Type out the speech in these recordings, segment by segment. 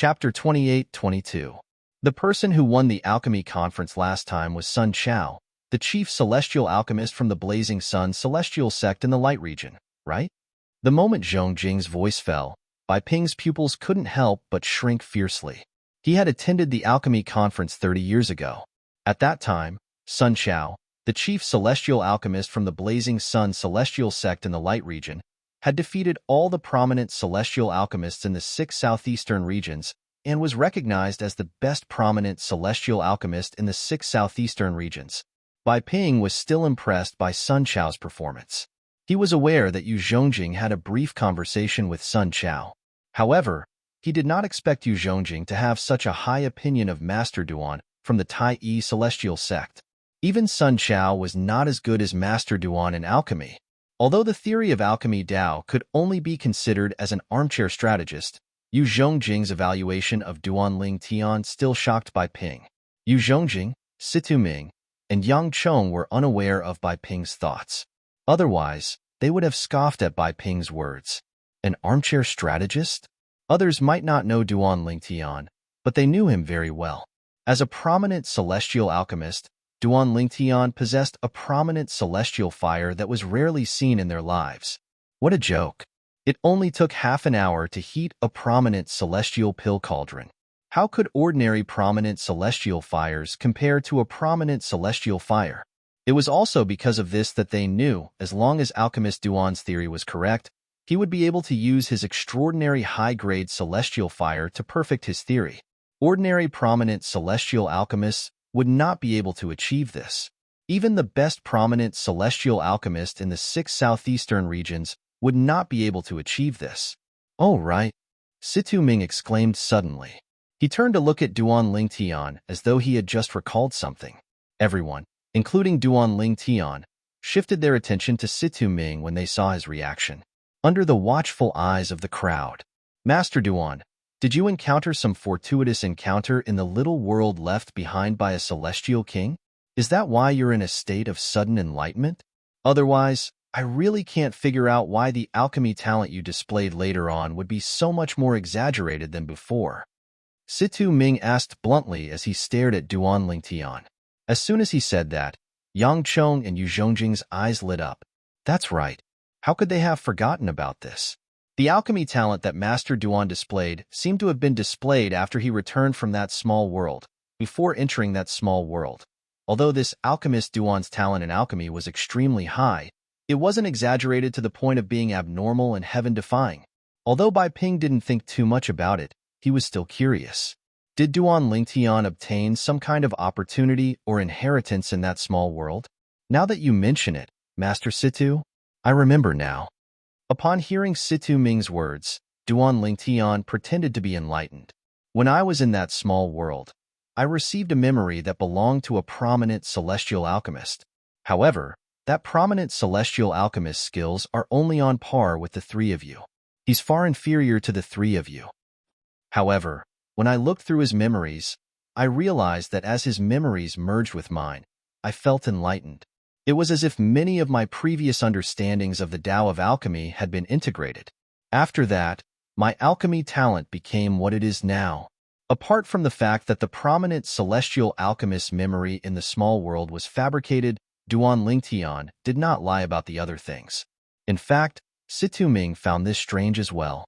Chapter 28-22. The person who won the alchemy conference last time was Sun Chao, the chief celestial alchemist from the Blazing Sun celestial sect in the Light region, right? The moment Zhong Jing's voice fell, Bai Ping's pupils couldn't help but shrink fiercely. He had attended the alchemy conference 30 years ago. At that time, Sun Chao, the chief celestial alchemist from the Blazing Sun celestial sect in the Light region, had defeated all the prominent celestial alchemists in the 6 southeastern regions and was recognized as the best prominent celestial alchemist in the 6 southeastern regions. Bai Ping was still impressed by Sun Chao's performance. He was aware that Yu Zhongjing had a brief conversation with Sun Chao. However, he did not expect Yu Zhongjing to have such a high opinion of Master Duan from the Tai Yi celestial sect. Even Sun Chao was not as good as Master Duan in alchemy. Although the theory of alchemy Dao could only be considered as an armchair strategist, Yu Zhongjing's evaluation of Duan Ling Tian still shocked Bai Ping. Yu Zhongjing, Situ Ming, and Yang Chong were unaware of Bai Ping's thoughts. Otherwise, they would have scoffed at Bai Ping's words. An armchair strategist? Others might not know Duan Ling Tian, but they knew him very well. As a prominent celestial alchemist, Duan Ling Tian possessed a prominent celestial fire that was rarely seen in their lives. What a joke. It only took half an hour to heat a prominent celestial pill cauldron. How could ordinary prominent celestial fires compare to a prominent celestial fire? It was also because of this that they knew, as long as alchemist Duan's theory was correct, he would be able to use his extraordinary high-grade celestial fire to perfect his theory. Ordinary prominent celestial alchemists would not be able to achieve this. Even the best prominent celestial alchemist in the 6 southeastern regions would not be able to achieve this. Oh, right. Situ Ming exclaimed suddenly. He turned to look at Duan Ling Tian as though he had just recalled something. Everyone, including Duan Ling Tian, shifted their attention to Situ Ming when they saw his reaction. Under the watchful eyes of the crowd, Master Duan, did you encounter some fortuitous encounter in the little world left behind by a celestial king? Is that why you're in a state of sudden enlightenment? Otherwise, I really can't figure out why the alchemy talent you displayed later on would be so much more exaggerated than before. Situ Ming asked bluntly as he stared at Duan Ling Tian. As soon as he said that, Yang Chong and Yu Zhongjing's eyes lit up. That's right. How could they have forgotten about this? The alchemy talent that Master Duan displayed seemed to have been displayed after he returned from that small world, before entering that small world. Although this alchemist Duan's talent in alchemy was extremely high, it wasn't exaggerated to the point of being abnormal and heaven-defying. Although Bai Ping didn't think too much about it, he was still curious. Did Duan Ling Tian obtain some kind of opportunity or inheritance in that small world? Now that you mention it, Master Situ, I remember now. Upon hearing Situ Ming's words, Duan Ling Tian pretended to be enlightened. When I was in that small world, I received a memory that belonged to a prominent celestial alchemist. However, that prominent celestial alchemist's skills are only on par with the three of you. He's far inferior to the three of you. However, when I looked through his memories, I realized that as his memories merged with mine, I felt enlightened. It was as if many of my previous understandings of the Tao of alchemy had been integrated. After that, my alchemy talent became what it is now. Apart from the fact that the prominent celestial alchemist's memory in the small world was fabricated, Duan Ling Tian did not lie about the other things. In fact, Situ Ming found this strange as well.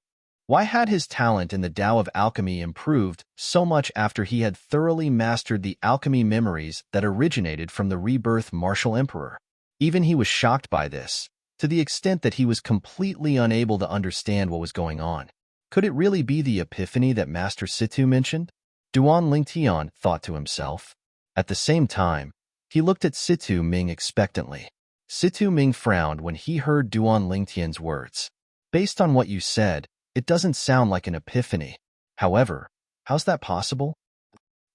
Why had his talent in the Tao of alchemy improved so much after he had thoroughly mastered the alchemy memories that originated from the rebirth martial emperor? Even he was shocked by this, to the extent that he was completely unable to understand what was going on. Could it really be the epiphany that Master Situ mentioned? Duan Ling Tian thought to himself. At the same time, he looked at Situ Ming expectantly. Situ Ming frowned when he heard Duan Ling Tian's words. Based on what you said, it doesn't sound like an epiphany. However, how's that possible?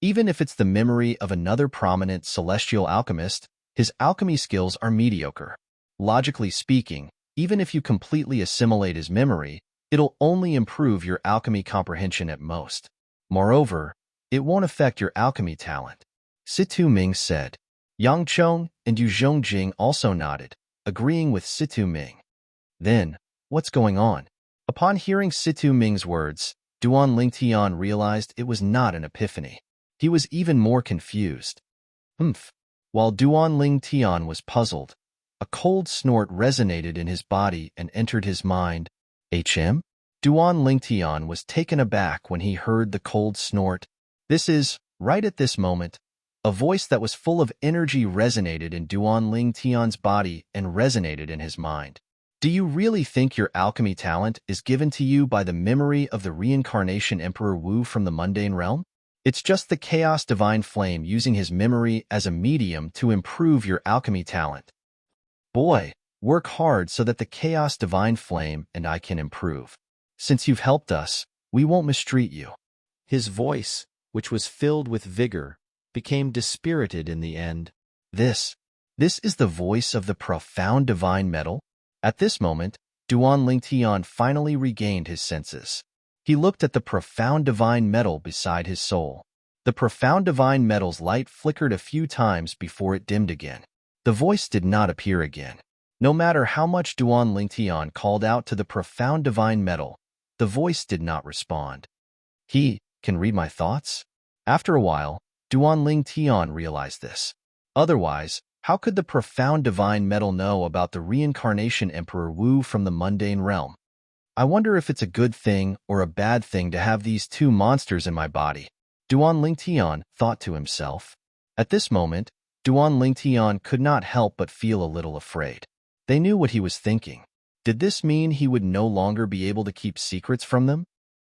Even if it's the memory of another prominent celestial alchemist, his alchemy skills are mediocre. Logically speaking, even if you completely assimilate his memory, it'll only improve your alchemy comprehension at most. Moreover, it won't affect your alchemy talent. Situ Ming said. Yang Chong and Yu Zhongjing also nodded, agreeing with Situ Ming. Then, what's going on? Upon hearing Situ Ming's words, Duan Lingtian realized it was not an epiphany. He was even more confused. Humph. While Duan Lingtian was puzzled, a cold snort resonated in his body and entered his mind. HM? Duan Lingtian was taken aback when he heard the cold snort. Right at this moment, a voice that was full of energy resonated in Duan Lingtian's body and resonated in his mind. Do you really think your alchemy talent is given to you by the memory of the reincarnation Emperor Wu from the mundane realm? It's just the Chaos Divine Flame using his memory as a medium to improve your alchemy talent. Boy, work hard so that the Chaos Divine Flame and I can improve. Since you've helped us, we won't mistreat you. His voice, which was filled with vigor, became dispirited in the end. This is the voice of the profound divine metal? At this moment, Duan Lingtian finally regained his senses. He looked at the profound divine metal beside his soul. The profound divine metal's light flickered a few times before it dimmed again. The voice did not appear again. No matter how much Duan Lingtian called out to the profound divine metal, the voice did not respond. He can read my thoughts? After a while, Duan Lingtian realized this. Otherwise, how could the profound divine metal know about the reincarnation Emperor Wu from the mundane realm? I wonder if it's a good thing or a bad thing to have these two monsters in my body, Duan Lingtian thought to himself. At this moment, Duan Lingtian could not help but feel a little afraid. They knew what he was thinking. Did this mean he would no longer be able to keep secrets from them?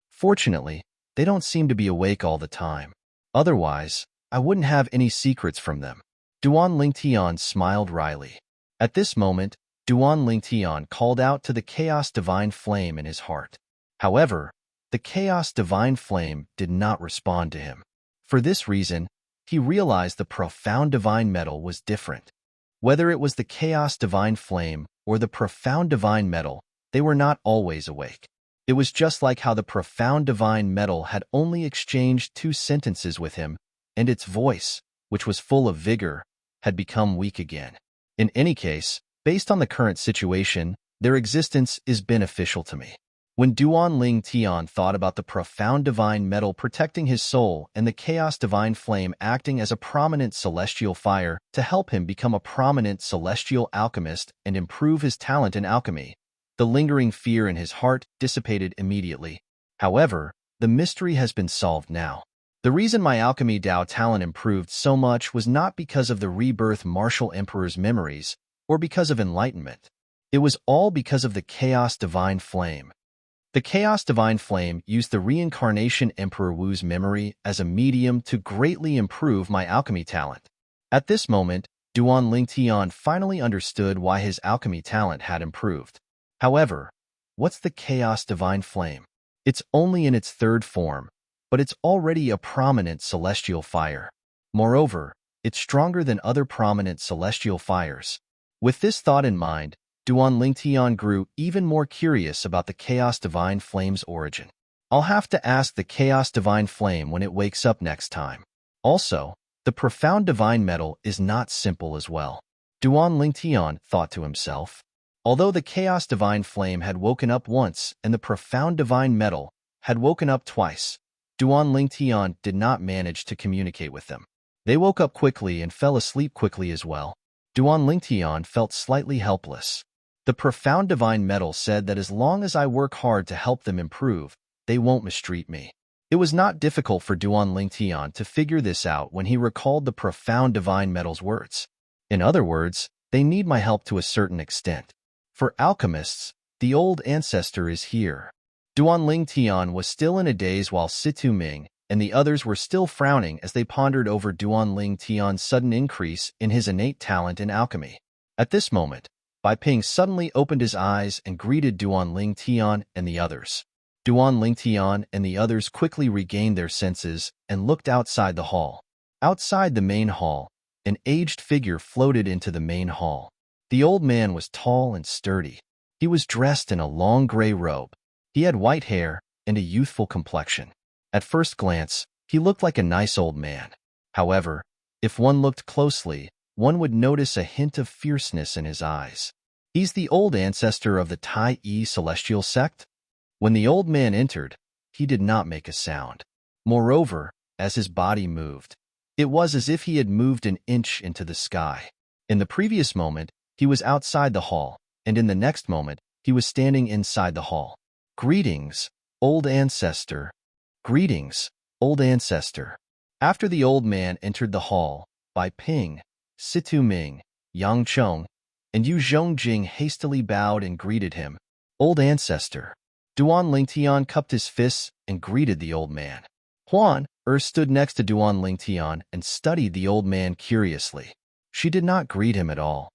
Fortunately, they don't seem to be awake all the time. Otherwise, I wouldn't have any secrets from them. Duan Lingtian smiled wryly. At this moment, Duan Lingtian called out to the Chaos Divine Flame in his heart. However, the Chaos Divine Flame did not respond to him. For this reason, he realized the profound divine metal was different. Whether it was the Chaos Divine Flame or the profound divine metal, they were not always awake. It was just like how the profound divine metal had only exchanged 2 sentences with him, and its voice, which was full of vigor, had become weak again. In any case, based on the current situation, their existence is beneficial to me. When Duan Lingtian thought about the profound divine metal protecting his soul and the Chaos Divine Flame acting as a prominent celestial fire to help him become a prominent celestial alchemist and improve his talent in alchemy, the lingering fear in his heart dissipated immediately. However, the mystery has been solved now. The reason my alchemy Dao talent improved so much was not because of the rebirth Martial Emperor's memories or because of enlightenment. It was all because of the Chaos Divine Flame. The Chaos Divine Flame used the reincarnation Emperor Wu's memory as a medium to greatly improve my alchemy talent. At this moment, Duan Lingtian finally understood why his alchemy talent had improved. However, what's the Chaos Divine Flame? It's only in its 3rd form, but it's already a prominent celestial fire. Moreover, it's stronger than other prominent celestial fires. With this thought in mind, Duan Lingtian grew even more curious about the Chaos Divine Flame's origin. I'll have to ask the Chaos Divine Flame when it wakes up next time. Also, the profound divine metal is not simple as well. Duan Lingtian thought to himself. Although the Chaos Divine Flame had woken up once and the profound divine metal had woken up twice, Duan Lingtian did not manage to communicate with them. They woke up quickly and fell asleep quickly as well. Duan Lingtian felt slightly helpless. The profound divine metal said that as long as I work hard to help them improve, they won't mistreat me. It was not difficult for Duan Lingtian to figure this out when he recalled the profound divine metal's words. In other words, they need my help to a certain extent. For alchemists, the old ancestor is here. Duan Lingtian was still in a daze while Situ Ming and the others were still frowning as they pondered over Duan Lingtian's sudden increase in his innate talent in alchemy. At this moment, Bai Ping suddenly opened his eyes and greeted Duan Lingtian and the others. Duan Lingtian and the others quickly regained their senses and looked outside the hall. Outside the main hall, an aged figure floated into the main hall. The old man was tall and sturdy. He was dressed in a long gray robe. He had white hair and a youthful complexion. At first glance, he looked like a nice old man. However, if one looked closely, one would notice a hint of fierceness in his eyes. He's the old ancestor of the Tai Yi celestial sect? When the old man entered, he did not make a sound. Moreover, as his body moved, it was as if he had moved an inch into the sky. In the previous moment, he was outside the hall, and in the next moment, he was standing inside the hall. Greetings, old ancestor. Greetings, old ancestor. After the old man entered the hall, Bai Ping, Situ Ming, Yang Chong, and Yu Zhongjing hastily bowed and greeted him. Old ancestor. Duan Lingtian cupped his fists and greeted the old man. Huan stood next to Duan Lingtian and studied the old man curiously. She did not greet him at all.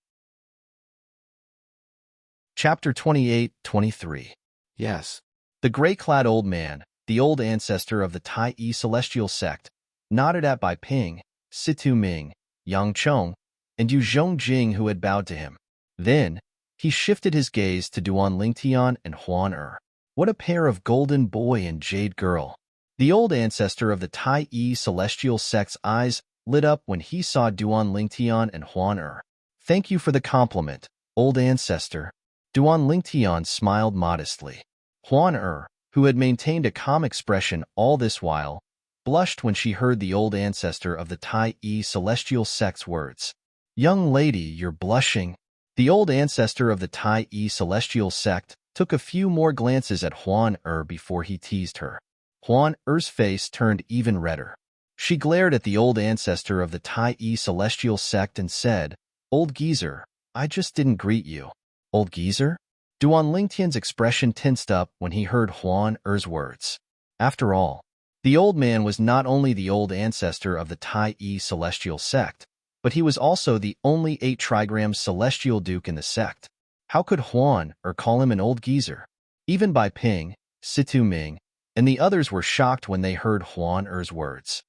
Chapter 28-23. Yes. The gray-clad old man, the old ancestor of the Tai Yi celestial sect, nodded at Bai Ping, Situ Ming, Yang Chong, and Yu Zhongjing who had bowed to him. Then, he shifted his gaze to Duan Lingtian and Huan Er. What a pair of golden boy and jade girl. The old ancestor of the Tai Yi celestial sect's eyes lit up when he saw Duan Lingtian and Huan Er. Thank you for the compliment, old ancestor. Duan Lingtian smiled modestly. Huan Er, who had maintained a calm expression all this while, blushed when she heard the old ancestor of the Tai Yi celestial sect's words. Young lady, you're blushing. The old ancestor of the Tai Yi celestial sect took a few more glances at Huan Er before he teased her. Huan Er's face turned even redder. She glared at the old ancestor of the Tai Yi celestial sect and said, Old geezer, I just didn't greet you. Old geezer? Duan Lingtian's expression tensed up when he heard Huan Er's words. After all, the old man was not only the old ancestor of the Tai Yi celestial sect, but he was also the only 8-trigram celestial duke in the sect. How could Huan Er call him an old geezer? Even Bai Ping, Situ Ming, and the others were shocked when they heard Huan Er's words.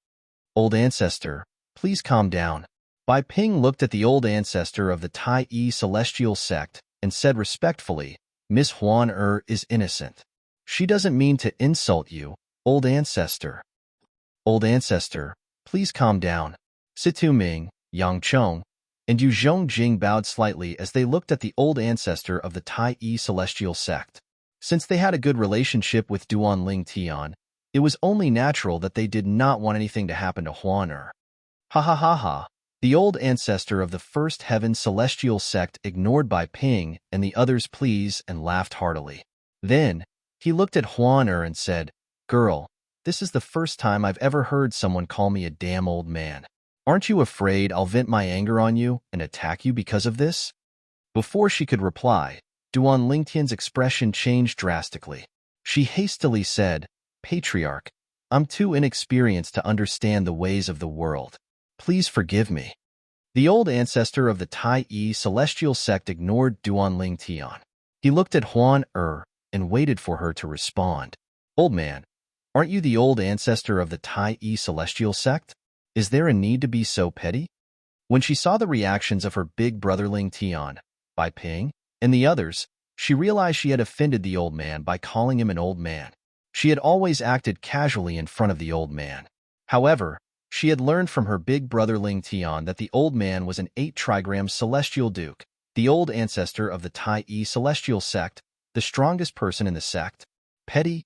Old ancestor, please calm down. Bai Ping looked at the old ancestor of the Tai Yi celestial sect and said respectfully, Miss Huan Er is innocent. She doesn't mean to insult you, old ancestor. Old ancestor, please calm down. Situ Ming, Yang Chong, and Yu Zhongjing bowed slightly as they looked at the old ancestor of the Tai Yi celestial sect. Since they had a good relationship with Duan Lingtian, it was only natural that they did not want anything to happen to Huan Er. Ha ha ha ha. The old ancestor of the First Heaven celestial sect ignored Bai Ping and the others' pleas and laughed heartily. Then, he looked at Huan Er and said, Girl, this is the first time I've ever heard someone call me a damn old man. Aren't you afraid I'll vent my anger on you and attack you because of this? Before she could reply, Duan Lingtian's expression changed drastically. She hastily said, Patriarch, I'm too inexperienced to understand the ways of the world. Please forgive me. The old ancestor of the Tai Yi celestial sect ignored Duan Lingtian. He looked at Huan Er and waited for her to respond. Old man, aren't you the old ancestor of the Tai Yi celestial sect? Is there a need to be so petty? When she saw the reactions of her big brother Lingtian, Bai Ping, and the others, she realized she had offended the old man by calling him an old man. She had always acted casually in front of the old man. However, she had learned from her big brother Lingtian that the old man was an 8-trigram celestial duke, the old ancestor of the Tai Yi celestial sect, the strongest person in the sect. Petty?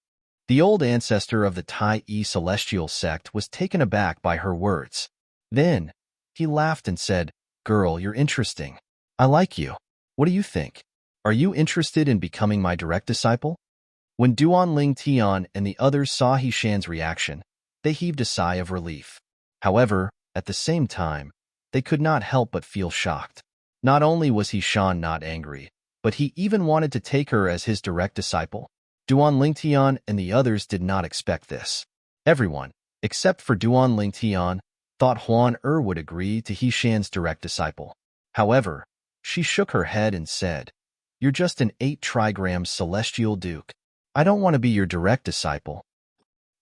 The old ancestor of the Tai Yi celestial sect was taken aback by her words. Then, he laughed and said, Girl, you're interesting. I like you. What do you think? Are you interested in becoming my direct disciple? When Duan Lingtian and the others saw Hishan's reaction, they heaved a sigh of relief. However, at the same time, they could not help but feel shocked. Not only was Hishan not angry, but he even wanted to take her as his direct disciple. Duan Lingtian and the others did not expect this. Everyone, except for Duan Lingtian, thought Huan Er would agree to Hishan's direct disciple. However, she shook her head and said, You're just an 8-trigram celestial duke. I don't want to be your direct disciple.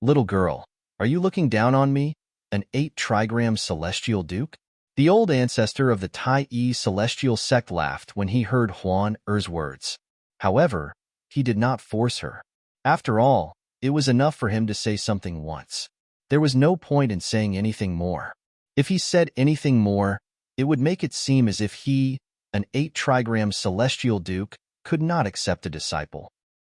Little girl, are you looking down on me? An 8-trigram celestial duke? The old ancestor of the Tai Yi celestial sect laughed when he heard Huan Er's words. However, he did not force her. After all, it was enough for him to say something once. There was no point in saying anything more. If he said anything more, it would make it seem as if he, an 8-trigram celestial duke, could not accept a disciple.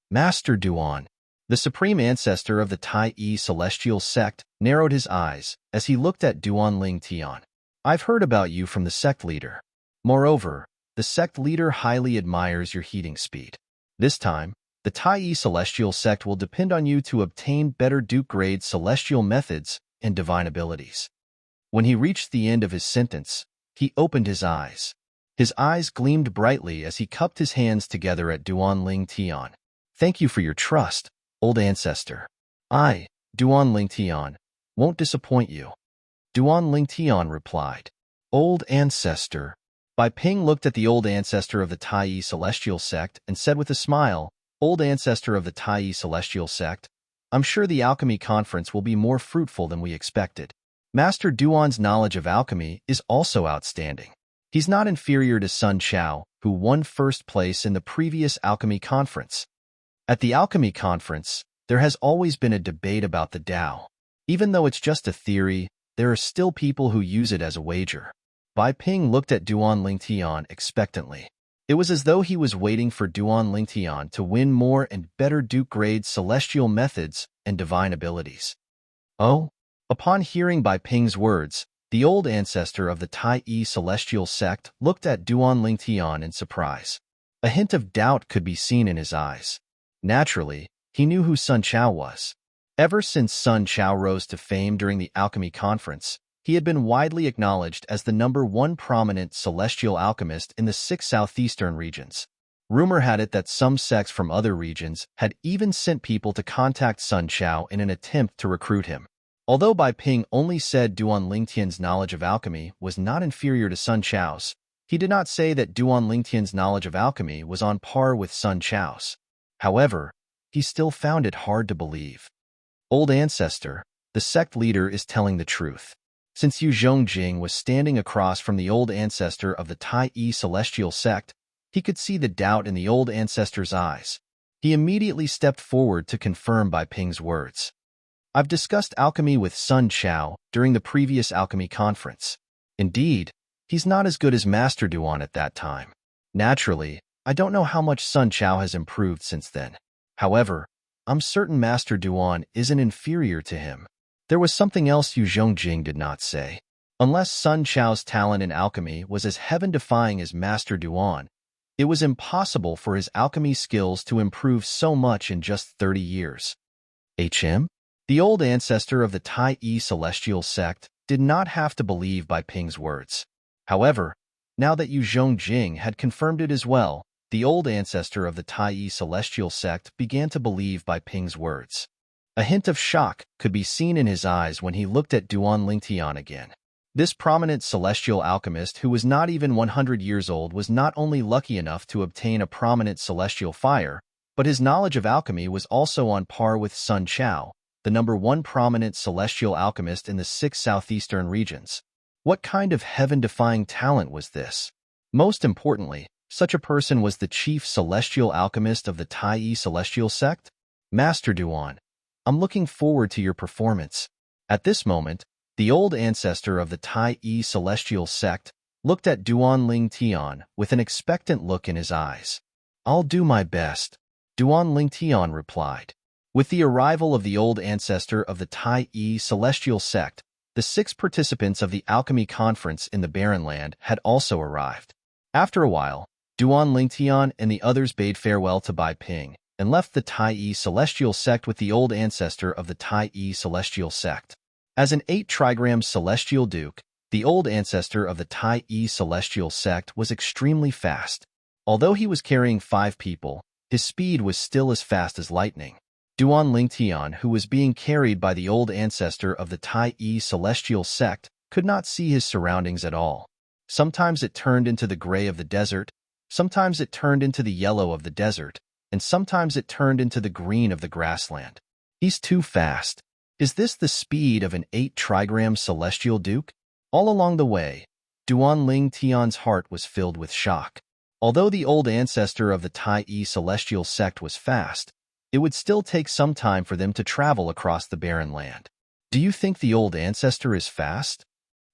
Master Duan, The supreme ancestor of the Tai celestial sect narrowed his eyes as he looked at Duan Tian. I've heard about you from the sect leader. Moreover, the sect leader highly admires your heating speed. This time, the Tai celestial sect will depend on you to obtain better Duke-grade celestial methods and divine abilities. When he reached the end of his sentence, he opened his eyes. His eyes gleamed brightly as he cupped his hands together at Duan Tian. Thank you for your trust, old ancestor. I, Duan Tian, won't disappoint you. Duan Tian replied. Old ancestor. Bai Ping looked at the old ancestor of the Tai celestial sect and said with a smile, Old ancestor of the Tai celestial sect, I'm sure the alchemy conference will be more fruitful than we expected. Master Duan's knowledge of alchemy is also outstanding. He's not inferior to Sun Chao, who won first place in the previous alchemy conference. At the alchemy conference, there has always been a debate about the Tao. Even though it's just a theory, there are still people who use it as a wager. Bai Ping looked at Duan Tian expectantly. It was as though he was waiting for Duan Tian to win more and better Duke-grade celestial methods and divine abilities. Oh? Upon hearing Bai Ping's words, the old ancestor of the Tai celestial sect looked at Duan Tian in surprise. A hint of doubt could be seen in his eyes. Naturally, he knew who Sun Chao was. Ever since Sun Chao rose to fame during the alchemy conference, he had been widely acknowledged as the #1 prominent celestial alchemist in the 6 southeastern regions. Rumor had it that some sects from other regions had even sent people to contact Sun Chao in an attempt to recruit him. Although Bai Ping only said Duan Tian's knowledge of alchemy was not inferior to Sun Chao's, he did not say that Duan Tian's knowledge of alchemy was on par with Sun Chao's. However, he still found it hard to believe. Old ancestor, the sect leader is telling the truth. Since Yu Zhongjing was standing across from the old ancestor of the Tai celestial sect, he could see the doubt in the old ancestor's eyes. He immediately stepped forward to confirm Bai Ping's words. I've discussed alchemy with Sun Chao during the previous alchemy conference. Indeed, he's not as good as Master Duan at that time. Naturally, I don't know how much Sun Chao has improved since then. However, I'm certain Master Duan isn't inferior to him. There was something else Yu Zhongjing did not say. Unless Sun Chao's talent in alchemy was as heaven-defying as Master Duan, it was impossible for his alchemy skills to improve so much in just 30 years. HM? The old ancestor of the Tai celestial sect did not have to believe Bai Ping's words. However, now that Yu Zhongjing had confirmed it as well, the old ancestor of the Tai celestial sect began to believe Bai Ping's words. A hint of shock could be seen in his eyes when he looked at Duan Tian again. This prominent celestial alchemist who was not even 100 years old was not only lucky enough to obtain a prominent celestial fire, but his knowledge of alchemy was also on par with Sun Chao, the #1 prominent celestial alchemist in the 6 southeastern regions. What kind of heaven-defying talent was this? Most importantly, such a person was the chief celestial alchemist of the Tai celestial sect? Master Duan, I'm looking forward to your performance. At this moment, the old ancestor of the Tai celestial sect looked at Duan Tian with an expectant look in his eyes. I'll do my best, Duan Tian replied. With the arrival of the old ancestor of the Tai celestial sect, the 6 participants of the alchemy conference in the Barren Land had also arrived. After a while, Duan Tian and the others bade farewell to Bai Ping and left the Tai celestial sect with the old ancestor of the Tai celestial sect. As an 8-trigram celestial duke, the old ancestor of the Tai celestial sect was extremely fast. Although he was carrying 5 people, his speed was still as fast as lightning. Duan Tian, who was being carried by the old ancestor of the Tai celestial sect, could not see his surroundings at all. Sometimes it turned into the gray of the desert, sometimes it turned into the yellow of the desert, and sometimes it turned into the green of the grassland. He's too fast. Is this the speed of an 8-trigram celestial duke? All along the way, Duan Tian's heart was filled with shock. Although the old ancestor of the Tai celestial sect was fast, it would still take some time for them to travel across the barren land. Do you think the old ancestor is fast?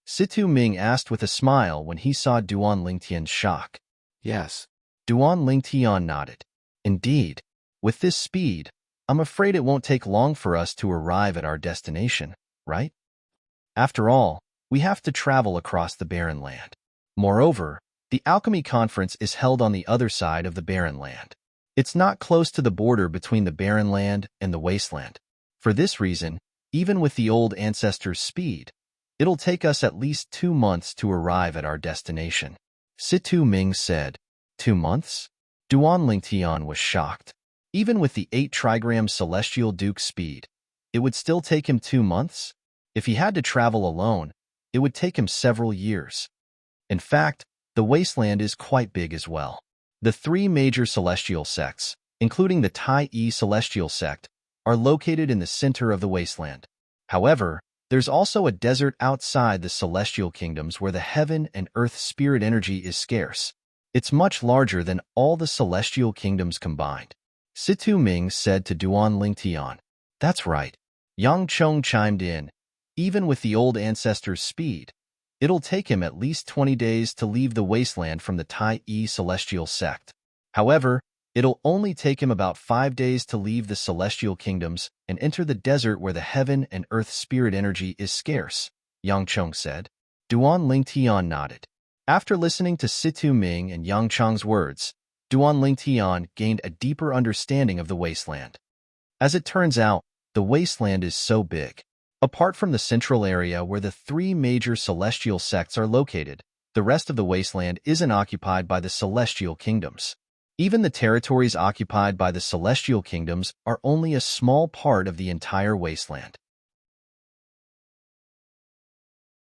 Situ Ming asked with a smile when he saw Duan Tian's shock. Yes. Duan Tian nodded. Indeed, with this speed, I'm afraid it won't take long for us to arrive at our destination, right? After all, we have to travel across the barren land. Moreover, the alchemy conference is held on the other side of the barren land. It's not close to the border between the barren land and the wasteland. For this reason, even with the old ancestors' speed, it'll take us at least 2 months to arrive at our destination. Situ Ming said. 2 months? Duan Lingtian was shocked. Even with the 8 trigram celestial duke speed, it would still take him 2 months? If he had to travel alone, it would take him several years. In fact, the wasteland is quite big as well. The 3 major celestial sects, including the Tai-E celestial sect, are located in the center of the wasteland. However, there's also a desert outside the celestial kingdoms where the heaven and earth spirit energy is scarce. It's much larger than all the celestial kingdoms combined. Situ Ming said to Duan Lingtian. That's right. Yang Chong chimed in. Even with the old ancestor's speed, it'll take him at least 20 days to leave the wasteland from the Tai-E celestial sect. However, it'll only take him about 5 days to leave the celestial kingdoms and enter the desert where the heaven and earth spirit energy is scarce, Yang Chong said. Duan Lingtian nodded. After listening to Situ Ming and Yang Chong's words, Duan Lingtian gained a deeper understanding of the wasteland. As it turns out, the wasteland is so big. Apart from the central area where the 3 major celestial sects are located, the rest of the wasteland isn't occupied by the celestial kingdoms. Even the territories occupied by the celestial kingdoms are only a small part of the entire wasteland.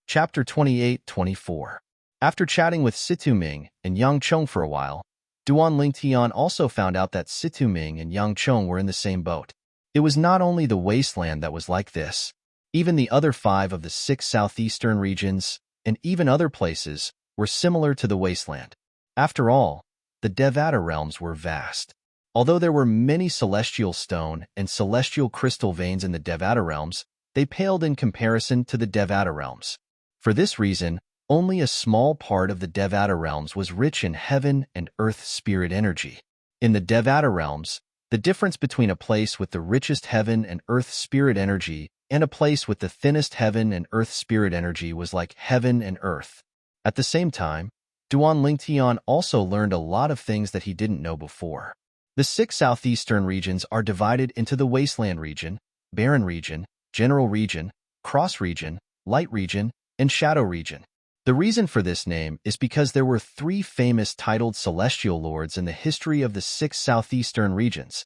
Chapter 28-24. After chatting with Situ Ming and Yang Chong for a while, Duan Lingtian also found out that Situ Ming and Yang Chong were in the same boat. It was not only the wasteland that was like this. Even the other 5 of the 6 southeastern regions, and even other places, were similar to the wasteland. After all, the Devata realms were vast. Although there were many celestial stone and celestial crystal veins in the Devata realms, they paled in comparison to the Devata realms. For this reason, only a small part of the Devata realms was rich in heaven and earth spirit energy. In the Devata realms, the difference between a place with the richest heaven and earth spirit energy and a place with the thinnest heaven and earth spirit energy was like heaven and earth. At the same time, Duan Lingtian also learned a lot of things that he didn't know before. The 6 southeastern regions are divided into the Wasteland region, Barren region, General region, Cross region, Light region, and Shadow region. The reason for this name is because there were 3 famous titled celestial lords in the history of the 6 southeastern regions.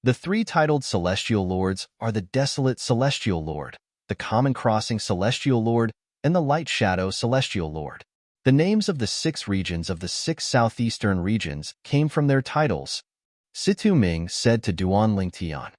The 3 titled celestial lords are the Desolate Celestial Lord, the Common Crossing Celestial Lord, and the Light Shadow Celestial Lord. The names of the 6 regions of the 6 southeastern regions came from their titles. Situ Ming said to Duan Lingtian.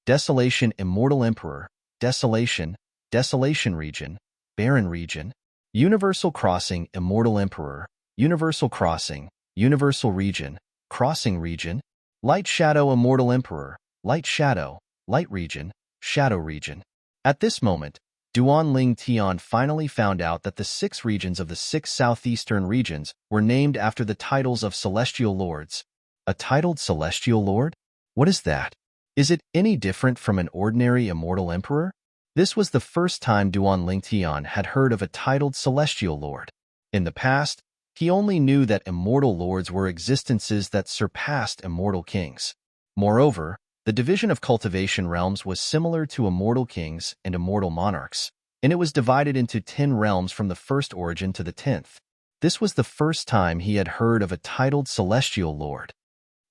Desolation Immortal Emperor, Desolation, Desolation Region, Barren Region, Universal Crossing Immortal Emperor, Universal Crossing, Universal Region, Crossing Region, Light Shadow Immortal Emperor, Light Shadow, Light Region, Shadow Region. At this moment, Duan Lingtian finally found out that the 6 regions of the 6 southeastern regions were named after the titles of celestial lords. A titled celestial lord? What is that? Is it any different from an ordinary immortal emperor? This was the first time Duan Lingtian had heard of a titled celestial lord. In the past, he only knew that immortal lords were existences that surpassed immortal kings. Moreover, the division of cultivation realms was similar to immortal kings and immortal monarchs, and it was divided into 10 realms from the first origin to the 10th. This was the first time he had heard of a titled celestial lord.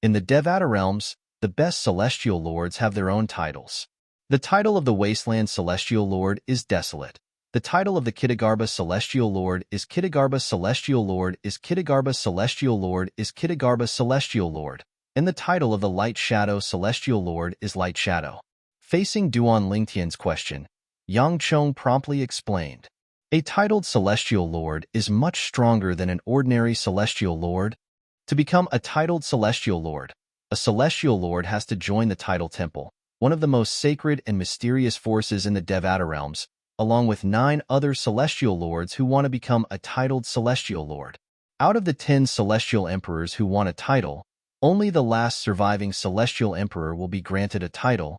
In the Devata realms, the best celestial lords have their own titles. The title of the Wasteland Celestial Lord is Desolate. The title of the Kittagarbha Celestial Lord is Kittagarbha Celestial Lord is Kittagarbha Celestial Lord is Kittagarbha Celestial Lord, and the title of the Light Shadow Celestial Lord is Light Shadow. Facing Duan Lingtian's question, Yang Chong promptly explained. A titled Celestial Lord is much stronger than an ordinary Celestial Lord. To become a titled Celestial Lord, a Celestial Lord has to join the Title Temple, one of the most sacred and mysterious forces in the Devata realms, along with 9 other Celestial Lords who want to become a titled Celestial Lord. Out of the 10 Celestial Emperors who want a title, Only the last surviving celestial emperor will be granted a title.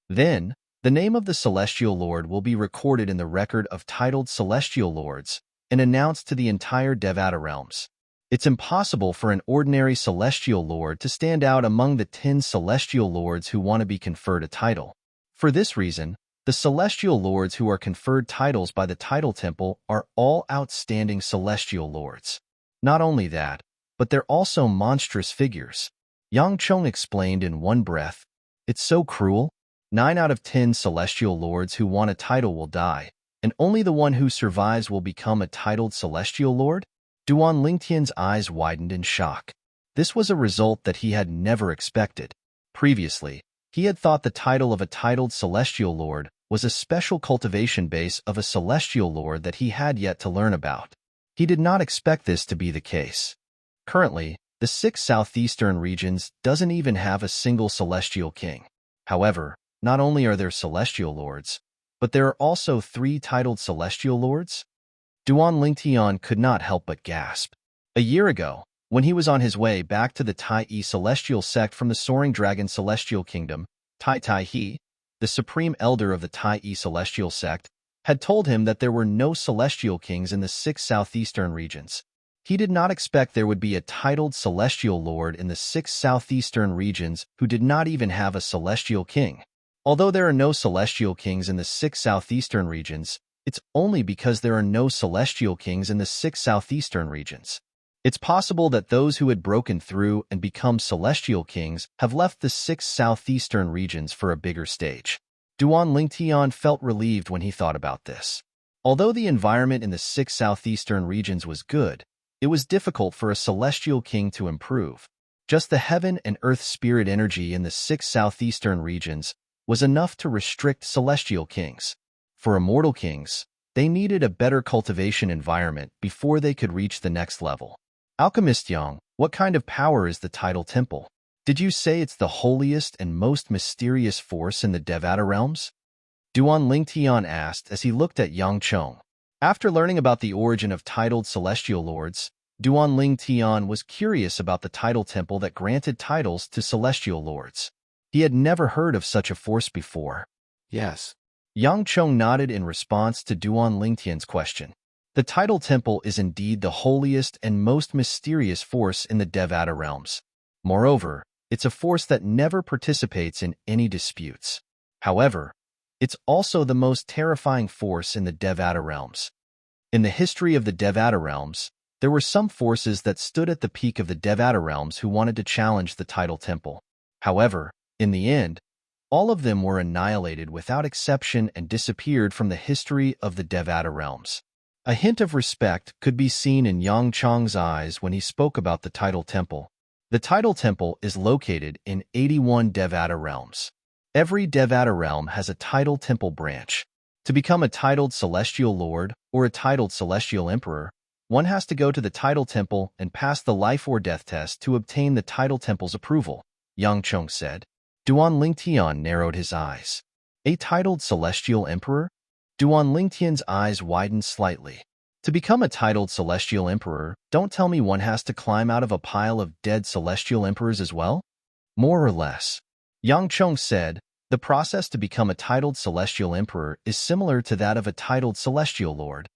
Then, the name of the celestial lord will be recorded in the record of titled celestial lords and announced to the entire Devata realms. It's impossible for an ordinary celestial lord to stand out among the 10 celestial lords who want to be conferred a title. For this reason, the celestial lords who are conferred titles by the title temple are all outstanding celestial lords. Not only that, but they're also monstrous figures. Yang Chong explained in one breath. It's so cruel. 9 out of 10 celestial lords who want a title will die, and only the one who survives will become a titled celestial lord? Duan Lingtian's eyes widened in shock. This was a result that he had never expected. Previously, he had thought the title of a titled celestial lord was a special cultivation base of a celestial lord that he had yet to learn about. He did not expect this to be the case. Currently, the 6 southeastern regions doesn't even have a single celestial king. However, not only are there celestial lords, but there are also 3 titled celestial lords? Duan Lingtian could not help but gasp. A year ago, when he was on his way back to the Tai Yi celestial sect from the Soaring Dragon Celestial Kingdom, Tai Tai He, the supreme elder of the Tai Yi celestial sect, had told him that there were no celestial kings in the 6 southeastern regions. He did not expect there would be a titled celestial lord in the 6 southeastern regions who did not even have a celestial king. Although there are no celestial kings in the 6 southeastern regions, it's only because there are no celestial kings in the 6 southeastern regions. It's possible that those who had broken through and become celestial kings have left the 6 southeastern regions for a bigger stage. Duan Lingtian felt relieved when he thought about this. Although the environment in the 6 southeastern regions was good, it was difficult for a celestial king to improve. Just the heaven and earth spirit energy in the 6 southeastern regions was enough to restrict celestial kings. For immortal kings, they needed a better cultivation environment before they could reach the next level. Alchemist Yang, what kind of power is the title temple? Did you say it's the holiest and most mysterious force in the Devata realms? Duan Lingtian asked as he looked at Yang Chong. After learning about the origin of titled celestial lords, Duan Lingtian was curious about the title temple that granted titles to celestial lords. He had never heard of such a force before. Yes. Yang Chong nodded in response to Duan Lingtian's question. The title temple is indeed the holiest and most mysterious force in the Devata realms. Moreover, it's a force that never participates in any disputes. However, it's also the most terrifying force in the Devata realms. In the history of the Devata realms, there were some forces that stood at the peak of the Devata realms who wanted to challenge the title temple. However, in the end, all of them were annihilated without exception and disappeared from the history of the Devata realms. A hint of respect could be seen in Yang Chong's eyes when he spoke about the title temple. The title temple is located in 81 Devata realms. Every Devata realm has a title temple branch. To become a titled celestial lord or a titled celestial emperor, one has to go to the title temple and pass the life or death test to obtain the title temple's approval, Yang Chong said. Duan Lingtian narrowed his eyes. A titled celestial emperor? Duan Lingtian's eyes widened slightly. To become a titled celestial emperor, don't tell me one has to climb out of a pile of dead celestial emperors as well? More or less. Yang Chong said, the process to become a titled celestial emperor is similar to that of a titled celestial lord.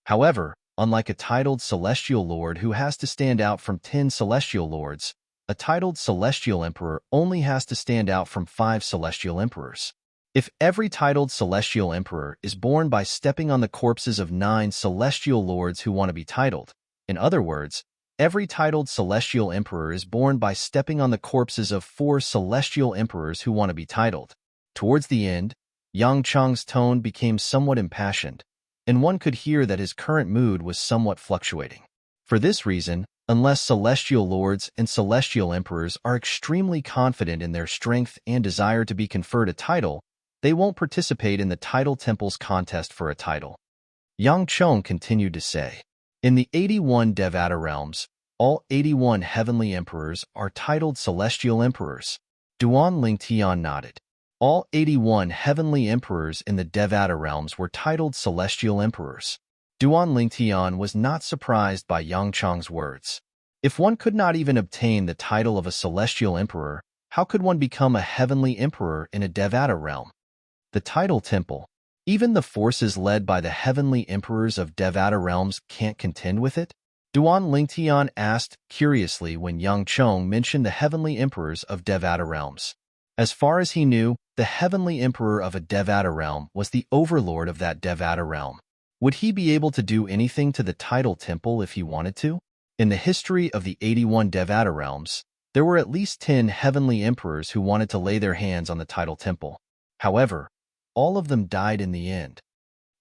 However, unlike a titled celestial lord who has to stand out from 10 celestial lords, a titled celestial emperor only has to stand out from 5 celestial emperors. If every titled celestial emperor is born by stepping on the corpses of 9 celestial lords who want to be titled, in other words, every titled celestial emperor is born by stepping on the corpses of 4 celestial emperors who want to be titled. Towards the end, Yang Chong's tone became somewhat impassioned, and one could hear that his current mood was somewhat fluctuating. For this reason, unless celestial lords and celestial emperors are extremely confident in their strength and desire to be conferred a title, they won't participate in the title temple's contest for a title. Yang Chong continued to say, in the 81 Devata realms, all 81 heavenly emperors are titled celestial emperors. Duan Lingtian nodded. All 81 heavenly emperors in the Devata realms were titled celestial emperors. Duan Lingtian was not surprised by Yang Chong's words. If one could not even obtain the title of a celestial emperor, how could one become a heavenly emperor in a Devata realm? The title temple. Even the forces led by the heavenly emperors of Devata realms can't contend with it? Duan Lingtian asked curiously when Yang Chong mentioned the heavenly emperors of Devata realms. As far as he knew, the heavenly emperor of a Devata realm was the overlord of that Devata realm. Would he be able to do anything to the title temple if he wanted to? In the history of the 81 Devata realms, there were at least 10 heavenly emperors who wanted to lay their hands on the title temple. However, all of them died in the end.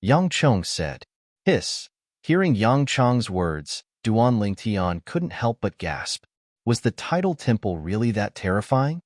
Yang Chong said. Hiss. Hearing Yang Chong's words, Duan Lingtian couldn't help but gasp. Was the title temple really that terrifying?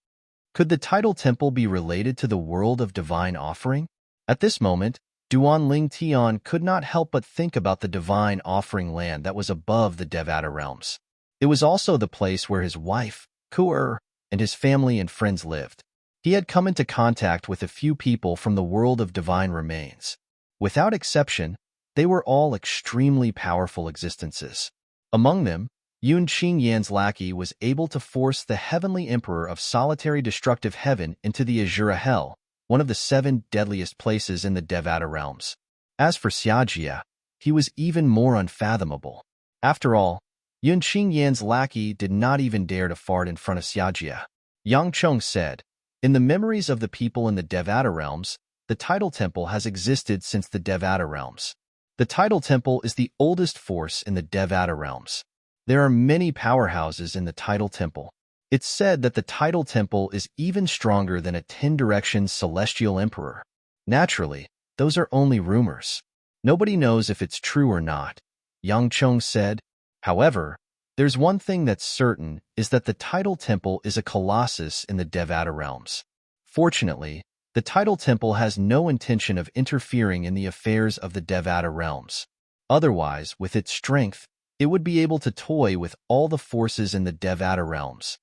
Could the title temple be related to the world of divine offering? At this moment, Duan Lingtian could not help but think about the divine offering land that was above the Devata realms. It was also the place where his wife, Ku'er, and his family and friends lived. He had come into contact with a few people from the world of divine remains. Without exception, they were all extremely powerful existences. Among them, Yun Qingyan's lackey was able to force the heavenly emperor of solitary destructive heaven into the Azura Hell, one of the 7 deadliest places in the Devata realms. As for Xiajia, he was even more unfathomable. After all, Yun Qingyan's lackey did not even dare to fart in front of Xiajia. Yang Chong said, in the memories of the people in the Devata realms, the title temple has existed since the Devata realms. The title temple is the oldest force in the Devata realms. There are many powerhouses in the title temple. It's said that the title temple is even stronger than a 10-direction celestial emperor. Naturally, those are only rumors. Nobody knows if it's true or not, Yang Chong said. However, there's one thing that's certain is that the title temple is a colossus in the Devata realms. Fortunately, the title temple has no intention of interfering in the affairs of the Devata realms. Otherwise, with its strength, it would be able to toy with all the forces in the Devata realms.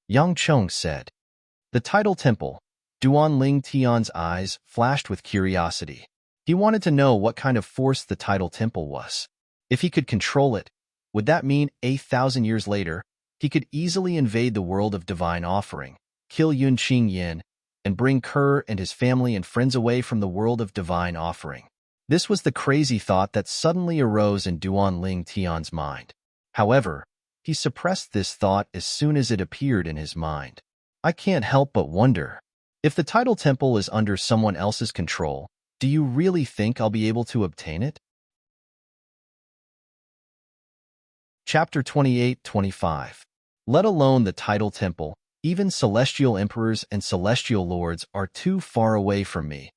Yang Chong said. The title temple. Duan Lingtian's eyes flashed with curiosity. He wanted to know what kind of force the title temple was. If he could control it, would that mean 8,000 years later, he could easily invade the world of divine offering, kill Yun Qingyan, and bring Kerr and his family and friends away from the world of divine offering? This was the crazy thought that suddenly arose in Duan Lingtian's mind. However, he suppressed this thought as soon as it appeared in his mind. I can't help but wonder. If the title temple is under someone else's control, do you really think I'll be able to obtain it? Chapter 28-25. Let alone the title temple, even celestial emperors and celestial lords are too far away from me.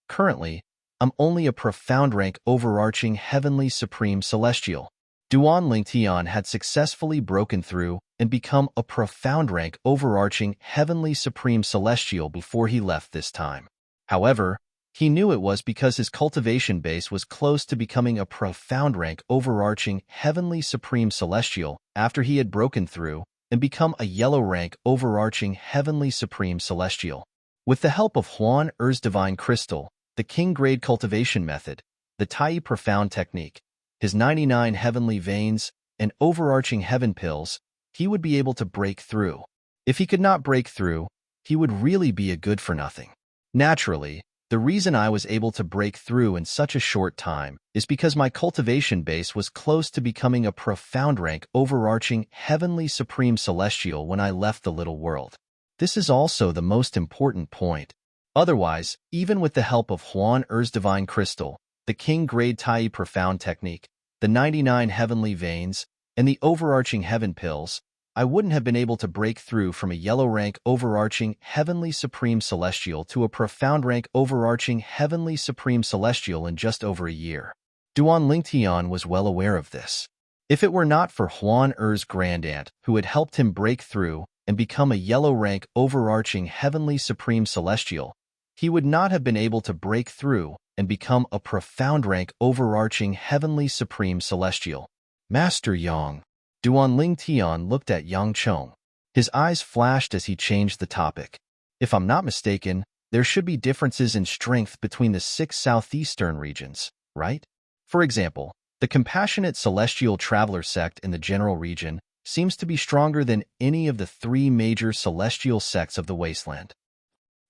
Currently, I'm only a profound rank overarching heavenly supreme celestial. Duan Lingtian had successfully broken through and become a profound rank overarching heavenly supreme celestial before he left this time. However, he knew it was because his cultivation base was close to becoming a profound rank overarching heavenly supreme celestial after he had broken through and become a yellow rank overarching heavenly supreme celestial. With the help of Huan Er's divine crystal, the king grade cultivation method, the Tai profound technique, his 99 heavenly veins, and overarching heaven pills, he would be able to break through. If he could not break through, he would really be a good for nothing. Naturally, the reason I was able to break through in such a short time is because my cultivation base was close to becoming a profound rank overarching heavenly supreme celestial when I left the little world. This is also the most important point. Otherwise, even with the help of Huan Er's divine crystal, the king grade Tai profound technique, the 99 heavenly veins, and the overarching heaven pills, I wouldn't have been able to break through from a yellow rank overarching heavenly supreme celestial to a profound rank overarching heavenly supreme celestial in just over a year. Duan Lingtian was well aware of this. If it were not for Huan Er's grandaunt who had helped him break through and become a yellow rank overarching heavenly supreme celestial, he would not have been able to break through and become a profound rank overarching heavenly supreme celestial. Master Yang. Duan Lingtian looked at Yang Chong. His eyes flashed as he changed the topic. If I'm not mistaken, there should be differences in strength between the 6 southeastern regions, right? For example, the Compassionate Celestial Traveler sect in the general region seems to be stronger than any of the three major celestial sects of the wasteland.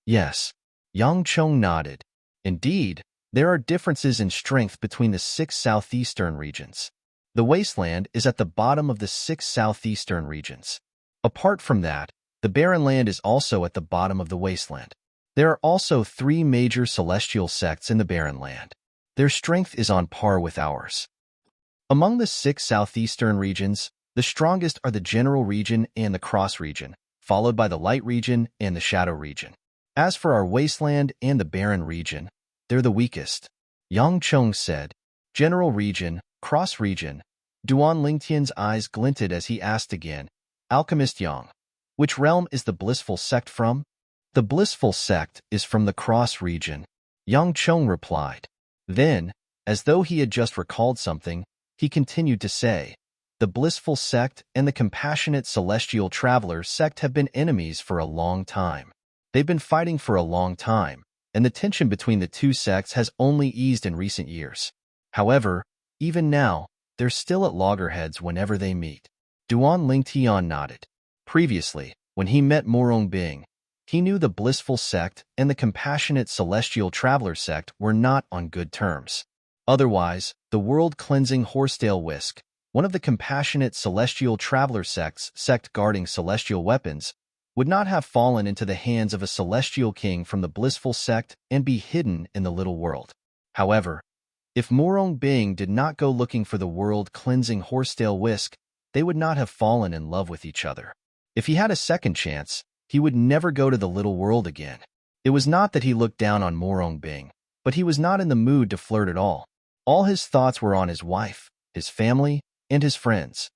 Yes, Yang Chong nodded. Indeed, there are differences in strength between the six southeastern regions. The wasteland is at the bottom of the six southeastern regions. Apart from that, the barren land is also at the bottom of the wasteland. There are also three major celestial sects in the barren land. Their strength is on par with ours. Among the six southeastern regions, the strongest are the general region and the cross region, followed by the light region and the shadow region. As for our wasteland and the barren region, they're the weakest. Yang Chong said. General region, cross region. Duan Lingtian's eyes glinted as he asked again, Alchemist Yang, which realm is the blissful sect from? The blissful sect is from the cross region, Yang Chong replied. Then, as though he had just recalled something, he continued to say, the blissful sect and the compassionate celestial traveler sect have been enemies for a long time. They've been fighting for a long time, and the tension between the two sects has only eased in recent years. However, even now, they're still at loggerheads whenever they meet. Duan Lingtian nodded. Previously, when he met Morong Bing, he knew the blissful sect and the compassionate celestial traveler sect were not on good terms. Otherwise, the world-cleansing horsetail whisk, one of the compassionate celestial traveler sect guarding celestial weapons, would not have fallen into the hands of a celestial king from the blissful sect and be hidden in the little world. However, if Morong Bing did not go looking for the world-cleansing horsetail whisk, they would not have fallen in love with each other. If he had a second chance, he would never go to the little world again. It was not that he looked down on Morong Bing, but he was not in the mood to flirt at all. All his thoughts were on his wife, his family, and his friends.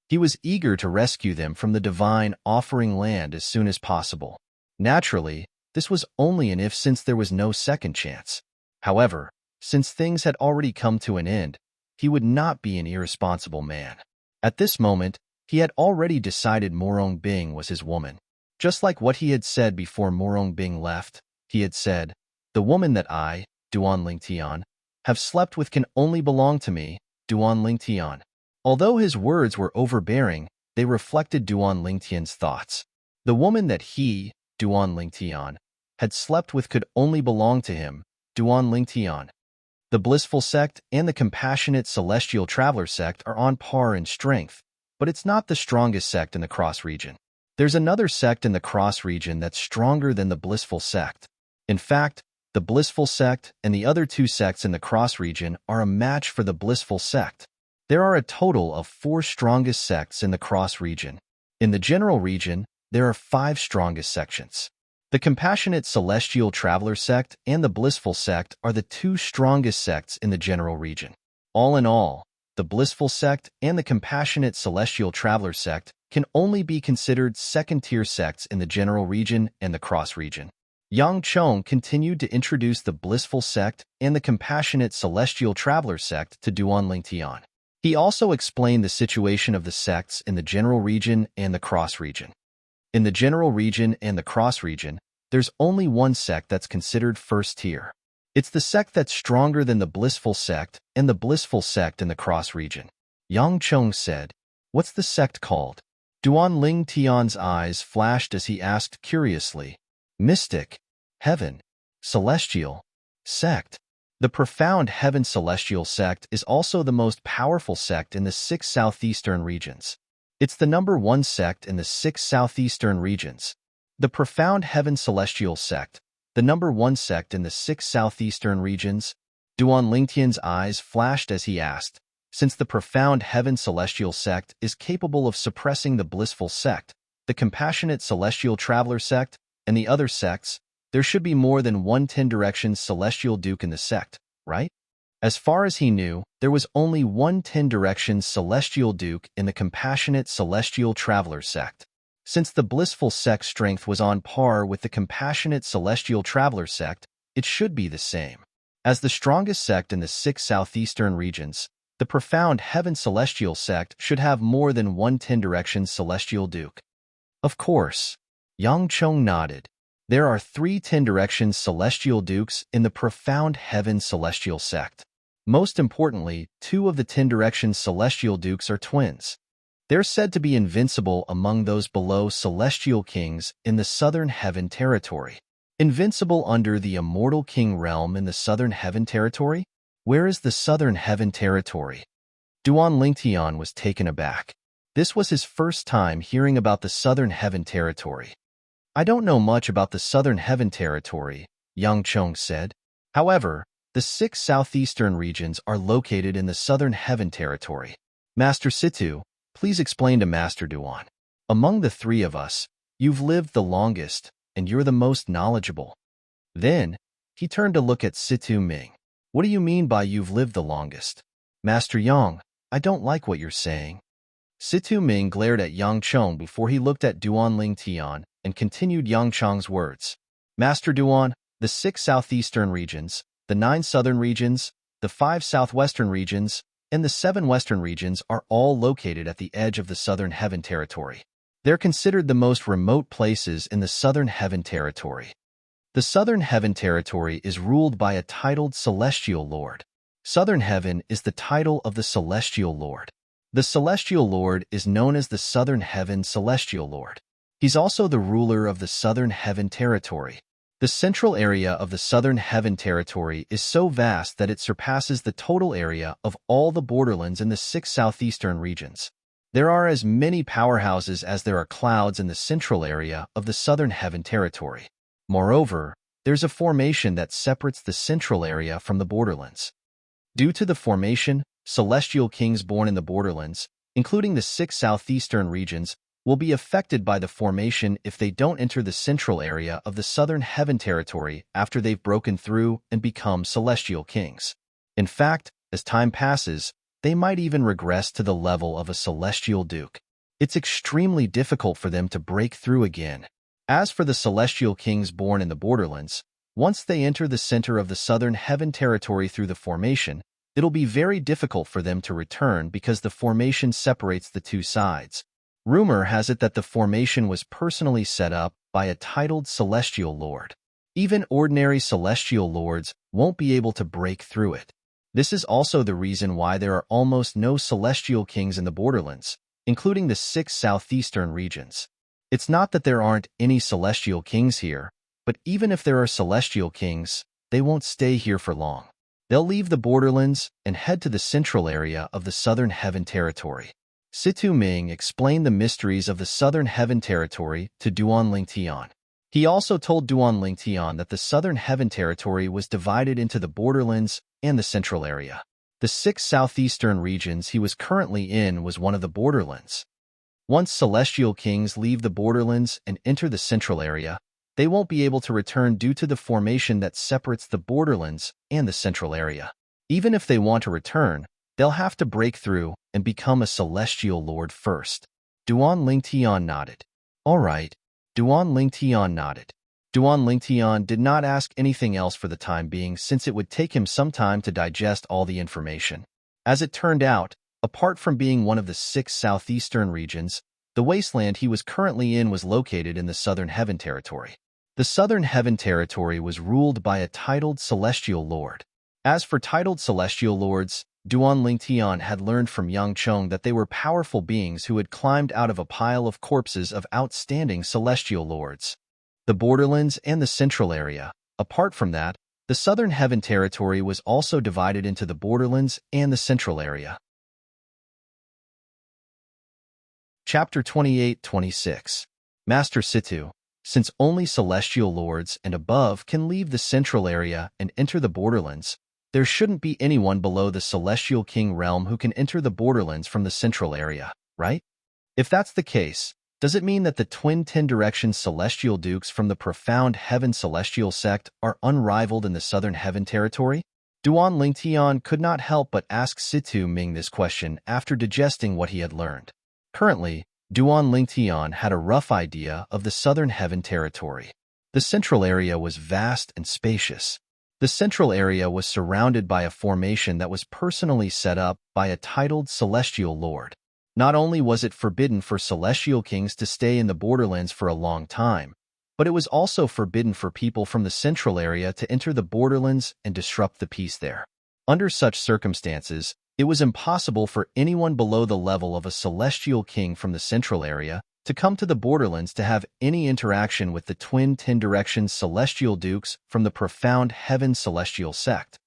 He was eager to rescue them from the divine offering land as soon as possible. Naturally, this was only an if since there was no second chance. However, since things had already come to an end, he would not be an irresponsible man. At this moment, he had already decided Morong Bing was his woman. Just like what he had said before Morong Bing left, he had said, the woman that I, Duan Lingtian, have slept with can only belong to me, Duan Lingtian. Although his words were overbearing, they reflected Duan Lingtian's thoughts. The woman that he, Duan Lingtian, had slept with could only belong to him, Duan Lingtian. The blissful sect and the compassionate celestial traveler sect are on par in strength, but it's not the strongest sect in the cross region. There's another sect in the cross region that's stronger than the blissful sect. In fact, the blissful sect and the other two sects in the cross region are a match for the blissful sect. There are a total of 4 strongest sects in the cross region. In the general region, there are 5 strongest sections. The compassionate celestial traveler sect and the blissful sect are the 2 strongest sects in the general region. All in all, the blissful sect and the compassionate celestial traveler sect can only be considered second-tier sects in the general region and the cross region. Yang Chong continued to introduce the blissful sect and the compassionate celestial traveler sect to Duan Lingtian. He also explained the situation of the sects in the general region and the cross region. In the general region and the cross region, there's only one sect that's considered first tier. It's the sect that's stronger than the blissful sect and the blissful sect in the cross region. Yang Chong said, what's the sect called? Duan Lingtian's eyes flashed as he asked curiously, mystic, heaven, celestial, sect. The profound heaven celestial sect is also the most powerful sect in the 6 southeastern regions. It's the number 1 sect in the 6 southeastern regions. The profound heaven celestial sect, the number 1 sect in the 6 southeastern regions. Duan Lingtian's eyes flashed as he asked, since the profound heaven celestial sect is capable of suppressing the blissful sect, the compassionate celestial traveler sect, and the other sects, there should be more than one 10 directions celestial duke in the sect, right? As far as he knew, there was only one 10 directions celestial duke in the compassionate celestial traveler sect. Since the blissful sect's strength was on par with the compassionate celestial traveler sect, it should be the same. As the strongest sect in the 6 southeastern regions, the profound heaven celestial sect should have more than one 10 directions celestial duke. Of course. Yang Chong nodded. There are 3 10 directions celestial dukes in the profound heaven celestial sect. Most importantly, 2 of the 10 directions celestial dukes are twins. They're said to be invincible among those below celestial kings in the southern heaven territory. Invincible under the immortal king realm in the southern heaven territory? Where is the southern heaven territory? Duan Lingtian was taken aback. This was his first time hearing about the southern heaven territory. I don't know much about the southern heaven territory, Yang Chong said. However, the 6 southeastern regions are located in the southern heaven territory. Master Situ, please explain to Master Duan. Among the 3 of us, you've lived the longest, and you're the most knowledgeable. Then, he turned to look at Situ Ming. What do you mean by you've lived the longest? Master Yang, I don't like what you're saying. Situ Ming glared at Yang Chong before he looked at Duan Lingtian and continued Yang Chong's words. Master Duan, the 6 southeastern regions, the 9 southern regions, the 5 southwestern regions, and the 7 western regions are all located at the edge of the southern heaven territory. They're considered the most remote places in the southern heaven territory. The southern heaven territory is ruled by a titled celestial lord. Southern heaven is the title of the celestial lord. The celestial lord is known as the southern heaven celestial lord. He's also the ruler of the southern heaven territory. The central area of the southern heaven territory is so vast that it surpasses the total area of all the borderlands in the 6 southeastern regions. There are as many powerhouses as there are clouds in the central area of the southern heaven territory. Moreover, there's a formation that separates the central area from the borderlands. Due to the formation, celestial kings born in the borderlands, including the 6 southeastern regions, will be affected by the formation if they don't enter the central area of the southern heaven territory after they've broken through and become celestial kings. In fact, as time passes, they might even regress to the level of a celestial duke. It's extremely difficult for them to break through again. As for the celestial kings born in the borderlands, once they enter the center of the southern heaven territory through the formation, it'll be very difficult for them to return because the formation separates the 2 sides. Rumor has it that the formation was personally set up by a titled celestial lord. Even ordinary celestial lords won't be able to break through it. This is also the reason why there are almost no celestial kings in the borderlands, including the 6 southeastern regions. It's not that there aren't any celestial kings here, but even if there are celestial kings, they won't stay here for long. They'll leave the borderlands and head to the central area of the southern heaven territory. Situ Ming explained the mysteries of the southern heaven territory to Duan Lingtian. He also told Duan Lingtian that the southern heaven territory was divided into the borderlands and the central area. The 6 southeastern regions he was currently in was one of the borderlands. Once celestial kings leave the borderlands and enter the central area, they won't be able to return due to the formation that separates the borderlands and the central area. Even if they want to return, they'll have to break through and become a celestial lord first. Duan Lingtian nodded. All right. Duan Lingtian nodded. Duan Lingtian did not ask anything else for the time being since it would take him some time to digest all the information. As it turned out, apart from being one of the 6 southeastern regions, the wasteland he was currently in was located in the southern heaven territory. The southern heaven territory was ruled by a titled celestial lord. As for titled celestial lords, Duan Lingtian had learned from Yang Chong that they were powerful beings who had climbed out of a pile of corpses of outstanding celestial lords. The borderlands and the central area. Apart from that, the southern heaven territory was also divided into the borderlands and the central area. Chapter 28-26. Master Situ, since only celestial lords and above can leave the central area and enter the borderlands, there shouldn't be anyone below the celestial king realm who can enter the borderlands from the central area, right? If that's the case, does it mean that the twin 10-direction celestial dukes from the profound heaven celestial sect are unrivaled in the southern heaven territory? Duan Lingtian could not help but ask Situ Ming this question after digesting what he had learned. Currently, Duan Lingtian had a rough idea of the southern heaven territory. The central area was vast and spacious. The central area was surrounded by a formation that was personally set up by a titled celestial lord. Not only was it forbidden for celestial kings to stay in the borderlands for a long time, but it was also forbidden for people from the central area to enter the borderlands and disrupt the peace there. Under such circumstances, It was impossible for anyone below the level of a celestial king from the central area to come to the borderlands to have any interaction with the twin 10-direction celestial dukes from the profound heaven celestial sect.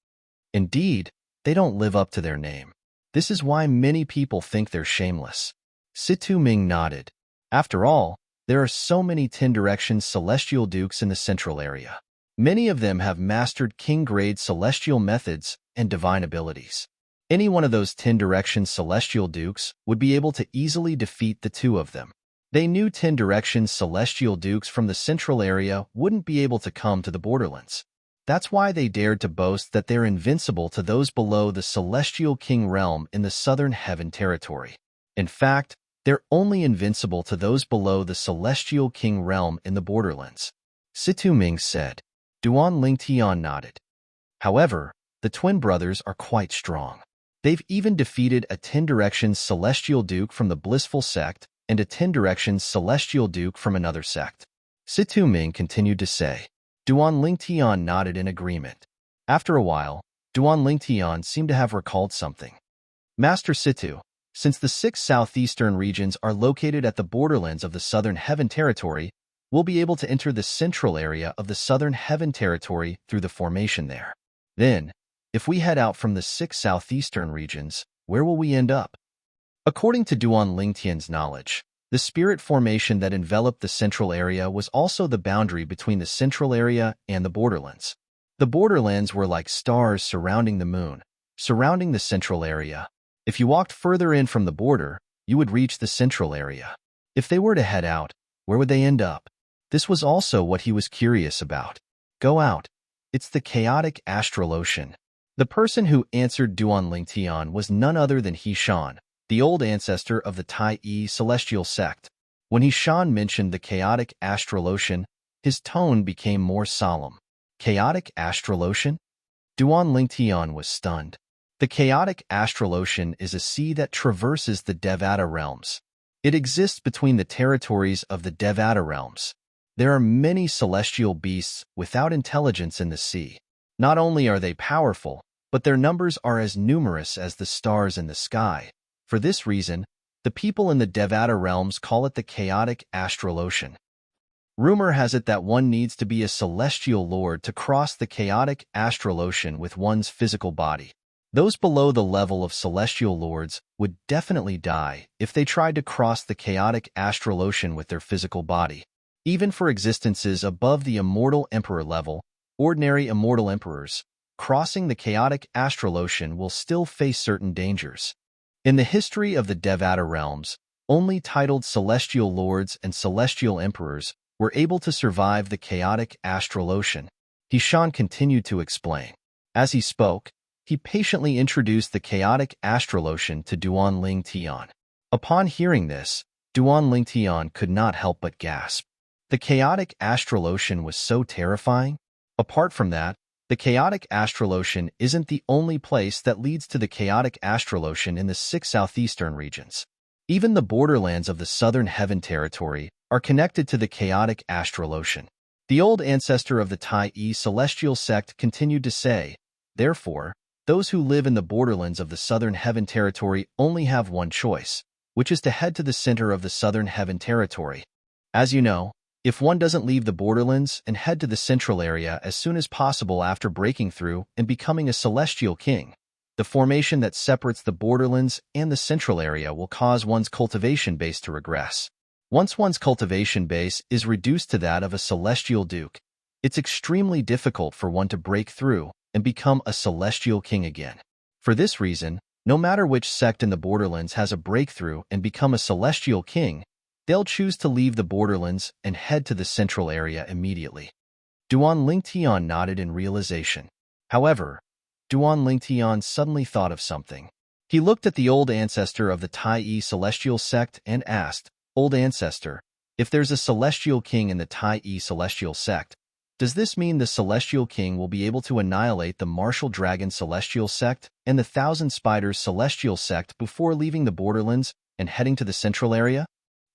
Indeed, they don't live up to their name. This is why many people think they're shameless. Situ Ming nodded. After all, there are so many 10-direction celestial dukes in the central area. Many of them have mastered king-grade celestial methods and divine abilities. Any one of those 10-direction celestial dukes would be able to easily defeat the two of them. They knew 10-direction celestial dukes from the central area wouldn't be able to come to the borderlands. That's why they dared to boast that they're invincible to those below the celestial king realm in the southern heaven territory. In fact, they're only invincible to those below the celestial king realm in the borderlands. Situ Ming said. Duan Lingtian nodded. However, the twin brothers are quite strong. They've even defeated a 10-direction celestial duke from the blissful sect and a 10-direction celestial duke from another sect. Situ Ming continued to say. Duan Lingtian nodded in agreement. After a while, Duan Lingtian seemed to have recalled something. Master Situ, since the 6 southeastern regions are located at the borderlands of the Southern Heaven Territory, we'll be able to enter the central area of the Southern Heaven Territory through the formation there. Then, if we head out from the 6 southeastern regions, where will we end up? According to Duan Lingtian's knowledge, the spirit formation that enveloped the central area was also the boundary between the central area and the borderlands. The borderlands were like stars surrounding the moon, surrounding the central area. If you walked further in from the border, you would reach the central area. If they were to head out, where would they end up? This was also what he was curious about. Go out. It's the chaotic astral ocean. The person who answered Duan Lingtian was none other than He Shan, the old ancestor of the Tai celestial sect. When He Shan mentioned the chaotic astral ocean, his tone became more solemn. Chaotic astral ocean? Duan Lingtian was stunned. The chaotic astral ocean is a sea that traverses the Devata realms. It exists between the territories of the Devata realms. There are many celestial beasts without intelligence in the sea. Not only are they powerful, but their numbers are as numerous as the stars in the sky. For this reason, the people in the Devata realms call it the chaotic astral ocean. Rumor has it that one needs to be a celestial lord to cross the chaotic astral ocean with one's physical body. Those below the level of celestial lords would definitely die if they tried to cross the chaotic astral ocean with their physical body. Even for existences above the immortal emperor level, ordinary immortal emperors, crossing the chaotic astral ocean will still face certain dangers. In the history of the Devata realms, only titled celestial lords and celestial emperors were able to survive the chaotic astral ocean. He Shan continued to explain. As he spoke, he patiently introduced the chaotic astral ocean to Duan Lingtian. Upon hearing this, Duan Lingtian could not help but gasp. The chaotic astral ocean was so terrifying. Apart from that, the chaotic astral ocean isn't the only place that leads to the chaotic astral ocean in the 6 southeastern regions. Even the borderlands of the Southern Heaven Territory are connected to the chaotic astral ocean. The old ancestor of the Tai celestial sect continued to say, therefore, those who live in the borderlands of the Southern Heaven Territory only have one choice, which is to head to the center of the Southern Heaven Territory. As you know, if one doesn't leave the borderlands and head to the central area as soon as possible after breaking through and becoming a celestial king, the formation that separates the borderlands and the central area will cause one's cultivation base to regress. Once one's cultivation base is reduced to that of a celestial duke, it's extremely difficult for one to break through and become a celestial king again. For this reason, no matter which sect in the borderlands has a breakthrough and become a celestial king, they'll choose to leave the borderlands and head to the central area immediately. Duan Lingtian nodded in realization. However, Duan Lingtian suddenly thought of something. He looked at the old ancestor of the Tai celestial sect and asked, Old ancestor, if there's a celestial king in the Tai celestial sect, does this mean the celestial king will be able to annihilate the martial dragon celestial sect and the thousand spiders celestial sect before leaving the borderlands and heading to the central area?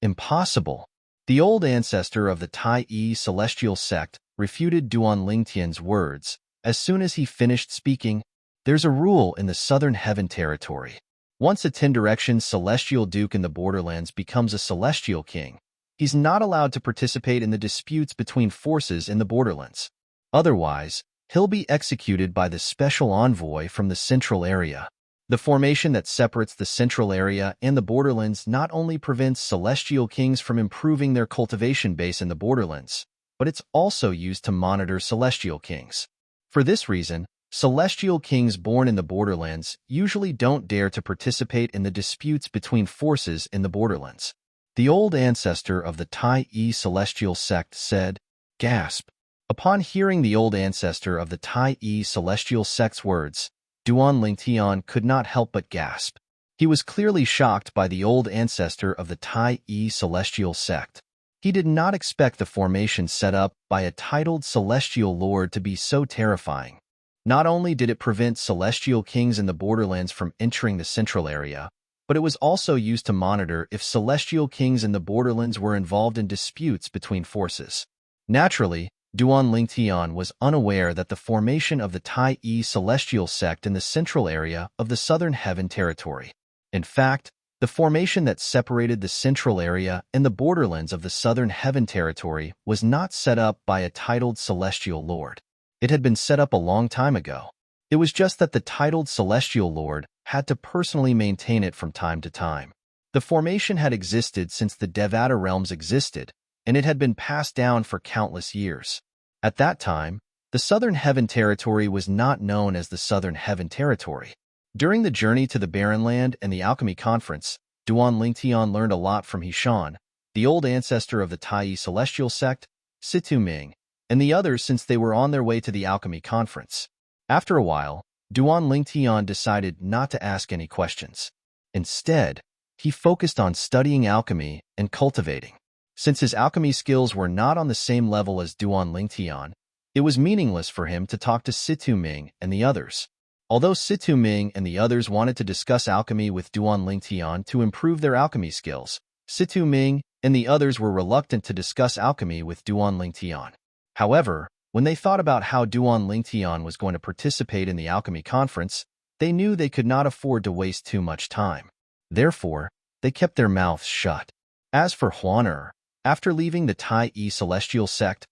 Impossible. The old ancestor of the Tai celestial sect refuted Duan Lingtian's words. As soon as he finished speaking, There's a rule in the Southern Heaven Territory. Once a 10-direction celestial duke in the borderlands becomes a celestial king, he's not allowed to participate in the disputes between forces in the borderlands. Otherwise, he'll be executed by the special envoy from the central area. The formation that separates the central area and the borderlands not only prevents celestial kings from improving their cultivation base in the borderlands, but it's also used to monitor celestial kings. For this reason, celestial kings born in the borderlands usually don't dare to participate in the disputes between forces in the borderlands. The old ancestor of the Tai-E celestial sect said, "Gasp." Upon hearing the old ancestor of the Tai-E celestial sect's words, Duan Lingtian could not help but gasp. He was clearly shocked by the old ancestor of the Tai-E celestial sect. He did not expect the formation set up by a titled celestial lord to be so terrifying. Not only did it prevent celestial kings in the borderlands from entering the central area, but it was also used to monitor if celestial kings in the borderlands were involved in disputes between forces. Naturally, Duan Lingtian was unaware that the formation of the Tai-E celestial sect in the central area of the Southern Heaven Territory. In fact, the formation that separated the central area and the borderlands of the Southern Heaven Territory was not set up by a titled celestial lord. It had been set up a long time ago. It was just that the titled celestial lord had to personally maintain it from time to time. The formation had existed since the Devata realms existed, and it had been passed down for countless years. At that time, the Southern Heaven Territory was not known as the Southern Heaven Territory. During the journey to the Barren Land and the Alchemy Conference, Duan Lingtian learned a lot from Hishan, the old ancestor of the Tai celestial sect, Situ Ming, and the others since they were on their way to the Alchemy Conference. After a while, Duan Lingtian decided not to ask any questions. Instead, he focused on studying alchemy and cultivating. Since his alchemy skills were not on the same level as Duan Lingtian, it was meaningless for him to talk to Situ Ming and the others. Although Situ Ming and the others wanted to discuss alchemy with Duan Lingtian to improve their alchemy skills, Situ Ming and the others were reluctant to discuss alchemy with Duan Lingtian. However, when they thought about how Duan Lingtian was going to participate in the alchemy conference, they knew they could not afford to waste too much time. Therefore, they kept their mouths shut. As for Huan after leaving the Tai-E celestial sect,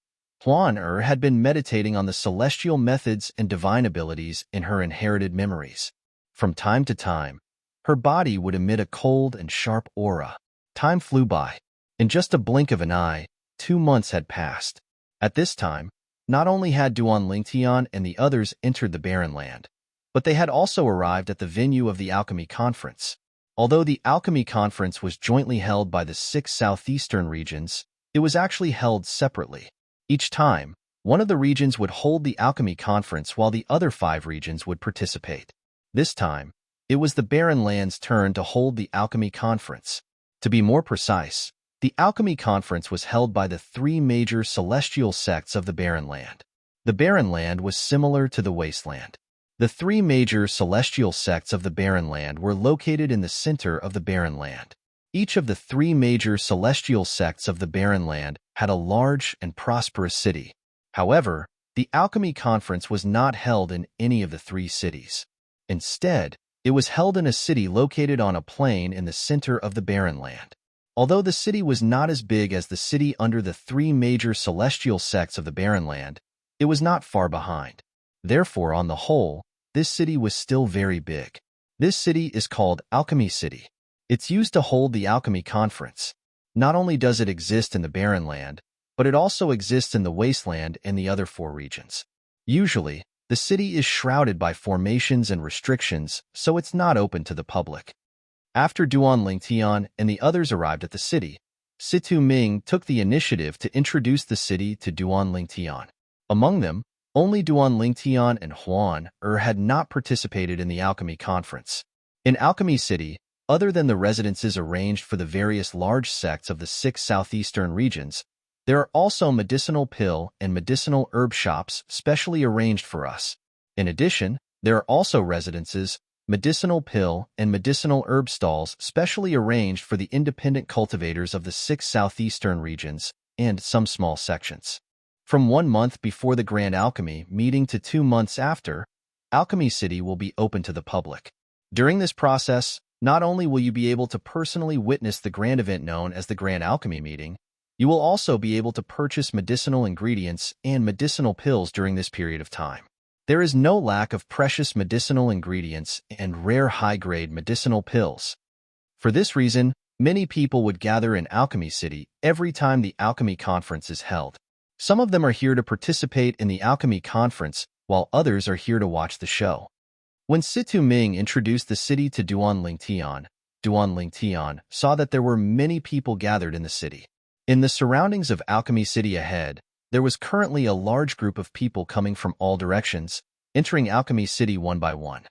Huan had been meditating on the celestial methods and divine abilities in her inherited memories. From time to time, her body would emit a cold and sharp aura. Time flew by. In just a blink of an eye, 2 months had passed. At this time, not only had Duan Lingtian and the others entered the Barren Land, but they had also arrived at the venue of the Alchemy Conference. Although the Alchemy Conference was jointly held by the 6 southeastern regions, it was actually held separately. Each time, one of the regions would hold the Alchemy Conference while the other 5 regions would participate. This time, it was the Barren Land's turn to hold the Alchemy Conference. To be more precise, the Alchemy Conference was held by the 3 major celestial sects of the Barren Land. The Barren Land was similar to the Wasteland. The 3 major celestial sects of the Barren Land were located in the center of the Barren Land. Each of the 3 major celestial sects of the Barren Land had a large and prosperous city. However, the Alchemy Conference was not held in any of the 3 cities. Instead, it was held in a city located on a plain in the center of the Barren Land. Although the city was not as big as the city under the 3 major celestial sects of the Barren Land, it was not far behind. Therefore, on the whole, this city was still very big. This city is called Alchemy City. It's used to hold the Alchemy Conference. Not only does it exist in the Barren Land, but it also exists in the Wasteland and the other 4 regions. Usually, the city is shrouded by formations and restrictions, so it's not open to the public. After Duan Lingtian and the others arrived at the city, Situ Ming took the initiative to introduce the city to Duan Lingtian. Among them, only Duan Lingtian and Huan had not participated in the Alchemy Conference. In Alchemy City, other than the residences arranged for the various large sects of the 6 southeastern regions, there are also medicinal pill and medicinal herb shops specially arranged for us. In addition, there are also residences, medicinal pill and medicinal herb stalls specially arranged for the independent cultivators of the 6 southeastern regions and some small sections. From 1 month before the Grand Alchemy meeting to 2 months after, Alchemy City will be open to the public. During this process, not only will you be able to personally witness the grand event known as the Grand Alchemy Meeting, you will also be able to purchase medicinal ingredients and medicinal pills during this period of time. There is no lack of precious medicinal ingredients and rare high-grade medicinal pills. For this reason, many people would gather in Alchemy City every time the Alchemy Conference is held. Some of them are here to participate in the Alchemy Conference, while others are here to watch the show. When Situ Ming introduced the city to Duan Lingtian saw that there were many people gathered in the city. In the surroundings of Alchemy City ahead, there was currently a large group of people coming from all directions, entering Alchemy City one by one.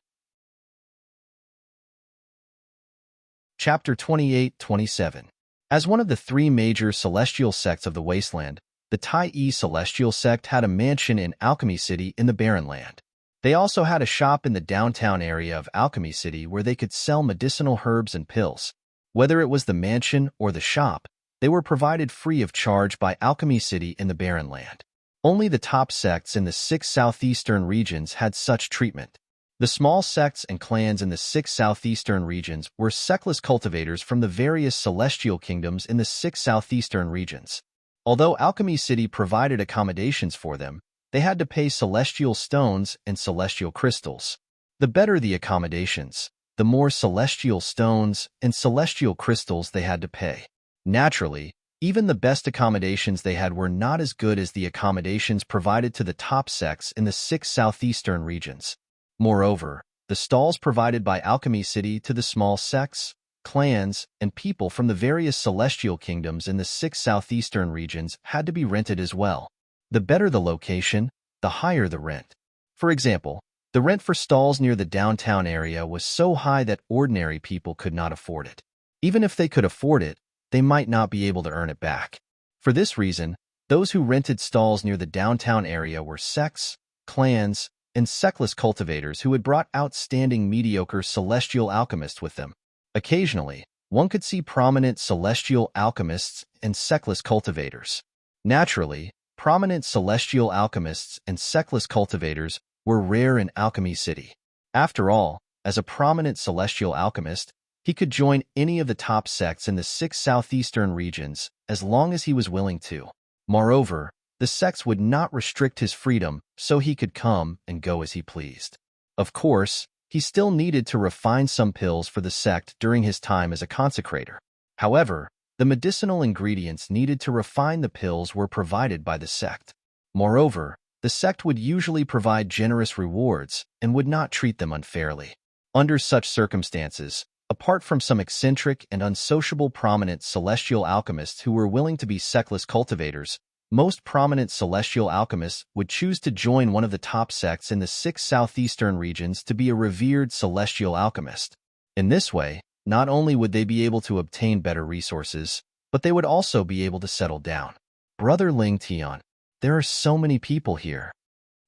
Chapter 28-27. As one of the three major celestial sects of the Wasteland, the Tai-E Celestial Sect had a mansion in Alchemy City in the Barren Land. They also had a shop in the downtown area of Alchemy City where they could sell medicinal herbs and pills. Whether it was the mansion or the shop, they were provided free of charge by Alchemy City in the Barren Land. Only the top sects in the 6 southeastern regions had such treatment. The small sects and clans in the 6 southeastern regions were sectless cultivators from the various celestial kingdoms in the 6 southeastern regions. Although Alchemy City provided accommodations for them, they had to pay celestial stones and celestial crystals. The better the accommodations, the more celestial stones and celestial crystals they had to pay. Naturally, even the best accommodations they had were not as good as the accommodations provided to the top sects in the 6 southeastern regions. Moreover, the stalls provided by Alchemy City to the small sects, clans, and people from the various celestial kingdoms in the 6 southeastern regions had to be rented as well. The better the location, the higher the rent. For example, the rent for stalls near the downtown area was so high that ordinary people could not afford it. Even if they could afford it, they might not be able to earn it back. For this reason, those who rented stalls near the downtown area were sects, clans, and sectless cultivators who had brought outstanding mediocre celestial alchemists with them. Occasionally, one could see prominent celestial alchemists and sectless cultivators. Naturally, prominent celestial alchemists and sectless cultivators were rare in Alchemy City. After all, as a prominent celestial alchemist, he could join any of the top sects in the 6 southeastern regions as long as he was willing to. Moreover, the sects would not restrict his freedom, so he could come and go as he pleased. Of course, he still needed to refine some pills for the sect during his time as a consecrator. However, the medicinal ingredients needed to refine the pills were provided by the sect. Moreover, the sect would usually provide generous rewards and would not treat them unfairly. Under such circumstances, apart from some eccentric and unsociable prominent celestial alchemists who were willing to be sectless cultivators, most prominent celestial alchemists would choose to join one of the top sects in the 6 southeastern regions to be a revered celestial alchemist. In this way, not only would they be able to obtain better resources, but they would also be able to settle down. Brother Ling Tian, there are so many people here.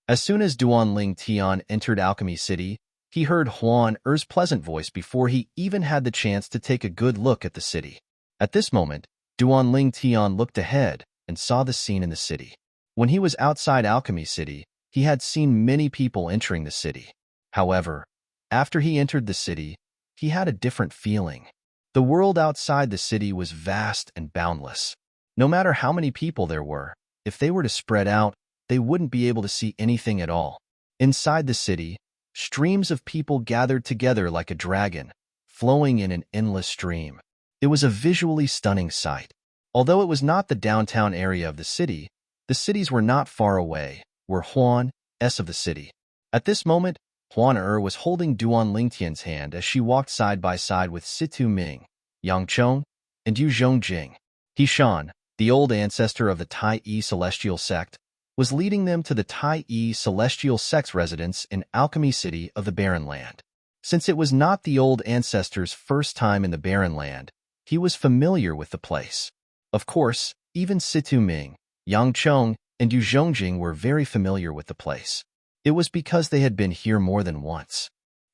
As soon as Duan Ling Tian entered Alchemy City, he heard Huan Er's pleasant voice before he even had the chance to take a good look at the city. At this moment, Duan Ling Tian looked ahead and saw the scene in the city. When he was outside Alchemy City, he had seen many people entering the city. However, after he entered the city, he had a different feeling. The world outside the city was vast and boundless. No matter how many people there were, if they were to spread out, they wouldn't be able to see anything at all. Inside the city, streams of people gathered together like a dragon, flowing in an endless stream. It was a visually stunning sight. Although it was not the downtown area of the cities were not far away, were Huan S of the city. At this moment, Huan was holding Duan Lingtian's hand as she walked side by side with Situ Ming, Yang Chong, and Yu Zhongjing. He Shan, the old ancestor of the Tai-E Celestial Sect, was leading them to the Tai-E Celestial Sect's residence in Alchemy City of the Barren Land. Since it was not the old ancestor's first time in the Barren Land, he was familiar with the place. Of course, even Situ Ming, Yang Chong, and Yu Zhongjing were very familiar with the place. It was because they had been here more than once.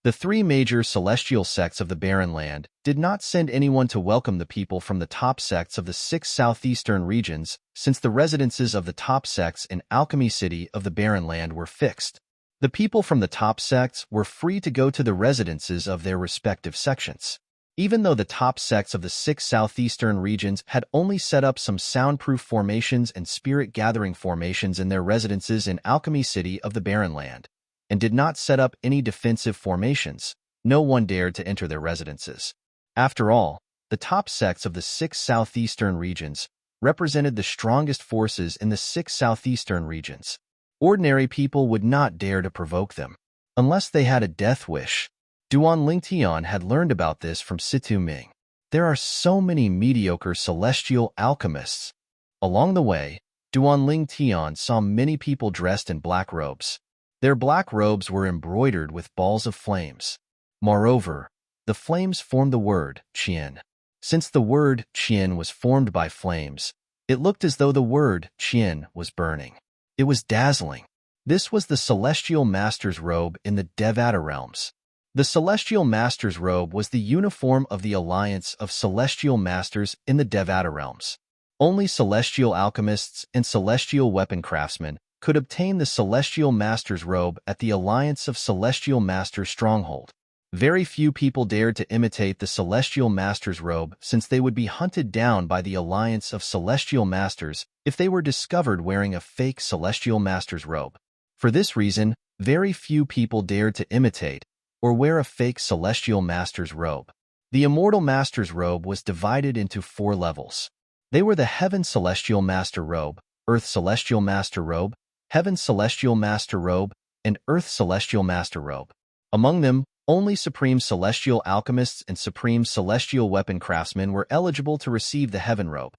The three major celestial sects of the Barren Land did not send anyone to welcome the people from the top sects of the 6 southeastern regions, since the residences of the top sects in Alchemy City of the Barren Land were fixed. The people from the top sects were free to go to the residences of their respective sections. Even though the top sects of the 6 southeastern regions had only set up some soundproof formations and spirit-gathering formations in their residences in Alchemy City of the Barren Land, and did not set up any defensive formations, no one dared to enter their residences. After all, the top sects of the 6 southeastern regions represented the strongest forces in the 6 southeastern regions. Ordinary people would not dare to provoke them, unless they had a death wish. Duan Lingtian had learned about this from Situ Ming. There are so many mediocre celestial alchemists. Along the way, Duan Lingtian saw many people dressed in black robes. Their black robes were embroidered with balls of flames. Moreover, the flames formed the word Qian. Since the word Qian was formed by flames, it looked as though the word Qian was burning. It was dazzling. This was the Celestial Master's robe in the Devata realms. The Celestial Master's robe was the uniform of the Alliance of Celestial Masters in the Devata realms. Only celestial alchemists and celestial weapon craftsmen could obtain the Celestial Master's robe at the Alliance of Celestial Masters stronghold. Very few people dared to imitate the Celestial Master's robe since they would be hunted down by the Alliance of Celestial Masters if they were discovered wearing a fake Celestial Master's robe. For this reason, very few people dared to imitate or wear a fake Celestial Master's robe. The Immortal Master's robe was divided into 4 levels. They were the Heaven Celestial Master robe, Earth Celestial Master robe, Heaven Celestial Master robe, and Earth Celestial Master robe. Among them, only Supreme Celestial Alchemists and Supreme Celestial Weapon Craftsmen were eligible to receive the Heaven robe.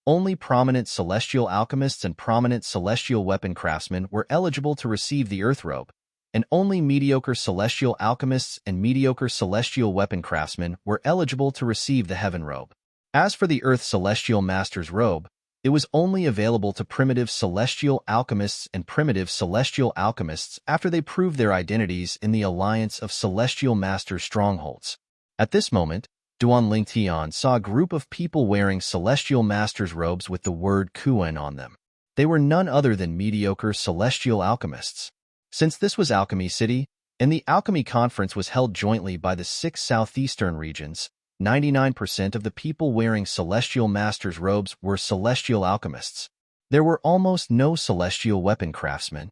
Only prominent Celestial Alchemists and prominent Celestial Weapon Craftsmen were eligible to receive the Earth robe, and only mediocre Celestial Alchemists and mediocre Celestial Weapon Craftsmen were eligible to receive the Heaven robe. As for the Earth Celestial Master's robe, it was only available to primitive Celestial Alchemists and primitive Celestial Alchemists after they proved their identities in the Alliance of Celestial Masters strongholds. At this moment, Duan Lingtian saw a group of people wearing Celestial Masters robes with the word Kuan on them. They were none other than mediocre Celestial Alchemists. Since this was Alchemy City, and the Alchemy Conference was held jointly by the 6 southeastern regions, 99% of the people wearing Celestial Masters robes were Celestial Alchemists. There were almost no Celestial Weapon Craftsmen.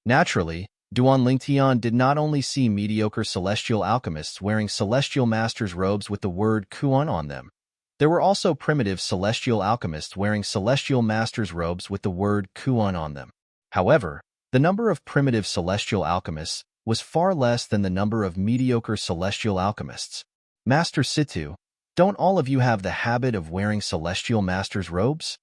Naturally, Duan Lingtian did not only see mediocre Celestial Alchemists wearing Celestial Masters robes with the word Kuan on them. There were also primitive Celestial Alchemists wearing Celestial Masters robes with the word Kuan on them. However, the number of primitive Celestial Alchemists was far less than the number of mediocre Celestial Alchemists. Master Situ, don't all of you have the habit of wearing Celestial Masters robes?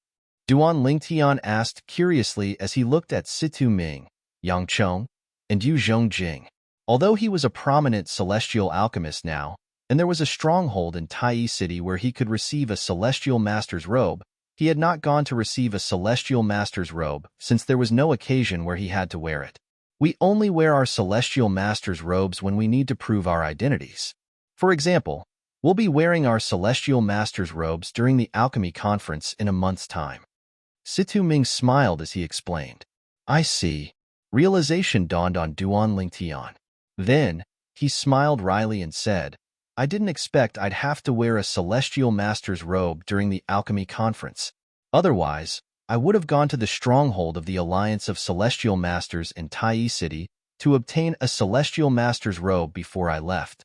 Duan Lingtian asked curiously as he looked at Situ Ming, Yang Chong, and Yu Zhongjing. Although he was a prominent Celestial Alchemist now, and there was a stronghold in Tai City where he could receive a Celestial Master's robe, he had not gone to receive a Celestial Master's robe since there was no occasion where he had to wear it. We only wear our Celestial Master's robes when we need to prove our identities. For example, we'll be wearing our Celestial Master's robes during the Alchemy Conference in a month's time. Situ Ming smiled as he explained. I see. Realization dawned on Duan Lingtian. Then, he smiled wryly and said, I didn't expect I'd have to wear a Celestial Master's robe during the Alchemy Conference. Otherwise, I would have gone to the stronghold of the Alliance of Celestial Masters in Tai City to obtain a Celestial Master's robe before I left.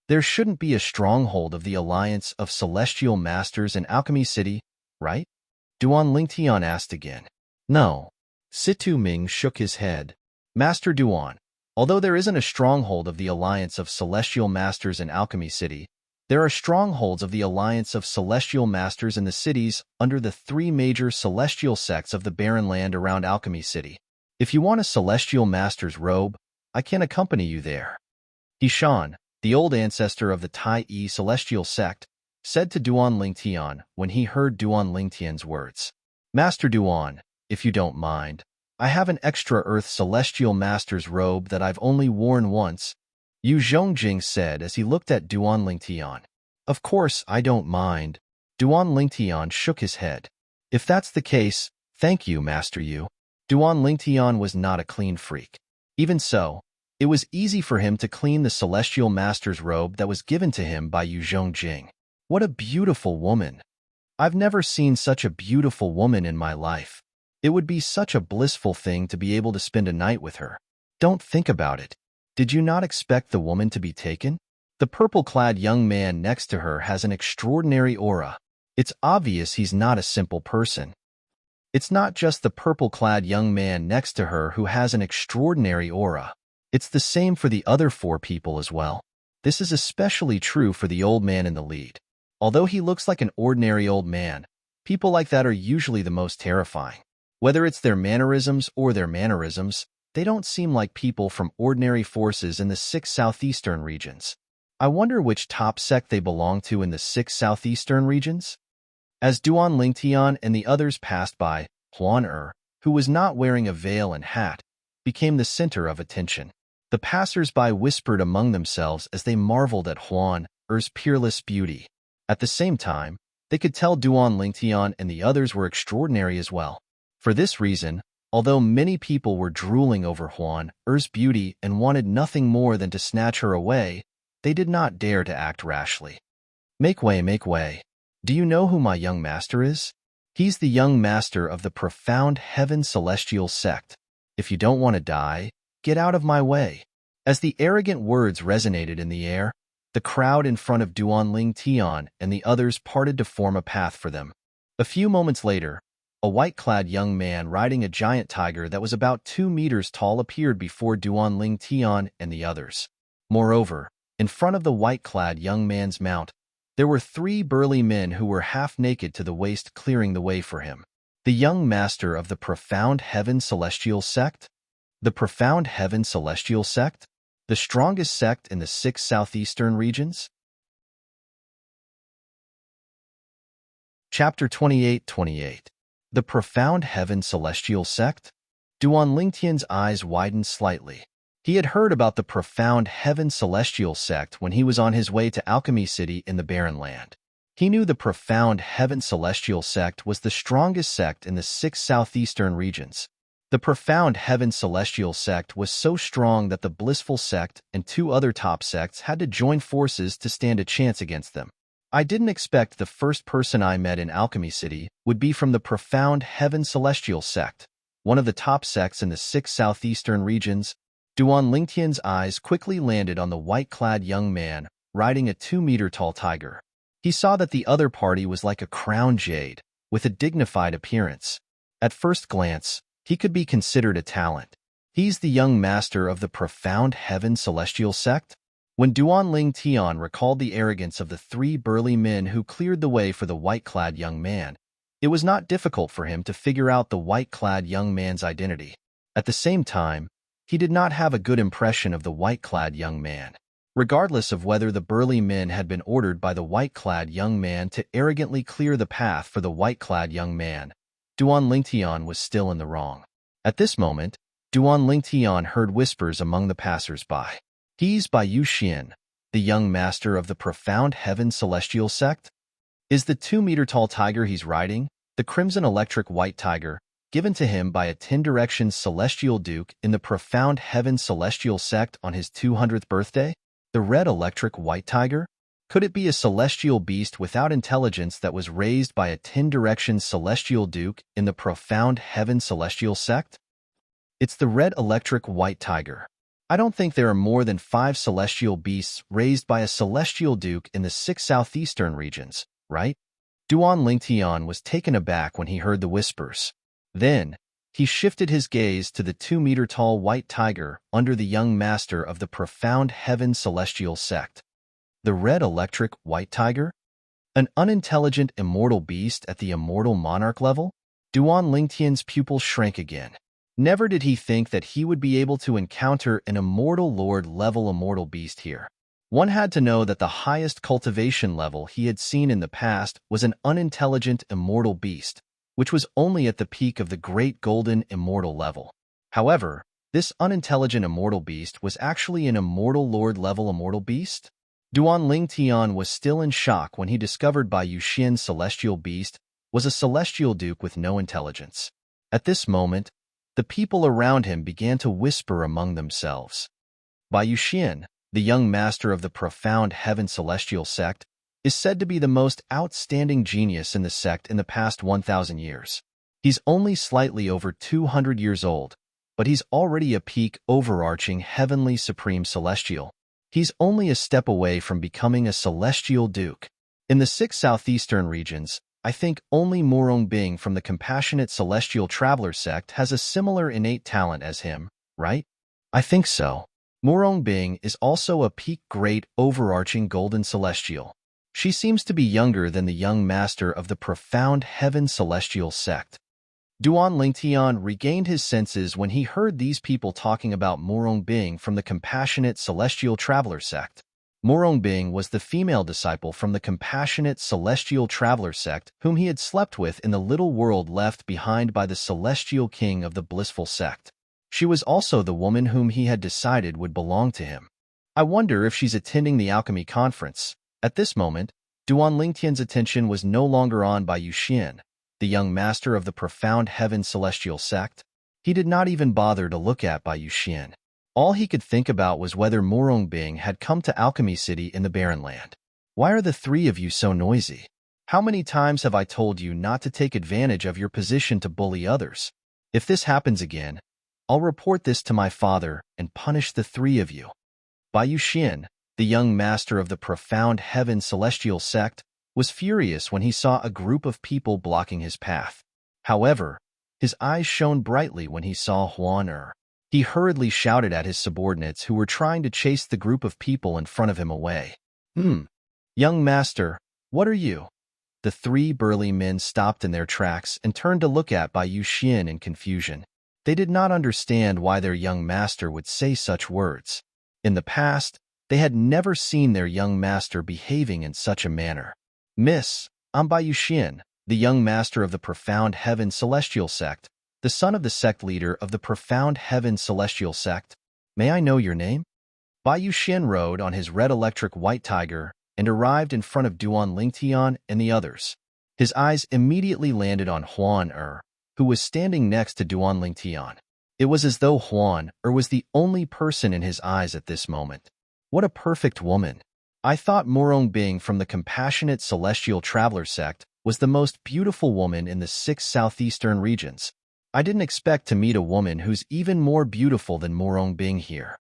There shouldn't be a stronghold of the Alliance of Celestial Masters in Alchemy City, right? Duan Lingtian asked again. No. Situ Ming shook his head. Master Duan, although there isn't a stronghold of the Alliance of Celestial Masters in Alchemy City, there are strongholds of the Alliance of Celestial Masters in the cities under the 3 major celestial sects of the barren land around Alchemy City. If you want a Celestial Master's robe, I can accompany you there. Hishan, the old ancestor of the Tai Celestial sect, said to Duan Lingtian when he heard Duan Lingtian's words. Master Duan, if you don't mind, I have an extra Earth Celestial Master's robe that I've only worn once, Yu Zhongjing said as he looked at Duan Lingtian. Of course, I don't mind. Duan Lingtian shook his head. If that's the case, thank you, Master Yu. Duan Lingtian was not a clean freak. Even so, It was easy for him to clean the celestial master's robe that was given to him by Yu Zhongjing. What a beautiful woman! I've never seen such a beautiful woman in my life. It would be such a blissful thing to be able to spend a night with her. Don't think about it. Did you not expect the woman to be taken? The purple-clad young man next to her has an extraordinary aura. It's obvious he's not a simple person. It's not just the purple-clad young man next to her who has an extraordinary aura. It's the same for the other 4 people as well. This is especially true for the old man in the lead. Although he looks like an ordinary old man, people like that are usually the most terrifying. Whether it's their mannerisms or their mannerisms, they don't seem like people from ordinary forces in the 6 southeastern regions. I wonder which top sect they belong to in the 6 southeastern regions? As Duan Lingtian and the others passed by, Huan who was not wearing a veil and hat, became the center of attention. The passers-by whispered among themselves as they marveled at Huan Er's peerless beauty. At the same time, they could tell Duan Lingtian and the others were extraordinary as well. For this reason, although many people were drooling over Huan Er's beauty and wanted nothing more than to snatch her away, they did not dare to act rashly. Make way, make way. Do you know who my young master is? He's the young master of the profound heaven celestial sect. If you don't want to die, get out of my way. As the arrogant words resonated in the air, the crowd in front of Duan Lingtian and the others parted to form a path for them. A few moments later, a white-clad young man riding a giant tiger that was about 2 meters tall appeared before Duan Lingtian and the others. Moreover, in front of the white-clad young man's mount, there were 3 burly men who were half naked to the waist clearing the way for him. The young master of the profound heaven celestial sect? The profound heaven celestial sect? The strongest sect in the 6 southeastern regions? Chapter 28. The profound heaven celestial sect? Duan Lingtian's eyes widened slightly. He had heard about the profound heaven celestial sect when he was on his way to Alchemy City in the Barren Land. He knew the profound heaven celestial sect was the strongest sect in the 6 southeastern regions. The profound heaven celestial sect was so strong that the blissful sect and 2 other top sects had to join forces to stand a chance against them. I didn't expect the first person I met in Alchemy City would be from the profound heaven celestial sect, one of the top sects in the 6 southeastern regions. Duan Lingtian's eyes quickly landed on the white-clad young man riding a 2-meter-tall tiger. He saw that the other party was like a crowned jade, with a dignified appearance. At first glance, he could be considered a talent. He's the young master of the profound heaven celestial sect? When Duan Lingtian recalled the arrogance of the 3 burly men who cleared the way for the white-clad young man, it was not difficult for him to figure out the white-clad young man's identity. At the same time, he did not have a good impression of the white-clad young man. Regardless of whether the burly men had been ordered by the white-clad young man to arrogantly clear the path for the white-clad young man, Duan Lingtian was still in the wrong. At this moment, Duan Lingtian heard whispers among the passers-by. He's by Yu Xian, the young master of the profound heaven celestial sect? Is the 2-meter-tall tiger he's riding, the crimson electric white tiger, given to him by a 10 Directions celestial duke in the profound heaven celestial sect on his 200th birthday? The red electric white tiger? Could it be a celestial beast without intelligence that was raised by a 10 Directions celestial duke in the profound heaven celestial sect? It's the red electric white tiger. I don't think there are more than 5 celestial beasts raised by a celestial duke in the 6 southeastern regions, right? Duan Lingtian was taken aback when he heard the whispers. Then, he shifted his gaze to the 2-meter-tall white tiger under the young master of the profound heaven celestial sect. The red electric white tiger? An unintelligent immortal beast at the immortal monarch level? Duan Lingtian's pupils shrank again. Never did he think that he would be able to encounter an immortal lord-level immortal beast here. One had to know that the highest cultivation level he had seen in the past was an unintelligent immortal beast, which was only at the peak of the great golden immortal level. However, this unintelligent immortal beast was actually an immortal lord-level immortal beast? Duan Lingtian was still in shock when he discovered Bai Yuxian's celestial beast was a celestial duke with no intelligence. At this moment, the people around him began to whisper among themselves. Bai Yuxian, the young master of the profound heaven celestial sect, is said to be the most outstanding genius in the sect in the past 1,000 years. He's only slightly over 200 years old, but he's already a peak overarching heavenly supreme celestial. He's only a step away from becoming a celestial duke. In the 6 southeastern regions, I think only Murong Bing from the compassionate celestial traveler sect has a similar innate talent as him, right? I think so. Murong Bing is also a peak great overarching golden celestial. She seems to be younger than the young master of the profound heaven celestial sect. Duan Lingtian regained his senses when he heard these people talking about Murong Bing from the compassionate celestial traveler sect. Murong Bing was the female disciple from the compassionate celestial traveler sect whom he had slept with in the little world left behind by the celestial king of the blissful sect. She was also the woman whom he had decided would belong to him. I wonder if she's attending the alchemy conference. At this moment, Duan Lingtian's attention was no longer on Bai Yuxian, the young master of the profound heaven celestial sect. He did not even bother to look at Bai Yuxian. All he could think about was whether Murong Bing had come to Alchemy City in the Barren Land. Why are the three of you so noisy? How many times have I told you not to take advantage of your position to bully others? If this happens again, I'll report this to my father and punish the three of you. Bai Yuxian, the young master of the profound heaven celestial sect, was furious when he saw a group of people blocking his path. However, his eyes shone brightly when he saw Huan Er. He hurriedly shouted at his subordinates who were trying to chase the group of people in front of him away. Young master, what are you? The three burly men stopped in their tracks and turned to look at Bai Yuxian in confusion. They did not understand why their young master would say such words. In the past, they had never seen their young master behaving in such a manner. Miss, I'm Bai Yuxian, the young master of the profound heaven celestial sect, the son of the sect leader of the profound heaven celestial sect. May I know your name? Bai Yuxian rode on his red electric white tiger and arrived in front of Duan Lingtian and the others. His eyes immediately landed on Huan Er, who was standing next to Duan Lingtian. It was as though Huan Er was the only person in his eyes at this moment. What a perfect woman! I thought Murong Bing from the compassionate celestial traveler sect was the most beautiful woman in the 6 southeastern regions. I didn't expect to meet a woman who's even more beautiful than Murong Bing here.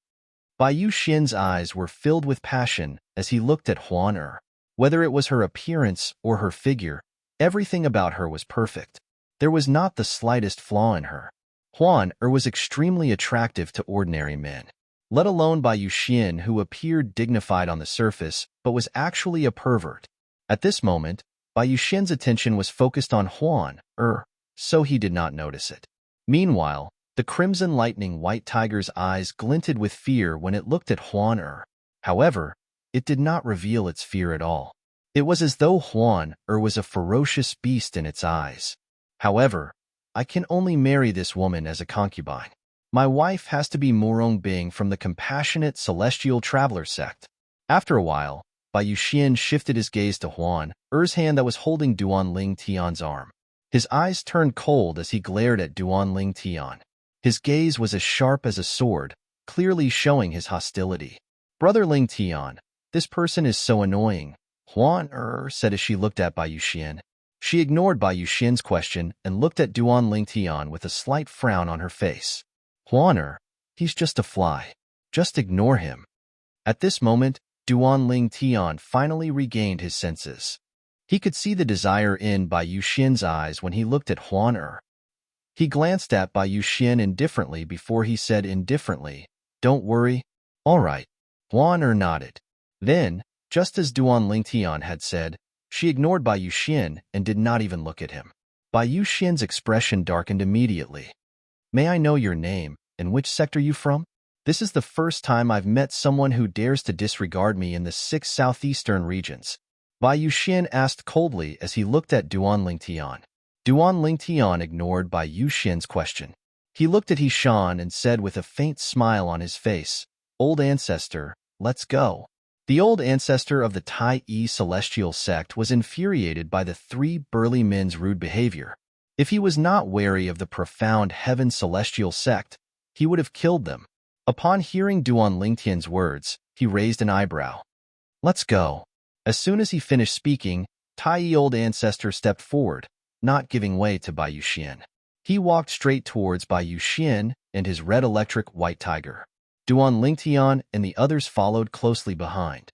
Bai Yuxian's eyes were filled with passion as he looked at Huan Er. Whether it was her appearance or her figure, everything about her was perfect. There was not the slightest flaw in her. Huan Er was extremely attractive to ordinary men, let alone Bai Yuxian, who appeared dignified on the surface but was actually a pervert. At this moment, Bai Yuxian's attention was focused on Huan Er, so he did not notice it. Meanwhile, the crimson lightning white tiger's eyes glinted with fear when it looked at Huan Er. However, it did not reveal its fear at all. It was as though Huan Er was a ferocious beast in its eyes. However, I can only marry this woman as a concubine. My wife has to be Murong Bing from the compassionate celestial traveler sect. After a while, Bai Yuxian shifted his gaze to Huan Er's hand that was holding Duan Lingtian's arm. His eyes turned cold as he glared at Duan Lingtian. His gaze was as sharp as a sword, clearly showing his hostility. Brother Lingtian, this person is so annoying, Huan Er said as she looked at Bai Yuxian. She ignored Bai Yuxian's question and looked at Duan Lingtian with a slight frown on her face. Huan Er, he's just a fly. Just ignore him. At this moment, Duan Lingtian finally regained his senses. He could see the desire in Bai Yuxian's eyes when he looked at Huan Er. He glanced at Bai Yuxian indifferently before he said indifferently, "Don't worry." "All right." Huan Er nodded. Then, just as Duan Lingtian had said, she ignored Bai Yuxian and did not even look at him. Bai Yuxian's expression darkened immediately. "May I know your name and which sect are you from? This is the first time I've met someone who dares to disregard me in the 6 southeastern regions." Bai Yuxian asked coldly as he looked at Duan Lingtian. Duan Lingtian ignored Bai Yuxian's question. He looked at Hishan and said with a faint smile on his face, "Old ancestor, let's go." The old ancestor of the Tai Yi celestial sect was infuriated by the three burly men's rude behavior. If he was not wary of the profound heaven celestial sect, he would have killed them. Upon hearing Duan Lingtian's words, he raised an eyebrow. Let's go. As soon as he finished speaking, Tai old ancestor stepped forward, not giving way to Bai Yuxian. He walked straight towards Bai Yuxian and his red electric white tiger. Duan Lingtian and the others followed closely behind.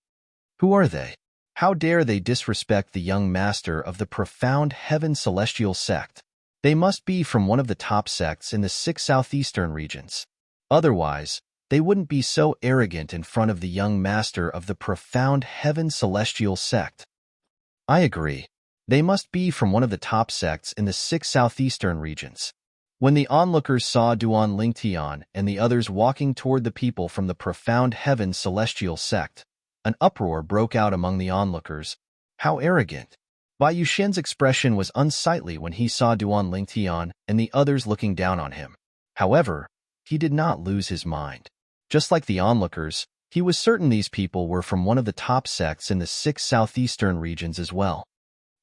Who are they? How dare they disrespect the young master of the profound heaven celestial sect? They must be from one of the top sects in the 6 southeastern regions. Otherwise, they wouldn't be so arrogant in front of the young master of the profound heaven celestial sect. I agree. They must be from one of the top sects in the 6 southeastern regions. When the onlookers saw Duan Lingtian and the others walking toward the people from the profound heaven celestial sect, an uproar broke out among the onlookers. How arrogant! Bai Yuxian's expression was unsightly when he saw Duan Lingtian and the others looking down on him. However, he did not lose his mind. Just like the onlookers, he was certain these people were from one of the top sects in the 6 southeastern regions as well.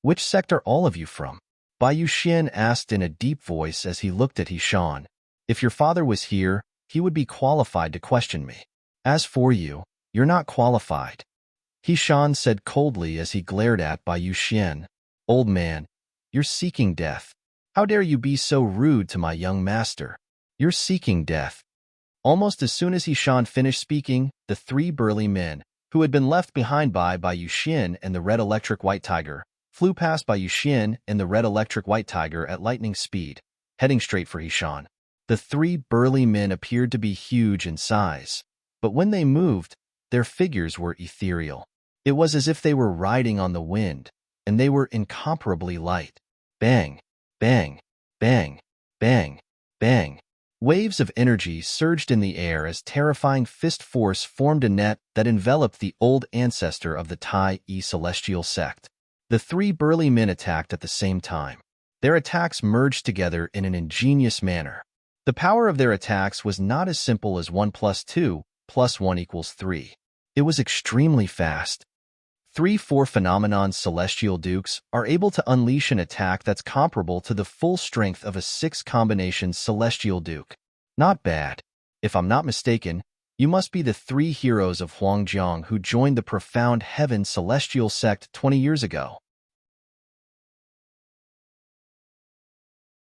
Which sect are all of you from? Bai Yuxian asked in a deep voice as he looked at Hishan. If your father was here, he would be qualified to question me. As for you, you're not qualified. Hishan said coldly as he glared at Bai Yuxian. Old man, you're seeking death. How dare you be so rude to my young master? You're seeking death. Almost as soon as Hishan finished speaking, the 3 burly men, who had been left behind by Bai Yuxian and the red electric white tiger, flew past Bai Yuxian and the red electric white tiger at lightning speed, heading straight for Hishan. The 3 burly men appeared to be huge in size, but when they moved, their figures were ethereal. It was as if they were riding on the wind, and they were incomparably light. Bang, bang, bang, bang, bang. Waves of energy surged in the air as terrifying fist force formed a net that enveloped the old ancestor of the Tai celestial sect. The 3 burly men attacked at the same time. Their attacks merged together in an ingenious manner. The power of their attacks was not as simple as 1 + 2 + 1 = 3. It was extremely fast. 3-4 phenomenon celestial dukes are able to unleash an attack that's comparable to the full strength of a 6 combination celestial duke. Not bad. If I'm not mistaken, you must be the 3 heroes of Huangjiang who joined the profound heaven celestial sect 20 years ago.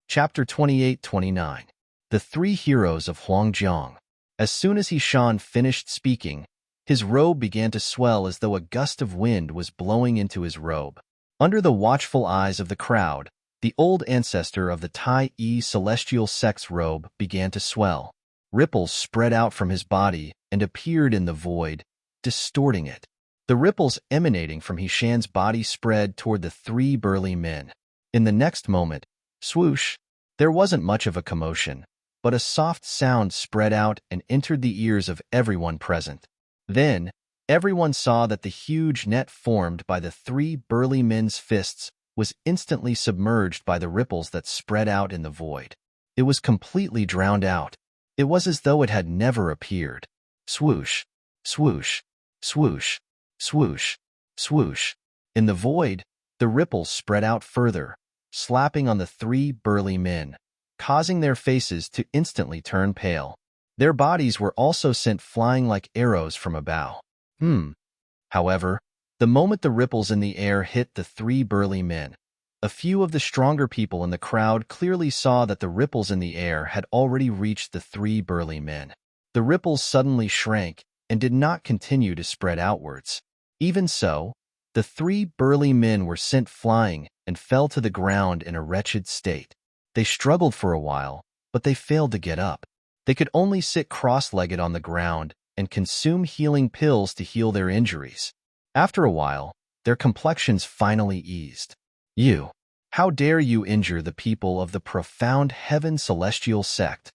Chapter 28-29. The 3 heroes of Huangjiang. As soon as Hishan finished speaking, his robe began to swell as though a gust of wind was blowing into his robe. Under the watchful eyes of the crowd, the old ancestor of the Tai celestial sect's robe began to swell. Ripples spread out from his body and appeared in the void, distorting it. The ripples emanating from Hishan's body spread toward the 3 burly men. In the next moment, swoosh, there wasn't much of a commotion, but a soft sound spread out and entered the ears of everyone present. Then, everyone saw that the huge net formed by the 3 burly men's fists was instantly submerged by the ripples that spread out in the void. It was completely drowned out. It was as though it had never appeared. Swoosh, swoosh, swoosh, swoosh, swoosh. In the void, the ripples spread out further, slapping on the 3 burly men, causing their faces to instantly turn pale. Their bodies were also sent flying like arrows from a bow. However, the moment the ripples in the air hit the 3 burly men, a few of the stronger people in the crowd clearly saw that the ripples in the air had already reached the 3 burly men. The ripples suddenly shrank and did not continue to spread outwards. Even so, the 3 burly men were sent flying and fell to the ground in a wretched state. They struggled for a while, but they failed to get up. They could only sit cross-legged on the ground and consume healing pills to heal their injuries. After a while, their complexions finally eased. You, how dare you injure the people of the profound heaven celestial sect?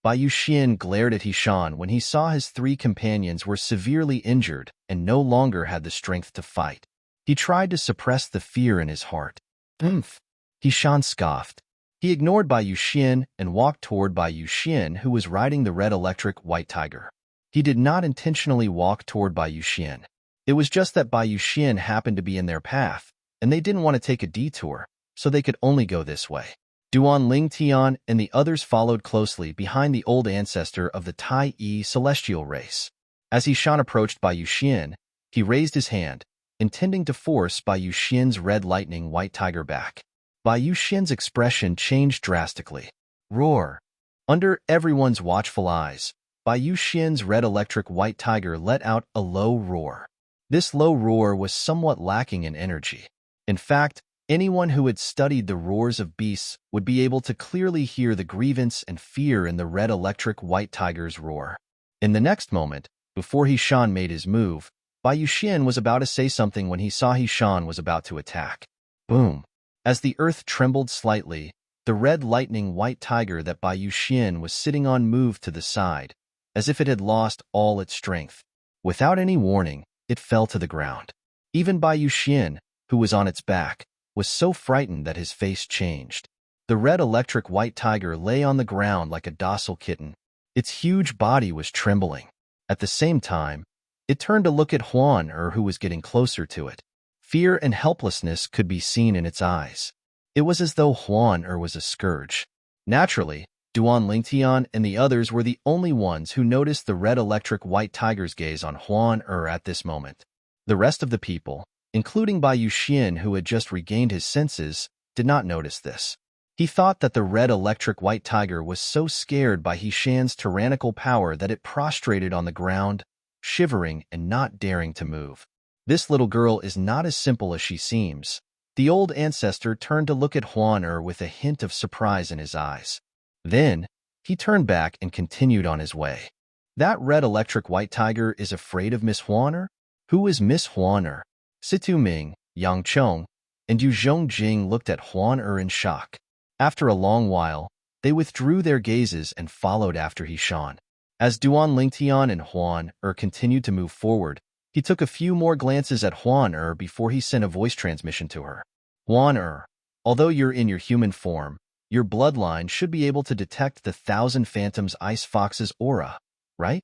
Bai Yuxian glared at Hishan when he saw his 3 companions were severely injured and no longer had the strength to fight. He tried to suppress the fear in his heart. Hishan scoffed. He ignored Bai Yuxian and walked toward Bai Yuxian, who was riding the red electric white tiger. He did not intentionally walk toward Bai Yuxian. It was just that Bai Yuxian happened to be in their path, and they didn't want to take a detour, so they could only go this way. Duan Lingtian and the others followed closely behind the old ancestor of the Tai Yi celestial race. As Shan approached Bai Yuxian, he raised his hand, intending to force Bai Yuxian's red lightning white tiger back. Bai Yuxian's expression changed drastically. Roar! Under everyone's watchful eyes, Bai Yuxian's red electric white tiger let out a low roar. This low roar was somewhat lacking in energy. In fact, anyone who had studied the roars of beasts would be able to clearly hear the grievance and fear in the red electric white tiger's roar. In the next moment, before Shan made his move, Bai Yuxian was about to say something when he saw Shan was about to attack. Boom! As the earth trembled slightly, the red lightning white tiger that Bai Yuxian was sitting on moved to the side, as if it had lost all its strength. Without any warning, it fell to the ground. Even Bai Yuxian, who was on its back, was so frightened that his face changed. The red electric white tiger lay on the ground like a docile kitten. Its huge body was trembling. At the same time, it turned to look at Huan who was getting closer to it. Fear and helplessness could be seen in its eyes. It was as though Huan was a scourge. Naturally, Duan Lingtian and the others were the only ones who noticed the red electric white tiger's gaze on Huan at this moment. The rest of the people, including Bai Yuxian who had just regained his senses, did not notice this. He thought that the red electric white tiger was so scared by Shan's tyrannical power that it prostrated on the ground, shivering and not daring to move. This little girl is not as simple as she seems. The old ancestor turned to look at Huan with a hint of surprise in his eyes. Then, he turned back and continued on his way. That red electric white tiger is afraid of Miss Huan? Who is Miss Huan? Situ Ming, Yang Chong, and Yu Zhongjing looked at Huan in shock. After a long while, they withdrew their gazes and followed after Shan. As Duan Lingtian and Huan continued to move forward, he took a few more glances at Huan before he sent a voice transmission to her. Huan although you're in your human form, your bloodline should be able to detect the 1,000 Phantoms Ice Fox's aura, right?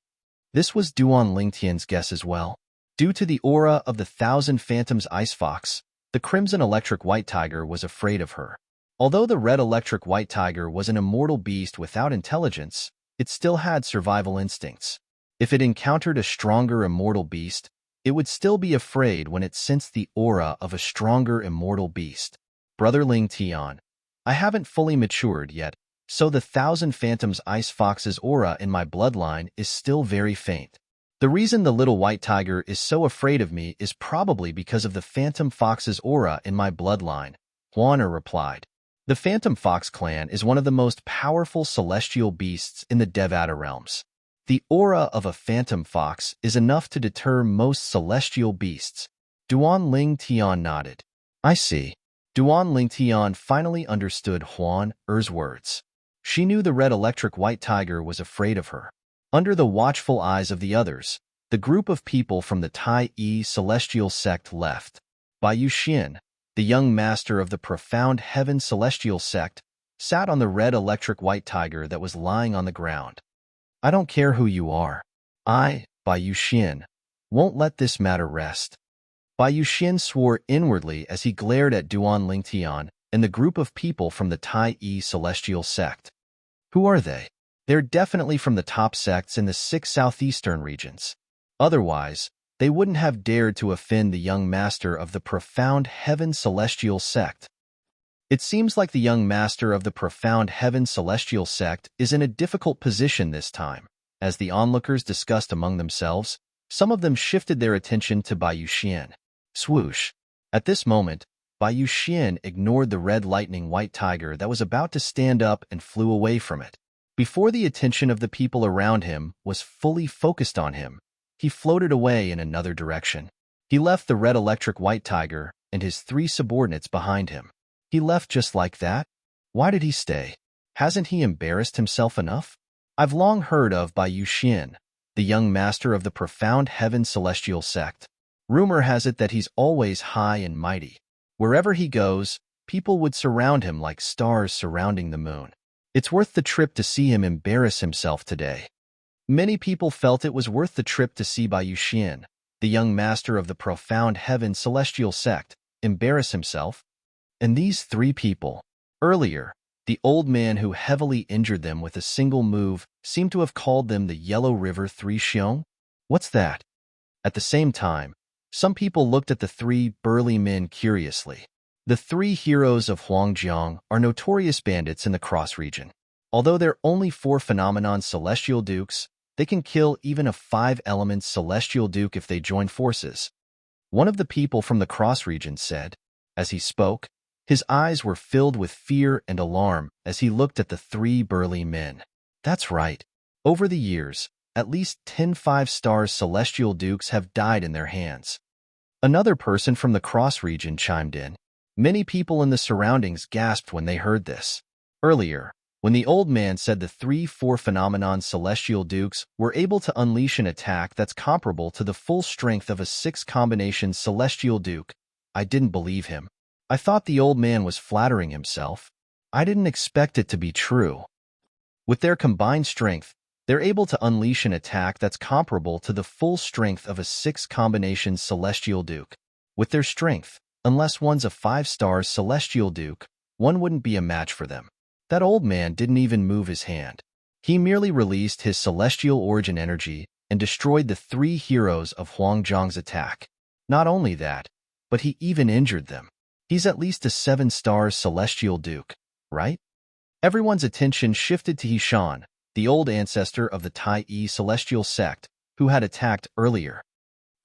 This was Duan Lingtian's guess as well. Due to the aura of the 1,000 Phantoms Ice Fox, the Crimson Electric White Tiger was afraid of her. Although the Red Electric White Tiger was an immortal beast without intelligence, it still had survival instincts. If it encountered a stronger immortal beast, it would still be afraid when it sensed the aura of a stronger immortal beast. Brother Lingtian, I haven't fully matured yet, so the 1,000 Phantoms Ice Fox's aura in my bloodline is still very faint. The reason the little white tiger is so afraid of me is probably because of the Phantom Fox's aura in my bloodline, Huan replied. The Phantom Fox clan is one of the most powerful celestial beasts in the Devata realms. The aura of a Phantom Fox is enough to deter most celestial beasts. Duan Lingtian nodded. I see. Duan Lingtian finally understood Huan's words. She knew the red electric white tiger was afraid of her. Under the watchful eyes of the others, the group of people from the Tai Yi celestial sect left. Bai Yuxian, the young master of the profound heaven celestial sect, sat on the red electric white tiger that was lying on the ground. I don't care who you are. I, Bai Yuxian, won't let this matter rest. Bai Yuxian swore inwardly as he glared at Duan Lingtian and the group of people from the Tai Yi celestial sect. Who are they? They're definitely from the top sects in the 6 southeastern regions. Otherwise, they wouldn't have dared to offend the young master of the profound heaven celestial sect. It seems like the young master of the profound heaven celestial sect is in a difficult position this time. As the onlookers discussed among themselves, some of them shifted their attention to Bai Yuxian. Swoosh! At this moment, Bai Yuxian ignored the red lightning white tiger that was about to stand up and flew away from it. Before the attention of the people around him was fully focused on him, he floated away in another direction. He left the red electric white tiger and his 3 subordinates behind him. He left just like that? Why did he stay? Hasn't he embarrassed himself enough? I've long heard of Bai Yuxian, the young master of the profound heaven celestial sect. Rumor has it that he's always high and mighty. Wherever he goes, people would surround him like stars surrounding the moon. It's worth the trip to see him embarrass himself today. Many people felt it was worth the trip to see Bai Yuxian, the young master of the profound heaven celestial sect, embarrass himself. And these 3 people. Earlier, The old man who heavily injured them with a single move seemed to have called them the Yellow River Three Xiong. What's that? At the same time, some people looked at the three burly men curiously. The three heroes of Huangjiang are notorious bandits in the Cross region. Although they're only four phenomenon celestial dukes, they can kill even a five-element celestial duke if they join forces. One of the people from the Cross region said. As he spoke, his eyes were filled with fear and alarm as he looked at the three burly men. That's right. Over the years, at least 10 five-star celestial dukes have died in their hands. Another person from the Cross region chimed in. Many people in the surroundings gasped when they heard this. Earlier, when the old man said the 3-4 phenomenon celestial dukes were able to unleash an attack that's comparable to the full strength of a 6 combination celestial duke, I didn't believe him. I thought the old man was flattering himself. I didn't expect it to be true. With their combined strength, they're able to unleash an attack that's comparable to the full strength of a 6 combination celestial duke. With their strength, unless one's a 5-star celestial duke, one wouldn't be a match for them. That old man didn't even move his hand. He merely released his celestial origin energy and destroyed the three heroes of Huangjiang's attack. Not only that, but he even injured them. He's at least a 7-star celestial duke, right? Everyone's attention shifted to Hishan, the old ancestor of the Tai celestial sect, who had attacked earlier.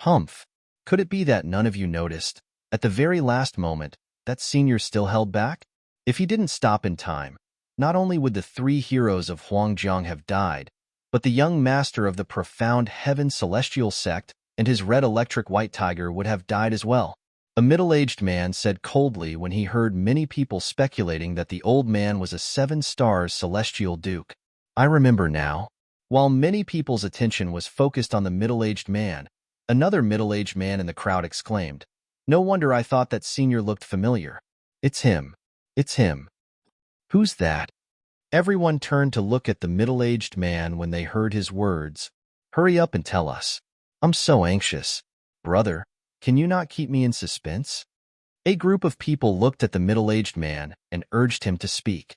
Humph! Could it be that none of you noticed, at the very last moment, that senior still held back? If he didn't stop in time, not only would the three heroes of Huangjiang have died, but the young master of the profound heaven celestial sect and his red electric white tiger would have died as well. A middle-aged man said coldly when he heard many people speculating that the old man was a 7-star celestial duke. I remember now. While many people's attention was focused on the middle-aged man, another middle-aged man in the crowd exclaimed, "No wonder I thought that senior looked familiar. It's him. It's him." Who's that? Everyone turned to look at the middle-aged man when they heard his words. Hurry up and tell us. I'm so anxious. Brother, can you not keep me in suspense? A group of people looked at the middle-aged man and urged him to speak.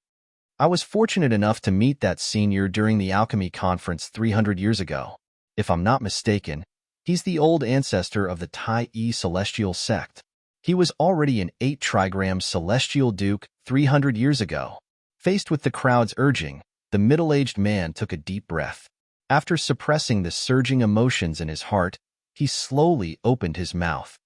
I was fortunate enough to meet that senior during the alchemy conference 300 years ago. If I'm not mistaken, he's the old ancestor of the Tai celestial sect. He was already an 8-trigram celestial duke 300 years ago. Faced with the crowd's urging, the middle-aged man took a deep breath. After suppressing the surging emotions in his heart, he slowly opened his mouth.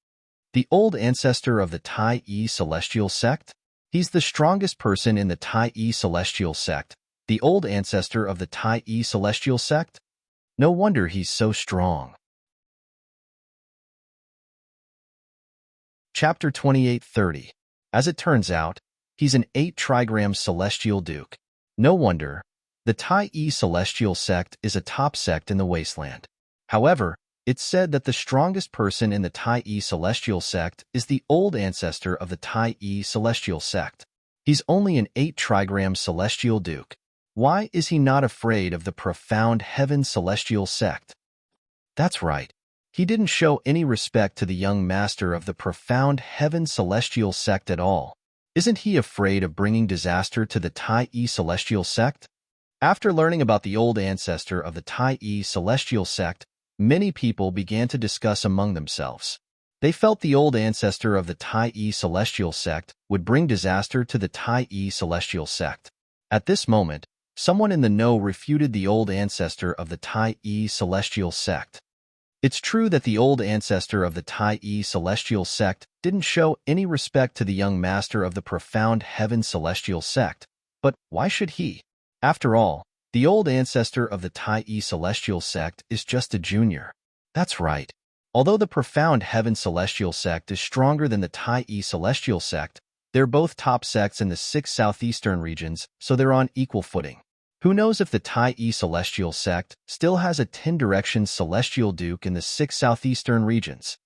The old ancestor of the Tai celestial sect? He's the strongest person in the Tai celestial sect. The old ancestor of the Tai celestial sect? No wonder he's so strong. Chapter 28:30. As it turns out, he's an 8-trigram celestial duke. No wonder. The Tai celestial sect is a top sect in the wasteland. However, it's said that the strongest person in the Tai celestial sect is the old ancestor of the Tai celestial sect. He's only an 8-trigram celestial duke. Why is he not afraid of the profound heaven celestial sect? That's right. He didn't show any respect to the young master of the profound heaven celestial sect at all. Isn't he afraid of bringing disaster to the Tai celestial sect? After learning about the old ancestor of the Tai celestial sect, many people began to discuss among themselves. They felt the old ancestor of the Tai celestial sect would bring disaster to the Tai celestial sect. At this moment, someone in the know refuted the old ancestor of the Tai celestial sect. It's true that the old ancestor of the Tai celestial sect didn't show any respect to the young master of the profound heaven celestial sect, but why should he? After all, the old ancestor of the Tai celestial sect is just a junior. That's right. Although the profound heaven celestial sect is stronger than the Tai celestial sect, they're both top sects in the 6 southeastern regions, so they're on equal footing. Who knows if the Tai celestial sect still has a 10-direction celestial duke in the 6 southeastern regions?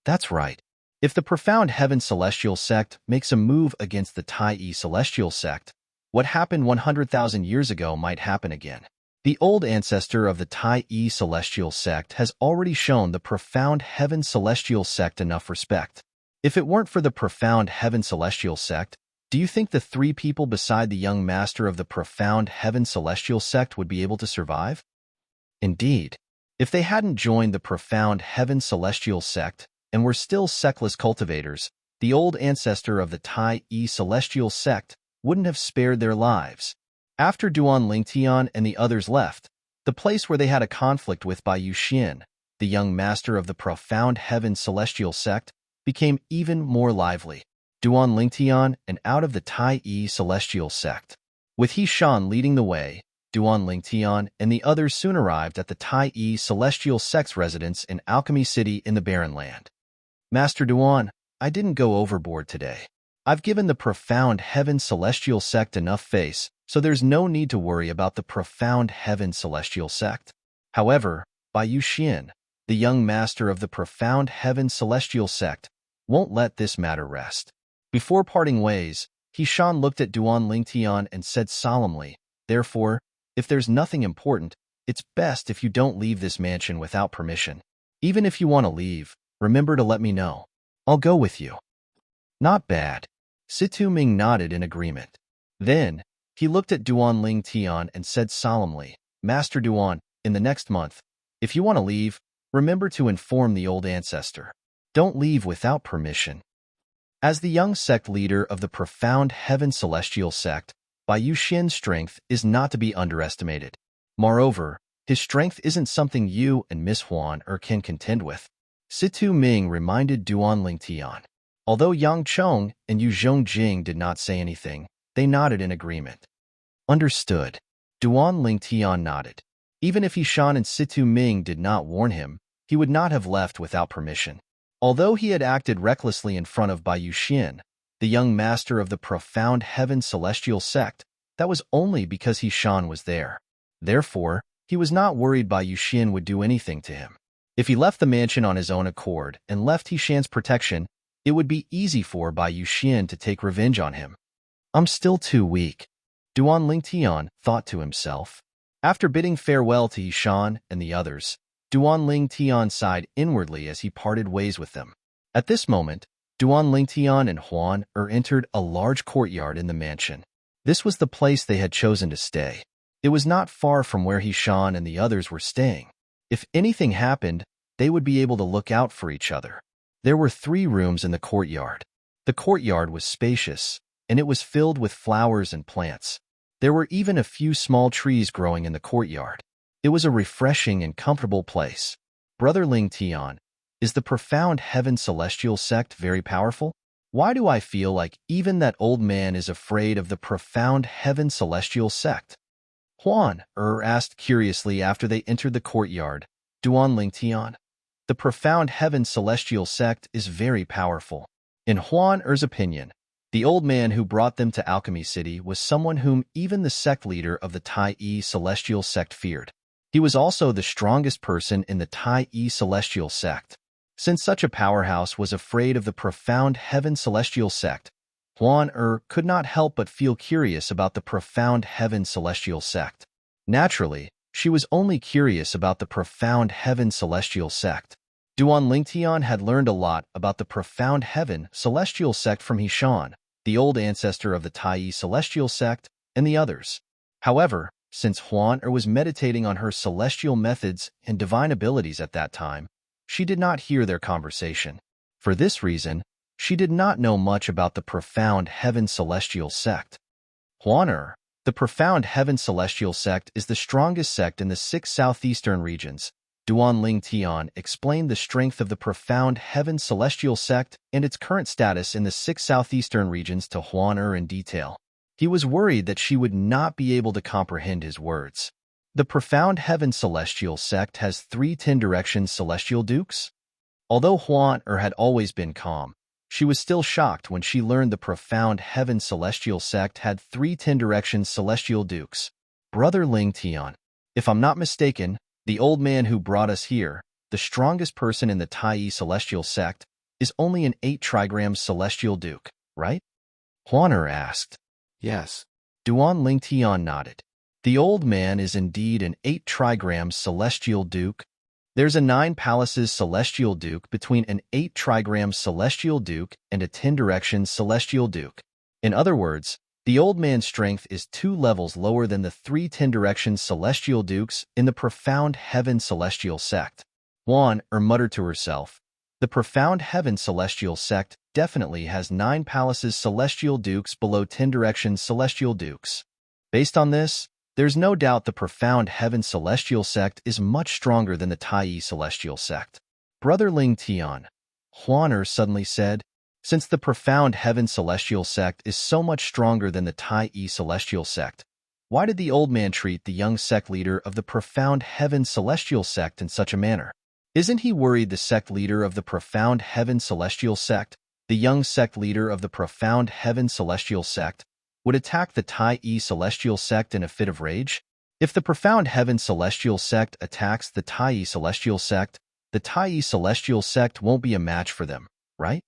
That's right. If the profound heaven celestial sect makes a move against the Tai celestial sect, what happened 100,000 years ago might happen again. The old ancestor of the Tai celestial sect has already shown the profound heaven celestial sect enough respect. If it weren't for the profound heaven celestial sect, Do you think the three people beside the young master of the profound heaven celestial sect would be able to survive? Indeed, if they hadn't joined the profound heaven celestial sect and were still sectless cultivators, the old ancestor of the Tai-E celestial sect wouldn't have spared their lives. After Duan Lingtian and the others left, the place where they had a conflict with Bai Yuxian, the young master of the profound heaven celestial sect, became even more lively. Duan Lingtian and out of the Tai-E celestial sect. With He Shan leading the way, Duan Lingtian and the others soon arrived at the Tai-E celestial sect's residence in Alchemy City in the Barren Land. Master Duan, I didn't go overboard today. I've given the profound heaven celestial sect enough face, so there's no need to worry about the profound heaven celestial sect. However, Bai Yuxian, the young master of the profound heaven celestial sect, won't let this matter rest. Before parting ways, He Shan looked at Duan Lingtian and said solemnly, "Therefore, if there's nothing important, it's best if you don't leave this mansion without permission. Even if you want to leave, remember to let me know. I'll go with you." Not bad. Situ Ming nodded in agreement. Then, he looked at Duan Lingtian and said solemnly, "Master Duan, in the next month, if you want to leave, remember to inform the old ancestor. Don't leave without permission." As the young sect leader of the profound heaven celestial sect, Bai Yuxian's strength is not to be underestimated. Moreover, his strength isn't something you and Miss Huan can contend with. Situ Ming reminded Duan Lingtian. Although Yang Chong and Yu Zhongjing did not say anything, they nodded in agreement. Understood. Duan Lingtian nodded. Even if He Shan and Situ Ming did not warn him, he would not have left without permission. Although he had acted recklessly in front of Bai Yuxian, the young master of the profound heaven celestial sect, that was only because He Shan was there. Therefore, he was not worried Bai Yuxian would do anything to him. If he left the mansion on his own accord and left He Shan's protection, it would be easy for Bai Yuxian to take revenge on him. I'm still too weak, Duan Lingtian thought to himself. After bidding farewell to He Shan and the others, Duan Lingtian sighed inwardly as he parted ways with them. At this moment, Duan Lingtian and Huan entered a large courtyard in the mansion. This was the place they had chosen to stay. It was not far from where He Shan and the others were staying. If anything happened, they would be able to look out for each other. There were 3 rooms in the courtyard. The courtyard was spacious, and it was filled with flowers and plants. There were even a few small trees growing in the courtyard. It was a refreshing and comfortable place. Brother Lingtian, is the profound heaven celestial sect very powerful? Why do I feel like even that old man is afraid of the profound heaven celestial sect? Huan asked curiously after they entered the courtyard. Duan Lingtian, the profound heaven celestial sect is very powerful. In Huan opinion, the old man who brought them to Alchemy City was someone whom even the sect leader of the Tai-E celestial sect feared. He was also the strongest person in the Tai-E celestial sect. Since such a powerhouse was afraid of the profound heaven celestial sect, Huan could not help but feel curious about the profound heaven celestial sect. Naturally, she was only curious about the profound heaven celestial sect. Duan Lingtian had learned a lot about the profound heaven celestial sect from He Shan, the old ancestor of the Tai-E celestial sect, and the others. However, since Huan was meditating on her celestial methods and divine abilities at that time, she did not hear their conversation. For this reason, she did not know much about the profound heaven celestial sect. Huan the profound heaven celestial sect is the strongest sect in the 6 southeastern regions. Duan Lingtian explained the strength of the profound heaven celestial sect and its current status in the 6 southeastern regions to Huan in detail. He was worried that she would not be able to comprehend his words. The profound heaven celestial sect has 3 10 directions celestial dukes. Although Huan had always been calm, she was still shocked when she learned the profound heaven celestial sect had 3 10 directions celestial dukes. Brother Lingtian, if I'm not mistaken, the old man who brought us here, the strongest person in the Tai-E celestial sect, is only an 8 trigrams celestial duke, right? Huan asked. Yes. Duan Lingtian nodded. The old man is indeed an 8 trigrams celestial duke. There's a 9 palaces celestial duke between an 8 trigrams celestial duke and a 10 directions celestial duke. In other words, the old man's strength is 2 levels lower than the 3 Ten Directions celestial dukes in the profound heaven celestial sect. Juan muttered to herself, the profound heaven celestial sect definitely has 9 palaces celestial dukes below Ten Directions celestial dukes. Based on this, there's no doubt the profound heaven celestial sect is much stronger than the Tai celestial sect. Brother Ling Tian, Huaner suddenly said, since the profound heaven celestial sect is so much stronger than the Tai celestial sect, why did the old man treat the young sect leader of the profound heaven celestial sect in such a manner? Isn't he worried the sect leader of the profound heaven celestial sect, the young sect leader of the profound heaven celestial sect, would attack the Tai celestial sect in a fit of rage? If the profound heaven celestial sect attacks the Tai celestial sect, the Tai celestial sect won't be a match for them, right?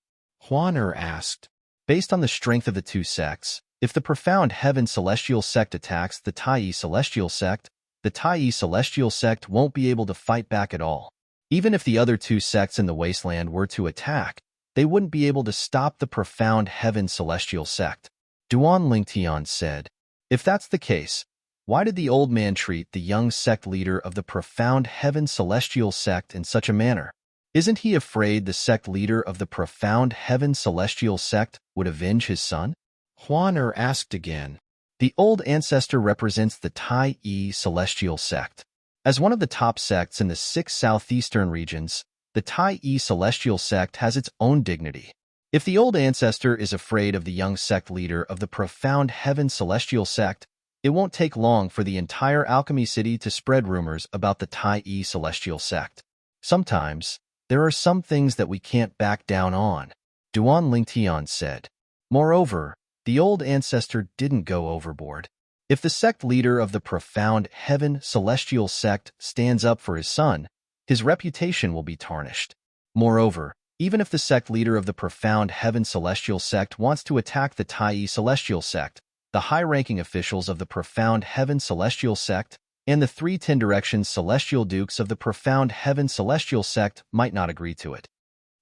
Huaner asked. Based on the strength of the 2 sects, if the profound heaven celestial sect attacks the Tai celestial sect, the Tai celestial sect won't be able to fight back at all. Even if the other 2 sects in the wasteland were to attack, they wouldn't be able to stop the profound heaven celestial sect. Duan Lingtian said, if that's the case, why did the old man treat the young sect leader of the profound heaven celestial sect in such a manner? Isn't he afraid the sect leader of the profound heaven celestial sect would avenge his son? Huaner asked again. The old ancestor represents the Tai celestial sect. As one of the top sects in the 6 southeastern regions, the Tai celestial sect has its own dignity. If the old ancestor is afraid of the young sect leader of the profound heaven celestial sect, it won't take long for the entire alchemy city to spread rumors about the Tai celestial sect. Sometimes, there are some things that we can't back down on, Duan Lingtian said. Moreover, the old ancestor didn't go overboard. If the sect leader of the profound heaven celestial sect stands up for his son, his reputation will be tarnished. Moreover, even if the sect leader of the profound heaven celestial sect wants to attack the Tai celestial sect, the high-ranking officials of the profound heaven celestial sect and the 3 Ten Directions celestial dukes of the profound heaven celestial sect might not agree to it.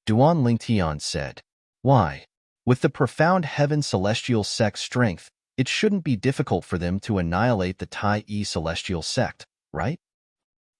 Duan Lingtian said, why? With the profound heaven celestial sect's strength, it shouldn't be difficult for them to annihilate the Tai celestial sect, right?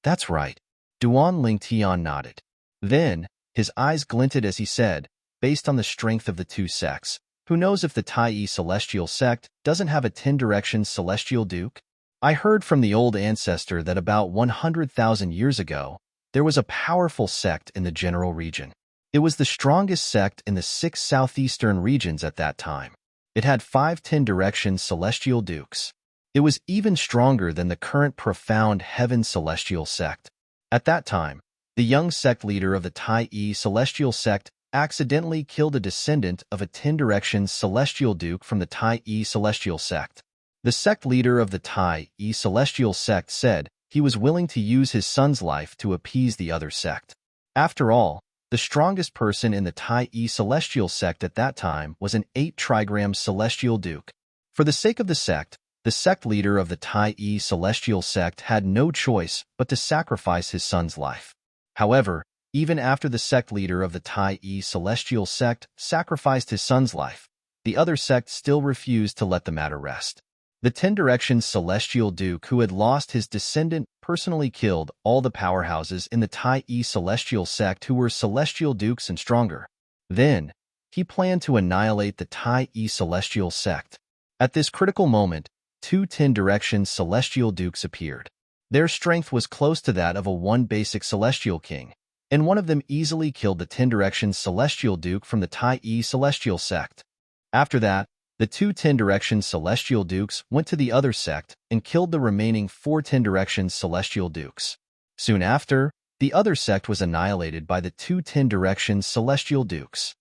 That's right. Duan Lingtian nodded. Then, his eyes glinted as he said, based on the strength of the 2 sects, who knows if the Tai celestial sect doesn't have a Ten Directions celestial duke? I heard from the old ancestor that about 100,000 years ago, there was a powerful sect in the general region. It was the strongest sect in the 6 southeastern regions at that time. It had 5 Ten Directions celestial dukes. It was even stronger than the current profound heaven celestial sect. At that time, the young sect leader of the Tai celestial sect accidentally killed a descendant of a Ten Directions celestial duke from the Tai celestial sect. The sect leader of the Tai celestial sect said he was willing to use his son's life to appease the other sect. After all, the strongest person in the Tai celestial sect at that time was an 8 trigram celestial duke. For the sake of the sect leader of the Tai celestial sect had no choice but to sacrifice his son's life. However, even after the sect leader of the Tai celestial sect sacrificed his son's life, the other sect still refused to let the matter rest. The Ten Directions celestial duke who had lost his descendant personally killed all the powerhouses in the Tai celestial sect who were celestial dukes and stronger. Then, he planned to annihilate the Tai celestial sect. At this critical moment, 2 Ten Directions celestial dukes appeared. Their strength was close to that of a 1 basic celestial king, and one of them easily killed the Ten Directions celestial duke from the Tai celestial sect. After that, the 2 Ten Directions celestial dukes went to the other sect and killed the remaining 4 Ten Directions celestial dukes. Soon after, the other sect was annihilated by the 2 Ten Directions celestial dukes.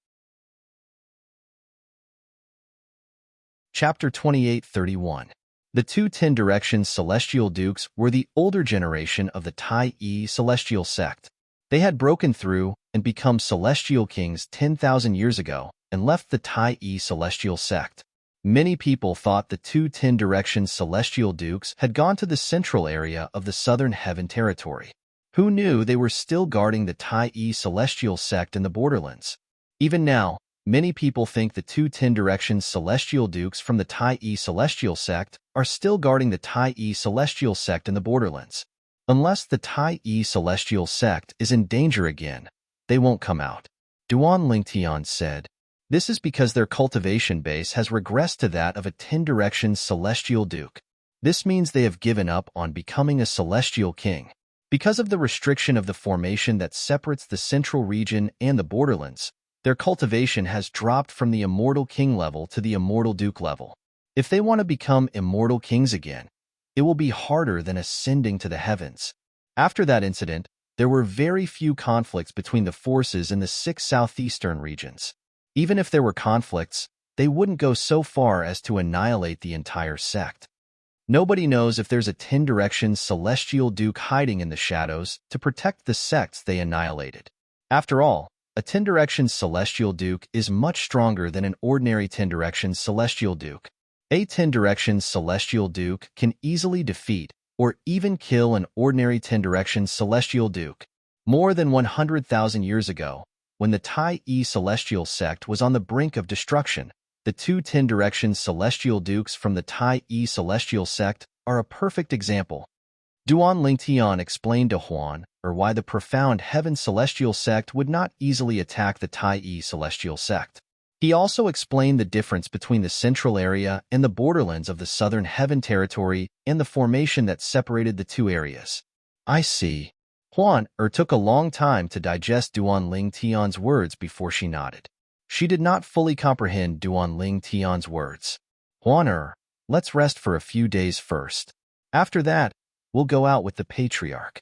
Chapter 28:31. The 2 Ten Directions celestial dukes were the older generation of the Tai celestial sect. They had broken through and become celestial kings 10,000 years ago and left the Tai celestial sect. Many people thought the 2 Ten Directions celestial dukes had gone to the central area of the southern heaven territory. Who knew they were still guarding the Tai celestial sect in the borderlands? Even now, Many people think the two Ten Directions celestial dukes from the Tai celestial sect are still guarding the Tai celestial sect in the borderlands. Unless the Tai celestial sect is in danger again, they won't come out. Duan Lingtian said, "This is because their cultivation base has regressed to that of a Ten Directions celestial duke. This means they have given up on becoming a celestial king. Because of the restriction of the formation that separates the central region and the borderlands, their cultivation has dropped from the immortal king level to the immortal duke level. If they want to become immortal kings again, it will be harder than ascending to the heavens." After that incident, there were very few conflicts between the forces in the 6 southeastern regions. Even if there were conflicts, they wouldn't go so far as to annihilate the entire sect. Nobody knows if there's a Ten Directions celestial duke hiding in the shadows to protect the sects they annihilated. After all, a Ten Directions celestial duke is much stronger than an ordinary Ten Directions celestial duke. A Ten Directions celestial duke can easily defeat or even kill an ordinary Ten Directions celestial duke. More than 100,000 years ago, when the Tai celestial sect was on the brink of destruction, the two Ten Directions celestial dukes from the Tai celestial sect are a perfect example. Duan Lingtian explained to Huan why the profound heaven celestial sect would not easily attack the Tai celestial sect. He also explained the difference between the central area and the borderlands of the southern heaven territory and the formation that separated the two areas. I see. Huan took a long time to digest Duan Lingtian's words before she nodded. She did not fully comprehend Duan Lingtian's words. Huan, let's rest for a few days first. After that, we'll go out with the patriarch.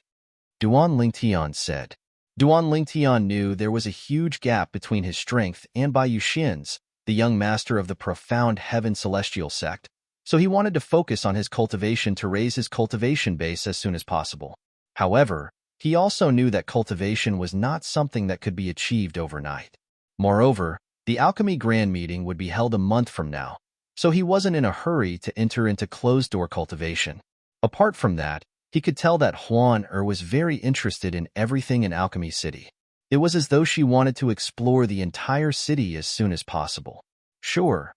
Duan Lingtian said. Duan Lingtian knew there was a huge gap between his strength and Bai Yuxin's, the young master of the profound heaven celestial sect, so he wanted to focus on his cultivation to raise his cultivation base as soon as possible. However, he also knew that cultivation was not something that could be achieved overnight. Moreover, the alchemy grand meeting would be held a month from now, so he wasn't in a hurry to enter into closed-door cultivation. Apart from that, he could tell that Huan was very interested in everything in Alchemy City. It was as though she wanted to explore the entire city as soon as possible. Sure.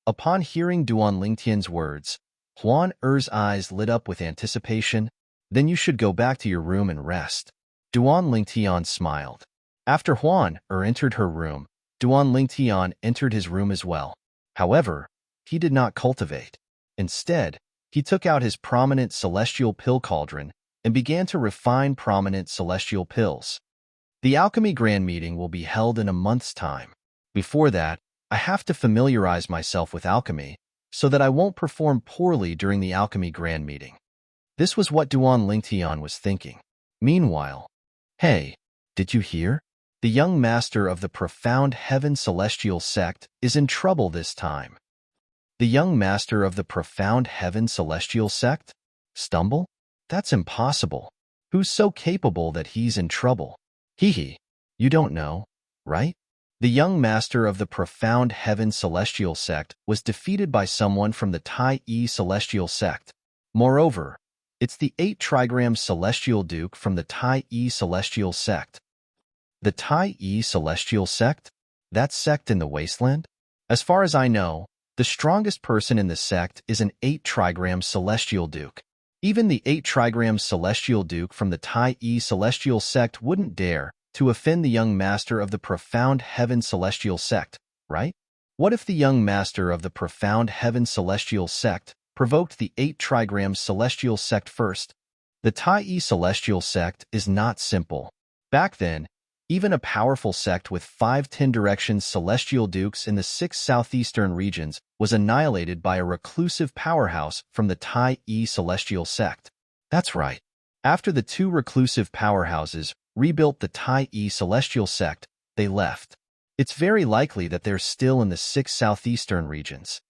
Upon hearing Duan Lingtian's words, Huan eyes lit up with anticipation. Then you should go back to your room and rest. Duan Lingtian smiled. After Huan entered her room, Duan Lingtian entered his room as well. However, he did not cultivate. Instead, he took out his prominent celestial pill cauldron and began to refine prominent celestial pills. The alchemy grand meeting will be held in a month's time. Before that, I have to familiarize myself with alchemy so that I won't perform poorly during the alchemy grand meeting. This was what Duan Lingtian was thinking. Meanwhile, hey, did you hear? The young master of the profound heaven celestial sect is in trouble this time. The young master of the profound heaven celestial sect? Stumble? That's impossible. Who's so capable that he's in trouble? Hee, you don't know, right? The young master of the profound heaven celestial sect was defeated by someone from the Tai celestial sect. Moreover, it's the 8 trigram celestial duke from the Tai celestial sect. The Tai celestial sect? That sect in the wasteland? As far as I know, the strongest person in the sect is an 8 trigram celestial duke. Even the 8 trigram celestial duke from the Tai celestial sect wouldn't dare to offend the young master of the profound heaven celestial sect, right? What if the young master of the profound heaven celestial sect provoked the 8 trigram celestial sect first? The Tai celestial sect is not simple. Back then, even a powerful sect with 5 Ten Directions celestial dukes in the 6 southeastern regions was annihilated by a reclusive powerhouse from the Tai celestial sect. That's right. After the 2 reclusive powerhouses rebuilt the Tai celestial sect, they left. It's very likely that they're still in the 6 southeastern regions.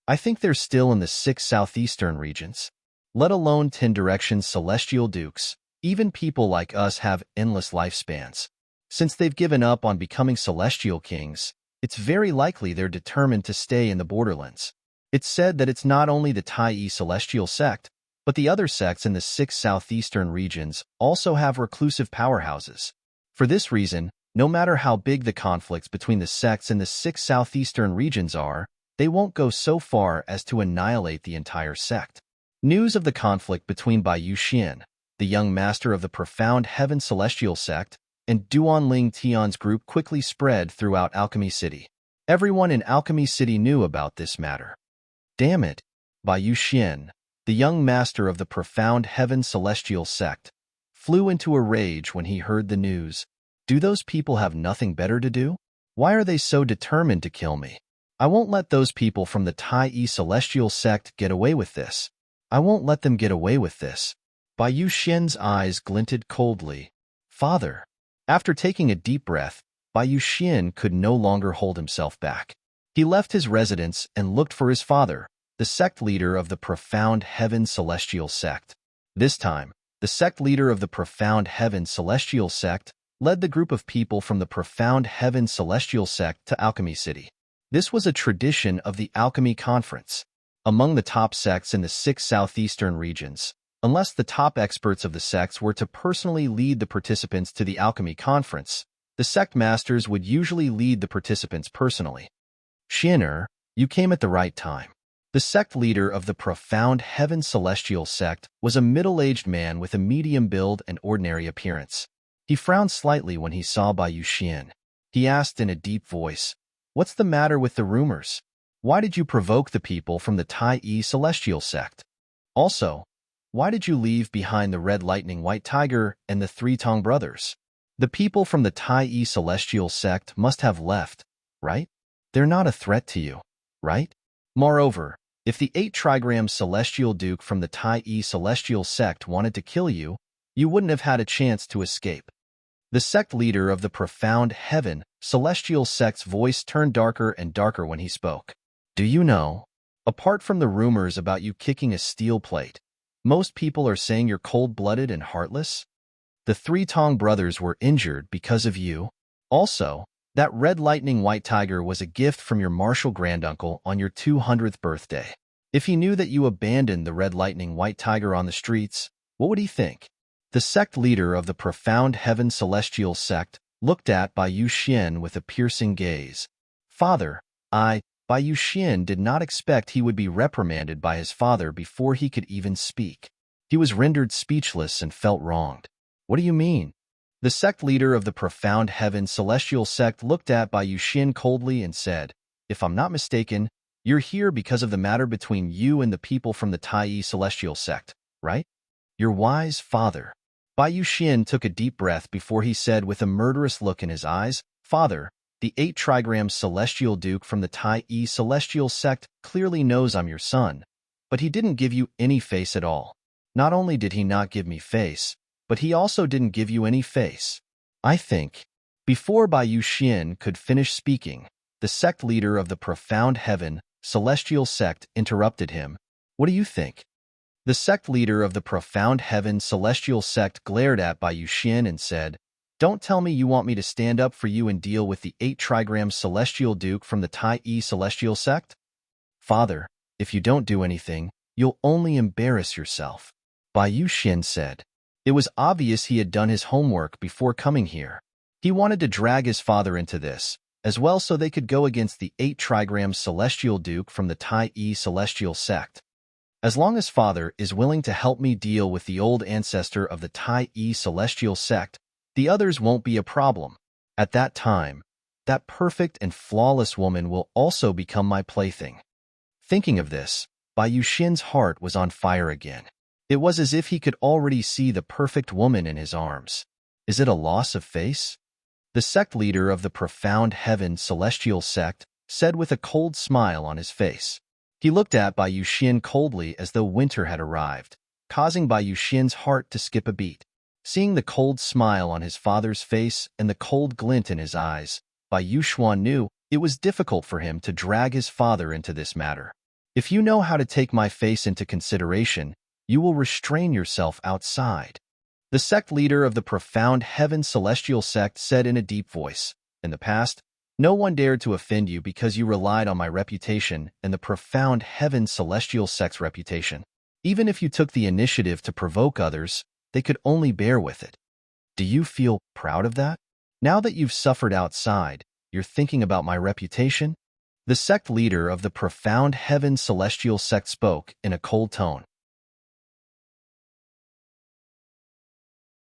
I think they're still in the 6 southeastern regions. Let alone 10 Directions celestial dukes. Even people like us have endless lifespans. Since they've given up on becoming celestial kings, it's very likely they're determined to stay in the borderlands. It's said that it's not only the Tai celestial sect, but the other sects in the 6 southeastern regions also have reclusive powerhouses. For this reason, No matter how big the conflicts between the sects in the 6 southeastern regions are, they won't go so far as to annihilate the entire sect. News of the conflict between Bai Yuxian, the young master of the profound heaven celestial sect, and Duanling Tian's group quickly spread throughout Alchemy City. Everyone in Alchemy City knew about this matter. Damn it! Bai Yuxian, the young master of the profound heaven celestial sect, flew into a rage when he heard the news. Do those people have nothing better to do? Why are they so determined to kill me? I won't let those people from the Tai celestial sect get away with this. I won't let them get away with this. Bai Yuxian's eyes glinted coldly. Father. After taking a deep breath, Bai Yuxian could no longer hold himself back. He left his residence and looked for his father, the sect leader of the profound heaven celestial sect. This time, the sect leader of the profound heaven celestial sect led the group of people from the profound heaven celestial sect to Alchemy City. This was a tradition of the Alchemy Conference. Among the top sects in the 6 southeastern regions, unless the top experts of the sects were to personally lead the participants to the Alchemy Conference, the sect masters would usually lead the participants personally. Xianer, you came at the right time. The sect leader of the profound heaven celestial sect was a middle-aged man with a medium build and ordinary appearance. He frowned slightly when he saw Bai Yuxian. He asked in a deep voice, "What's the matter with the rumors? Why did you provoke the people from the Tai celestial sect? Also, why did you leave behind the Red Lightning White Tiger and the Three Tong brothers? The people from the Tai celestial sect must have left, right? They're not a threat to you, right? Moreover, if the 8 trigram celestial duke from the Tai celestial sect wanted to kill you, you wouldn't have had a chance to escape." The sect leader of the profound heaven celestial sect's voice turned darker and darker when he spoke. Do you know, apart from the rumors about you kicking a steel plate, most people are saying you're cold-blooded and heartless? The Three Tong brothers were injured because of you. Also, that Red Lightning White Tiger was a gift from your martial granduncle on your 200th birthday. If he knew that you abandoned the Red Lightning White Tiger on the streets, what would he think? The sect leader of the profound heaven celestial sect looked at Bai Yuxian with a piercing gaze. Father, Bai Yuxian did not expect he would be reprimanded by his father before he could even speak. He was rendered speechless and felt wronged. What do you mean? The sect leader of the profound heaven celestial sect looked at Bai Yuxian coldly and said, "If I'm not mistaken, you're here because of the matter between you and the people from the Tai celestial sect, right?" Your wise father. Bai Yuxian took a deep breath before he said with a murderous look in his eyes, "Father, the 8 trigram celestial duke from the Tai celestial sect clearly knows I'm your son, but he didn't give you any face at all. Not only did he not give me face, but he also didn't give you any face. I think." Before Bai Yuxian could finish speaking, the sect leader of the profound heaven celestial sect interrupted him. "What do you think?" The sect leader of the profound heaven celestial sect glared at Bai Yuxian and said, "Don't tell me you want me to stand up for you and deal with the 8 trigram celestial duke from the Tai celestial sect? Father, if you don't do anything, you'll only embarrass yourself," Bai Yuxian said. It was obvious he had done his homework before coming here. He wanted to drag his father into this, as well so they could go against the 8 trigram celestial duke from the Tai celestial sect. As long as father is willing to help me deal with the old ancestor of the Tai celestial sect, the others won't be a problem. At that time, that perfect and flawless woman will also become my plaything. Thinking of this, Bai Yuxian's heart was on fire again. It was as if he could already see the perfect woman in his arms. Is it a loss of face? The sect leader of the profound heaven celestial sect said with a cold smile on his face. He looked at Bai Yuxian coldly as though winter had arrived, causing Bai Yuxian's heart to skip a beat. Seeing the cold smile on his father's face and the cold glint in his eyes, Bai Yuxian knew it was difficult for him to drag his father into this matter. If you know how to take my face into consideration, you will restrain yourself outside. The sect leader of the profound heaven celestial sect said in a deep voice, "In the past, no one dared to offend you because you relied on my reputation and the profound heaven celestial sect's reputation. Even if you took the initiative to provoke others, they could only bear with it. Do you feel proud of that? Now that you've suffered outside, you're thinking about my reputation? The sect leader of the profound heaven celestial sect spoke in a cold tone.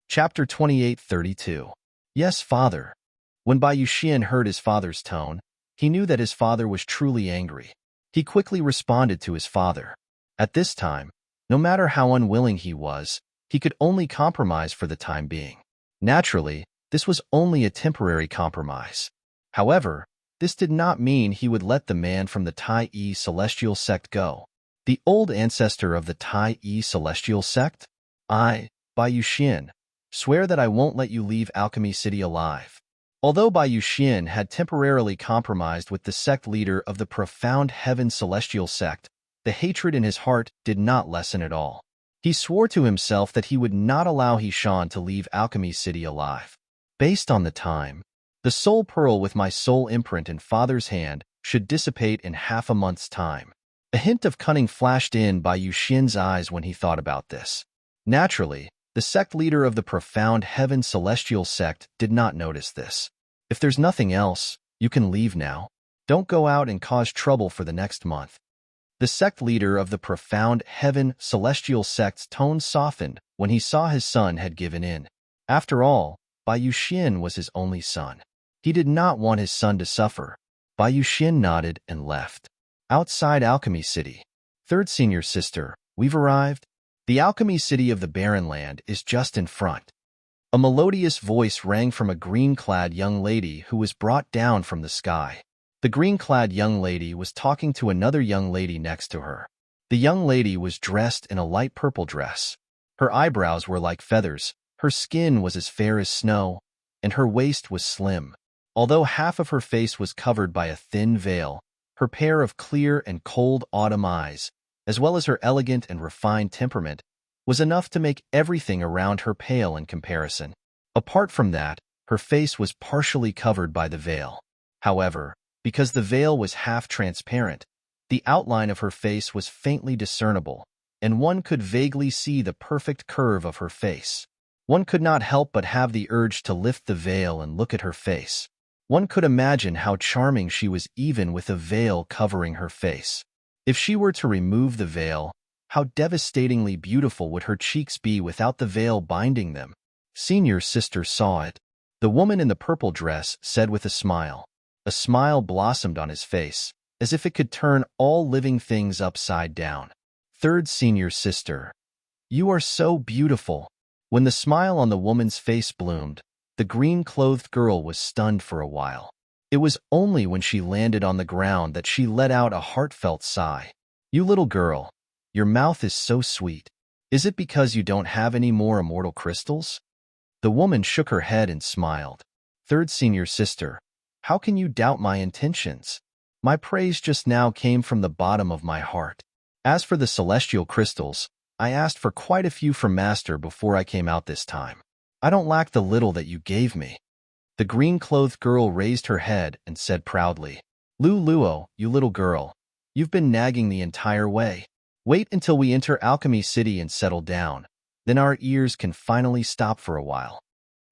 Chapter 28:32. Yes, father. When Bai Yuxian heard his father's tone, he knew that his father was truly angry. He quickly responded to his father. At this time, no matter how unwilling he was, he could only compromise for the time being. Naturally, this was only a temporary compromise. However, this did not mean he would let the man from the Tai Yi celestial sect go. The old ancestor of the Tai Yi celestial sect? I, Bai Yuxian, swear that I won't let you leave Alchemy City alive. Although Bai Yuxian had temporarily compromised with the sect leader of the profound heaven celestial sect, the hatred in his heart did not lessen at all. He swore to himself that he would not allow He-Shan to leave Alchemy City alive. Based on the time, the soul pearl with my soul imprint in father's hand should dissipate in half a month's time. A hint of cunning flashed in Bai Yuxian's eyes when he thought about this. Naturally, the sect leader of the profound heaven celestial sect did not notice this. If there's nothing else, you can leave now. Don't go out and cause trouble for the next month. The sect leader of the profound heaven celestial sect's tone softened when he saw his son had given in. After all, Bai Yuxian was his only son. He did not want his son to suffer. Bai Yuxian nodded and left. Outside Alchemy City. Third senior sister, we've arrived. The Alchemy City of the Barren Land is just in front. A melodious voice rang from a green-clad young lady who was brought down from the sky. The green-clad young lady was talking to another young lady next to her. The young lady was dressed in a light purple dress. Her eyebrows were like feathers, her skin was as fair as snow, and her waist was slim. Although half of her face was covered by a thin veil, her pair of clear and cold autumn eyes, as well as her elegant and refined temperament, was enough to make everything around her pale in comparison. Apart from that, her face was partially covered by the veil. However, because the veil was half transparent, the outline of her face was faintly discernible, and one could vaguely see the perfect curve of her face. One could not help but have the urge to lift the veil and look at her face. One could imagine how charming she was even with a veil covering her face. If she were to remove the veil, how devastatingly beautiful would her cheeks be without the veil binding them? Senior sister saw it. The woman in the purple dress said with a smile. A smile blossomed on his face, as if it could turn all living things upside down. Third senior sister, you are so beautiful. When the smile on the woman's face bloomed, the green-clothed girl was stunned for a while. It was only when she landed on the ground that she let out a heartfelt sigh. You little girl, your mouth is so sweet. Is it because you don't have any more immortal crystals? The woman shook her head and smiled. Third senior sister, how can you doubt my intentions? My praise just now came from the bottom of my heart. As for the celestial crystals, I asked for quite a few from Master before I came out this time. I don't lack the little that you gave me. The green-clothed girl raised her head and said proudly, Lu Luo, you little girl, you've been nagging the entire way. Wait until we enter Alchemy City and settle down, then our ears can finally stop for a while.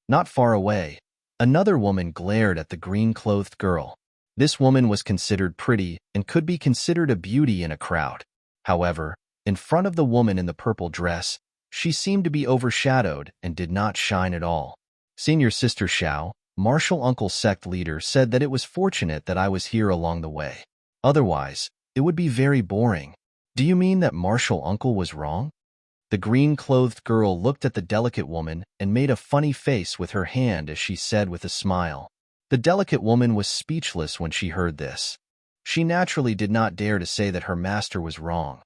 Not far away, another woman glared at the green-clothed girl. This woman was considered pretty and could be considered a beauty in a crowd. However, in front of the woman in the purple dress, she seemed to be overshadowed and did not shine at all. Senior Sister Xiao, Martial Uncle sect leader, said that it was fortunate that I was here along the way. Otherwise, it would be very boring. Do you mean that Martial Uncle was wrong? The green-clothed girl looked at the delicate woman and made a funny face with her hand as she said with a smile. The delicate woman was speechless when she heard this. She naturally did not dare to say that her master was wrong.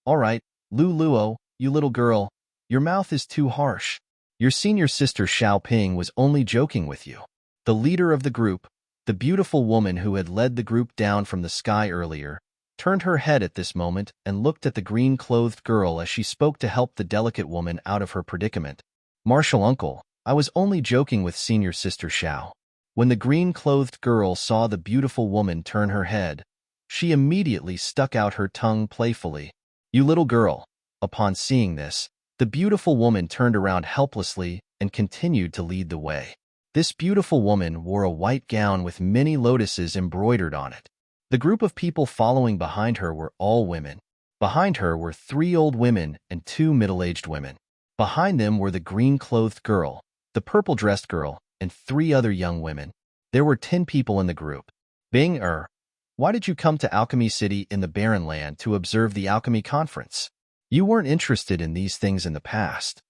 All right, Lu Luo, you little girl, your mouth is too harsh. Your senior sister Xiao Ping was only joking with you. The leader of the group, the beautiful woman who had led the group down from the sky earlier, turned her head at this moment and looked at the green-clothed girl as she spoke to help the delicate woman out of her predicament. Martial Uncle, I was only joking with senior sister Xiao. When the green-clothed girl saw the beautiful woman turn her head, she immediately stuck out her tongue playfully. You little girl. Upon seeing this, the beautiful woman turned around helplessly and continued to lead the way. This beautiful woman wore a white gown with many lotuses embroidered on it. The group of people following behind her were all women. Behind her were 3 old women and 2 middle-aged women. Behind them were the green-clothed girl, the purple-dressed girl, and 3 other young women. There were 10 people in the group. Bing, why did you come to Alchemy City in the Barren Land to observe the alchemy conference? You weren't interested in these things in the past.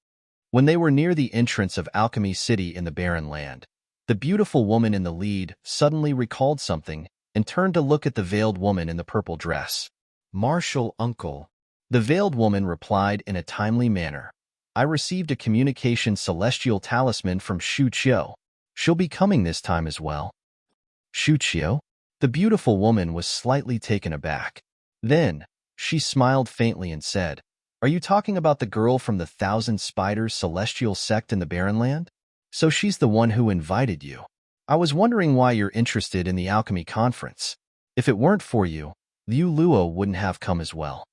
When they were near the entrance of Alchemy City in the Barren Land, the beautiful woman in the lead suddenly recalled something and turned to look at the veiled woman in the purple dress. Marshal uncle. The veiled woman replied in a timely manner. I received a communication celestial talisman from Shu Qiu. She'll be coming this time as well. Shu Qiu? The beautiful woman was slightly taken aback. Then, she smiled faintly and said, Are you talking about the girl from the Thousand Spiders celestial sect in the Barren Land? So she's the one who invited you. I was wondering why you're interested in the alchemy conference. If it weren't for you, Liu Luo wouldn't have come as well.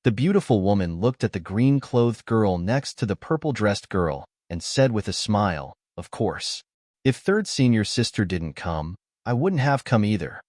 The beautiful woman looked at the green-clothed girl next to the purple-dressed girl and said with a smile, Of course. If third senior sister didn't come, I wouldn't have come either.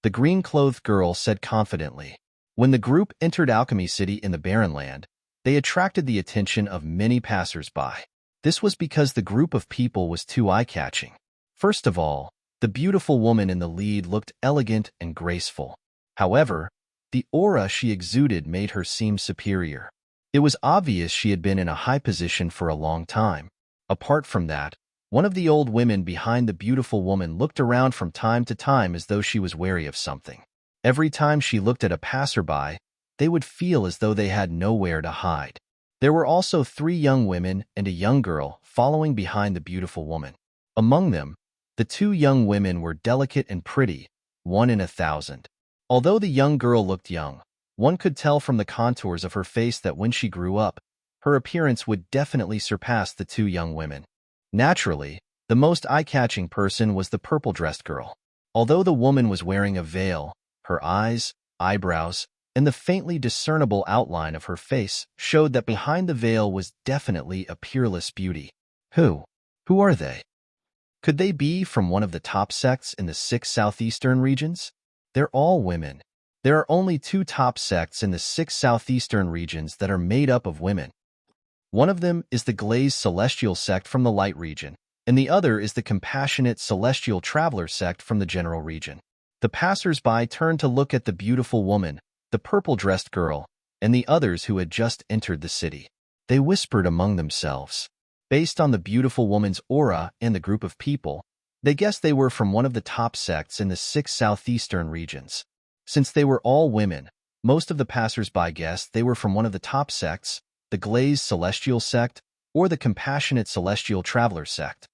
The green-clothed girl said confidently. When the group entered Alchemy City in the Barren Land, they attracted the attention of many passers-by. This was because the group of people was too eye-catching. First of all, the beautiful woman in the lead looked elegant and graceful. However, the aura she exuded made her seem superior. It was obvious she had been in a high position for a long time. Apart from that, one of the old women behind the beautiful woman looked around from time to time as though she was wary of something. Every time she looked at a passerby, they would feel as though they had nowhere to hide. There were also 3 young women and a young girl following behind the beautiful woman. Among them, the 2 young women were delicate and pretty, 1 in 1,000. Although the young girl looked young, one could tell from the contours of her face that when she grew up, her appearance would definitely surpass the 2 young women. Naturally, the most eye-catching person was the purple-dressed girl. Although the woman was wearing a veil, her eyes, eyebrows, and the faintly discernible outline of her face showed that behind the veil was definitely a peerless beauty. Who are they? Could they be from one of the top sects in the 6 southeastern regions? They're all women. There are only 2 top sects in the 6 southeastern regions that are made up of women. One of them is the Glazed Celestial sect from the Light region, and the other is the Compassionate Celestial Traveler sect from the General region. The passers-by turned to look at the beautiful woman, the purple-dressed girl, and the others who had just entered the city. They whispered among themselves. Based on the beautiful woman's aura and the group of people, they guessed they were from one of the top sects in the 6 southeastern regions. Since they were all women, most of the passers-by guessed they were from one of the top sects, the Glazed Celestial sect, or the Compassionate Celestial Traveler sect.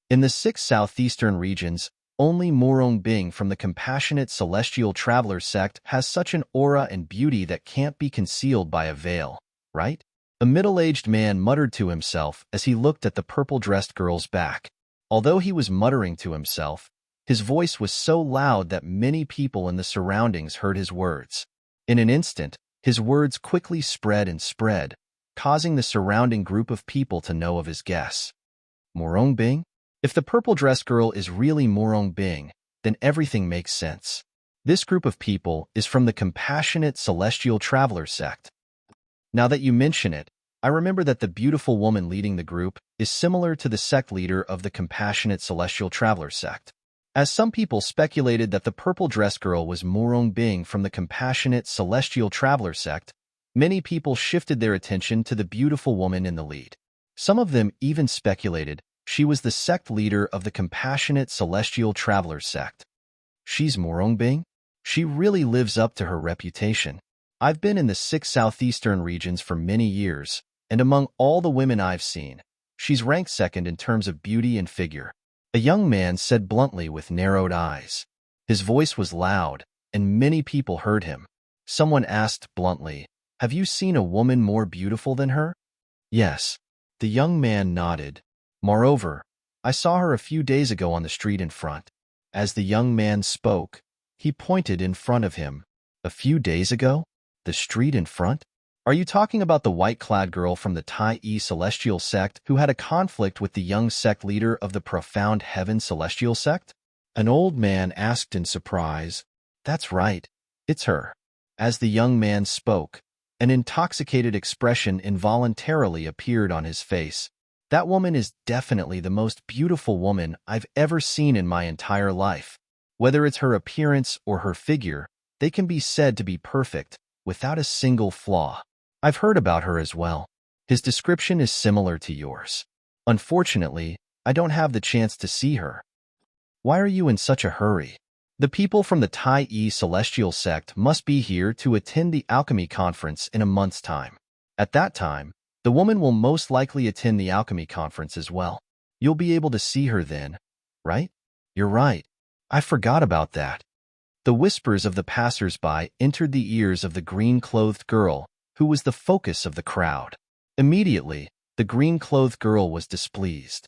In the 6 southeastern regions, only Morong Bing from the Compassionate Celestial Traveler sect has such an aura and beauty that can't be concealed by a veil, right? A middle-aged man muttered to himself as he looked at the purple-dressed girl's back. Although he was muttering to himself, his voice was so loud that many people in the surroundings heard his words. In an instant, his words quickly spread and spread, causing the surrounding group of people to know of his guess. Morong Bing? If the purple-dressed girl is really Morong Bing, then everything makes sense. This group of people is from the Compassionate Celestial Traveler sect. Now that you mention it, I remember that the beautiful woman leading the group is similar to the sect leader of the Compassionate Celestial Traveler sect. As some people speculated that the purple-dressed girl was Morong Bing from the Compassionate Celestial Traveler sect, many people shifted their attention to the beautiful woman in the lead. Some of them even speculated she was the sect leader of the Compassionate Celestial Traveler sect. She's Morong Bing? She really lives up to her reputation. I've been in the 6 southeastern regions for many years, and among all the women I've seen, she's ranked second in terms of beauty and figure. A young man said bluntly with narrowed eyes. His voice was loud, and many people heard him. Someone asked bluntly, Have you seen a woman more beautiful than her? Yes. The young man nodded. Moreover, I saw her a few days ago on the street in front. As the young man spoke, he pointed in front of him. A few days ago? The street in front? Are you talking about the white-clad girl from the Tai celestial sect who had a conflict with the young sect leader of the profound heaven celestial sect? An old man asked in surprise. That's right, it's her. As the young man spoke, an intoxicated expression involuntarily appeared on his face. That woman is definitely the most beautiful woman I've ever seen in my entire life. Whether it's her appearance or her figure, they can be said to be perfect, without a single flaw. I've heard about her as well. His description is similar to yours. Unfortunately, I don't have the chance to see her. Why are you in such a hurry? The people from the Tai celestial sect must be here to attend the alchemy conference in a month's time. At that time, the woman will most likely attend the alchemy conference as well. You'll be able to see her then, right? You're right. I forgot about that. The whispers of the passers-by entered the ears of the green-clothed girl, who was the focus of the crowd. Immediately, the green-clothed girl was displeased.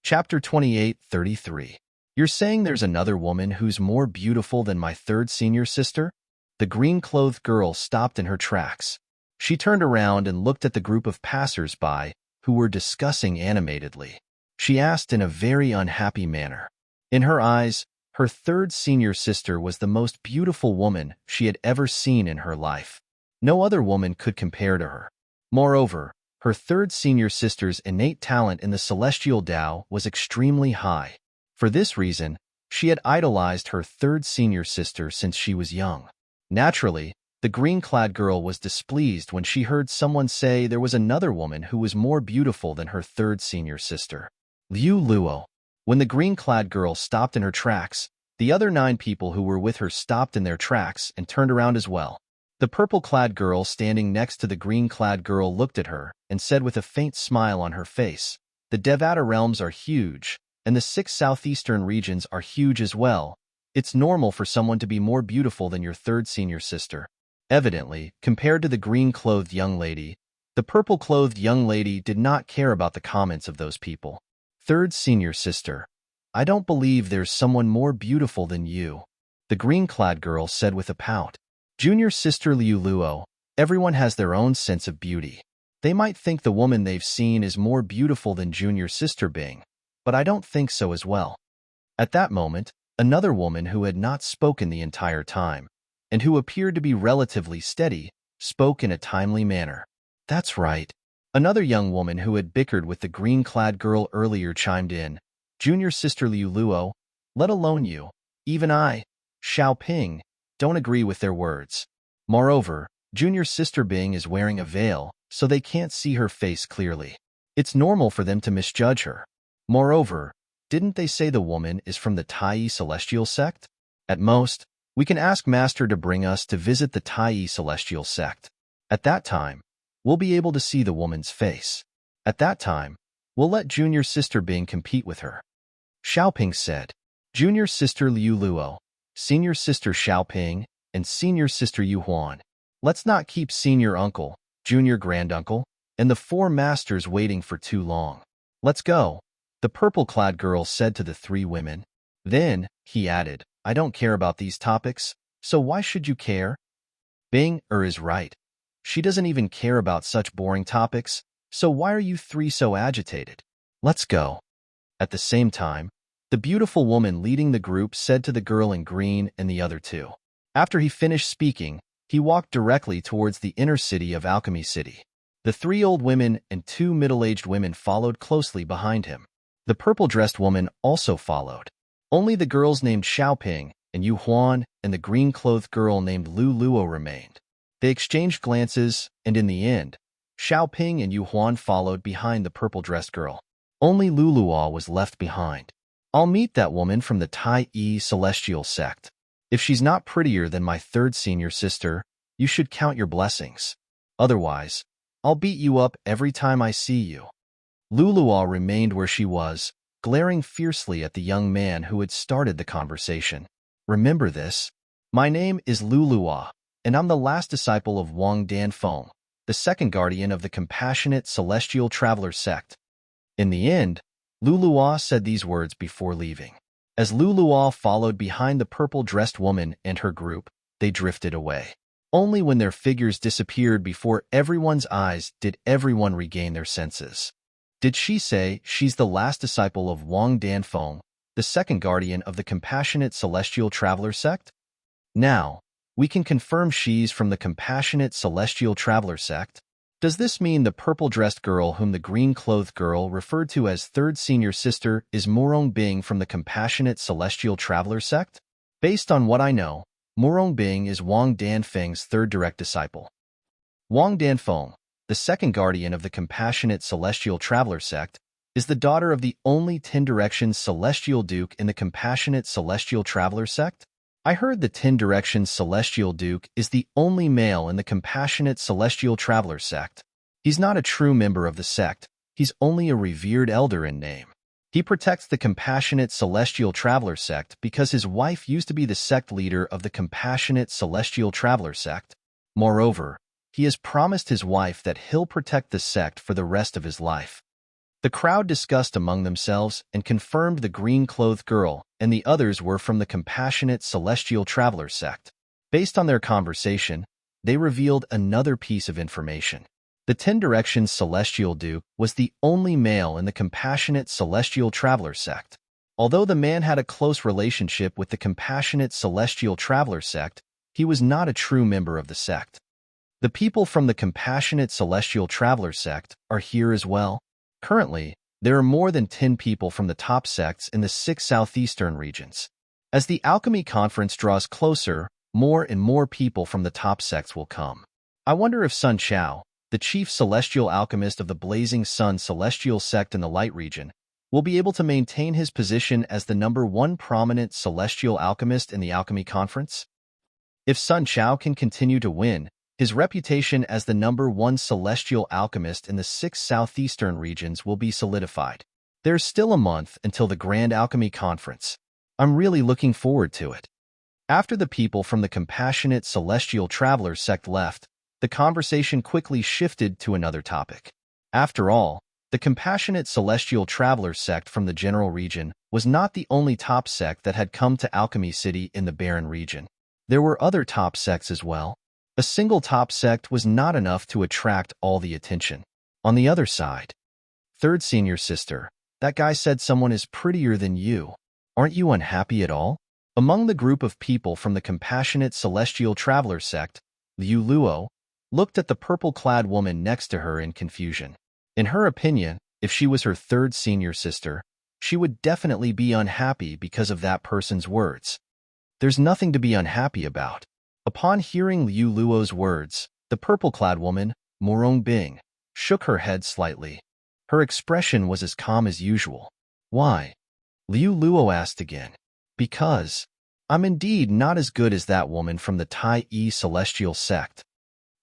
Chapter 28:33. You're saying there's another woman who's more beautiful than my third senior sister? The green-clothed girl stopped in her tracks. She turned around and looked at the group of passers-by who were discussing animatedly. She asked in a very unhappy manner. In her eyes, her third senior sister was the most beautiful woman she had ever seen in her life. No other woman could compare to her. Moreover, her third senior sister's innate talent in the celestial Tao was extremely high. For this reason, she had idolized her third senior sister since she was young. Naturally, the green-clad girl was displeased when she heard someone say there was another woman who was more beautiful than her third senior sister. Liu Luo. When the green-clad girl stopped in her tracks, the other 9 people who were with her stopped in their tracks and turned around as well. The purple-clad girl standing next to the green-clad girl looked at her and said with a faint smile on her face, "The Devata realms are huge, and the 6 southeastern regions are huge as well. It's normal for someone to be more beautiful than your third senior sister." Evidently, compared to the green-clothed young lady, the purple-clothed young lady did not care about the comments of those people. Third senior sister, I don't believe there's someone more beautiful than you, the green-clad girl said with a pout. Junior sister Liu Luo, everyone has their own sense of beauty. They might think the woman they've seen is more beautiful than junior sister Bing, but I don't think so as well. At that moment, another woman who had not spoken the entire time, and who appeared to be relatively steady, spoke in a timely manner. That's right. Another young woman who had bickered with the green-clad girl earlier chimed in. Junior sister Liu Luo, let alone you, even I, Xiao Ping, don't agree with their words. Moreover, junior sister Bing is wearing a veil, so they can't see her face clearly. It's normal for them to misjudge her. Moreover, didn't they say the woman is from the Tai celestial sect? At most, we can ask Master to bring us to visit the Tai celestial sect. At that time, we'll be able to see the woman's face. At that time, we'll let junior sister Bing compete with her. Xiaoping said. Junior sister Liu Luo, senior sister Xiaoping, and senior sister Yu Huan. Let's not keep senior uncle, junior granduncle, and the 4 masters waiting for too long. Let's go, the purple-clad girl said to the 3 women. Then, he added, I don't care about these topics, so why should you care? Bing is right. She doesn't even care about such boring topics, so why are you 3 so agitated? Let's go. At the same time, the beautiful woman leading the group said to the girl in green and the other 2. After he finished speaking, he walked directly towards the inner city of Alchemy City. The 3 old women and 2 middle-aged women followed closely behind him. The purple-dressed woman also followed. Only the girls named Xiaoping and Yu Huan and the green-clothed girl named Lu Luo remained. They exchanged glances, and in the end, Xiaoping and Yu Huan followed behind the purple-dressed girl. Only Lu Luo was left behind. I'll meet that woman from the Tai celestial sect. If she's not prettier than my third senior sister, you should count your blessings. Otherwise, I'll beat you up every time I see you. Lu Luo remained where she was, glaring fiercely at the young man who had started the conversation. Remember this. My name is Lu Luo, and I'm the last disciple of Wang Danfeng, the second guardian of the compassionate celestial traveler sect. In the end, Lu Luo said these words before leaving. As Lu Luo followed behind the purple-dressed woman and her group, they drifted away. Only when their figures disappeared before everyone's eyes did everyone regain their senses. Did she say she's the last disciple of Wang Danfeng, the second guardian of the Compassionate Celestial Traveler sect? Now, we can confirm she's from the Compassionate Celestial Traveler sect. Does this mean the purple-dressed girl whom the green-clothed girl referred to as third senior sister is Murong Bing from the Compassionate Celestial Traveler sect? Based on what I know, Murong Bing is Wang Danfeng's third direct disciple. Wang Danfeng, the second guardian of the Compassionate Celestial Traveler sect, is the daughter of the only 10 Directions Celestial Duke in the Compassionate Celestial Traveler sect. I heard the 10 Directions Celestial Duke is the only male in the Compassionate Celestial Traveler sect. He's not a true member of the sect, he's only a revered elder in name. He protects the Compassionate Celestial Traveler sect because his wife used to be the sect leader of the Compassionate Celestial Traveler sect. Moreover, he has promised his wife that he'll protect the sect for the rest of his life. The crowd discussed among themselves and confirmed the green-clothed girl and the others were from the Compassionate Celestial Traveler sect. Based on their conversation, they revealed another piece of information. The 10 Directions Celestial Duke was the only male in the Compassionate Celestial Traveler sect. Although the man had a close relationship with the Compassionate Celestial Traveler sect, he was not a true member of the sect. The people from the Compassionate Celestial Traveler sect are here as well. Currently, there are more than 10 people from the top sects in the 6 southeastern regions. As the Alchemy Conference draws closer, more and more people from the top sects will come. I wonder if Sun Chao, the chief celestial alchemist of the Blazing Sun Celestial Sect in the Light region, will be able to maintain his position as the #1 prominent celestial alchemist in the Alchemy Conference. If Sun Chao can continue to win, his reputation as the #1 celestial alchemist in the 6 southeastern regions will be solidified. There's still a month until the Grand Alchemy Conference. I'm really looking forward to it. After the people from the Compassionate Celestial Traveler sect left, the conversation quickly shifted to another topic. After all, the Compassionate Celestial Traveler sect from the general region was not the only top sect that had come to Alchemy City in the Barren region. There were other top sects as well. A single top sect was not enough to attract all the attention. On the other side, third senior sister, that guy said someone is prettier than you. Aren't you unhappy at all? Among the group of people from the Compassionate Celestial Traveler sect, Liu Luo looked at the purple-clad woman next to her in confusion. In her opinion, if she was her third senior sister, she would definitely be unhappy because of that person's words. There's nothing to be unhappy about. Upon hearing Liu Luo's words, the purple-clad woman, Murong Bing, shook her head slightly. Her expression was as calm as usual. Why? Liu Luo asked again. Because I'm indeed not as good as that woman from the Tai Yi Celestial Sect.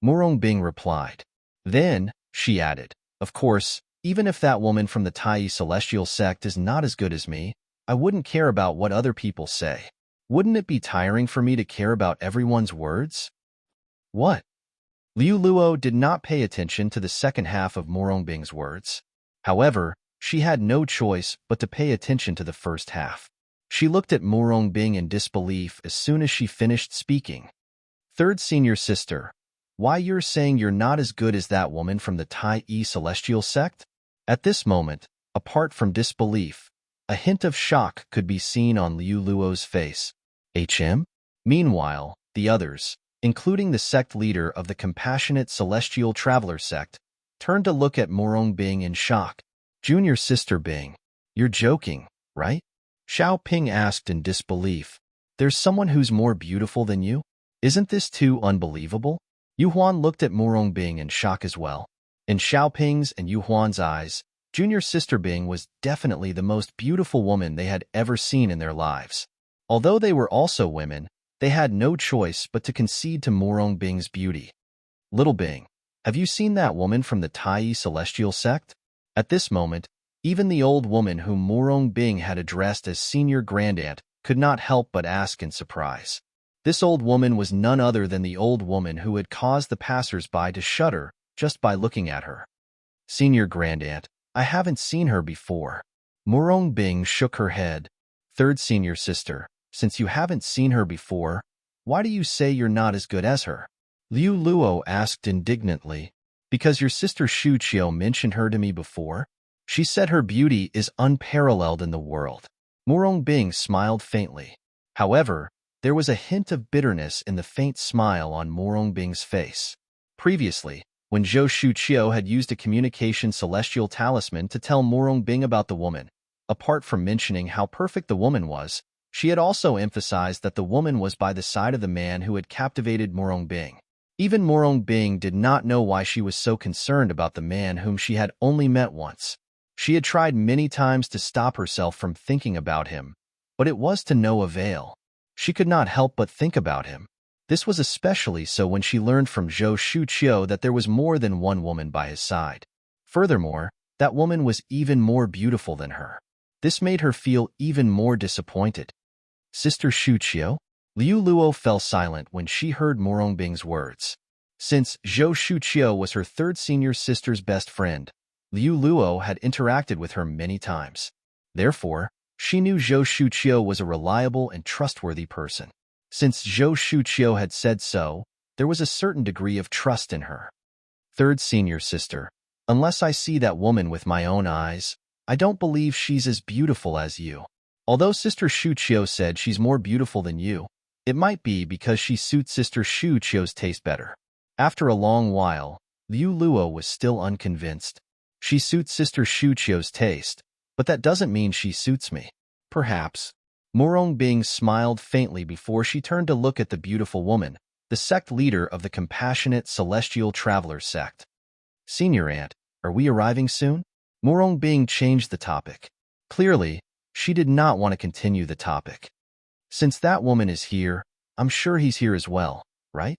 Murong Bing replied. Then, she added, of course, even if that woman from the Tai Yi Celestial Sect is not as good as me, I wouldn't care about what other people say. Wouldn't it be tiring for me to care about everyone's words? What? Liu Luo did not pay attention to the second half of Murong Bing's words. However, she had no choice but to pay attention to the first half. She looked at Murong Bing in disbelief as soon as she finished speaking. Third senior sister, why you're saying you're not as good as that woman from the Tai Yi Celestial Sect? At this moment, apart from disbelief, a hint of shock could be seen on Liu Luo's face. Meanwhile, the others, including the sect leader of the Compassionate Celestial Traveler sect, turned to look at Murong Bing in shock. Junior sister Bing, you're joking, right? Xiao Ping asked in disbelief. There's someone who's more beautiful than you? Isn't this too unbelievable? Yu Huan looked at Murong Bing in shock as well. In Xiao Ping's and Yu Huan's eyes, junior sister Bing was definitely the most beautiful woman they had ever seen in their lives. Although they were also women, they had no choice but to concede to Murong Bing's beauty. Little Bing, have you seen that woman from the Tai Yi Celestial Sect? At this moment, even the old woman whom Murong Bing had addressed as senior grandaunt could not help but ask in surprise. This old woman was none other than the old woman who had caused the passers-by to shudder just by looking at her. Senior grandaunt, I haven't seen her before. Murong Bing shook her head. Third senior sister, since you haven't seen her before, Why do you say you're not as good as her? Liu Luo asked indignantly. Because your sister Shu Qiu mentioned her to me before? She said her beauty is unparalleled in the world. Murong Bing smiled faintly. However, there was a hint of bitterness in the faint smile on Murong Bing's face. Previously, when Zhou Shu Qiu had used a communication celestial talisman to tell Murong Bing about the woman, apart from mentioning how perfect the woman was, she had also emphasized that the woman was by the side of the man who had captivated Murong Bing. Even Murong Bing did not know why she was so concerned about the man whom she had only met once. She had tried many times to stop herself from thinking about him, but it was to no avail. She could not help but think about him. This was especially so when she learned from Zhou Shu Qiu that there was more than one woman by his side. Furthermore, that woman was even more beautiful than her. This made her feel even more disappointed. Sister Shu Qiu? Liu Luo fell silent when she heard Murong Bing's words. Since Zhou Shu Qiu was her third senior sister's best friend, Liu Luo had interacted with her many times. Therefore, she knew Zhou Shu Qiu was a reliable and trustworthy person. Since Zhou Shu Qiu had said so, there was a certain degree of trust in her. Third senior sister, unless I see that woman with my own eyes, I don't believe she's as beautiful as you. Although Sister Shu Qiu said she's more beautiful than you, it might be because she suits Sister Shu Qiu's taste better. After a long while, Liu Luo was still unconvinced. She suits Sister Shu Qiu's taste, but that doesn't mean she suits me. Perhaps. Murong Bing smiled faintly before she turned to look at the beautiful woman, the sect leader of the compassionate celestial traveler sect. Senior Aunt, are we arriving soon? Murong Bing changed the topic. Clearly, she did not want to continue the topic. Since that woman is here, I'm sure he's here as well, right?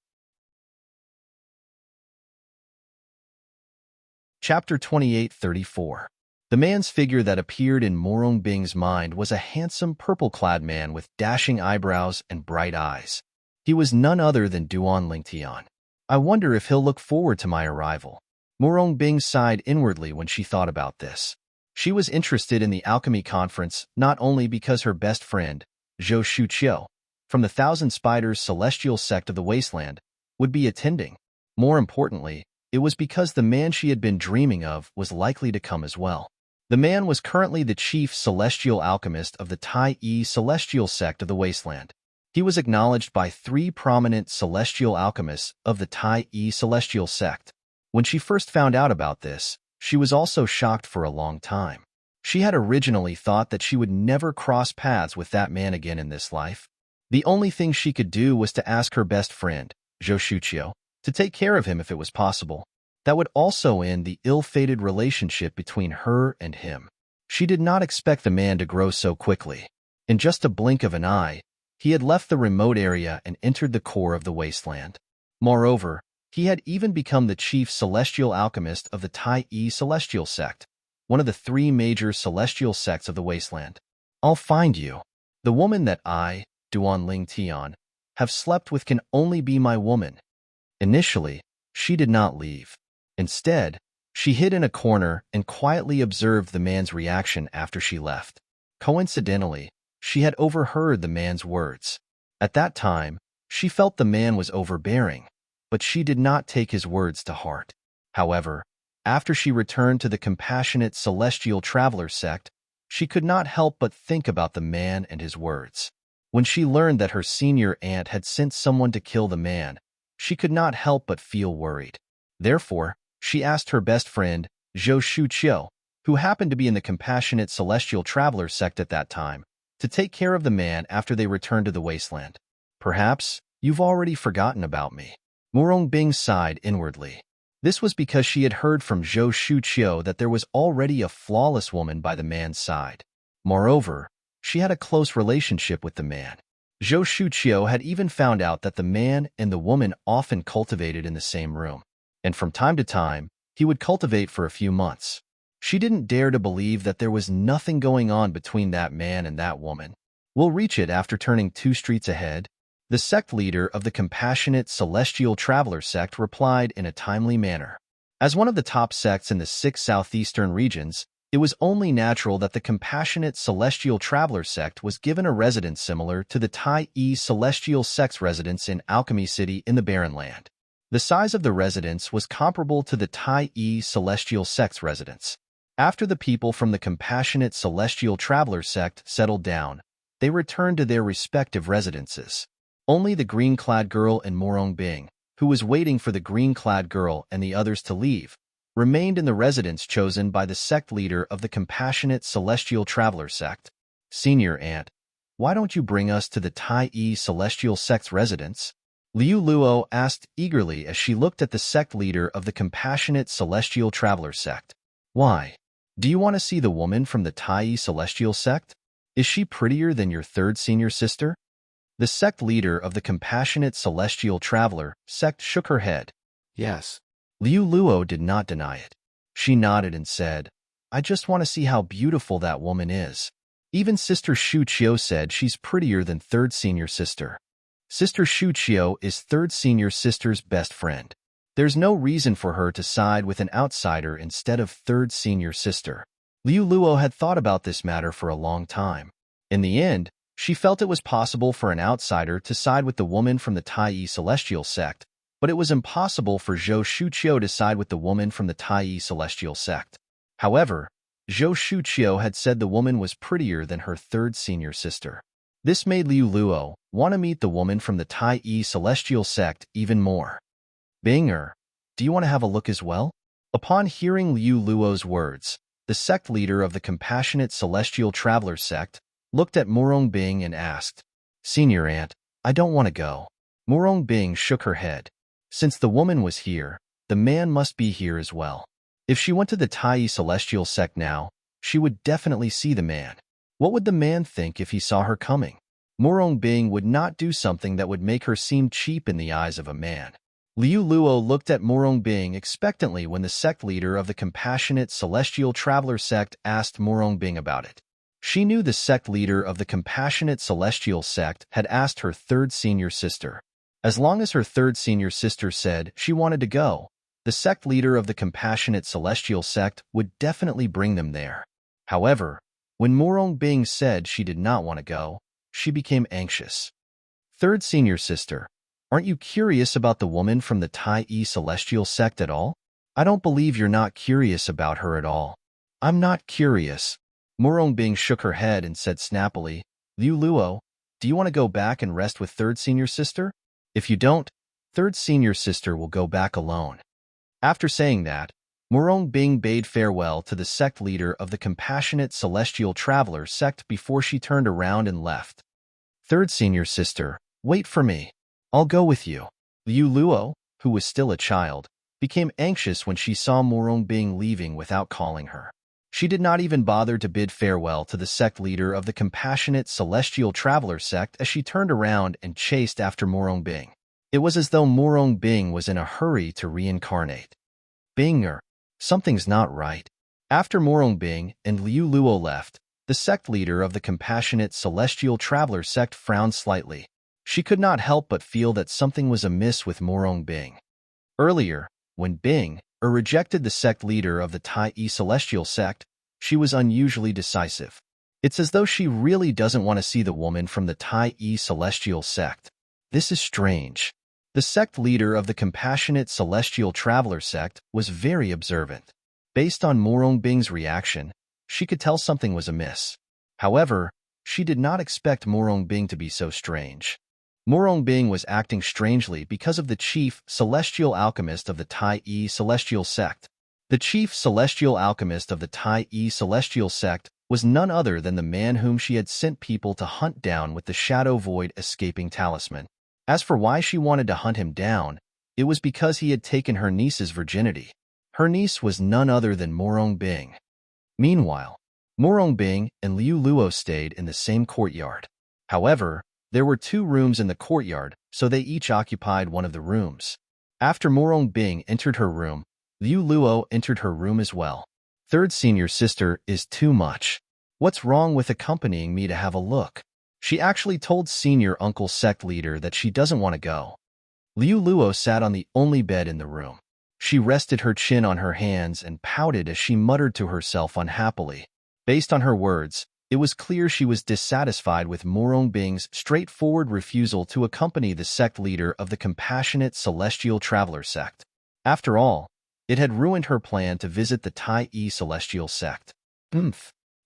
Chapter 28:34. The man's figure that appeared in Murong Bing's mind was a handsome purple-clad man with dashing eyebrows and bright eyes. He was none other than Duan Lingtian. I wonder if he'll look forward to my arrival. Murong Bing sighed inwardly when she thought about this. She was interested in the alchemy conference not only because her best friend, Zhou Shu Qiu, from the Thousand Spiders celestial sect of the wasteland, would be attending. More importantly, it was because the man she had been dreaming of was likely to come as well. The man was currently the chief celestial alchemist of the Tai Yi celestial sect of the wasteland. He was acknowledged by 3 prominent celestial alchemists of the Tai Yi celestial sect. When she first found out about this, she was also shocked for a long time. She had originally thought that she would never cross paths with that man again in this life. The only thing she could do was to ask her best friend, Zhou Shu Qiu, to take care of him if it was possible. That would also end the ill-fated relationship between her and him. She did not expect the man to grow so quickly. In just a blink of an eye, he had left the remote area and entered the core of the wasteland. Moreover, he had even become the chief celestial alchemist of the Tai Yi celestial sect, one of the 3 major celestial sects of the wasteland. I'll find you. The woman that I, Duan Lingtian, have slept with can only be my woman. Initially, she did not leave. Instead, she hid in a corner and quietly observed the man's reaction after she left. Coincidentally, she had overheard the man's words. At that time, she felt the man was overbearing, but she did not take his words to heart. However, after she returned to the compassionate celestial traveler sect, she could not help but think about the man and his words. When she learned that her senior aunt had sent someone to kill the man, she could not help but feel worried. Therefore, she asked her best friend, Zhou Shu Qiu, who happened to be in the compassionate celestial traveler sect at that time, to take care of the man after they returned to the wasteland. Perhaps you've already forgotten about me. Murong Bing sighed inwardly. This was because she had heard from Zhou Shu Qiu that there was already a flawless woman by the man's side. Moreover, she had a close relationship with the man. Zhou Shu Qiu had even found out that the man and the woman often cultivated in the same room, and from time to time, he would cultivate for a few months. She didn't dare to believe that there was nothing going on between that man and that woman. We'll reach it after turning 2 streets ahead. The sect leader of the compassionate celestial traveler sect replied in a timely manner. As one of the top sects in the 6 southeastern regions, It was only natural that the compassionate celestial traveler sect was given a residence similar to the Tai-E celestial sect's residence in Alchemy City in the Barren Land. The size of the residence was comparable to the Tai-E celestial sect's residence. After the people from the compassionate celestial traveler sect settled down, they returned to their respective residences. Only the green-clad girl and Morong Bing, who was waiting for the green-clad girl and the others to leave, remained in the residence chosen by the sect leader of the compassionate celestial traveler sect. Senior Aunt, why don't you bring us to the Tai-E celestial sect's residence? Liu Luo asked eagerly as she looked at the sect leader of the compassionate celestial traveler sect. Why? Do you want to see the woman from the Tai-E celestial sect? Is she prettier than your third senior sister? The sect leader of the compassionate celestial traveler sect shook her head. Yes. Liu Luo did not deny it. She nodded and said, I just want to see how beautiful that woman is. Even Sister Shu Qiu said she's prettier than third senior sister. Sister Shu Qiu is third senior sister's best friend. There's no reason for her to side with an outsider instead of third senior sister. Liu Luo had thought about this matter for a long time. In the end, she felt it was possible for an outsider to side with the woman from the Tai-E celestial sect, but it was impossible for Zhou Shuqiu to side with the woman from the Tai-E celestial sect. However, Zhou Shuqiu had said the woman was prettier than her third senior sister. This made Liu Luo want to meet the woman from the Tai-E celestial sect even more. Binger, do you want to have a look as well? Upon hearing Liu Luo's words, the sect leader of the compassionate celestial traveler sect looked at Morong Bing and asked, Senior Aunt, I don't want to go. Morong Bing shook her head. Since the woman was here, the man must be here as well. If she went to the Tai-E celestial sect now, she would definitely see the man. What would the man think if he saw her coming? Morong Bing would not do something that would make her seem cheap in the eyes of a man. Liu Luo looked at Morong Bing expectantly when the sect leader of the compassionate celestial traveler sect asked Morong Bing about it. She knew the sect leader of the compassionate celestial sect had asked her third senior sister. As long as her third senior sister said she wanted to go, the sect leader of the compassionate celestial sect would definitely bring them there. However, when Morong Bing said she did not want to go, she became anxious. Third senior sister, aren't you curious about the woman from the Tai-E celestial sect at all? I don't believe you're not curious about her at all. I'm not curious. Morong Bing shook her head and said snappily, Liu Luo, do you want to go back and rest with third senior sister? If you don't, third senior sister will go back alone. After saying that, Morong Bing bade farewell to the sect leader of the compassionate celestial traveler sect before she turned around and left. Third senior sister, wait for me. I'll go with you. Liu Luo, who was still a child, became anxious when she saw Morong Bing leaving without calling her. She did not even bother to bid farewell to the sect leader of the compassionate celestial traveler sect as she turned around and chased after Morong Bing. It was as though Morong Bing was in a hurry to reincarnate. Binger, something's not right. After Morong Bing and Liu Luo left, the sect leader of the compassionate celestial traveler sect frowned slightly. She could not help but feel that something was amiss with Morong Bing. Earlier, when Bing rejected the sect leader of the Tai-E celestial sect, she was unusually decisive. It's as though she really doesn't want to see the woman from the Tai-E celestial sect. This is strange. The sect leader of the compassionate celestial traveler sect was very observant. Based on Morong Bing's reaction, she could tell something was amiss. However, she did not expect Morong Bing to be so strange. Morong Bing was acting strangely because of the chief celestial alchemist of the Tai-E celestial sect. The chief celestial alchemist of the Tai-E celestial sect was none other than the man whom she had sent people to hunt down with the Shadow Void escaping talisman. As for why she wanted to hunt him down, it was because he had taken her niece's virginity. Her niece was none other than Morong Bing. Meanwhile, Morong Bing and Liu Luo stayed in the same courtyard. However, there were 2 rooms in the courtyard, so they each occupied one of the rooms. After Morong Bing entered her room, Liu Luo entered her room as well. Third senior sister is too much. What's wrong with accompanying me to have a look? She actually told senior uncle sect leader that she doesn't want to go. Liu Luo sat on the only bed in the room. She rested her chin on her hands and pouted as she muttered to herself unhappily. Based on her words, it was clear she was dissatisfied with Morongbing's straightforward refusal to accompany the sect leader of the compassionate celestial traveler sect. After all, it had ruined her plan to visit the Tai celestial sect.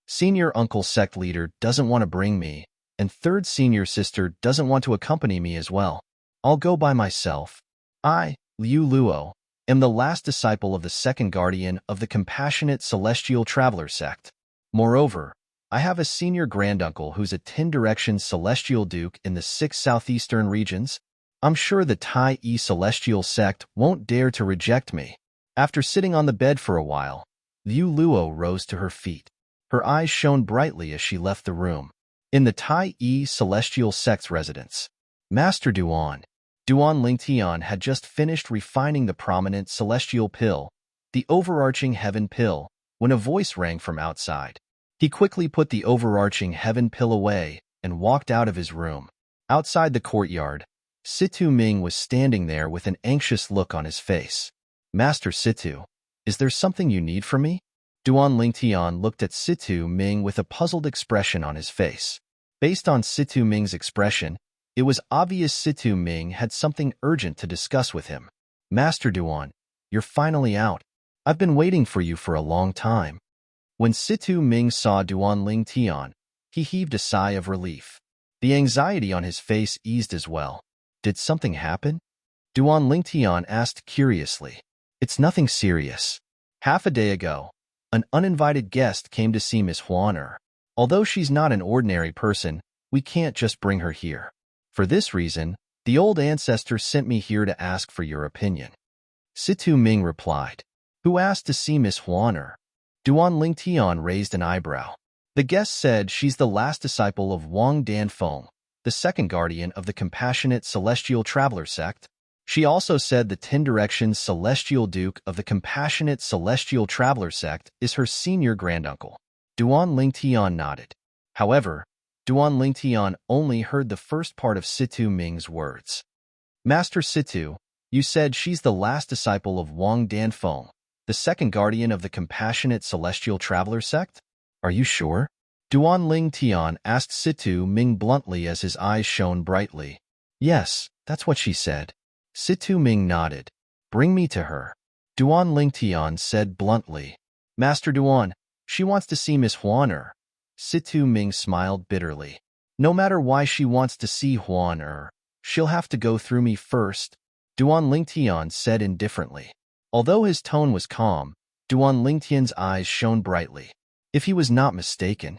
Senior uncle sect leader doesn't want to bring me, and third senior sister doesn't want to accompany me as well. I'll go by myself. I, Liu Luo, am the last disciple of the second guardian of the compassionate celestial traveler sect. Moreover, I have a senior granduncle who's a 10-direction celestial duke in the 6 southeastern regions. I'm sure the Tai celestial sect won't dare to reject me. After sitting on the bed for a while, Liu Luo rose to her feet. Her eyes shone brightly as she left the room. In the Tai celestial sect's residence, Master Duan Lingtian had just finished refining the prominent celestial pill, the overarching heaven pill, when a voice rang from outside. He quickly put the overarching heaven pill away and walked out of his room. Outside the courtyard, Situ Ming was standing there with an anxious look on his face. Master Situ, is there something you need from me? Duan Lingtian looked at Situ Ming with a puzzled expression on his face. Based on Situ Ming's expression, it was obvious Situ Ming had something urgent to discuss with him. Master Duan, you're finally out. I've been waiting for you for a long time. When Situ Ming saw Duan Lingtian, he heaved a sigh of relief. The anxiety on his face eased as well. Did something happen? Duan Lingtian asked curiously. It's nothing serious. Half a day ago, an uninvited guest came to see Miss Huan. Although she's not an ordinary person, we can't just bring her here. For this reason, the old ancestor sent me here to ask for your opinion. Situ Ming replied. Who asked to see Miss Huan? Duan Lingtian raised an eyebrow. The guest said she's the last disciple of Wang Danfeng, the second guardian of the compassionate celestial traveler sect. She also said the 10-direction celestial duke of the compassionate celestial traveler sect is her senior granduncle. Duan Lingtian nodded. However, Duan Lingtian only heard the first part of Situ Ming's words. Master Situ, you said she's the last disciple of Wang Danfeng, the second guardian of the compassionate celestial traveler sect? Are you sure? Duan Lingtian asked Situ Ming bluntly as his eyes shone brightly. Yes, that's what she said. Situ Ming nodded. Bring me to her. Duan Lingtian said bluntly. Master Duan, she wants to see Miss Huan. Situ Ming smiled bitterly. No matter why she wants to see Huan, she'll have to go through me first, Duan Lingtian said indifferently. Although his tone was calm, Duan Lingtian's eyes shone brightly. If he was not mistaken.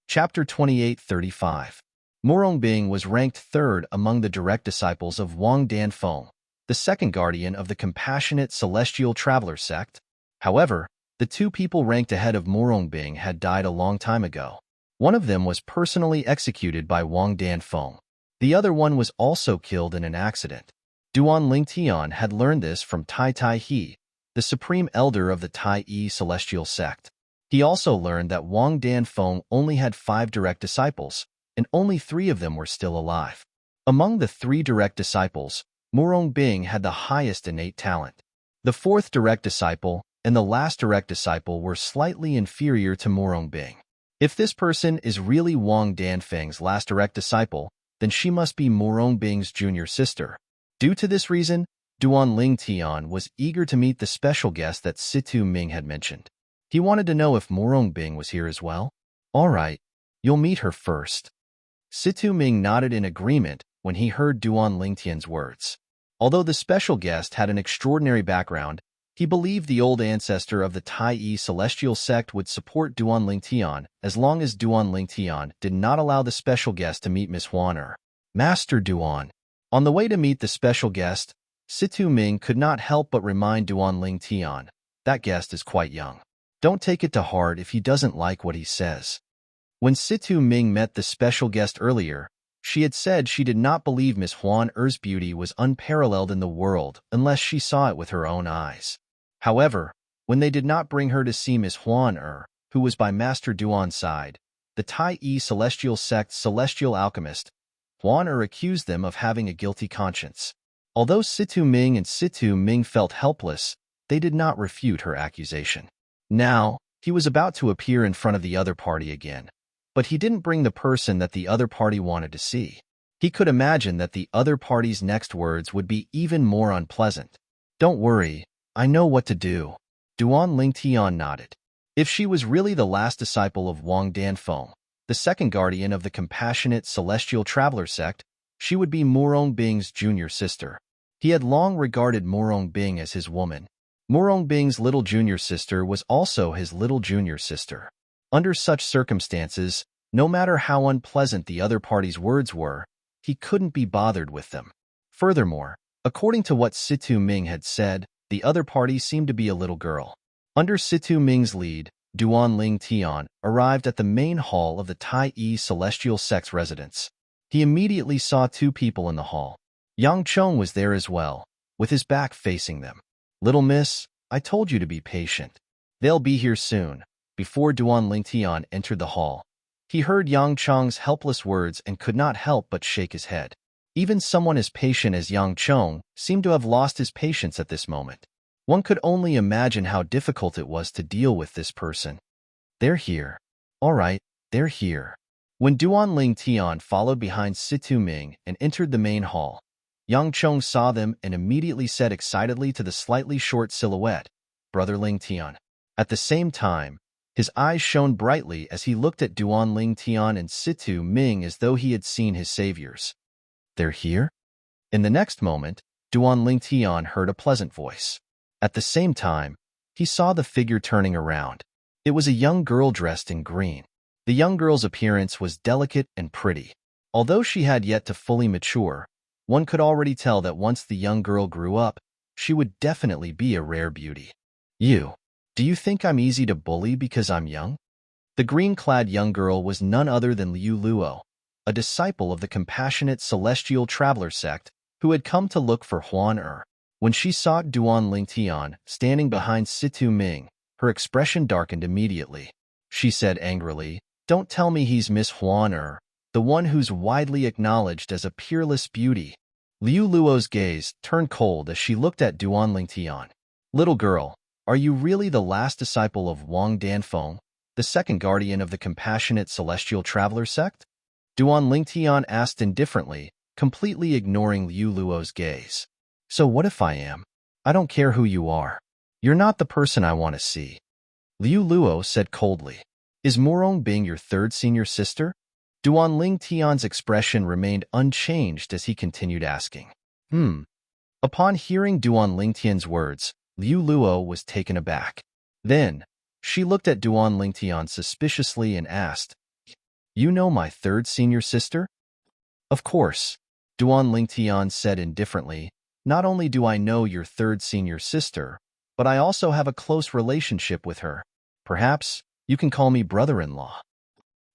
Chapter 28:35. Morongbing was ranked third among the direct disciples of Wang Danfeng, the second guardian of the compassionate celestial traveler sect. However, the two people ranked ahead of Morongbing had died a long time ago. One of them was personally executed by Wang Danfeng. The other one was also killed in an accident. Duan Lingtian had learned this from Tai Tai He, the supreme elder of the Tai celestial sect. He also learned that Wang Danfeng only had 5 direct disciples, and only 3 of them were still alive. Among the 3 direct disciples, Morongbing had the highest innate talent. The 4th direct disciple and the last direct disciple were slightly inferior to Morongbing. If this person is really Wang Danfeng's last direct disciple, then she must be Morongbing's junior sister. Due to this reason, Duan Lingtian was eager to meet the special guest that Situ Ming had mentioned. He wanted to know if Morongbing was here as well. All right, you'll meet her first. Situ Ming nodded in agreement when he heard Duan Lingtian's words. Although the special guest had an extraordinary background, he believed the old ancestor of the Tai celestial sect would support Duan Lingtian as long as Duan Lingtian did not allow the special guest to meet Miss Huan. Master Duan. On the way to meet the special guest, Situ Ming could not help but remind Duan Lingtian, that guest is quite young. Don't take it to heart if he doesn't like what he says. When Situ Ming met the special guest earlier, she had said she did not believe Miss Huan-er's beauty was unparalleled in the world unless she saw it with her own eyes. However, when they did not bring her to see Miss Huan-er, who was by Master Duan's side, the Tai celestial sect's celestial alchemist, Huan accused them of having a guilty conscience. Although Situ Ming and Situ Ming felt helpless, they did not refute her accusation. Now, he was about to appear in front of the other party again, but he didn't bring the person that the other party wanted to see. He could imagine that the other party's next words would be even more unpleasant. "Don't worry, I know what to do." Duan Lingtian nodded. If she was really the last disciple of Wang Danfeng, the second guardian of the compassionate celestial traveler sect, she would be Murong Bing's junior sister. He had long regarded Murong Bing as his woman. Murong Bing's little junior sister was also his little junior sister. Under such circumstances, no matter how unpleasant the other party's words were, he couldn't be bothered with them. Furthermore, according to what Situ Ming had said, the other party seemed to be a little girl. Under Situ Ming's lead, Duan Lingtian arrived at the main hall of the Tai Yi Celestial Sect's residence. He immediately saw two people in the hall. Yang Chong was there as well, with his back facing them. "Little miss, I told you to be patient. They'll be here soon." Before Duan Lingtian entered the hall, he heard Yang Chong's helpless words and could not help but shake his head. Even someone as patient as Yang Chong seemed to have lost his patience at this moment. One could only imagine how difficult it was to deal with this person. "They're here. All right, they're here." When Duan Lingtian followed behind Situ Ming and entered the main hall, Yang Chong saw them and immediately said excitedly to the slightly short silhouette, "Brother Lingtian." At the same time, his eyes shone brightly as he looked at Duan Lingtian and Situ Ming as though he had seen his saviors. "They're here?" In the next moment, Duan Lingtian heard a pleasant voice. At the same time, he saw the figure turning around. It was a young girl dressed in green. The young girl's appearance was delicate and pretty. Although she had yet to fully mature, one could already tell that once the young girl grew up, she would definitely be a rare beauty. Do you think I'm easy to bully because I'm young?" The green-clad young girl was none other than Liu Luo, a disciple of the compassionate celestial traveler sect who had come to look for Huan Er. When she saw Duan Lingtian standing behind Situ Ming, her expression darkened immediately. She said angrily, "Don't tell me he's Miss Huan Er, the one who's widely acknowledged as a peerless beauty." Liu Luo's gaze turned cold as she looked at Duan Lingtian. "Little girl, are you really the last disciple of Wang Danfeng, the second guardian of the compassionate celestial traveler sect?" Duan Lingtian asked indifferently, completely ignoring Liu Luo's gaze. "So what if I am? I don't care who you are. You're not the person I want to see." Liu Luo said coldly. "Is Murong Bing your third senior sister?" Duan Lingtian's expression remained unchanged as he continued asking. Upon hearing Duan Lingtian's words, Liu Luo was taken aback. Then, she looked at Duan Lingtian suspiciously and asked, "You know my third senior sister?" "Of course," Duan Lingtian said indifferently. "Not only do I know your third senior sister, but I also have a close relationship with her. Perhaps you can call me brother-in-law."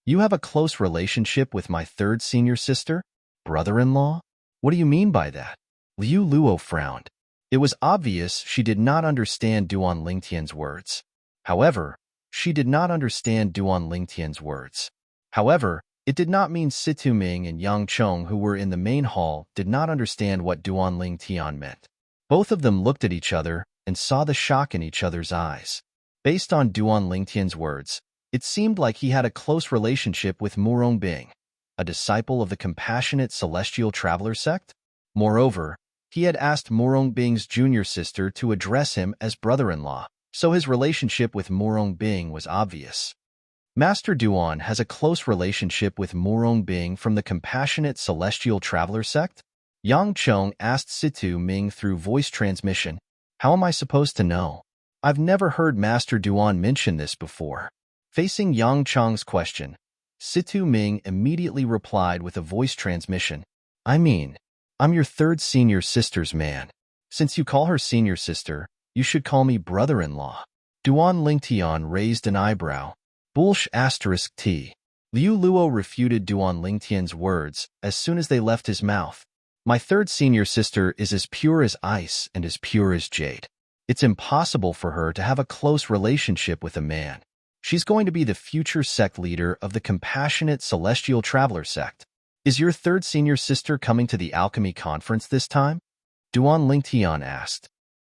"You have a close relationship with my third senior sister? Brother-in-law? What do you mean by that?" Liu Luo frowned. It was obvious she did not understand Duan Lingtian's words. However, it did not mean Situ Ming and Yang Chong, who were in the main hall, did not understand what Duan Lingtian meant. Both of them looked at each other and saw the shock in each other's eyes. Based on Duan Lingtian's words, it seemed like he had a close relationship with Murong Bing, a disciple of the compassionate celestial traveler sect. Moreover, he had asked Murong Bing's junior sister to address him as brother-in-law, so his relationship with Murong Bing was obvious. Master Duan has a close relationship with Murong Bing from the compassionate celestial traveler sect? Yang Chong asked Situ Ming through voice transmission. "How am I supposed to know? I've never heard Master Duan mention this before." Facing Yang Chong's question, Situ Ming immediately replied with a voice transmission. I'm your third senior sister's man. Since you call her senior sister, you should call me brother-in-law." Duan Lingtian raised an eyebrow. T. Liu Luo refuted Duan Lingtian's words as soon as they left his mouth. "My third senior sister is as pure as ice and as pure as jade. It's impossible for her to have a close relationship with a man. She's going to be the future sect leader of the compassionate celestial traveler sect. Is your third senior sister coming to the alchemy conference this time? Duan Lingtian asked.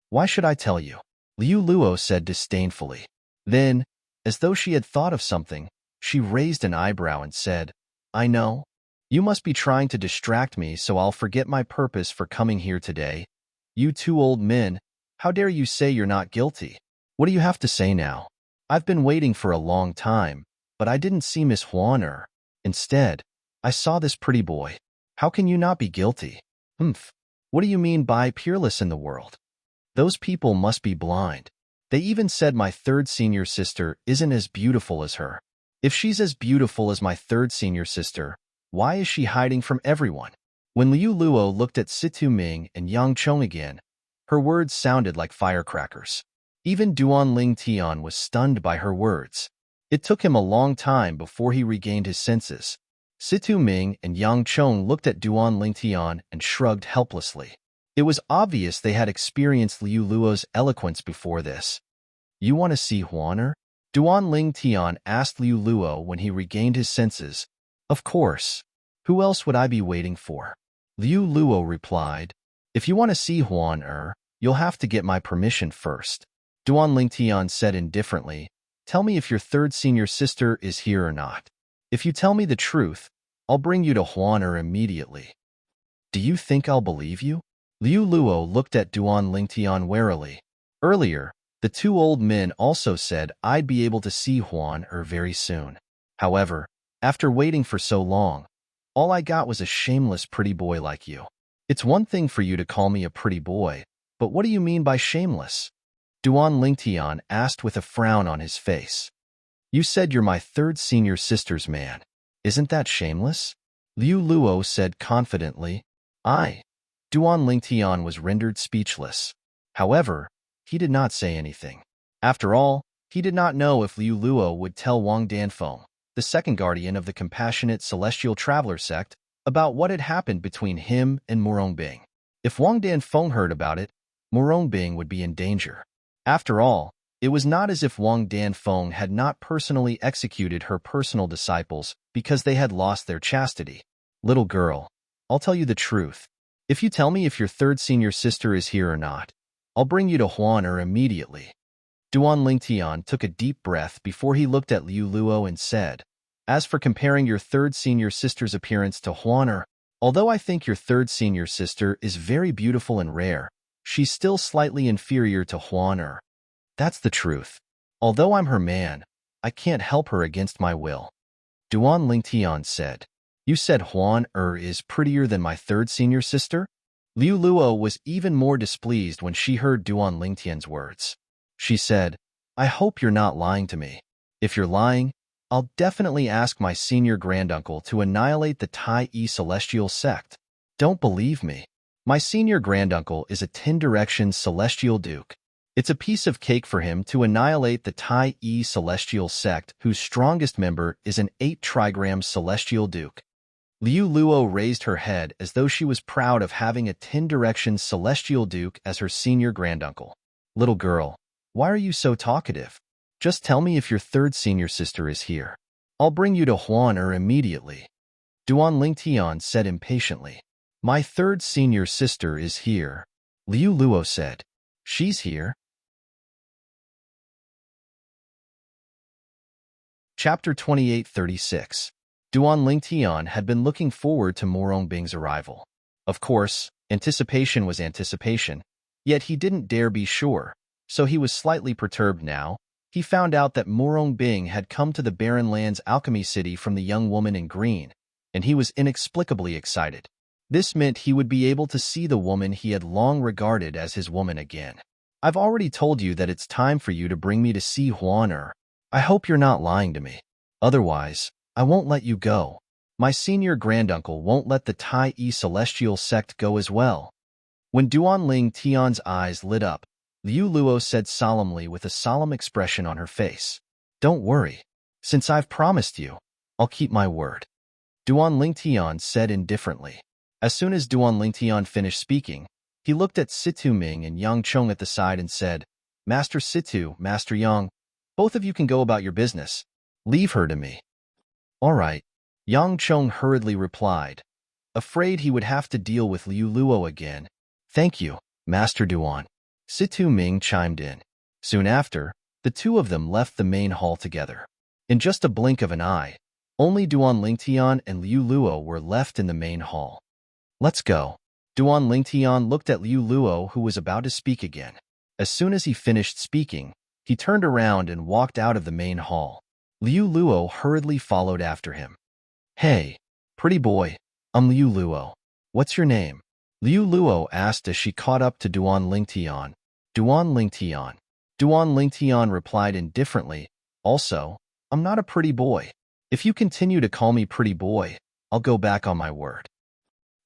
Why should I tell you? Liu Luo said disdainfully. Then, as though she had thought of something, she raised an eyebrow and said, I know. You must be trying to distract me so I'll forget my purpose for coming here today. You two old men, how dare you say you're not guilty? What do you have to say now? I've been waiting for a long time, but I didn't see Miss Huan. Instead, I saw this pretty boy. How can you not be guilty? Humph. What do you mean by peerless in the world? Those people must be blind. They even said my third senior sister isn't as beautiful as her. If she's as beautiful as my third senior sister, why is she hiding from everyone? When Liu Luo looked at Situ Ming and Yang Chong again, her words sounded like firecrackers. Even Duan Ling Tian was stunned by her words. It took him a long time before he regained his senses. Situ Ming and Yang Chong looked at Duan Ling Tian and shrugged helplessly. It was obvious they had experienced Liu Luo's eloquence before this. You want to see Huaner? Duan Ling Tian asked Liu Luo when he regained his senses. Of course. Who else would I be waiting for? Liu Luo replied. If you want to see Huaner, you'll have to get my permission first. Duan Ling Tian said indifferently, Tell me if your third senior sister is here or not. If you tell me the truth, I'll bring you to Huaner immediately. Do you think I'll believe you? Liu Luo looked at Duan Ling Tian warily. Earlier, the two old men also said I'd be able to see Huaner very soon. However, after waiting for so long, all I got was a shameless pretty boy like you. It's one thing for you to call me a pretty boy, but what do you mean by shameless? Duan Ling Tian asked with a frown on his face. You said you're my third senior sister's man. Isn't that shameless? Liu Luo said confidently. Duan Ling Tian was rendered speechless. However, he did not say anything. After all, he did not know if Liu Luo would tell Wang Danfeng, the second guardian of the compassionate celestial traveler sect, about what had happened between him and Morongbing. If Wang Danfeng heard about it, Morongbing would be in danger. After all, it was not as if Wang Danfeng had not personally executed her personal disciples because they had lost their chastity. Little girl, I'll tell you the truth. If you tell me if your third senior sister is here or not, I'll bring you to Huaner immediately. Duan Ling Tian took a deep breath before he looked at Liu Luo and said, As for comparing your third senior sister's appearance to Huaner, although I think your third senior sister is very beautiful and rare, she's still slightly inferior to Huaner. That's the truth. Although I'm her man, I can't help her against my will. Duan Ling Tian said, You said Huaner is prettier than my third senior sister? Liu Luo was even more displeased when she heard Duan Ling Tian's words. She said, I hope you're not lying to me. If you're lying, I'll definitely ask my senior granduncle to annihilate the Tai Yi celestial sect. Don't believe me. My senior granduncle is a 10-direction celestial duke. It's a piece of cake for him to annihilate the Tai Yi celestial sect whose strongest member is an 8-trigram celestial duke. Liu Luo raised her head as though she was proud of having a 10-direction celestial duke as her senior granduncle. Little girl, why are you so talkative? Just tell me if your third senior sister is here. I'll bring you to Huaner immediately. Duan Ling Tian said impatiently. My third senior sister is here. Liu Luo said. She's here. Chapter 2836. Duan Ling Tian had been looking forward to Morongbing's arrival. Of course, anticipation was anticipation, yet he didn't dare be sure, so he was slightly perturbed now. He found out that Morongbing had come to the Barren Lands Alchemy City from the young woman in green, and he was inexplicably excited. This meant he would be able to see the woman he had long regarded as his woman again. I've already told you that it's time for you to bring me to see Huaner. I hope you're not lying to me. Otherwise, I won't let you go. My senior granduncle won't let the Tai Yi celestial sect go as well. When Duan Ling Tian's eyes lit up, Liu Luo said solemnly with a solemn expression on her face, Don't worry. Since I've promised you, I'll keep my word. Duan Ling Tian said indifferently. As soon as Duan Ling Tian finished speaking, he looked at Situ Ming and Yang Chong at the side and said, Master Situ, Master Yang, both of you can go about your business. Leave her to me. All right. Yang Chong hurriedly replied, afraid he would have to deal with Liu Luo again. Thank you, Master Duan. Situ Ming chimed in. Soon after, the two of them left the main hall together. In just a blink of an eye, only Duan Lingtian and Liu Luo were left in the main hall. Let's go. Duan Lingtian looked at Liu Luo, who was about to speak again. As soon as he finished speaking, he turned around and walked out of the main hall. Liu Luo hurriedly followed after him. Hey, pretty boy, I'm Liu Luo. What's your name? Liu Luo asked as she caught up to Duan Lingtian. Duan Lingtian. Duan Lingtian replied indifferently, also, I'm not a pretty boy. If you continue to call me pretty boy, I'll go back on my word.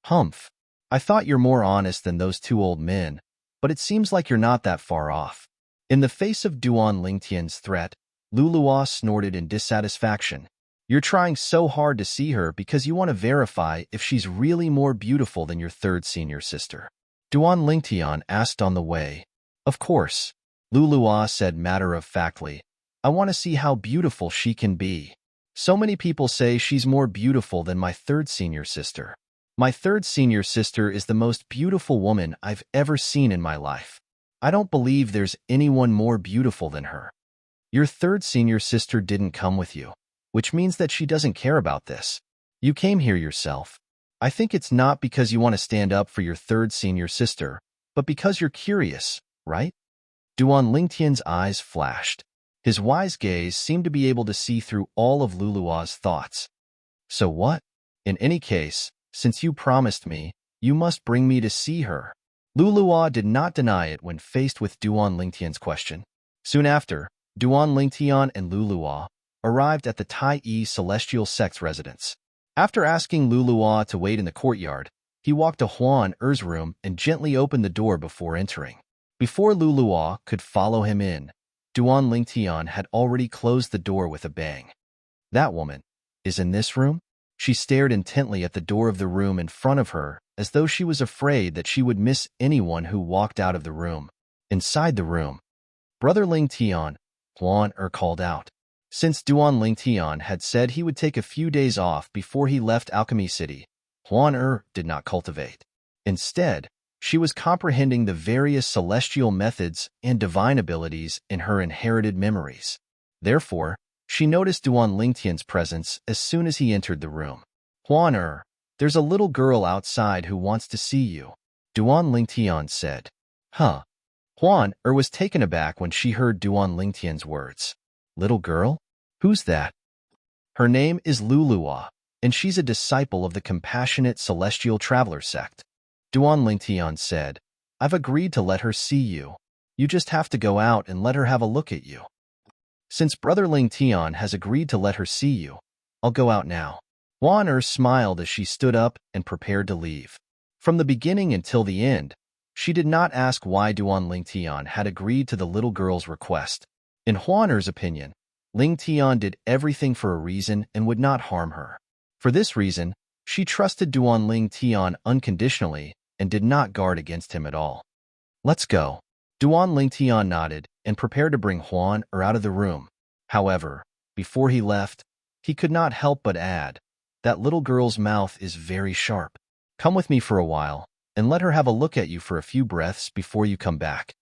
Humph. I thought you're more honest than those two old men, but it seems like you're not that far off. In the face of Duan Lingtian's threat, Lu Luo snorted in dissatisfaction. You're trying so hard to see her because you want to verify if she's really more beautiful than your third senior sister. Duan Lingtian asked on the way. Of course, Lu Luo said matter-of-factly. I want to see how beautiful she can be. So many people say she's more beautiful than my third senior sister. My third senior sister is the most beautiful woman I've ever seen in my life. I don't believe there's anyone more beautiful than her. Your third senior sister didn't come with you, which means that she doesn't care about this. You came here yourself. I think it's not because you want to stand up for your third senior sister, but because you're curious, right? Duan Lingtian's eyes flashed. His wise gaze seemed to be able to see through all of Lu Luo's thoughts. So what? In any case, since you promised me, you must bring me to see her. Lu Luo did not deny it when faced with Duan Lingtian's question. Soon after, Duan Lingtian and Lu Luo arrived at the Tai Yi Celestial Sect's residence. After asking Lu Luo to wait in the courtyard, he walked to Huan Er's room and gently opened the door before entering. Before Lu Luo could follow him in, Duan Lingtian had already closed the door with a bang. That woman is in this room? She stared intently at the door of the room in front of her, as though she was afraid that she would miss anyone who walked out of the room. Inside the room, Brother Lingtian, Huan called out. Since Duan Lingtian had said he would take a few days off before he left Alchemy City, Huan did not cultivate. Instead, she was comprehending the various celestial methods and divine abilities in her inherited memories. Therefore, she noticed Duan Lingtian's presence as soon as he entered the room. Huan there's a little girl outside who wants to see you, Duan Lingtian said. Huh. Huan was taken aback when she heard Duan Lingtian's words. Little girl? Who's that? Her name is Lu Luo, and she's a disciple of the Compassionate Celestial Traveler sect. Duan Lingtian said, I've agreed to let her see you. You just have to go out and let her have a look at you. Since Brother Lingtian has agreed to let her see you, I'll go out now. Huan smiled as she stood up and prepared to leave. From the beginning until the end, she did not ask why Duan Lingtian had agreed to the little girl's request. In Huan's opinion, Lingtian did everything for a reason and would not harm her. For this reason, she trusted Duan Lingtian unconditionally and did not guard against him at all. Let's go. Duan Lingtian nodded and prepared to bring Huan out of the room. However, before he left, he could not help but add, that little girl's mouth is very sharp. Come with me for a while, and let her have a look at you for a few breaths before you come back.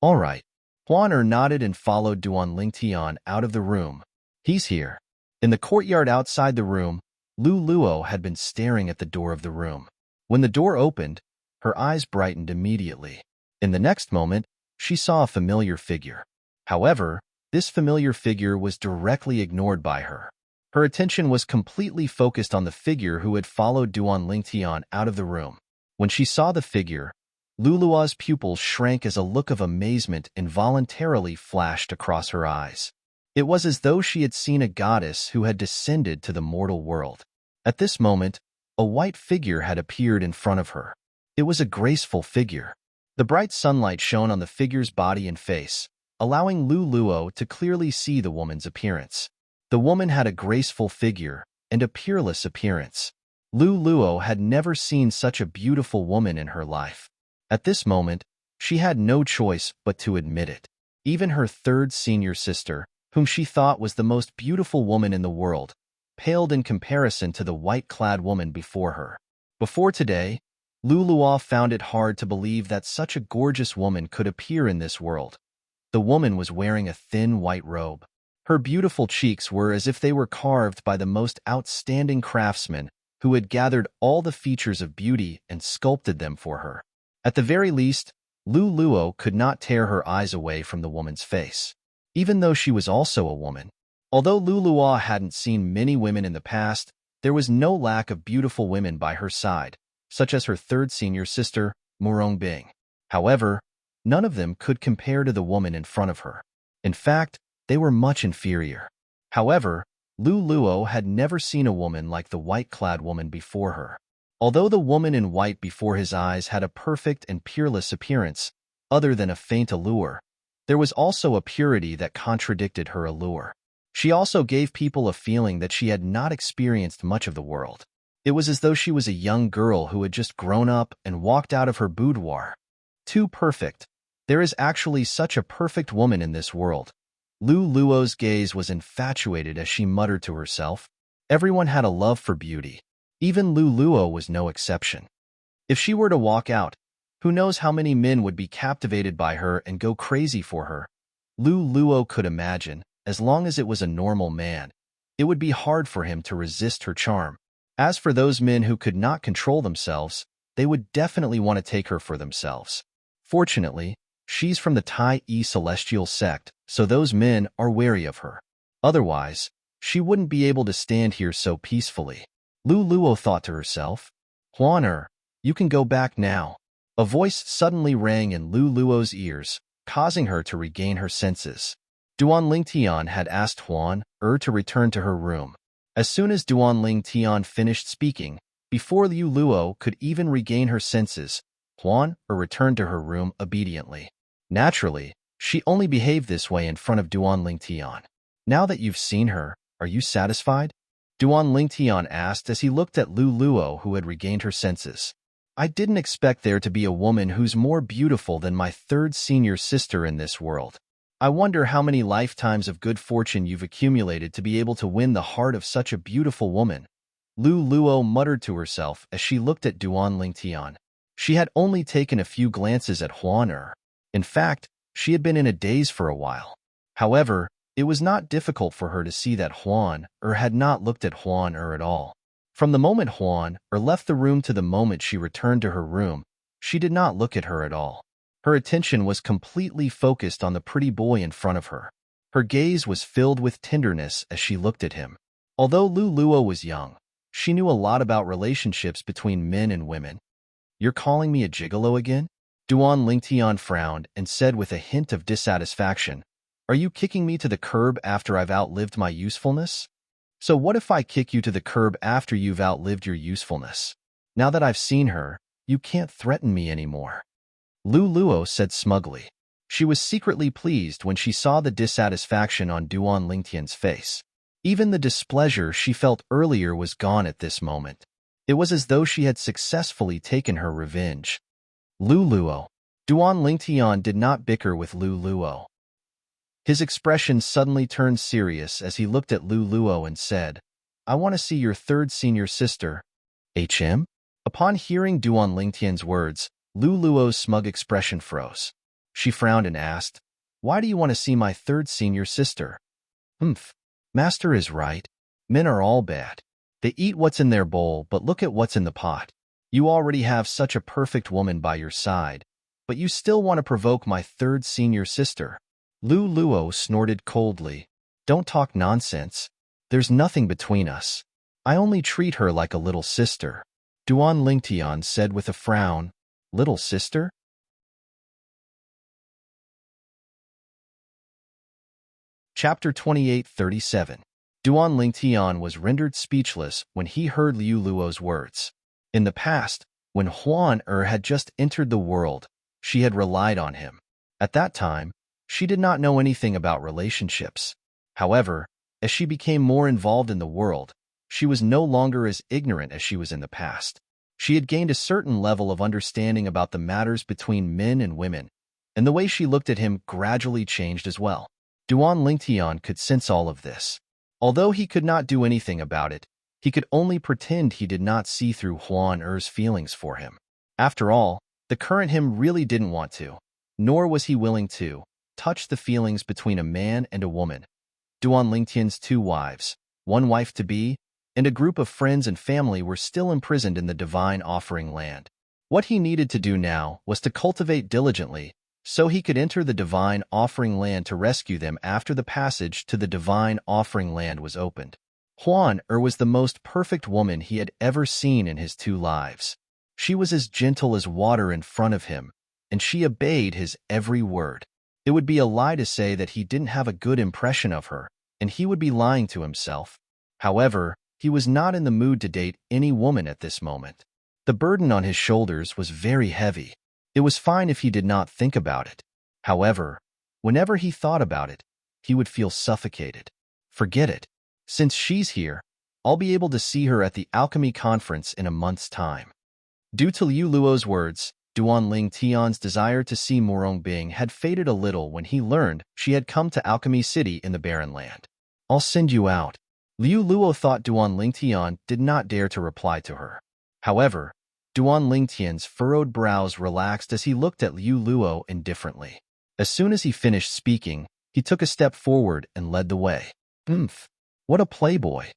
All right. Huan nodded and followed Duan Lingtian out of the room. He's here. In the courtyard outside the room, Lu Luo had been staring at the door of the room. When the door opened, her eyes brightened immediately. In the next moment, she saw a familiar figure. However, this familiar figure was directly ignored by her. Her attention was completely focused on the figure who had followed Duan Lingtian out of the room. When she saw the figure, Lu Luo's pupils shrank as a look of amazement involuntarily flashed across her eyes. It was as though she had seen a goddess who had descended to the mortal world. At this moment, a white figure had appeared in front of her. It was a graceful figure. The bright sunlight shone on the figure's body and face, allowing Lu Luo to clearly see the woman's appearance. The woman had a graceful figure and a peerless appearance. Lu Luo had never seen such a beautiful woman in her life. At this moment, she had no choice but to admit it. Even her third senior sister, whom she thought was the most beautiful woman in the world, paled in comparison to the white-clad woman before her. Before today, Luluo found it hard to believe that such a gorgeous woman could appear in this world. The woman was wearing a thin white robe. Her beautiful cheeks were as if they were carved by the most outstanding craftsman who had gathered all the features of beauty and sculpted them for her. At the very least, Luluo could not tear her eyes away from the woman's face. Even though she was also a woman. Although Luluo hadn't seen many women in the past, there was no lack of beautiful women by her side, such as her third senior sister, Murongbing. However, none of them could compare to the woman in front of her. In fact, they were much inferior. However, Luluo had never seen a woman like the white-clad woman before her. Although the woman in white before his eyes had a perfect and peerless appearance, other than a faint allure, there was also a purity that contradicted her allure. She also gave people a feeling that she had not experienced much of the world. It was as though she was a young girl who had just grown up and walked out of her boudoir. Too perfect. There is actually such a perfect woman in this world. Luluo's gaze was infatuated as she muttered to herself. Everyone had a love for beauty. Even Luluo was no exception. If she were to walk out, who knows how many men would be captivated by her and go crazy for her. Luluo could imagine, as long as it was a normal man, it would be hard for him to resist her charm. As for those men who could not control themselves, they would definitely want to take her for themselves. Fortunately, she's from the Tai Celestial sect, so those men are wary of her. Otherwise, she wouldn't be able to stand here so peacefully. Luluo thought to herself, Huan you can go back now. A voice suddenly rang in Luluo's ears, causing her to regain her senses. Duan Lingtian had asked Huan to return to her room. As soon as Duan Lingtian finished speaking, before Luluo could even regain her senses, Huan returned to her room obediently. Naturally, she only behaved this way in front of Duan Lingtian. Now that you've seen her, are you satisfied? Duan Lingtian asked as he looked at Luluo, who had regained her senses. I didn't expect there to be a woman who's more beautiful than my third senior sister in this world. I wonder how many lifetimes of good fortune you've accumulated to be able to win the heart of such a beautiful woman. Luluo muttered to herself as she looked at Duan Lingtian. She had only taken a few glances at Huan. In fact, she had been in a daze for a while. However, it was not difficult for her to see that Huan had not looked at Huan at all. From the moment Huan left the room to the moment she returned to her room, she did not look at her at all. Her attention was completely focused on the pretty boy in front of her. Her gaze was filled with tenderness as she looked at him. Although Luluo was young, she knew a lot about relationships between men and women. You're calling me a gigolo again? Duan Lingtian frowned and said with a hint of dissatisfaction, Are you kicking me to the curb after I've outlived my usefulness? So what if I kick you to the curb after you've outlived your usefulness? Now that I've seen her, you can't threaten me anymore. Luluo said smugly. She was secretly pleased when she saw the dissatisfaction on Duan Lingtian's face. Even the displeasure she felt earlier was gone at this moment. It was as though she had successfully taken her revenge. Luluo. Duan Lingtian did not bicker with Luluo. His expression suddenly turned serious as he looked at Luluo and said, I want to see your third senior sister. HM? Upon hearing Duan Lingtian's words, Luluo's smug expression froze. She frowned and asked, Why do you want to see my third senior sister? Master is right. Men are all bad. They eat what's in their bowl, but look at what's in the pot. You already have such a perfect woman by your side, but you still want to provoke my third senior sister. Luluo snorted coldly. Don't talk nonsense. There's nothing between us. I only treat her like a little sister. Duan Lingtian said with a frown. Little sister? Chapter 28:37. Duan Lingtian was rendered speechless when he heard Luluo's words. In the past, when Huan had just entered the world, she had relied on him. At that time, she did not know anything about relationships. However, as she became more involved in the world, she was no longer as ignorant as she was in the past. She had gained a certain level of understanding about the matters between men and women, and the way she looked at him gradually changed as well. Duan Lingtian could sense all of this. Although he could not do anything about it, he could only pretend he did not see through Huan Er's feelings for him. After all, the current him really didn't want to, nor was he willing to, touch the feelings between a man and a woman. Duan Lingtian's 2 wives, 1 wife-to-be, and a group of friends and family were still imprisoned in the Divine Offering Land. What he needed to do now was to cultivate diligently, so he could enter the Divine Offering Land to rescue them after the passage to the Divine Offering Land was opened. Huan Er was the most perfect woman he had ever seen in his 2 lives. She was as gentle as water in front of him, and she obeyed his every word. It would be a lie to say that he didn't have a good impression of her, and he would be lying to himself. However, he was not in the mood to date any woman at this moment. The burden on his shoulders was very heavy. It was fine if he did not think about it. However, whenever he thought about it, he would feel suffocated. Forget it. Since she's here, I'll be able to see her at the alchemy conference in a month's time. Due to Liu Luo's words, Duan Ling Tian's desire to see Morong Bing had faded a little when he learned she had come to Alchemy City in the Barren Land. I'll send you out. Liu Luo thought Duan Ling Tian did not dare to reply to her. However, Duan Ling Tian's furrowed brows relaxed as he looked at Liu Luo indifferently. As soon as he finished speaking, he took a step forward and led the way. What a playboy.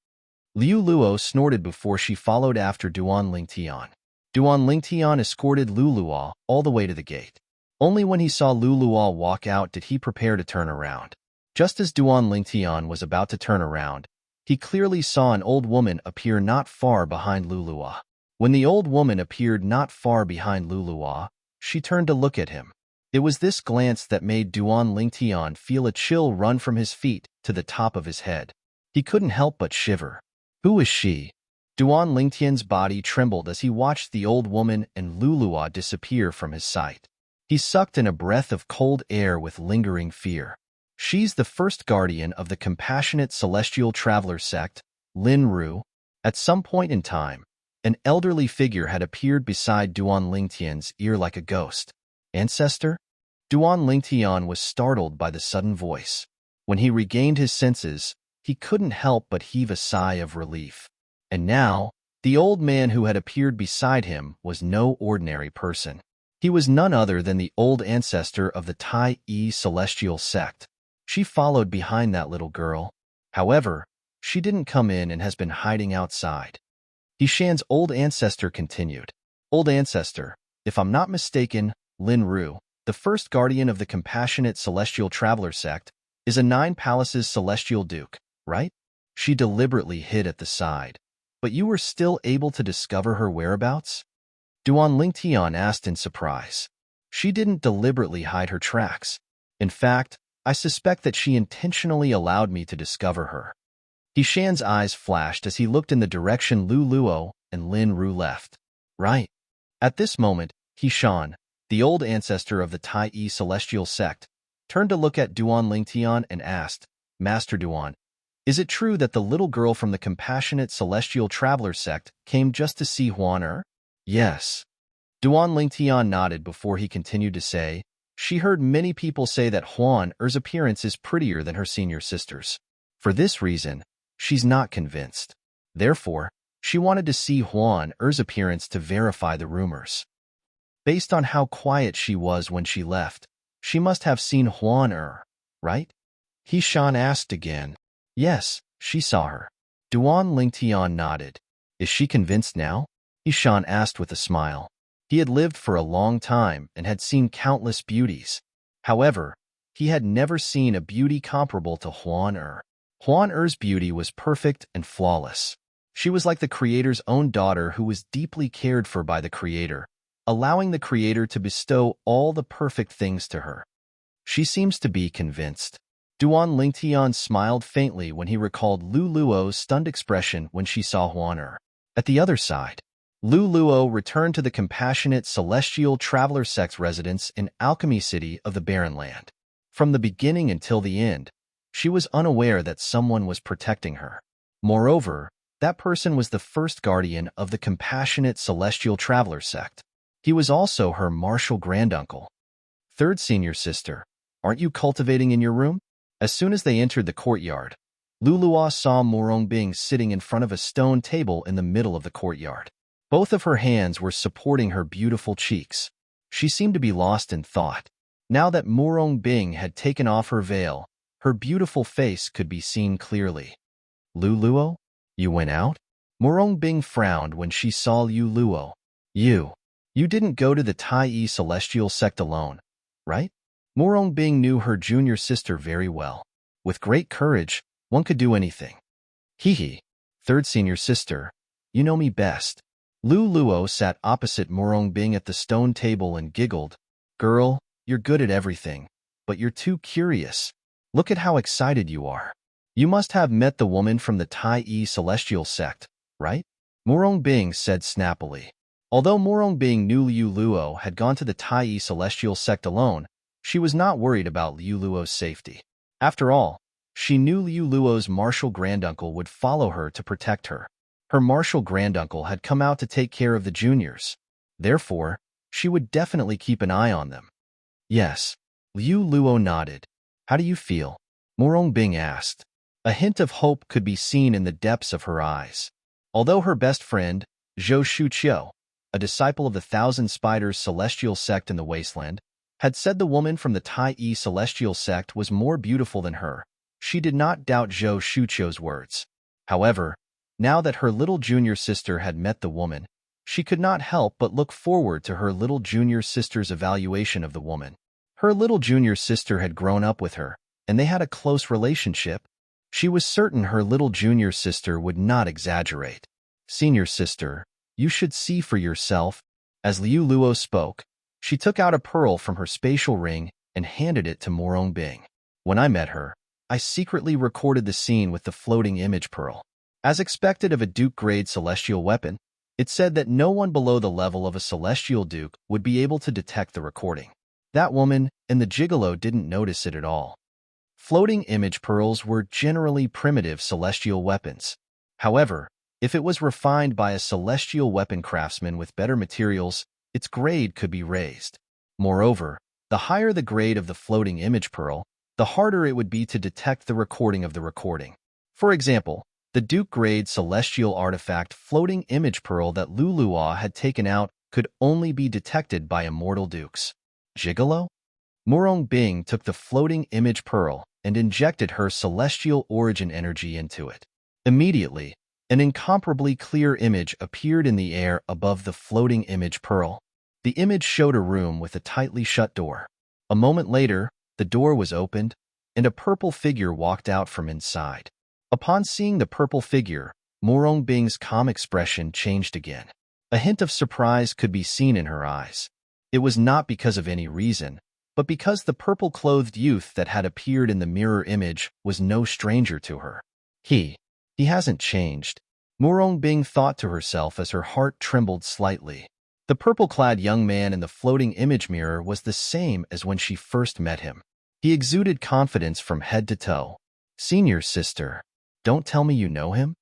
Liu Luo snorted before she followed after Duan Ling Tian. Duan Ling Tian escorted Lu Luo all the way to the gate. Only when he saw Lu Luo walk out did he prepare to turn around. Just as Duan Ling Tian was about to turn around, he clearly saw an old woman appear not far behind Lu Luo. When the old woman appeared not far behind Lu Luo, she turned to look at him. It was this glance that made Duan Ling Tian feel a chill run from his feet to the top of his head. He couldn't help but shiver. Who is she? Duan Ling Tian's body trembled as he watched the old woman and Lu Luo disappear from his sight. He sucked in a breath of cold air with lingering fear. She's the first guardian of the compassionate celestial traveler sect, Lin Ru. At some point in time, an elderly figure had appeared beside Duan Ling Tian's ear like a ghost. Ancestor? Duan Ling Tian was startled by the sudden voice. When he regained his senses, he couldn't help but heave a sigh of relief. And now, the old man who had appeared beside him was no ordinary person. He was none other than the old ancestor of the Tai Yi celestial sect. She followed behind that little girl. However, she didn't come in and has been hiding outside. Hishan's old ancestor continued. Old ancestor, if I'm not mistaken, Lin Ru, the first guardian of the compassionate celestial traveler sect, is a 9 palaces celestial duke, right? She deliberately hid at the side. But you were still able to discover her whereabouts? Duan Ling Tian asked in surprise. She didn't deliberately hide her tracks. In fact, I suspect that she intentionally allowed me to discover her. Hishan's eyes flashed as he looked in the direction Lu Luo and Lin Ru left. Right. At this moment, Hishan, the old ancestor of the Tai Yi celestial sect, turned to look at Duan Ling Tian and asked, Master Duan, is it true that the little girl from the compassionate celestial traveler sect came just to see Huan Er? Yes. Duan Ling Tian nodded before he continued to say, she heard many people say that Huan Er's appearance is prettier than her senior sister's. For this reason, she's not convinced. Therefore, she wanted to see Huan Er's appearance to verify the rumors. Based on how quiet she was when she left, she must have seen Huan Er, right? Hishan asked again. Yes, she saw her. Duan Ling Tian nodded. Is she convinced now? Hishan asked with a smile. He had lived for a long time and had seen countless beauties. However, he had never seen a beauty comparable to Huan Er. Huan Er's beauty was perfect and flawless. She was like the Creator's own daughter who was deeply cared for by the Creator, allowing the Creator to bestow all the perfect things to her. She seems to be convinced. Duan Ling Tian smiled faintly when he recalled Lu Luo's stunned expression when she saw Huan Er. At the other side, Lu Luo returned to the compassionate celestial traveler sect's residence in Alchemy City of the Barren Land. From the beginning until the end, she was unaware that someone was protecting her. Moreover, that person was the first guardian of the compassionate celestial traveler sect. He was also her martial granduncle. Third senior sister, aren't you cultivating in your room? As soon as they entered the courtyard, Luluwa saw Morongbing sitting in front of a stone table in the middle of the courtyard. Both of her hands were supporting her beautiful cheeks. She seemed to be lost in thought. Now that Morongbing had taken off her veil, her beautiful face could be seen clearly. Luluo, you went out? Morongbing frowned when she saw Luluo. You didn't go to the Tai Celestial sect alone, right? Morongbing knew her junior sister very well. With great courage, one could do anything. Hee, third senior sister, you know me best. Luluo sat opposite Morongbing at the stone table and giggled. Girl, you're good at everything, but you're too curious. Look at how excited you are. You must have met the woman from the Tai Celestial sect, right? Morongbing said snappily. Although Morongbing knew Luluo had gone to the Tai Celestial sect alone, she was not worried about Luluo's safety. After all, she knew Luluo's martial granduncle would follow her to protect her. Her martial granduncle had come out to take care of the juniors. Therefore, she would definitely keep an eye on them. Yes, Luluo nodded. How do you feel? Morongbing asked. A hint of hope could be seen in the depths of her eyes. Although her best friend, Zhou Shuqiu, a disciple of the Thousand Spiders Celestial sect in the Wasteland, had said the woman from the Tai Celestial sect was more beautiful than her, she did not doubt Zhou Shuqiu's words. However, now that her little junior sister had met the woman, she could not help but look forward to her little junior sister's evaluation of the woman. Her little junior sister had grown up with her, and they had a close relationship. She was certain her little junior sister would not exaggerate. Senior sister, you should see for yourself. As Luluo spoke, she took out a pearl from her spatial ring and handed it to Morongbing. When I met her, I secretly recorded the scene with the floating image pearl. As expected of a Duke-grade celestial weapon, it said that no one below the level of a celestial Duke would be able to detect the recording. That woman and the gigolo didn't notice it at all. Floating image pearls were generally primitive celestial weapons. However, if it was refined by a celestial weapon craftsman with better materials, its grade could be raised. Moreover, the higher the grade of the floating image pearl, the harder it would be to detect the recording of the recording. For example, the Duke-grade celestial artifact floating image pearl that Luluo had taken out could only be detected by immortal dukes. Gigolo? Morongbing took the floating image pearl and injected her celestial origin energy into it. Immediately, an incomparably clear image appeared in the air above the floating image pearl. The image showed a room with a tightly shut door. A moment later, the door was opened, and a purple figure walked out from inside. Upon seeing the purple figure, Morongbing's calm expression changed again. A hint of surprise could be seen in her eyes. It was not because of any reason, but because the purple-clothed youth that had appeared in the mirror image was no stranger to her. He hasn't changed, Morongbing thought to herself as her heart trembled slightly. The purple-clad young man in the floating image mirror was the same as when she first met him. He exuded confidence from head to toe. Senior sister, don't tell me you know him?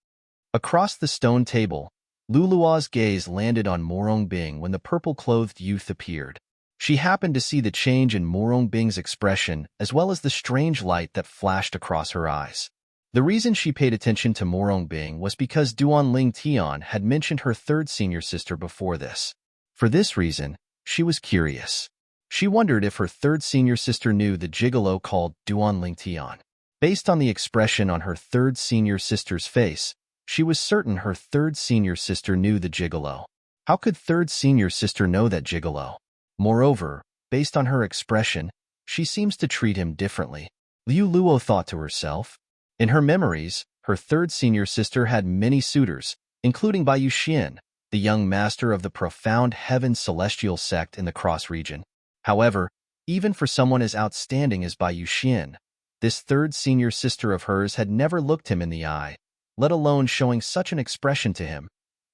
Across the stone table, Lulua's gaze landed on Morongbing when the purple-clothed youth appeared. She happened to see the change in Morongbing's expression as well as the strange light that flashed across her eyes. The reason she paid attention to Morongbing was because Duanling Tian had mentioned her third senior sister before this. For this reason, she was curious. She wondered if her third senior sister knew the gigolo called Duanling Tian. Based on the expression on her third senior sister's face, she was certain her third senior sister knew the gigolo. How could third senior sister know that gigolo? Moreover, based on her expression, she seems to treat him differently. Luluo thought to herself. In her memories, her third senior sister had many suitors, including Bai Yuxian, the young master of the profound heaven celestial sect in the Cross region. However, even for someone as outstanding as Bai Yuxian, this third senior sister of hers had never looked him in the eye, let alone showing such an expression to him.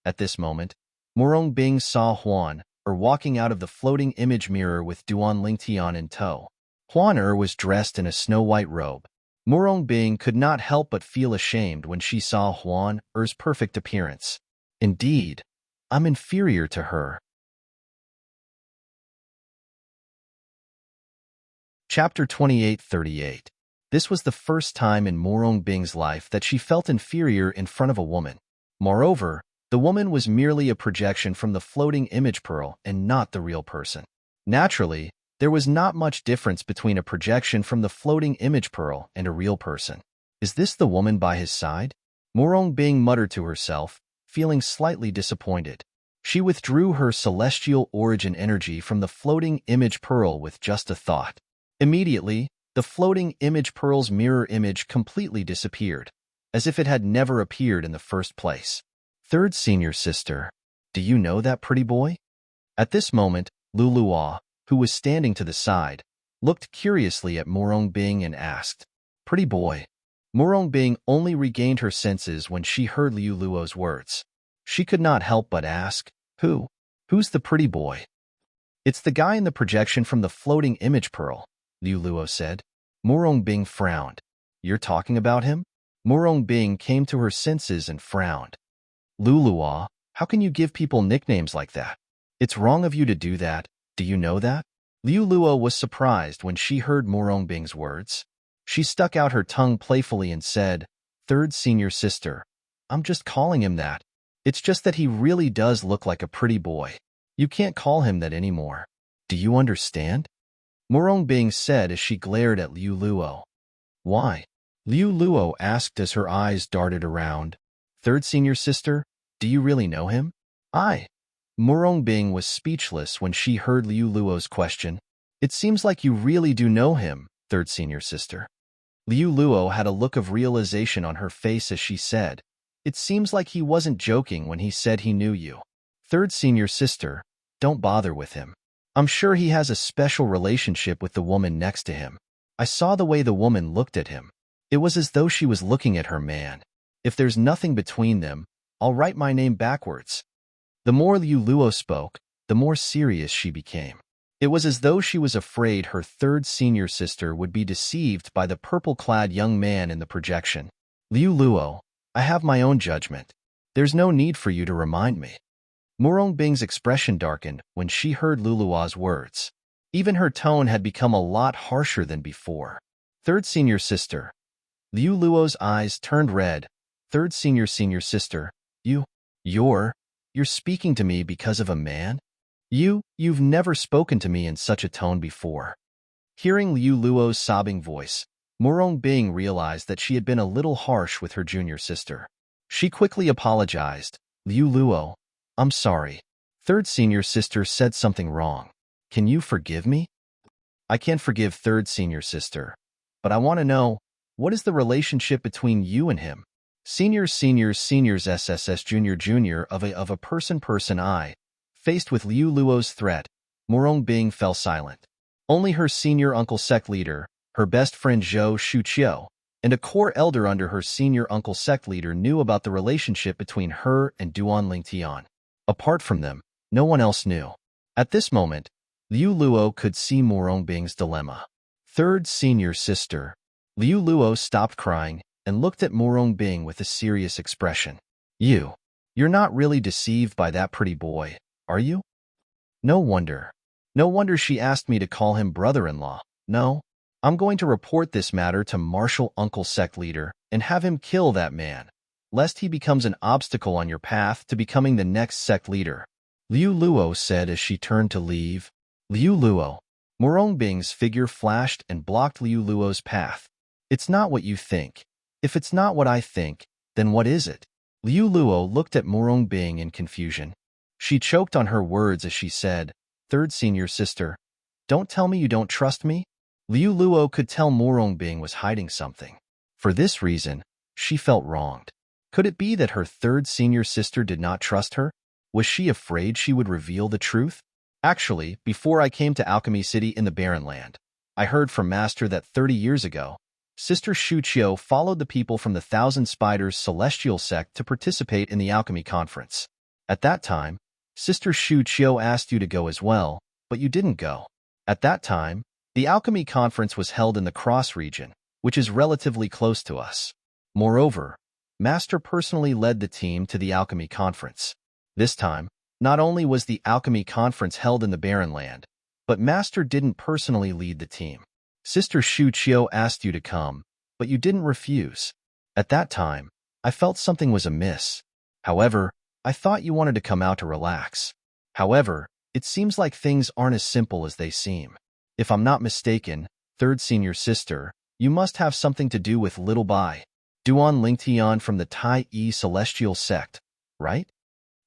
At this moment, Morongbing saw Huan walking out of the floating image mirror with Duanling Tian in tow. Huan was dressed in a snow-white robe. Morongbing could not help but feel ashamed when she saw Huan's perfect appearance. Indeed, I'm inferior to her. Chapter 28:38. This was the first time in Morong Bing's life that she felt inferior in front of a woman. Moreover, the woman was merely a projection from the floating image pearl and not the real person. Naturally, there was not much difference between a projection from the floating image pearl and a real person. Is this the woman by his side? Morong Bing muttered to herself, feeling slightly disappointed. She withdrew her celestial origin energy from the floating image pearl with just a thought. Immediately, the floating image pearl's mirror image completely disappeared, as if it had never appeared in the first place. Third senior sister, do you know that pretty boy? At this moment, Luluwa, who was standing to the side, looked curiously at Morong Bing and asked, Pretty boy. Morong Bing only regained her senses when she heard Liu Luo's words. She could not help but ask, Who? Who's the pretty boy? It's the guy in the projection from the floating image pearl, Liu Luo said. Morong Bing frowned. You're talking about him? Morong Bing came to her senses and frowned. Luluwa, how can you give people nicknames like that? It's wrong of you to do that, do you know that? Liu Luo was surprised when she heard Morong Bing's words. She stuck out her tongue playfully and said, Third senior sister, I'm just calling him that. It's just that he really does look like a pretty boy. You can't call him that anymore. Do you understand? Morong Bing said as she glared at Liu Luo. Why? Liu Luo asked as her eyes darted around. Third senior sister, do you really know him? Morong Bing was speechless when she heard Liu Luo's question. It seems like you really do know him, third senior sister. Liu Luo had a look of realization on her face as she said, It seems like he wasn't joking when he said he knew you. Third senior sister, don't bother with him. I'm sure he has a special relationship with the woman next to him. I saw the way the woman looked at him. It was as though she was looking at her man. If there's nothing between them, I'll write my name backwards. The more Liu Luo spoke, the more serious she became. It was as though she was afraid her third senior sister would be deceived by the purple-clad young man in the projection. Liu Luo, I have my own judgment. There's no need for you to remind me. Morong Bing's expression darkened when she heard Lulua's words. Even her tone had become a lot harsher than before. Third senior sister. Liu Luo's eyes turned red. Third senior sister, you're speaking to me because of a man? You've never spoken to me in such a tone before. Hearing Liu Luo's sobbing voice, Morong Bing realized that she had been a little harsh with her junior sister. She quickly apologized. Liu Luo, I'm sorry. Third senior sister said something wrong. Can you forgive me? I can't forgive third senior sister, but I want to know, what is the relationship between you and him? Seniors, SSS junior of a person I. Faced with Liu Luo's threat, Morong Bing fell silent. Only her senior uncle sect leader, her best friend Zhou Shuqiu, and a core elder under her senior uncle sect leader knew about the relationship between her and Duan Lingtian. Apart from them, no one else knew. At this moment, Liu Luo could see Morong Bing's dilemma. Third senior sister. Liu Luo stopped crying and looked at Morong Bing with a serious expression. You're not really deceived by that pretty boy, are you? No wonder. No wonder she asked me to call him brother-in-law. No, I'm going to report this matter to Martial Uncle Sect Leader and have him kill that man, lest he becomes an obstacle on your path to becoming the next sect leader. Liu Luo said as she turned to leave. Liu Luo. Morong Bing's figure flashed and blocked Liu Luo's path. It's not what you think. If it's not what I think, then what is it? Liu Luo looked at Morong Bing in confusion. She choked on her words as she said, Third senior sister, don't tell me you don't trust me? Liu Luo could tell Morong Bing was hiding something. For this reason, she felt wronged. Could it be that her third senior sister did not trust her? Was she afraid she would reveal the truth? Actually, before I came to Alchemy City in the Barren Land, I heard from Master that 30 years ago, Sister Shuqiu followed the people from the Thousand Spiders Celestial Sect to participate in the Alchemy Conference. At that time, Sister Shuqiu asked you to go as well, but you didn't go. At that time, the Alchemy Conference was held in the Cross region, which is relatively close to us. Moreover, Master personally led the team to the Alchemy Conference. This time, not only was the Alchemy Conference held in the Barren Land, but Master didn't personally lead the team. Sister Shu Qiu asked you to come, but you didn't refuse. At that time, I felt something was amiss. However, I thought you wanted to come out to relax. However, it seems like things aren't as simple as they seem. If I'm not mistaken, third senior sister, you must have something to do with Little Bai, Duan Lingtian from the Tai Yi Celestial Sect, right?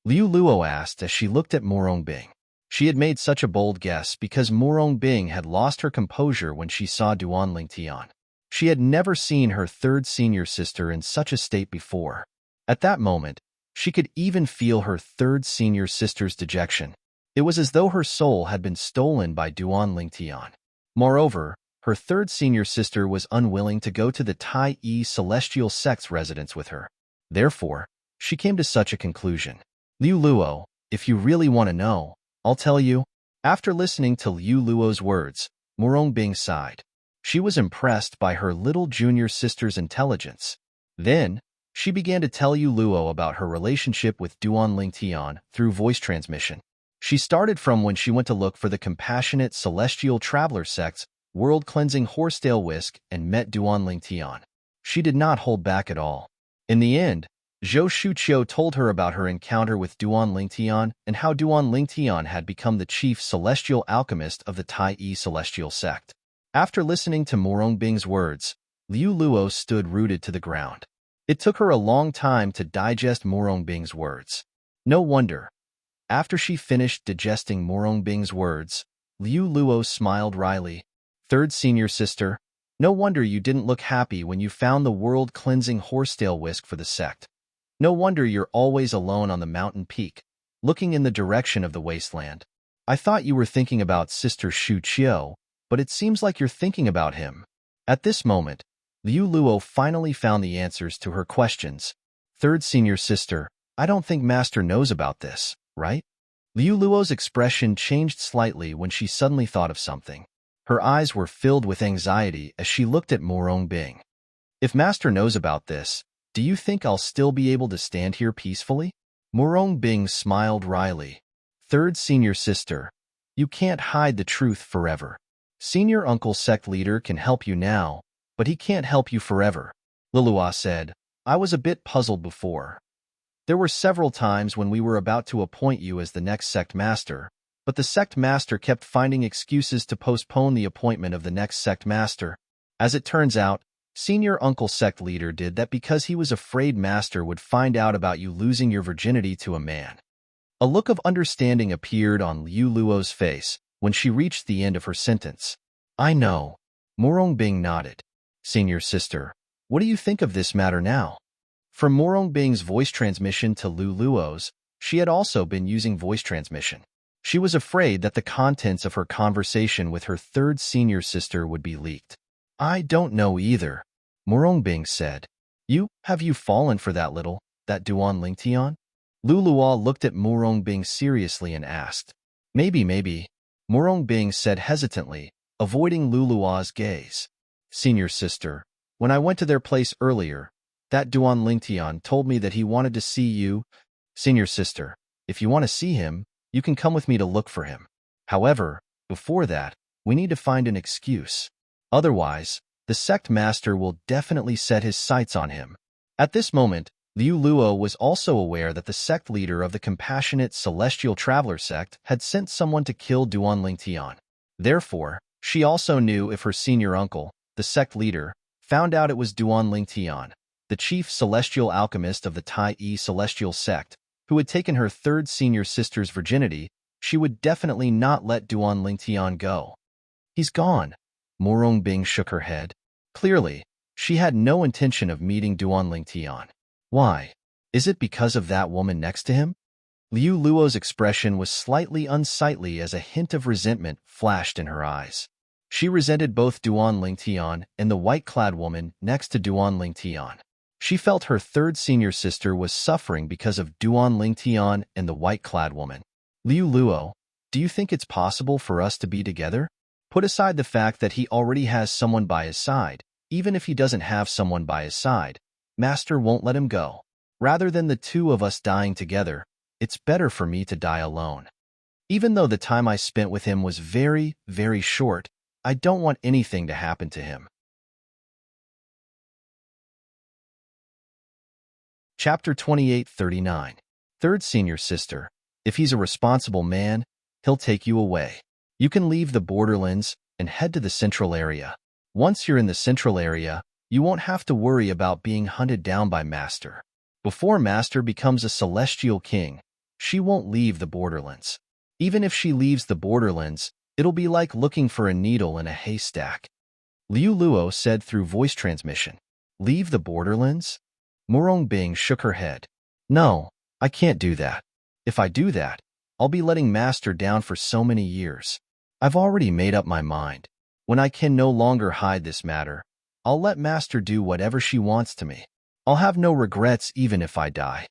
Liu Luo asked as she looked at Morongbing. She had made such a bold guess because Morongbing had lost her composure when she saw Duan Lingtian. She had never seen her third senior sister in such a state before. At that moment, she could even feel her third senior sister's dejection. It was as though her soul had been stolen by Duan Lingtian. Moreover, her third senior sister was unwilling to go to the Tai Yi Celestial Sect's residence with her. Therefore, she came to such a conclusion. Liu Luo, if you really want to know, I'll tell you. After listening to Liu Luo's words, Morongbing sighed. She was impressed by her little junior sister's intelligence. Then, she began to tell Liu Luo about her relationship with Duan Lingtian through voice transmission. She started from when she went to look for the compassionate celestial traveler sect's world-cleansing horsetail whisk and met Duan Lingtian. She did not hold back at all. In the end, Zhou Shuqiu told her about her encounter with Duan Lingtian and how Duan Lingtian had become the chief celestial alchemist of the Tai Yi Celestial Sect. After listening to Morongbing's words, Liu Luo stood rooted to the ground. It took her a long time to digest Morongbing's words. No wonder. After she finished digesting Morongbing's words, Liu Luo smiled wryly. Third senior sister, no wonder you didn't look happy when you found the world-cleansing horsetail whisk for the sect. No wonder you're always alone on the mountain peak, looking in the direction of the wasteland. I thought you were thinking about Sister Shu Qiu, but it seems like you're thinking about him. At this moment, Liu Luo finally found the answers to her questions. Third senior sister, I don't think Master knows about this, right? Liu Luo's expression changed slightly when she suddenly thought of something. Her eyes were filled with anxiety as she looked at Morongbing. If Master knows about this, do you think I'll still be able to stand here peacefully? Morongbing smiled wryly. Third senior sister, you can't hide the truth forever. Senior uncle sect leader can help you now, but he can't help you forever. Lilua said, I was a bit puzzled before. There were several times when we were about to appoint you as the next sect master, but the sect master kept finding excuses to postpone the appointment of the next sect master. As it turns out, Senior Uncle Sect Leader did that because he was afraid Master would find out about you losing your virginity to a man. A look of understanding appeared on Liu Luo's face when she reached the end of her sentence. I know. Morongbing nodded. Senior sister, what do you think of this matter now? From Morongbing's voice transmission to Liu Luo's, she had also been using voice transmission. She was afraid that the contents of her conversation with her third senior sister would be leaked. I don't know either, Morongbing said. Have you fallen for that Duan Lingtian? Liu Luo looked at Morongbing seriously and asked. Maybe, Morongbing said hesitantly, avoiding Liu Luo's gaze. Senior sister, when I went to their place earlier, that Duan Lingtian told me that he wanted to see you. Senior sister, if you want to see him, you can come with me to look for him. However, before that, we need to find an excuse. Otherwise, the sect master will definitely set his sights on him. At this moment, Liu Luo was also aware that the sect leader of the compassionate celestial traveler sect had sent someone to kill Duan Lingtian. Therefore, she also knew if her senior uncle, the sect leader, found out it was Duan Lingtian, the chief celestial alchemist of the Tai Yi Celestial Sect, who had taken her third senior sister's virginity, she would definitely not let Duan Lingtian go. He's gone. Morongbing shook her head. Clearly, she had no intention of meeting Duan Lingtian. Why? Is it because of that woman next to him? Liu Luo's expression was slightly unsightly as a hint of resentment flashed in her eyes. She resented both Duan Lingtian and the white-clad woman next to Duan Lingtian. She felt her third senior sister was suffering because of Duan Lingtian and the white-clad woman. Liu Luo, do you think it's possible for us to be together? Put aside the fact that he already has someone by his side. Even if he doesn't have someone by his side, Master won't let him go. Rather than the two of us dying together, it's better for me to die alone. Even though the time I spent with him was very, very short, I don't want anything to happen to him. Chapter 2839. Third Senior Sister. If he's a responsible man, he'll take you away. You can leave the borderlands and head to the central area. Once you're in the central area, you won't have to worry about being hunted down by Master. Before Master becomes a celestial king, she won't leave the borderlands. Even if she leaves the borderlands, it'll be like looking for a needle in a haystack. Liu Luo said through voice transmission. Leave the borderlands? Murong Bing shook her head. No, I can't do that. If I do that, I'll be letting Master down for so many years. I've already made up my mind. When I can no longer hide this matter, I'll let Master do whatever she wants to me. I'll have no regrets even if I die.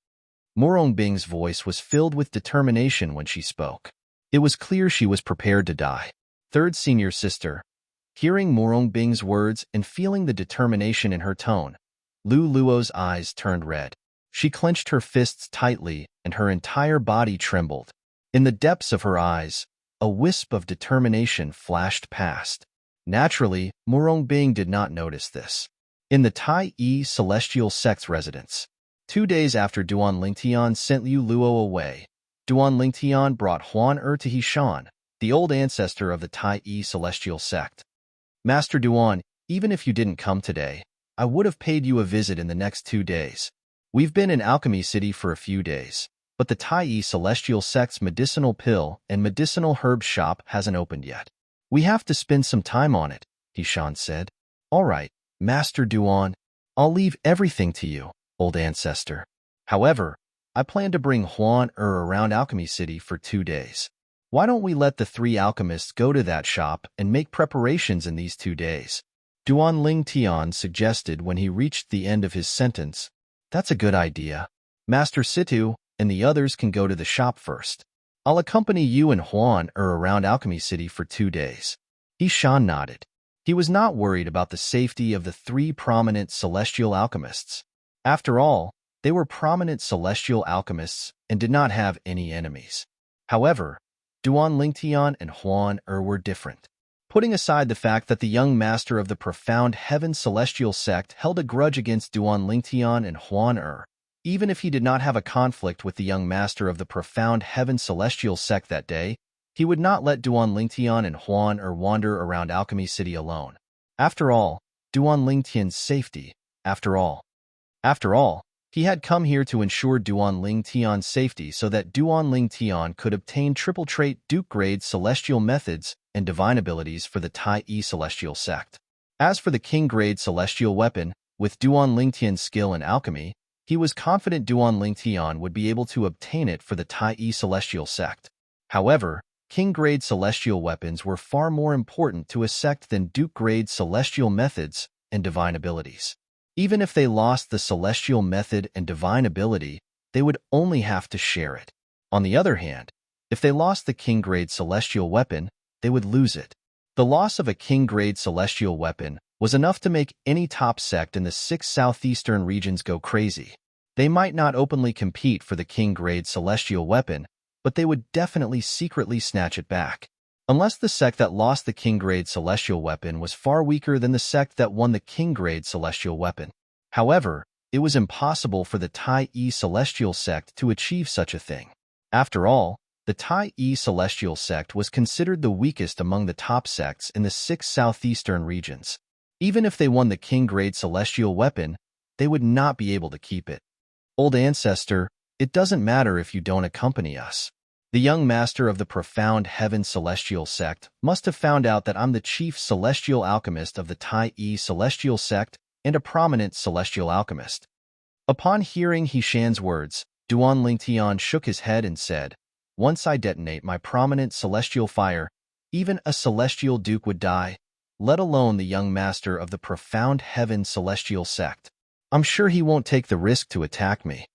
Murong Bing's voice was filled with determination when she spoke. It was clear she was prepared to die. Third Senior Sister. Hearing Murong Bing's words and feeling the determination in her tone, Lu Luo's eyes turned red. She clenched her fists tightly and her entire body trembled. In the depths of her eyes, a wisp of determination flashed past. Naturally, Murong Bing did not notice this. In the Tai Yi Celestial Sect's residence, 2 days after Duan Lingtian sent Liu Luo away, Duan Lingtian brought Huan to Hishan, the old ancestor of the Tai Yi Celestial Sect. Master Duan, even if you didn't come today, I would have paid you a visit in the next 2 days. We've been in Alchemy City for a few days, but the Tai Yi Celestial Sect's medicinal pill and medicinal herb shop hasn't opened yet. We have to spend some time on it, Hishan said. All right, Master Duan, I'll leave everything to you, old ancestor. However, I plan to bring Huan around Alchemy City for 2 days. Why don't we let the 3 alchemists go to that shop and make preparations in these 2 days? Duan Lingtian suggested when he reached the end of his sentence. That's a good idea. Master Situ and the others can go to the shop first. I'll accompany you and Huan around Alchemy City for 2 days. Hishan nodded. He was not worried about the safety of the 3 prominent celestial alchemists. After all, they were prominent celestial alchemists and did not have any enemies. However, Duan Lingtian and Huan were different. Putting aside the fact that the young master of the profound heaven celestial sect held a grudge against Duan Lingtian and Huan even if he did not have a conflict with the young master of the profound heaven celestial sect that day, he would not let Duan Lingtian and Huan wander around Alchemy City alone. After all, Duan Lingtian's safety, After all, he had come here to ensure Duan Lingtian's safety so that Duan Lingtian could obtain triple trait Duke grade celestial methods and divine abilities for the Tai Yi Celestial Sect. As for the King grade celestial weapon, with Duan Lingtian's skill in alchemy, he was confident Duan Lingtian would be able to obtain it for the Tai Yi Celestial Sect. However, King grade celestial weapons were far more important to a sect than Duke grade celestial methods and divine abilities. Even if they lost the celestial method and divine ability, they would only have to share it. On the other hand, if they lost the King grade celestial weapon, they would lose it. The loss of a King grade celestial weapon was enough to make any top sect in the 6 southeastern regions go crazy. They might not openly compete for the King grade celestial weapon, but they would definitely secretly snatch it back. Unless the sect that lost the King grade celestial weapon was far weaker than the sect that won the King grade celestial weapon. However, it was impossible for the Tai Yi Celestial Sect to achieve such a thing. After all, the Tai Yi Celestial Sect was considered the weakest among the top sects in the 6 southeastern regions. Even if they won the King grade celestial weapon, they would not be able to keep it. Old ancestor, it doesn't matter if you don't accompany us. The young master of the profound heaven celestial sect must have found out that I'm the chief celestial alchemist of the Tai Yi Celestial Sect and a prominent celestial alchemist. Upon hearing Hishan's words, Duan Lingtian shook his head and said, Once I detonate my prominent celestial fire, even a celestial duke would die, let alone the young master of the profound heaven celestial sect. I'm sure he won't take the risk to attack me.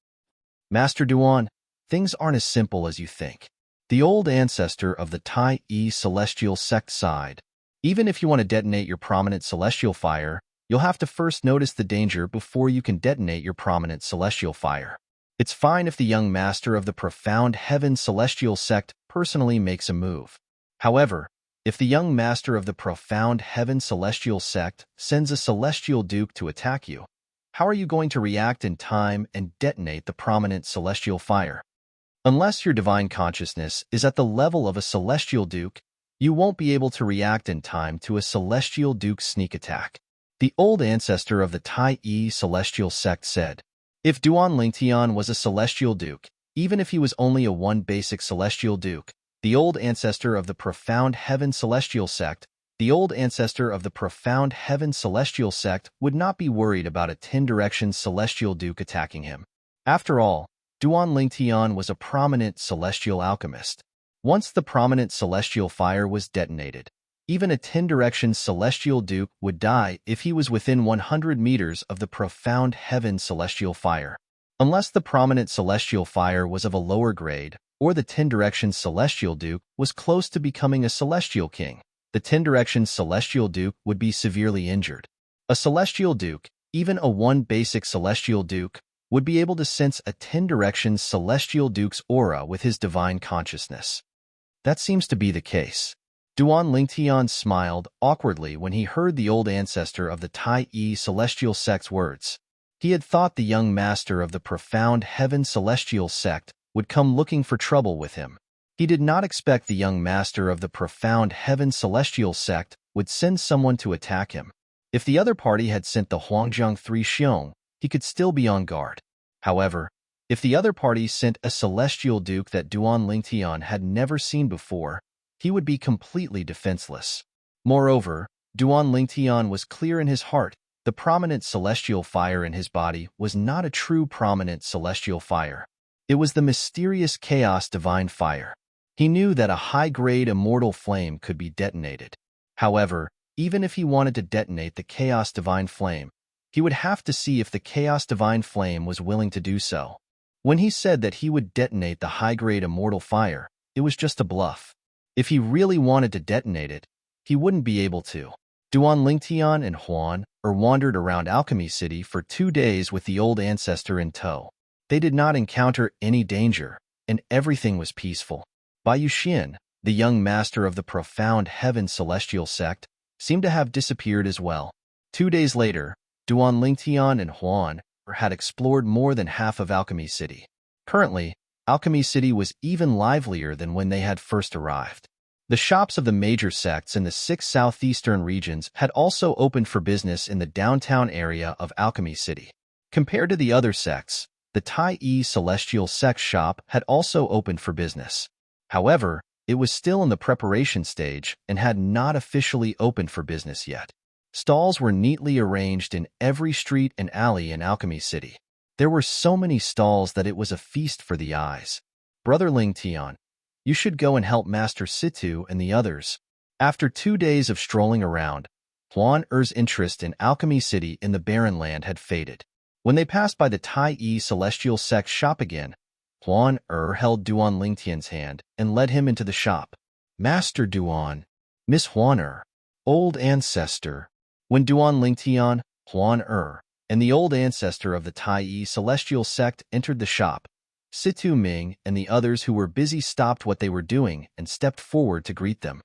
Master Duan, things aren't as simple as you think. The old ancestor of the Tai Yi Celestial Sect sighed. Even if you want to detonate your prominent celestial fire, you'll have to first notice the danger before you can detonate your prominent celestial fire. It's fine if the young master of the profound heaven celestial sect personally makes a move. However, If the young master of the profound heaven celestial sect sends a celestial duke to attack you, how are you going to react in time and detonate the prominent celestial fire? Unless your divine consciousness is at the level of a celestial duke, you won't be able to react in time to a celestial duke's sneak attack. The old ancestor of the Tai celestial sect said, if Duan Lingtian was a celestial duke, even if he was only a one basic celestial duke, the old ancestor of the profound heaven celestial sect, would not be worried about a 10-direction celestial duke attacking him. After all, Duan Lingtian was a prominent celestial alchemist. Once the prominent celestial fire was detonated, even a 10-direction celestial duke would die if he was within 100 meters of the profound heaven celestial fire. Unless the prominent celestial fire was of a lower grade, or the 10-direction celestial duke was close to becoming a celestial king, the 10-direction celestial duke would be severely injured. A celestial duke, even a one basic celestial duke, would be able to sense a 10-direction celestial duke's aura with his divine consciousness. That seems to be the case. Duan Lingtian smiled awkwardly when he heard the old ancestor of the Tai celestial sect's words. He had thought the young master of the profound heaven celestial sect would come looking for trouble with him. He did not expect the young master of the profound heaven celestial sect would send someone to attack him. If the other party had sent the Huangjiang 3 Xiong, he could still be on guard. However, if the other party sent a celestial duke that Duan Lingtian had never seen before, he would be completely defenseless. Moreover, Duan Lingtian was clear in his heart. The prominent celestial fire in his body was not a true prominent celestial fire. It was the mysterious chaos divine fire. He knew that a high-grade immortal flame could be detonated. However, even if he wanted to detonate the chaos divine flame, he would have to see if the chaos divine flame was willing to do so. When he said that he would detonate the high-grade immortal fire, it was just a bluff. If he really wanted to detonate it, he wouldn't be able to. Duan Lingtian and Huan wandered around Alchemy City for 2 days with the old ancestor in tow. They did not encounter any danger, and everything was peaceful. Bai Yuxian, the young master of the profound heaven celestial sect, seemed to have disappeared as well. 2 days later, Duan Lingtian and Huan had explored more than half of Alchemy City. Currently, Alchemy City was even livelier than when they had first arrived. The shops of the major sects in the 6 southeastern regions had also opened for business in the downtown area of Alchemy City. Compared to the other sects, the Tai celestial sect shop had also opened for business. However, it was still in the preparation stage and had not officially opened for business yet. Stalls were neatly arranged in every street and alley in Alchemy City. There were so many stalls that it was a feast for the eyes. Brother Lingtian, you should go and help Master Situ and the others. After 2 days of strolling around, Huan Er's interest in Alchemy City in the Barren Land had faded. When they passed by the Tai celestial sect shop again, Huan Er held Duan Lingtian's hand and led him into the shop. Master Duan, Miss Huan Er, old ancestor. When Duan Lingtian, Huan Er, and the old ancestor of the Tai celestial sect entered the shop, Situ Ming and the others who were busy stopped what they were doing and stepped forward to greet them.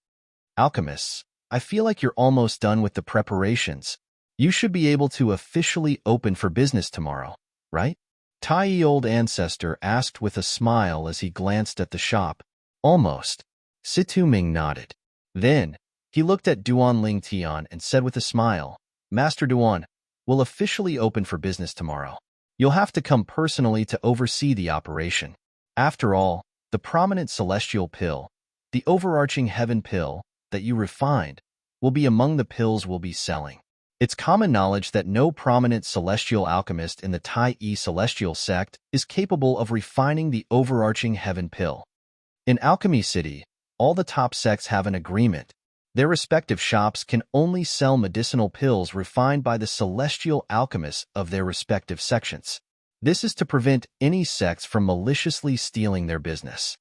Alchemists, I feel like you're almost done with the preparations. You should be able to officially open for business tomorrow, right? Tai old ancestor asked with a smile as he glanced at the shop. Almost. Situ Ming nodded. Then, he looked at Duan Lingtian and said with a smile, Master Duan, we'll officially open for business tomorrow. You'll have to come personally to oversee the operation. After all, the prominent celestial pill, the overarching heaven pill that you refined, will be among the pills we'll be selling. It's common knowledge that no prominent celestial alchemist in the Tai celestial sect is capable of refining the overarching heaven pill. In Alchemy City, all the top sects have an agreement. Their respective shops can only sell medicinal pills refined by the celestial alchemists of their respective sections. This is to prevent any sects from maliciously stealing their business.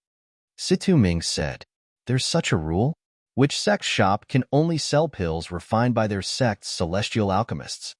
Situ Ming said, There's such a rule? Which sect's shop can only sell pills refined by their sect's celestial alchemists?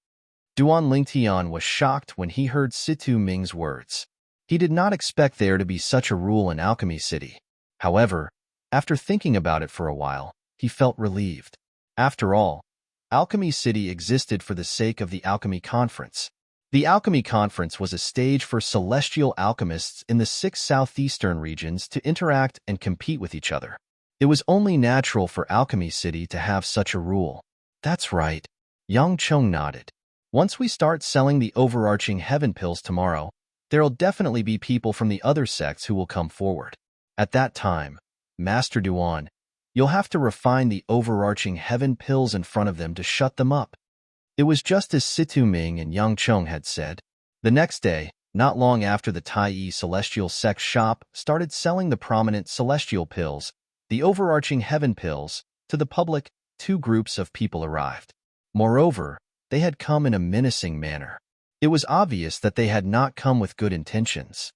Duan Lingtian was shocked when he heard Situ Ming's words. He did not expect there to be such a rule in Alchemy City. However, after thinking about it for a while, He felt relieved. After all, Alchemy City existed for the sake of the Alchemy Conference. The Alchemy Conference was a stage for celestial alchemists in the 6 southeastern regions to interact and compete with each other. It was only natural for Alchemy City to have such a rule. That's right. Yang Cheng nodded. Once we start selling the overarching heaven pills tomorrow, there'll definitely be people from the other sects who will come forward. At that time, Master Duan, you'll have to refine the overarching heaven pills in front of them to shut them up. It was just as Situ Ming and Yang Cheng had said. The next day, not long after the Tai Celestial Sect shop started selling the prominent celestial pills, the overarching heaven pills, to the public, 2 groups of people arrived. Moreover, they had come in a menacing manner. It was obvious that they had not come with good intentions.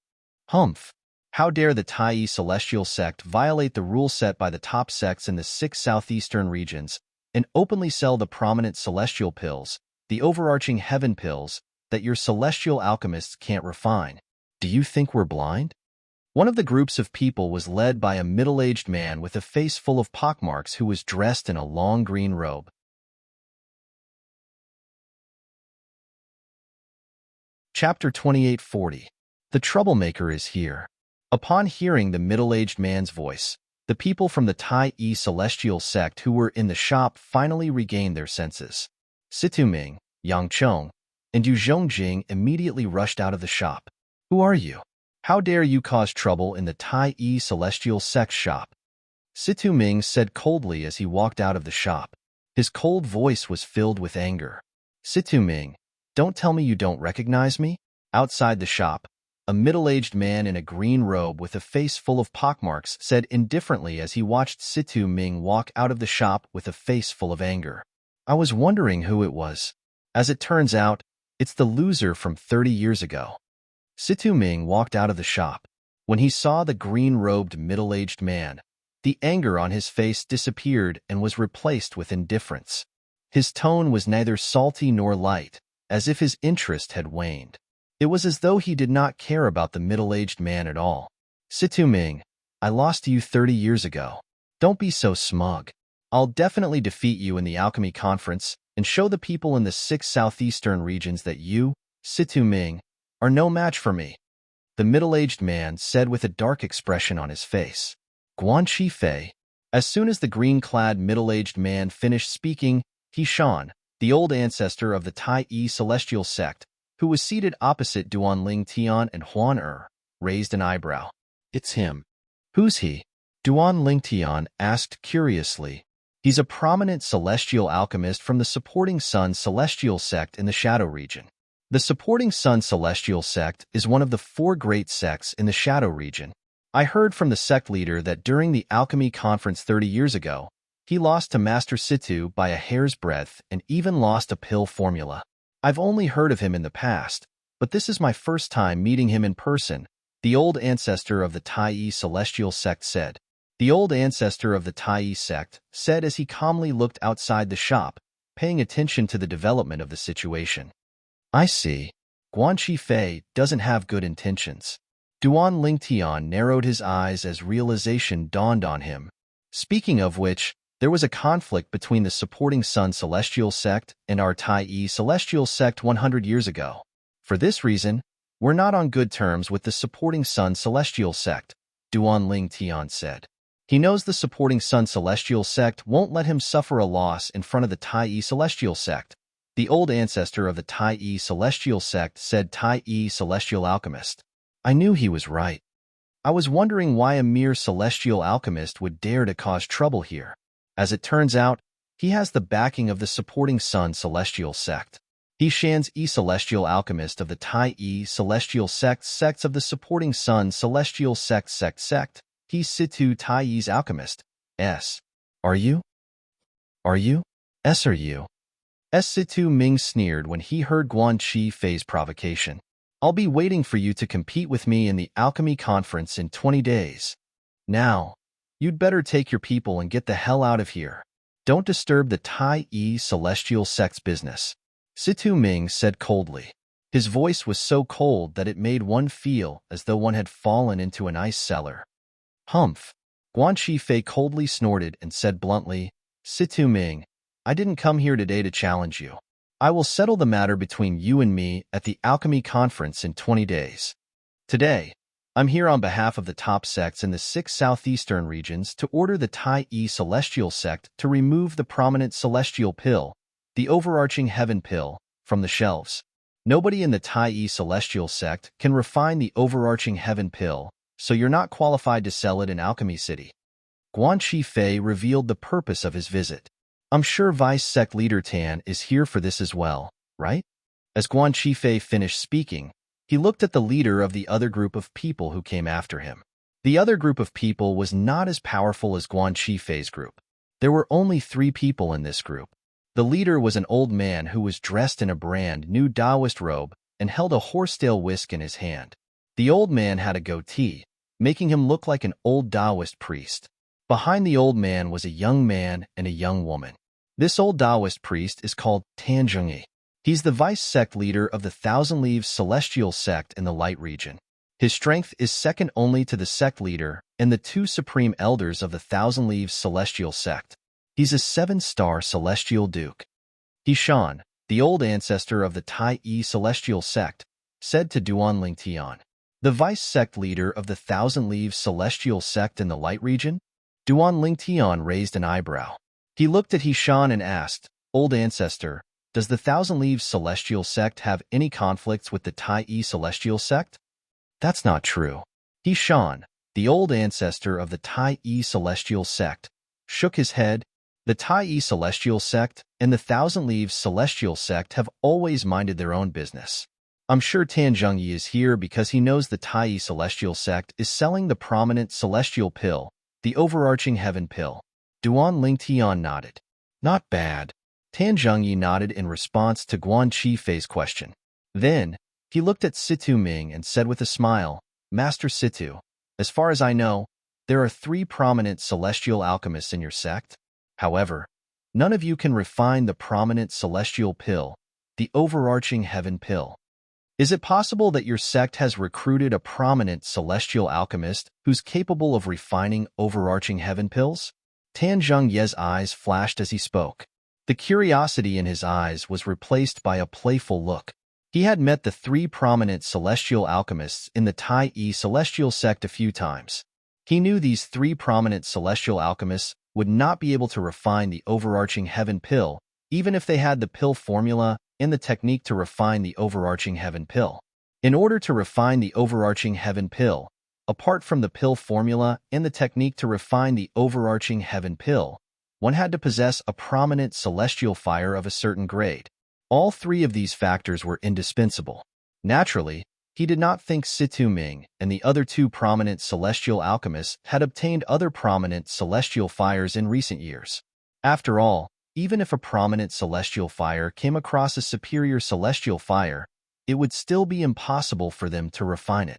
Humph! How dare the Tai Celestial Sect violate the rule set by the top sects in the 6 southeastern regions and openly sell the prominent celestial pills, the overarching heaven pills, that your celestial alchemists can't refine. Do you think we're blind? One of the groups of people was led by a middle-aged man with a face full of pockmarks who was dressed in a long green robe. Chapter 2840. The troublemaker is here. Upon hearing the middle-aged man's voice, the people from the Tai Celestial Sect who were in the shop finally regained their senses. Situ Ming, Yang Cheng, and Yu Zhongjing immediately rushed out of the shop. Who are you? How dare you cause trouble in the Tai Celestial Sect shop? Situ Ming said coldly as he walked out of the shop. His cold voice was filled with anger. Situ Ming, don't tell me you don't recognize me? Outside the shop, a middle-aged man in a green robe with a face full of pockmarks said indifferently as he watched Situ Ming walk out of the shop with a face full of anger. I was wondering who it was. As it turns out, it's the loser from 30 years ago. Situ Ming walked out of the shop. When he saw the green-robed middle-aged man, the anger on his face disappeared and was replaced with indifference. His tone was neither salty nor light, as if his interest had waned. It was as though he did not care about the middle-aged man at all. Situ Ming, I lost to you 30 years ago. Don't be so smug. I'll definitely defeat you in the Alchemy Conference and show the people in the 6 southeastern regions that you, Situ Ming, are no match for me. The middle-aged man said with a dark expression on his face. Guanqi Fei. As soon as the green-clad middle-aged man finished speaking, He Shan, the old ancestor of the Tai Celestial Sect, who was seated opposite Duan Ling Tian and Huan raised an eyebrow. It's him. Who's he? Duan Ling Tian asked curiously. He's a prominent celestial alchemist from the Supporting Sun Celestial Sect in the Shadow region. The Supporting Sun Celestial Sect is one of the 4 great sects in the Shadow region. I heard from the sect leader that during the Alchemy Conference 30 years ago, he lost to Master Situ by a hair's breadth and even lost a pill formula. I've only heard of him in the past, but this is my first time meeting him in person, the old ancestor of the Tai Celestial Sect said. The old ancestor of the Tai sect said as he calmly looked outside the shop, paying attention to the development of the situation. I see. Guanqi Fei doesn't have good intentions. Duan Lingtian narrowed his eyes as realization dawned on him. Speaking of which, there was a conflict between the Supporting Sun Celestial Sect and our Tai Celestial Sect 100 years ago. For this reason, we're not on good terms with the Supporting Sun Celestial Sect, Duan Lingtian said. He knows the Supporting Sun Celestial Sect won't let him suffer a loss in front of the Tai Celestial Sect. The old ancestor of the Tai Celestial Sect said Tai Celestial Alchemist. I knew he was right. I was wondering why a mere celestial alchemist would dare to cause trouble here. As it turns out, he has the backing of the Supporting Sun Celestial Sect. He Shan's Celestial Alchemist of the Tai Celestial Sect sects of the Supporting Sun Celestial Sect. He Situ Tai's Alchemist. S. Are you? Are you? S. Are you? S. Situ Ming sneered when he heard Guanqi Fei's provocation. I'll be waiting for you to compete with me in the Alchemy Conference in 20 days. Now, you'd better take your people and get the hell out of here. Don't disturb the Tai Celestial Sect's business. Situ Ming said coldly. His voice was so cold that it made one feel as though one had fallen into an ice cellar. Humph. Guan Shifei coldly snorted and said bluntly, Situ Ming, I didn't come here today to challenge you. I will settle the matter between you and me at the Alchemy Conference in 20 days. Today, I'm here on behalf of the top sects in the 6 southeastern regions to order the Tai-E Celestial Sect to remove the prominent Celestial Pill, the overarching Heaven Pill, from the shelves. Nobody in the Tai-E Celestial Sect can refine the overarching Heaven Pill, so you're not qualified to sell it in Alchemy City. Guan Shifei revealed the purpose of his visit. I'm sure Vice Sect Leader Tan is here for this as well, right? As Guan Shifei finished speaking, he looked at the leader of the other group of people who came after him. The other group of people was not as powerful as Guan Shifei's group. There were only 3 people in this group. The leader was an old man who was dressed in a brand new Taoist robe and held a horsetail whisk in his hand. The old man had a goatee, making him look like an old Taoist priest. Behind the old man was a young man and a young woman. This old Taoist priest is called Tan Zhengyi. He's the vice sect leader of the Thousand Leaves Celestial Sect in the Light region. His strength is second only to the sect leader and the 2 supreme elders of the Thousand Leaves Celestial Sect. He's a 7-star Celestial Duke. Hishan, the old ancestor of the Tai-E Celestial Sect, said to Duan Lingtian, the vice sect leader of the Thousand Leaves Celestial Sect in the Light region. Duan Lingtian raised an eyebrow. He looked at Hishan and asked, Old Ancestor, does the Thousand Leaves Celestial Sect have any conflicts with the Tai-E Celestial Sect? That's not true. Hishan, the old ancestor of the Tai-E Celestial Sect, shook his head. The Tai-E Celestial Sect and the Thousand Leaves Celestial Sect have always minded their own business. I'm sure Tan Zhengyi is here because he knows the Tai-E Celestial Sect is selling the prominent Celestial Pill, the overarching Heaven Pill. Duan Lingtian nodded. Not bad. Tan Zhengyi nodded in response to Guan Shifei's question. Then, he looked at Situ Ming and said with a smile, Master Situ, as far as I know, there are 3 prominent celestial alchemists in your sect. However, none of you can refine the prominent Celestial Pill, the overarching Heaven Pill. Is it possible that your sect has recruited a prominent celestial alchemist who's capable of refining overarching Heaven Pills? Tan Zhengyi's eyes flashed as he spoke. The curiosity in his eyes was replaced by a playful look. He had met the 3 prominent celestial alchemists in the Tai-E Celestial Sect a few times. He knew these 3 prominent celestial alchemists would not be able to refine the overarching Heaven Pill, even if they had the pill formula and the technique to refine the overarching Heaven Pill. In order to refine the overarching Heaven Pill, apart from the pill formula and the technique to refine the overarching Heaven Pill, one had to possess a prominent celestial fire of a certain grade. All 3 of these factors were indispensable. Naturally, he did not think Situ Ming and the other 2 prominent celestial alchemists had obtained other prominent celestial fires in recent years. After all, even if a prominent celestial fire came across a superior celestial fire, it would still be impossible for them to refine it.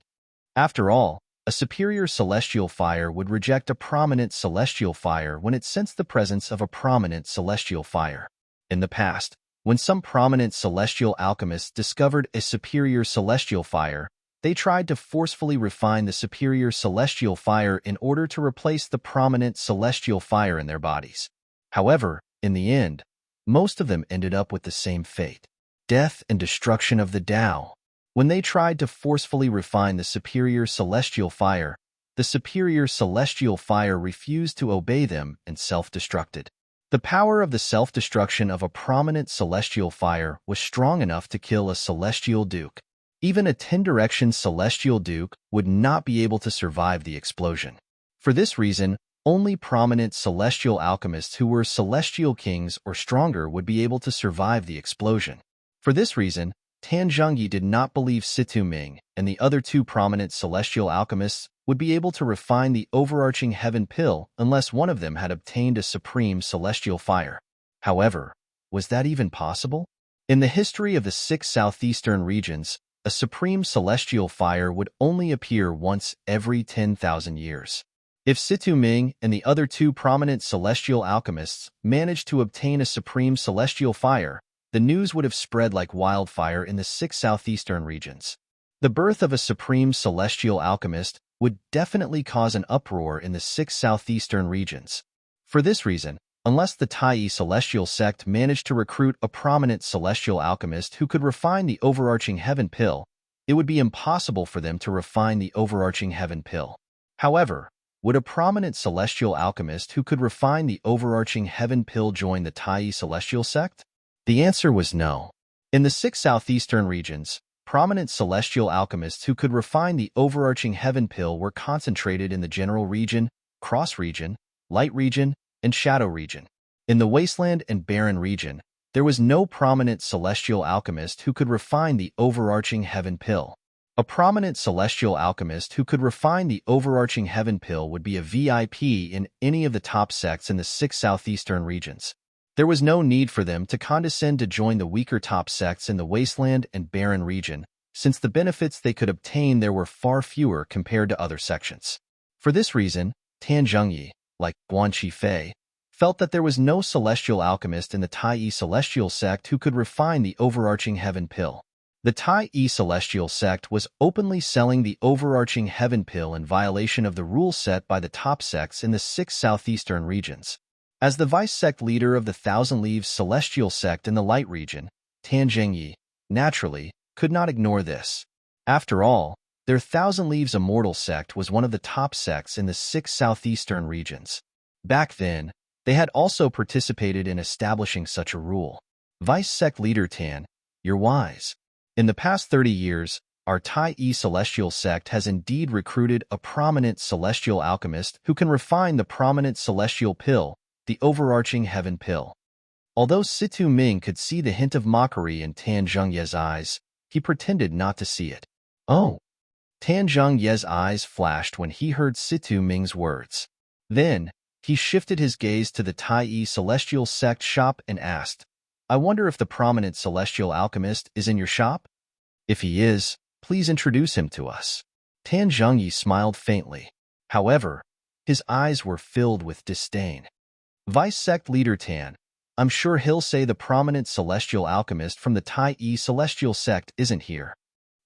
After all, a superior celestial fire would reject a prominent celestial fire when it sensed the presence of a prominent celestial fire. In the past, when some prominent celestial alchemists discovered a superior celestial fire, they tried to forcefully refine the superior celestial fire in order to replace the prominent celestial fire in their bodies. However, in the end, most of them ended up with the same fate: death and destruction of the Tao. When they tried to forcefully refine the superior celestial fire, the superior celestial fire refused to obey them and self-destructed. The power of the self-destruction of a prominent celestial fire was strong enough to kill a celestial duke. Even a 10-direction celestial duke would not be able to survive the explosion. For this reason, only prominent celestial alchemists who were celestial kings or stronger would be able to survive the explosion. For this reason, Tan Zhengyi did not believe Situ Ming and the other 2 prominent celestial alchemists would be able to refine the overarching Heaven Pill unless one of them had obtained a supreme celestial fire. However, was that even possible? In the history of the 6 southeastern regions, a supreme celestial fire would only appear once every 10,000 years. If Situ Ming and the other 2 prominent celestial alchemists managed to obtain a supreme celestial fire, the news would have spread like wildfire in the 6 southeastern regions. The birth of a supreme celestial alchemist would definitely cause an uproar in the 6 southeastern regions. For this reason, unless the Tai celestial sect managed to recruit a prominent celestial alchemist who could refine the overarching heaven pill, it would be impossible for them to refine the overarching heaven pill. However, would a prominent celestial alchemist who could refine the overarching heaven pill join the Tai celestial sect? The answer was no. In the 6 southeastern regions, prominent celestial alchemists who could refine the overarching heaven pill were concentrated in the general region, cross region, light region, and shadow region. In the wasteland and barren region, there was no prominent celestial alchemist who could refine the overarching heaven pill. A prominent celestial alchemist who could refine the overarching heaven pill would be a VIP in any of the top sects in the 6 southeastern regions. There was no need for them to condescend to join the weaker top sects in the wasteland and barren region, since the benefits they could obtain there were far fewer compared to other sections. For this reason, Tan Zhengyi, like Guan Qifei, felt that there was no celestial alchemist in the Tai celestial sect who could refine the overarching heaven pill. The Tai celestial sect was openly selling the overarching heaven pill in violation of the rules set by the top sects in the 6 southeastern regions. As the vice-sect leader of the Thousand Leaves celestial sect in the light region, Tan Zhengyi, naturally, could not ignore this. After all, their Thousand Leaves immortal sect was one of the top sects in the 6 southeastern regions. Back then, they had also participated in establishing such a rule. Vice-sect leader Tan, you're wise. In the past 30 years, our Tai celestial sect has indeed recruited a prominent celestial alchemist who can refine the prominent celestial pill, the overarching heaven pill. Although Situ Ming could see the hint of mockery in Tan Zhengye's eyes, he pretended not to see it. Oh! Tan Zhengye's eyes flashed when he heard Situ Ming's words. Then, he shifted his gaze to the Tai celestial sect shop and asked, I wonder if the prominent celestial alchemist is in your shop? If he is, please introduce him to us. Tan Zhengyi smiled faintly. However, his eyes were filled with disdain. Vice-sect leader Tan, I'm sure he'll say the prominent celestial alchemist from the Tai celestial sect isn't here.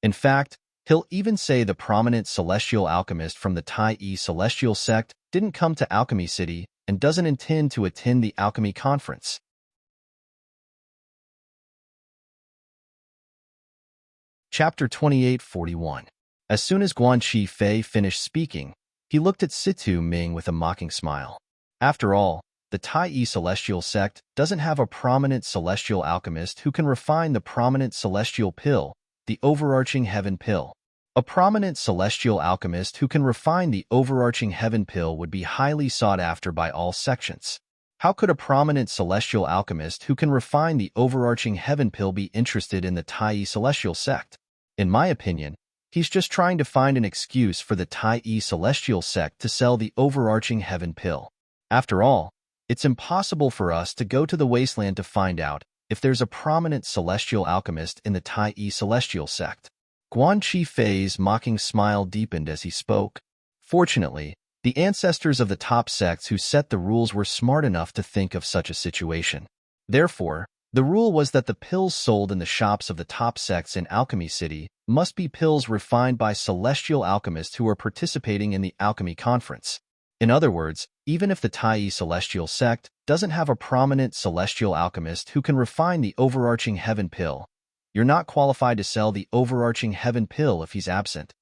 In fact, he'll even say the prominent celestial alchemist from the Tai celestial sect didn't come to Alchemy City and doesn't intend to attend the alchemy conference. Chapter 2841. As soon as Guan Qifei finished speaking, he looked at Situ Ming with a mocking smile. After all, the Tai celestial sect doesn't have a prominent celestial alchemist who can refine the prominent celestial pill, the overarching heaven pill. A prominent celestial alchemist who can refine the overarching heaven pill would be highly sought after by all sections. How could a prominent celestial alchemist who can refine the overarching heaven pill be interested in the Tai celestial sect? In my opinion, he's just trying to find an excuse for the Tai celestial sect to sell the overarching heaven pill. After all, it's impossible for us to go to the wasteland to find out if there's a prominent celestial alchemist in the Tai celestial sect. Guan Qifei's mocking smile deepened as he spoke. Fortunately, the ancestors of the top sects who set the rules were smart enough to think of such a situation. Therefore, the rule was that the pills sold in the shops of the top sects in Alchemy City must be pills refined by celestial alchemists who are participating in the alchemy conference. In other words, even if the Tai celestial sect doesn't have a prominent celestial alchemist who can refine the overarching heaven pill, you're not qualified to sell the overarching heaven pill if he's absent.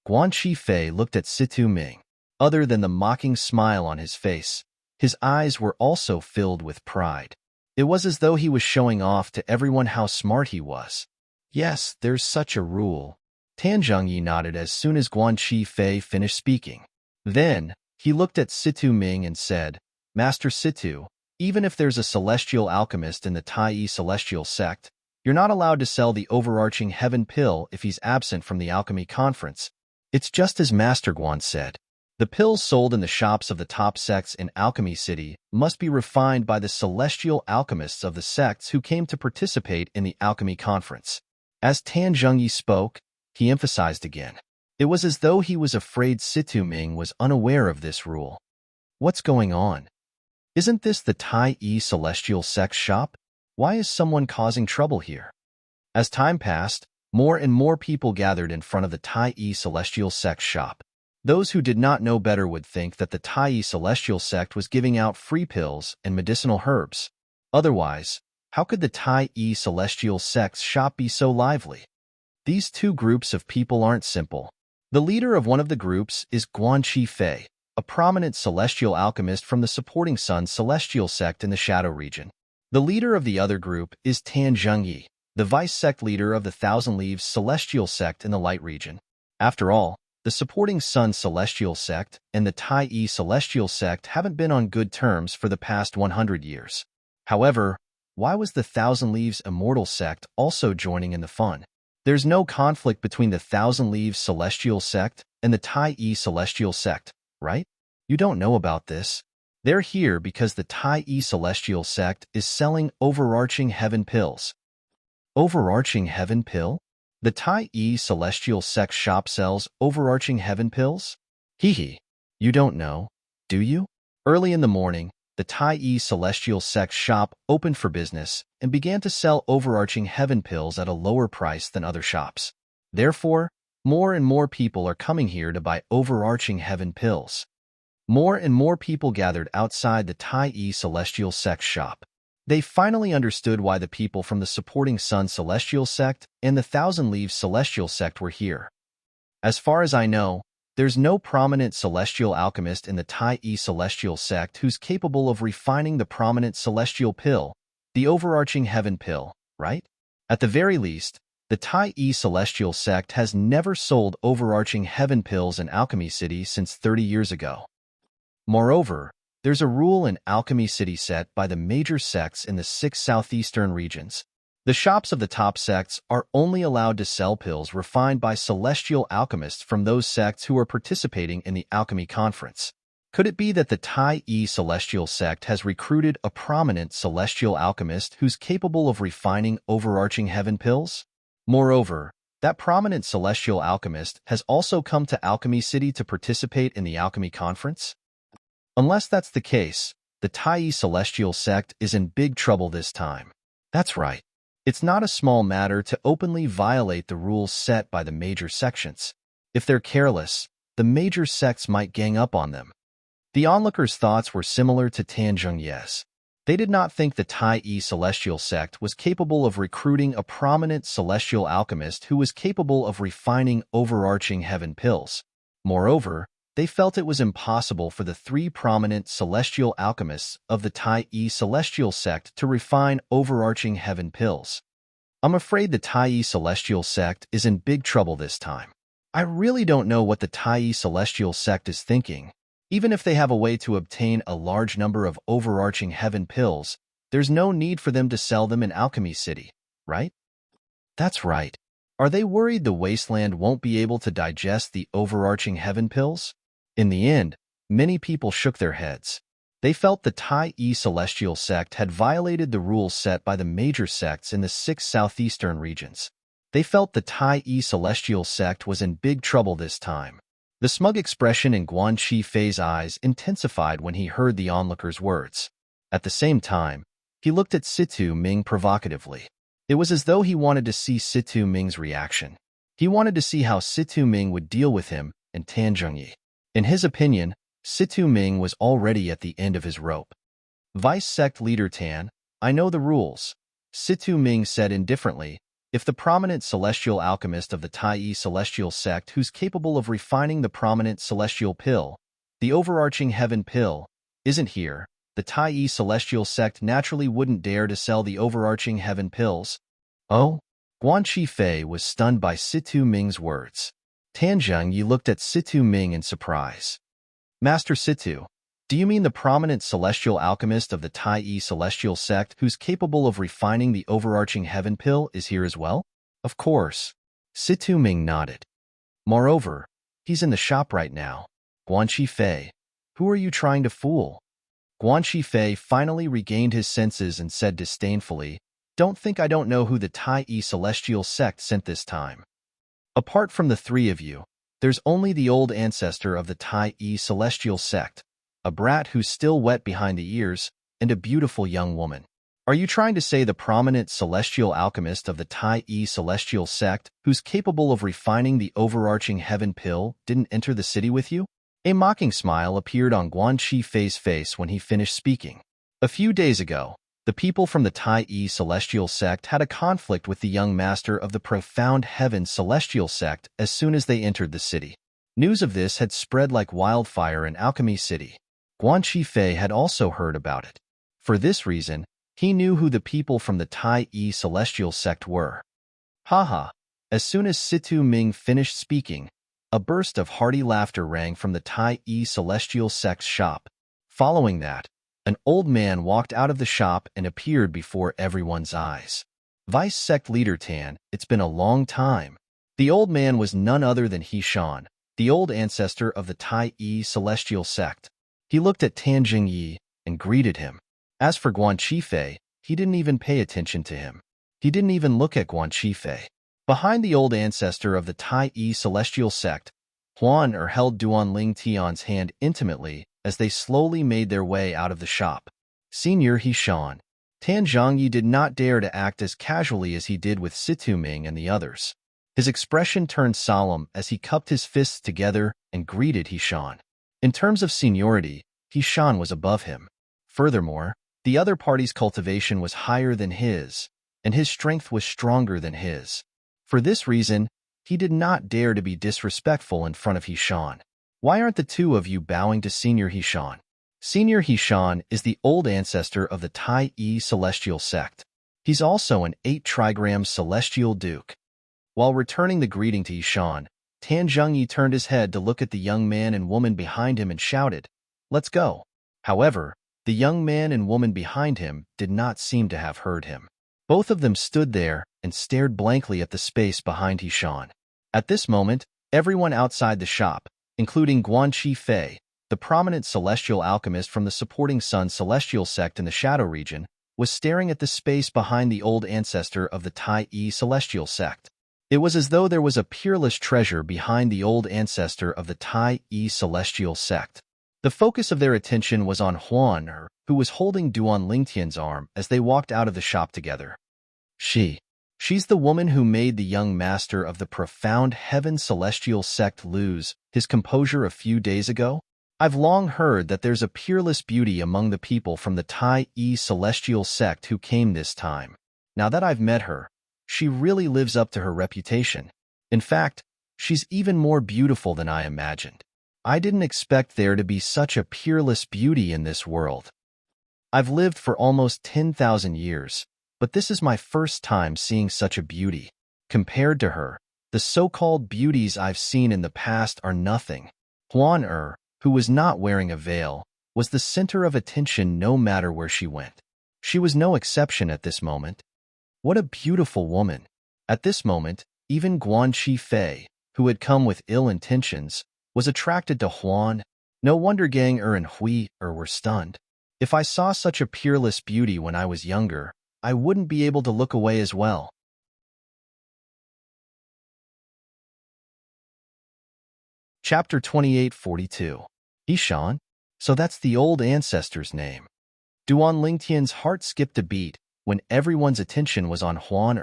Guan Qifei looked at Situ Ming. Other than the mocking smile on his face, his eyes were also filled with pride. It was as though he was showing off to everyone how smart he was. Yes, there's such a rule. Tan Zhengyi nodded as soon as Guan Qifei finished speaking. Then, he looked at Situ Ming and said, Master Situ, even if there's a celestial alchemist in the Tai celestial sect, you're not allowed to sell the overarching heaven pill if he's absent from the alchemy conference. It's just as Master Guan said. The pills sold in the shops of the top sects in Alchemy City must be refined by the celestial alchemists of the sects who came to participate in the alchemy conference. As Tan Zhengyi spoke, he emphasized again. It was as though he was afraid Situ Ming was unaware of this rule. What's going on? Isn't this the Tai celestial sect shop? Why is someone causing trouble here? As time passed, more and more people gathered in front of the Tai celestial sect shop. Those who did not know better would think that the Tai celestial sect was giving out free pills and medicinal herbs. Otherwise, how could the Tai celestial sect's shop be so lively? These two groups of people aren't simple. The leader of one of the groups is Guanqi Fei, a prominent celestial alchemist from the supporting Sun celestial sect in the Shadow region. The leader of the other group is Tan Zhengyi, the vice-sect leader of the Thousand Leaves celestial sect in the Light region. After all, the supporting Sun celestial sect and the Tai celestial sect haven't been on good terms for the past 100 years. However, why was the Thousand Leaves immortal sect also joining in the fun? There's no conflict between the Thousand Leaves celestial sect and the Tai celestial sect, right? You don't know about this. They're here because the Tai celestial sect is selling overarching heaven pills. Overarching heaven pill? The Tai celestial sect shop sells overarching heaven pills? Hee. You don't know, do you? Early in the morning, the Tai celestial sect shop opened for business and began to sell overarching heaven pills at a lower price than other shops. Therefore, more and more people are coming here to buy overarching heaven pills. More and more people gathered outside the Tai celestial sect shop. They finally understood why the people from the supporting Sun celestial sect and the Thousand Leaves celestial sect were here. As far as I know, there's no prominent celestial alchemist in the Tai celestial sect who's capable of refining the prominent celestial pill, the overarching heaven pill, right? At the very least, the Tai celestial sect has never sold overarching heaven pills in Alchemy City since 30 years ago. Moreover, there's a rule in Alchemy City set by the major sects in the 6 southeastern regions. The shops of the top sects are only allowed to sell pills refined by celestial alchemists from those sects who are participating in the alchemy conference. Could it be that the Tai celestial sect has recruited a prominent celestial alchemist who's capable of refining overarching heaven pills? Moreover, that prominent celestial alchemist has also come to Alchemy City to participate in the alchemy conference? Unless that's the case, the Tai celestial sect is in big trouble this time. That's right. It's not a small matter to openly violate the rules set by the major sections. If they're careless, the major sects might gang up on them. The onlookers' thoughts were similar to Tan Zhengyi's. They did not think the Tai celestial sect was capable of recruiting a prominent celestial alchemist who was capable of refining overarching heaven pills. Moreover, they felt it was impossible for the 3 prominent celestial alchemists of the Tai celestial sect to refine overarching heaven pills. I'm afraid the Tai celestial sect is in big trouble this time. I really don't know what the Tai celestial sect is thinking. Even if they have a way to obtain a large number of overarching heaven pills, there's no need for them to sell them in Alchemy City, right? That's right. Are they worried the wasteland won't be able to digest the overarching heaven pills? In the end, many people shook their heads. They felt the Tai celestial sect had violated the rules set by the major sects in the 6 southeastern regions. They felt the Tai celestial sect was in big trouble this time. The smug expression in Guanqi Fei's eyes intensified when he heard the onlooker's words. At the same time, he looked at Situ Ming provocatively. It was as though he wanted to see Situ Ming's reaction. He wanted to see how Situ Ming would deal with him and Tan Zhengyi. In his opinion, Situ Ming was already at the end of his rope. Vice-sect leader Tan, I know the rules. Situ Ming said indifferently, if the prominent celestial alchemist of the Tai celestial sect who's capable of refining the prominent celestial pill, the overarching heaven pill, isn't here, the Tai celestial sect naturally wouldn't dare to sell the overarching heaven pills. Oh? Guanqi Fei was stunned by Situ Ming's words. Tan Zhengyi looked at Situ Ming in surprise. Master Situ, do you mean the prominent celestial alchemist of the Tai celestial sect who's capable of refining the overarching heaven pill is here as well? Of course. Situ Ming nodded. Moreover, he's in the shop right now. Guanqi Fei, who are you trying to fool? Guanqi Fei finally regained his senses and said disdainfully, don't think I don't know who the Tai celestial sect sent this time. Apart from the 3 of you, there's only the old ancestor of the Tai celestial sect, a brat who's still wet behind the ears, and a beautiful young woman. Are you trying to say the prominent celestial alchemist of the Tai celestial sect, who's capable of refining the overarching heaven pill, didn't enter the city with you? A mocking smile appeared on Guan Qifei's face when he finished speaking. A few days ago, the people from the Tai celestial sect had a conflict with the young master of the profound heaven celestial sect as soon as they entered the city. News of this had spread like wildfire in Alchemy City. Guan Qifei had also heard about it. For this reason, he knew who the people from the Tai celestial sect were. Haha. As soon as Situ Ming finished speaking, a burst of hearty laughter rang from the Tai celestial sect's shop. Following that, an old man walked out of the shop and appeared before everyone's eyes. Vice Sect Leader Tan, it's been a long time. The old man was none other than He Shan, the old ancestor of the Tai celestial sect. He looked at Tan Jingyi and greeted him. As for Guan Qifei, he didn't even pay attention to him. He didn't even look at Guan Qifei. Behind the old ancestor of the Tai celestial sect, Huan held Duan Ling Tian's hand intimately as they slowly made their way out of the shop. Senior He Shan. Tan Zhongyi did not dare to act as casually as he did with Situ Ming and the others. His expression turned solemn as he cupped his fists together and greeted He Shan. In terms of seniority, He Shan was above him. Furthermore, the other party's cultivation was higher than his, and his strength was stronger than his. For this reason, he did not dare to be disrespectful in front of He Shan. Why aren't the two of you bowing to Senior He Shan? Senior He Shan is the old ancestor of the Tai celestial sect. He's also an 8-trigram celestial duke. While returning the greeting to He Shan, Tan Zhongyi turned his head to look at the young man and woman behind him and shouted, "Let's go." However, the young man and woman behind him did not seem to have heard him. Both of them stood there and stared blankly at the space behind He Shan. At this moment, everyone outside the shop, including Guan Qifei, the prominent celestial alchemist from the supporting Sun celestial sect in the Shadow region, was staring at the space behind the old ancestor of the Tai celestial sect. It was as though there was a peerless treasure behind the old ancestor of the Tai celestial sect. The focus of their attention was on Huan, who was holding Duan Lingtian's arm as they walked out of the shop together. She's the woman who made the young master of the profound heaven celestial sect lose his composure a few days ago? I've long heard that there's a peerless beauty among the people from the Tai celestial sect who came this time. Now that I've met her, she really lives up to her reputation. In fact, she's even more beautiful than I imagined. I didn't expect there to be such a peerless beauty in this world. I've lived for almost 10,000 years, but this is my first time seeing such a beauty. Compared to her, the so-called beauties I've seen in the past are nothing. Huan who was not wearing a veil, was the center of attention no matter where she went. She was no exception at this moment. What a beautiful woman. At this moment, even Guan Qifei, who had come with ill intentions, was attracted to Huan. No wonder Gang and Hui were stunned. If I saw such a peerless beauty when I was younger, I wouldn't be able to look away as well. Chapter 2842. He Shan? So that's the old ancestor's name. Duan Lingtian's heart skipped a beat when everyone's attention was on Huan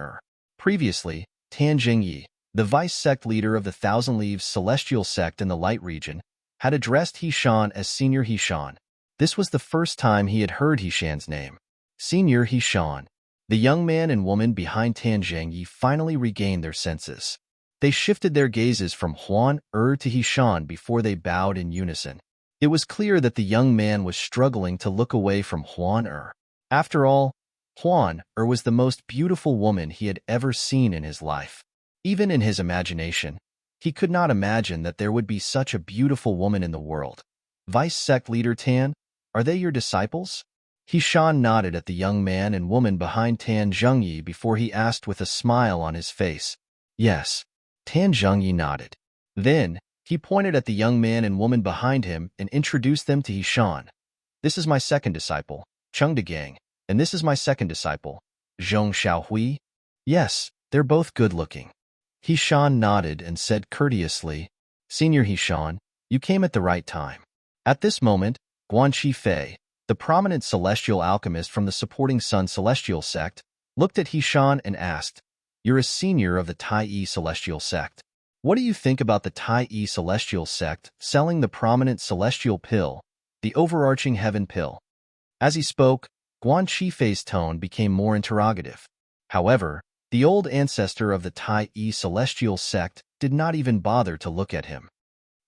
Previously, Tan Jingyi, the vice sect leader of the Thousand Leaves celestial sect in the Light region, had addressed He Shan as Senior He Shan. This was the first time he had heard He Shan's name. Senior He Shan. The young man and woman behind Tan Zhongyi finally regained their senses. They shifted their gazes from Huan to He Shan before they bowed in unison. It was clear that the young man was struggling to look away from Huan After all, Huan was the most beautiful woman he had ever seen in his life. Even in his imagination, he could not imagine that there would be such a beautiful woman in the world. Vice Sect Leader Tan, are they your disciples? He Shan nodded at the young man and woman behind Tan Zhongyi before he asked with a smile on his face. Yes. Tan Zhongyi nodded. Then, he pointed at the young man and woman behind him and introduced them to He Shan. This is my second disciple, Cheng Gang, and this is my second disciple, Zhong Xiaohui. Yes, they're both good-looking. He Shan nodded and said courteously, Senior He Shan, you came at the right time. At this moment, Guan Qifei, the prominent celestial alchemist from the supporting Sun Celestial sect, looked at Hishan and asked, "You're a senior of the Tai Celestial sect. What do you think about the Tai Celestial sect selling the prominent celestial pill, the overarching heaven pill?" As he spoke, Guan Qifei's tone became more interrogative. However, the old ancestor of the Tai Celestial sect did not even bother to look at him.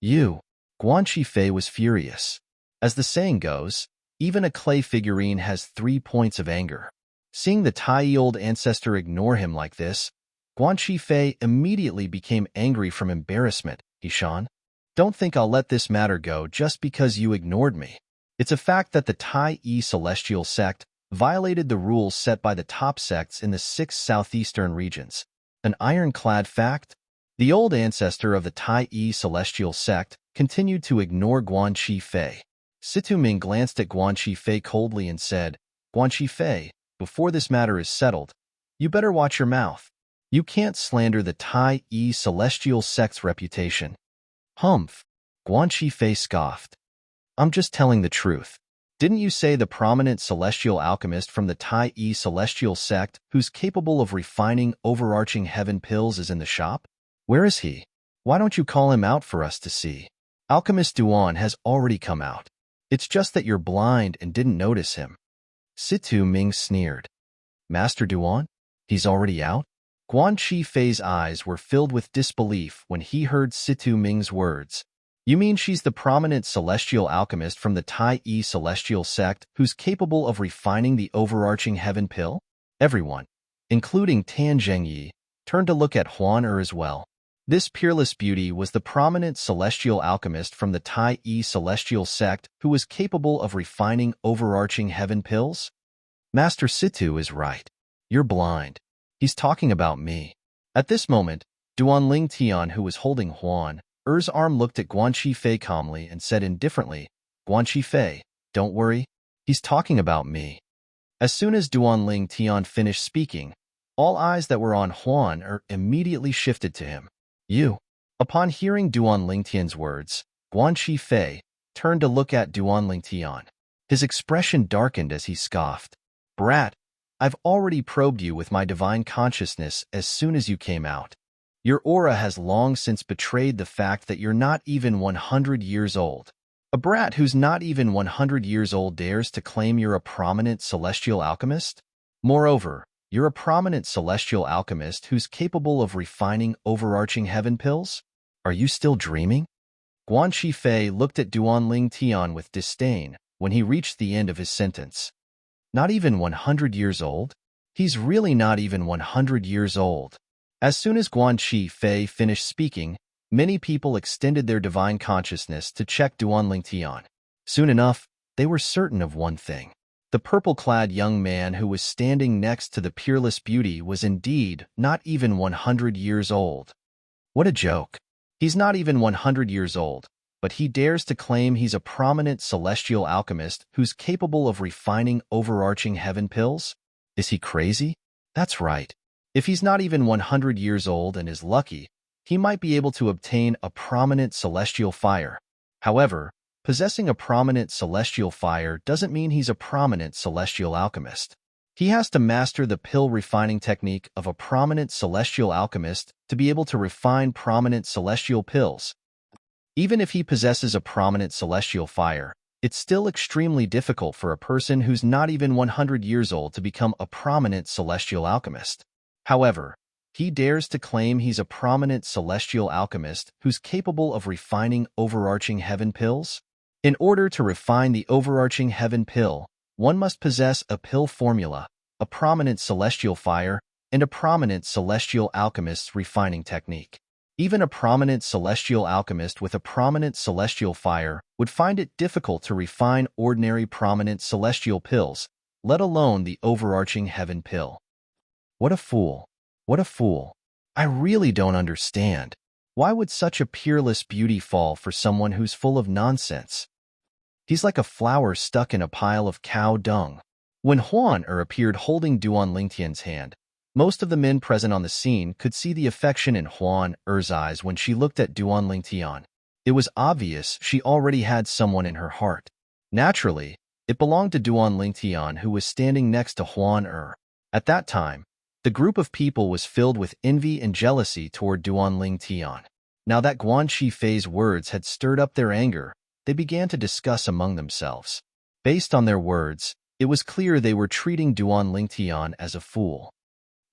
Guan Qifei was furious. As the saying goes, even a clay figurine has 3 points of anger. Seeing the Tai old ancestor ignore him like this, Guan Qifei immediately became angry from embarrassment. "Hishan, don't think I'll let this matter go just because you ignored me. It's a fact that the Tai Celestial sect violated the rules set by the top sects in the 6 southeastern regions. An ironclad fact." The old ancestor of the Tai Celestial sect continued to ignore Guan Qifei. Situming glanced at Guan Qifei coldly and said, "Guan Qifei, before this matter is settled, you better watch your mouth. You can't slander the Tai Celestial sect's reputation." "Humph," Guan Qifei scoffed. "I'm just telling the truth. Didn't you say the prominent celestial alchemist from the Tai Celestial sect who's capable of refining overarching heaven pills is in the shop? Where is he? Why don't you call him out for us to see? Alchemist Duan has already come out. It's just that you're blind and didn't notice him." Situ Ming sneered. "Master Duan? He's already out?" Guan Qifei's eyes were filled with disbelief when he heard Situ Ming's words. "You mean she's the prominent celestial alchemist from the Tai Celestial sect who's capable of refining the overarching heaven pill?" Everyone, including Tan Zhengyi, turned to look at Huan as well. This peerless beauty was the prominent celestial alchemist from the Tai Celestial sect who was capable of refining overarching heaven pills? "Master Situ is right. You're blind. He's talking about me." At this moment, Duanling Tian, who was holding Huan Er's arm, looked at Guan Qifei calmly and said indifferently, "Guan Qifei, don't worry. He's talking about me." As soon as Duanling Tian finished speaking, all eyes that were on Huan immediately shifted to him. "You." Upon hearing Duanling Tian's words, Guan Qifei turned to look at Duanling Tian. His expression darkened as he scoffed. "Brat, I've already probed you with my divine consciousness as soon as you came out. Your aura has long since betrayed the fact that you're not even 100 years old. A brat who's not even 100 years old dares to claim you're a prominent celestial alchemist? Moreover, you're a prominent celestial alchemist who's capable of refining overarching heaven pills? Are you still dreaming?" Guan Qifei looked at Duanling Tian with disdain when he reached the end of his sentence. "Not even 100 years old? He's really not even 100 years old." As soon as Guan Qifei finished speaking, many people extended their divine consciousness to check Duanling Tian. Soon enough, they were certain of one thing. The purple-clad young man who was standing next to the peerless beauty was indeed not even 100 years old. What a joke. He's not even 100 years old, but he dares to claim he's a prominent celestial alchemist who's capable of refining overarching heaven pills? Is he crazy? That's right. If he's not even 100 years old and is lucky, he might be able to obtain a prominent celestial fire. However, possessing a prominent celestial fire doesn't mean he's a prominent celestial alchemist. He has to master the pill refining technique of a prominent celestial alchemist to be able to refine prominent celestial pills. Even if he possesses a prominent celestial fire, it's still extremely difficult for a person who's not even 100 years old to become a prominent celestial alchemist. However, he dares to claim he's a prominent celestial alchemist who's capable of refining overarching heaven pills? In order to refine the overarching heaven pill, one must possess a pill formula, a prominent celestial fire, and a prominent celestial alchemist's refining technique. Even a prominent celestial alchemist with a prominent celestial fire would find it difficult to refine ordinary prominent celestial pills, let alone the overarching heaven pill. What a fool. What a fool. I really don't understand. Why would such a peerless beauty fall for someone who's full of nonsense? He's like a flower stuck in a pile of cow dung. When Huan appeared holding Duanling Tian's hand, most of the men present on the scene could see the affection in Huan Er's eyes when she looked at Duanling Tian. It was obvious she already had someone in her heart. Naturally, It belonged to Duan Lingtian, who was standing next to Huan Er. At that time, the group of people was filled with envy and jealousy toward Duan Lingtian. Now that Guan Shifei's words had stirred up their anger, they began to discuss among themselves. Based on their words, it was clear they were treating Duan Lingtian as a fool.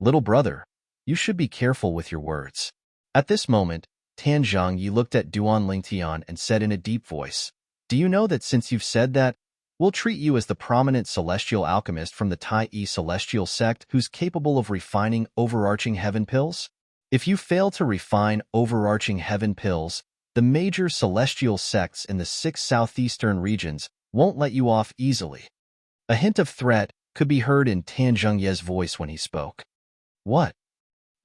Little brother, you should be careful with your words. At this moment, Tan Zhangyi looked at Duan Lingtian and said in a deep voice, do you know that since you've said that, we'll treat you as the prominent celestial alchemist from the Tai celestial sect who's capable of refining overarching heaven pills? If you fail to refine overarching heaven pills, the major celestial sects in the 6 southeastern regions won't let you off easily. A hint of threat could be heard in Tan Zhengye's voice when he spoke. What?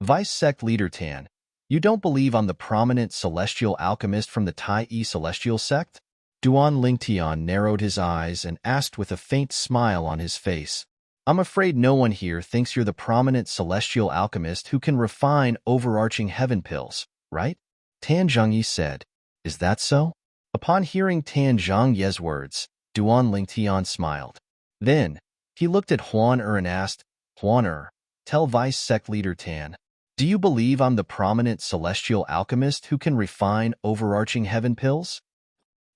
Vice Sect Leader Tan, you don't believe I'm the prominent celestial alchemist from the Tai celestial sect? Duan Lingtian narrowed his eyes and asked with a faint smile on his face, I'm afraid no one here thinks you're the prominent celestial alchemist who can refine overarching heaven pills, right? Tan Zhengyi said, is that so? Upon hearing Tan Zhengye's words, Duan Lingtian smiled. Then, he looked at Huan Er and asked, Huan Er, tell Vice Sect Leader Tan, do you believe I'm the prominent celestial alchemist who can refine overarching heaven pills?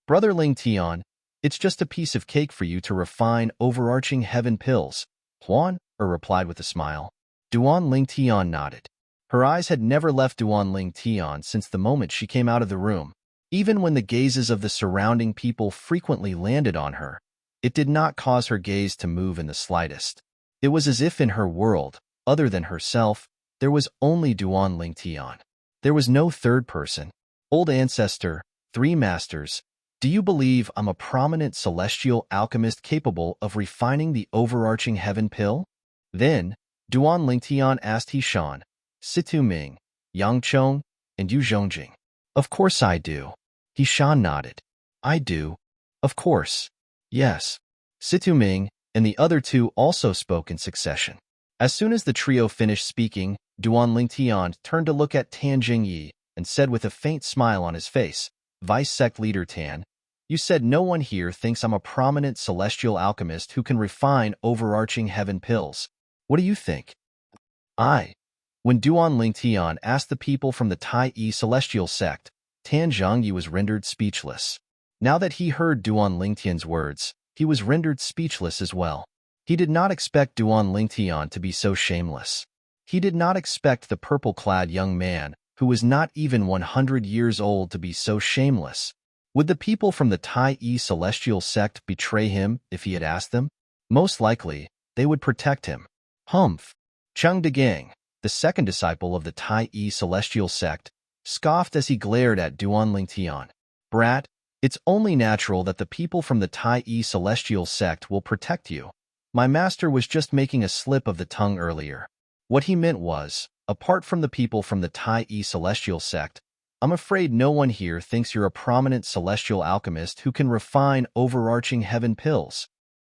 Brother Lingtian, it's just a piece of cake for you to refine overarching heaven pills, Huan Er replied with a smile. Duan Lingtian nodded. Her eyes had never left Duan Lingtian since the moment she came out of the room. Even when the gazes of the surrounding people frequently landed on her, it did not cause her gaze to move in the slightest. It was as if in her world, other than herself, there was only Duan Lingtian. There was no third person. Old Ancestor, 3 Masters, do you believe I'm a prominent celestial alchemist capable of refining the overarching heaven pill? Then, Duan Lingtian asked Hishan, Situ Ming, Yang Chong, and Yu Zhongjing. Of course I do. Hishan nodded. I do. Of course. Yes. Situ Ming and the other 2 also spoke in succession. As soon as the trio finished speaking, Duan Lingtian turned to look at Tan Zhengyi and said with a faint smile on his face, Vice Sect Leader Tan, you said no one here thinks I'm a prominent celestial alchemist who can refine overarching heaven pills. What do you think? When Duan Lingtian asked the people from the Tai celestial sect, Tan Zhangyi was rendered speechless. Now that he heard Duan Lingtian's words, he was rendered speechless as well. He did not expect Duan Lingtian to be so shameless. He did not expect the purple-clad young man, who was not even 100 years old, to be so shameless. Would the people from the Tai celestial sect betray him if he had asked them? Most likely, they would protect him. Humph! Cheng Degang, the second disciple of the Tai celestial sect, scoffed as he glared at Duan Lingtian. Brat, it's only natural that the people from the Tai celestial sect will protect you. My master was just making a slip of the tongue earlier. What he meant was, apart from the people from the Tai celestial sect, I'm afraid no one here thinks you're a prominent celestial alchemist who can refine overarching heaven pills.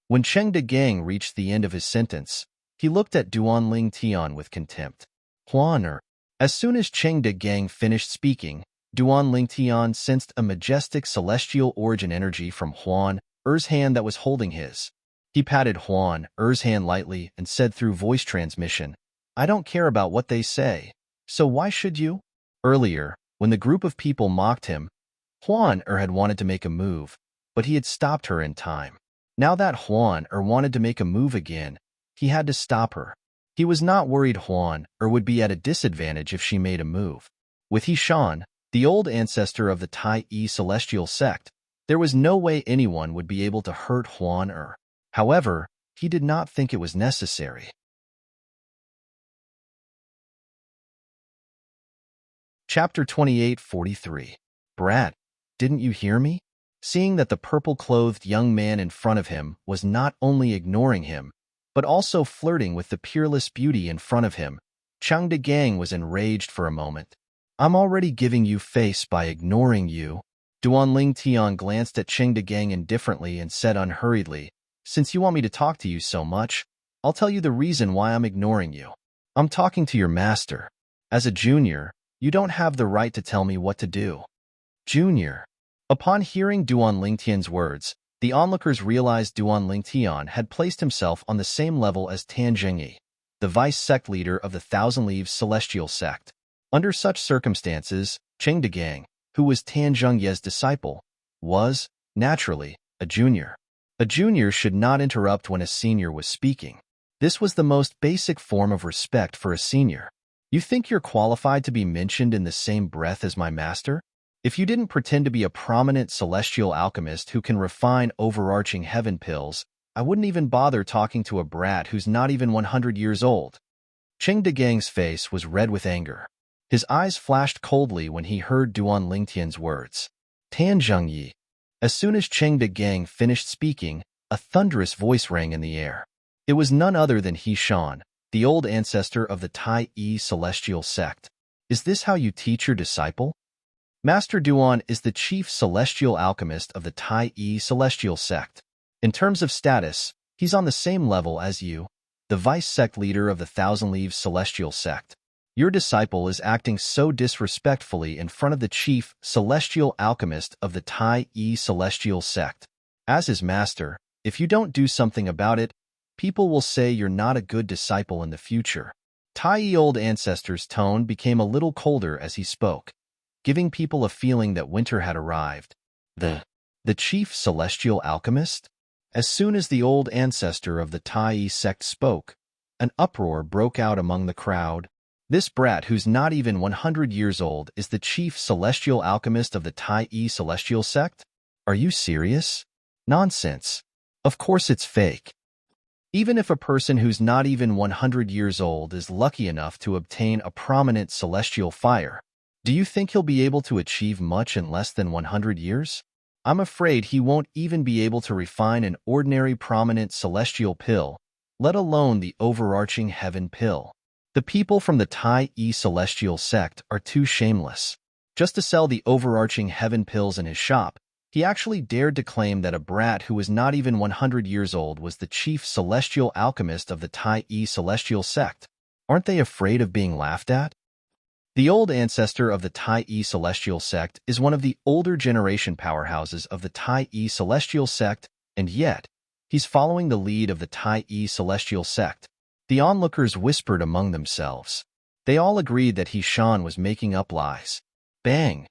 When Cheng Degang reached the end of his sentence, he looked at Duan Lingtian with contempt. Huan Er. As soon as Cheng Degang finished speaking, Duan Lingtian sensed a majestic celestial origin energy from Huan Er's hand that was holding his. He patted Huan Er's hand lightly and said through voice transmission, I don't care about what they say, so why should you? Earlier, when the group of people mocked him, Huan Er had wanted to make a move, but he had stopped her in time. Now that Huan Er wanted to make a move again, he had to stop her. He was not worried Huan Er would be at a disadvantage if she made a move. With Hishan, the old ancestor of the Tai celestial sect, there was no way anyone would be able to hurt Huan Er. However, he did not think it was necessary. Chapter 28:43. Brat, didn't you hear me? Seeing that the purple-clothed young man in front of him was not only ignoring him, but also flirting with the peerless beauty in front of him, Cheng Degang was enraged for a moment. I'm already giving you face by ignoring you. Duan Lingtian glanced at Cheng Degang indifferently and said unhurriedly, Since you want me to talk to you so much, I'll tell you the reason why I'm ignoring you. I'm talking to your master. As a junior, you don't have the right to tell me what to do. Junior. Upon hearing Duan Lingtian's words, The onlookers realized Duan Lingtian had placed himself on the same level as Tan Zhengyi, the vice sect leader of the Thousand Leaves Celestial Sect. Under such circumstances, Cheng Degang, who was Tan Zhengye's disciple, was, naturally, a junior. A junior should not interrupt when a senior was speaking. This was the most basic form of respect for a senior. You think you're qualified to be mentioned in the same breath as my master? If you didn't pretend to be a prominent celestial alchemist who can refine overarching heaven pills, I wouldn't even bother talking to a brat who's not even 100 years old. Cheng Degang's face was red with anger. His eyes flashed coldly when he heard Duan Lingtian's words. Tan Zhengyi. As soon as Cheng Degang finished speaking, a thunderous voice rang in the air. It was none other than He Shan, the old ancestor of the Tai Yi Celestial Sect. Is this how you teach your disciple? Master Duan is the chief celestial alchemist of the Tai Yi Celestial Sect. In terms of status, he's on the same level as you, the vice sect leader of the Thousand Leaves Celestial Sect. Your disciple is acting so disrespectfully in front of the chief celestial alchemist of the Tai Yi Celestial Sect. As his master, if you don't do something about it, people will say you're not a good disciple in the future. Tai Yi old ancestor's tone became a little colder as he spoke, giving people a feeling that winter had arrived. The chief celestial alchemist? As soon as the old ancestor of the Tai Yi sect spoke, an uproar broke out among the crowd. This brat who's not even 100 years old is the chief celestial alchemist of the Tai Yi Celestial Sect? Are you serious? Nonsense. Of course it's fake. Even if a person who's not even 100 years old is lucky enough to obtain a prominent celestial fire, do you think he'll be able to achieve much in less than 100 years? I'm afraid he won't even be able to refine an ordinary prominent celestial pill, let alone the overarching heaven pill. The people from the Tai Yi Celestial Sect are too shameless. Just to sell the overarching heaven pills in his shop, he actually dared to claim that a brat who was not even 100 years old was the chief celestial alchemist of the Tai Yi Celestial Sect. Aren't they afraid of being laughed at? The old ancestor of the Tai Yi Celestial Sect is one of the older generation powerhouses of the Tai Yi Celestial Sect, and yet, he's following the lead of the Tai Yi Celestial Sect. The onlookers whispered among themselves. They all agreed that He Shan was making up lies. Bang!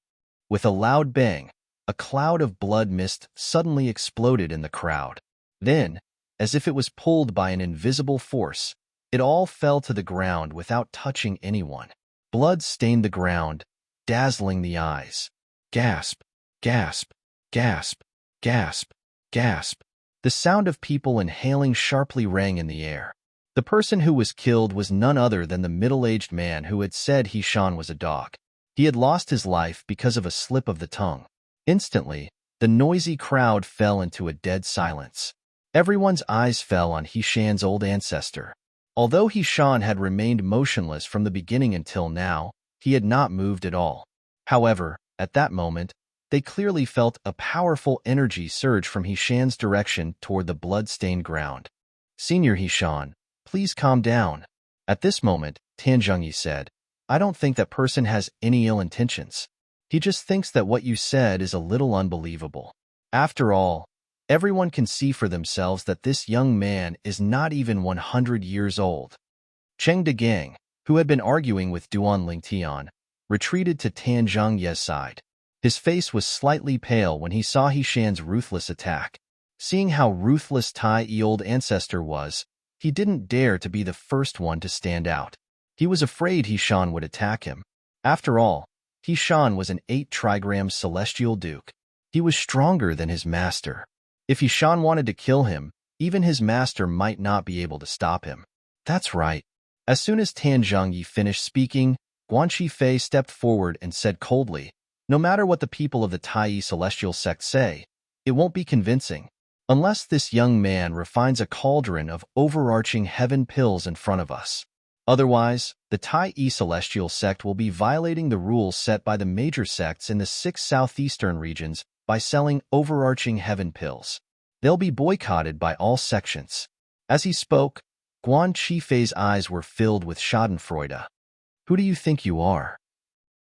With a loud bang, a cloud of blood mist suddenly exploded in the crowd. Then, as if it was pulled by an invisible force, it all fell to the ground without touching anyone. Blood stained the ground, dazzling the eyes. Gasp, gasp, gasp, gasp, gasp. The sound of people inhaling sharply rang in the air. The person who was killed was none other than the middle-aged man who had said He Shan was a dog. He had lost his life because of a slip of the tongue. Instantly, the noisy crowd fell into a dead silence. Everyone's eyes fell on He Shan's old ancestor. Although He Shan had remained motionless from the beginning until now, he had not moved at all. However, at that moment, they clearly felt a powerful energy surge from He Shan's direction toward the blood-stained ground. Senior He Shan, please calm down. At this moment, Tan Zhengyi said, I don't think that person has any ill intentions. He just thinks that what you said is a little unbelievable. After all, everyone can see for themselves that this young man is not even 100 years old. Cheng Degang, who had been arguing with Duan Lingtian, retreated to Tan Zhengye's side. His face was slightly pale when he saw He Shan's ruthless attack. Seeing how ruthless Tai Yi old ancestor was, he didn't dare to be the first one to stand out. He was afraid He Shan would attack him. After all, He Shan was an 8-trigram celestial duke. He was stronger than his master. If He Shan wanted to kill him, even his master might not be able to stop him. That's right. As soon as Tan Zhengyi finished speaking, Guan Qifei stepped forward and said coldly, no matter what the people of the Tai Yi Celestial Sect say, it won't be convincing, unless this young man refines a cauldron of overarching heaven pills in front of us. Otherwise, the Tai Yi Celestial Sect will be violating the rules set by the major sects in the 6 southeastern regions by selling overarching heaven pills. They'll be boycotted by all sections. As he spoke, Guan Qifei's eyes were filled with schadenfreude. Who do you think you are?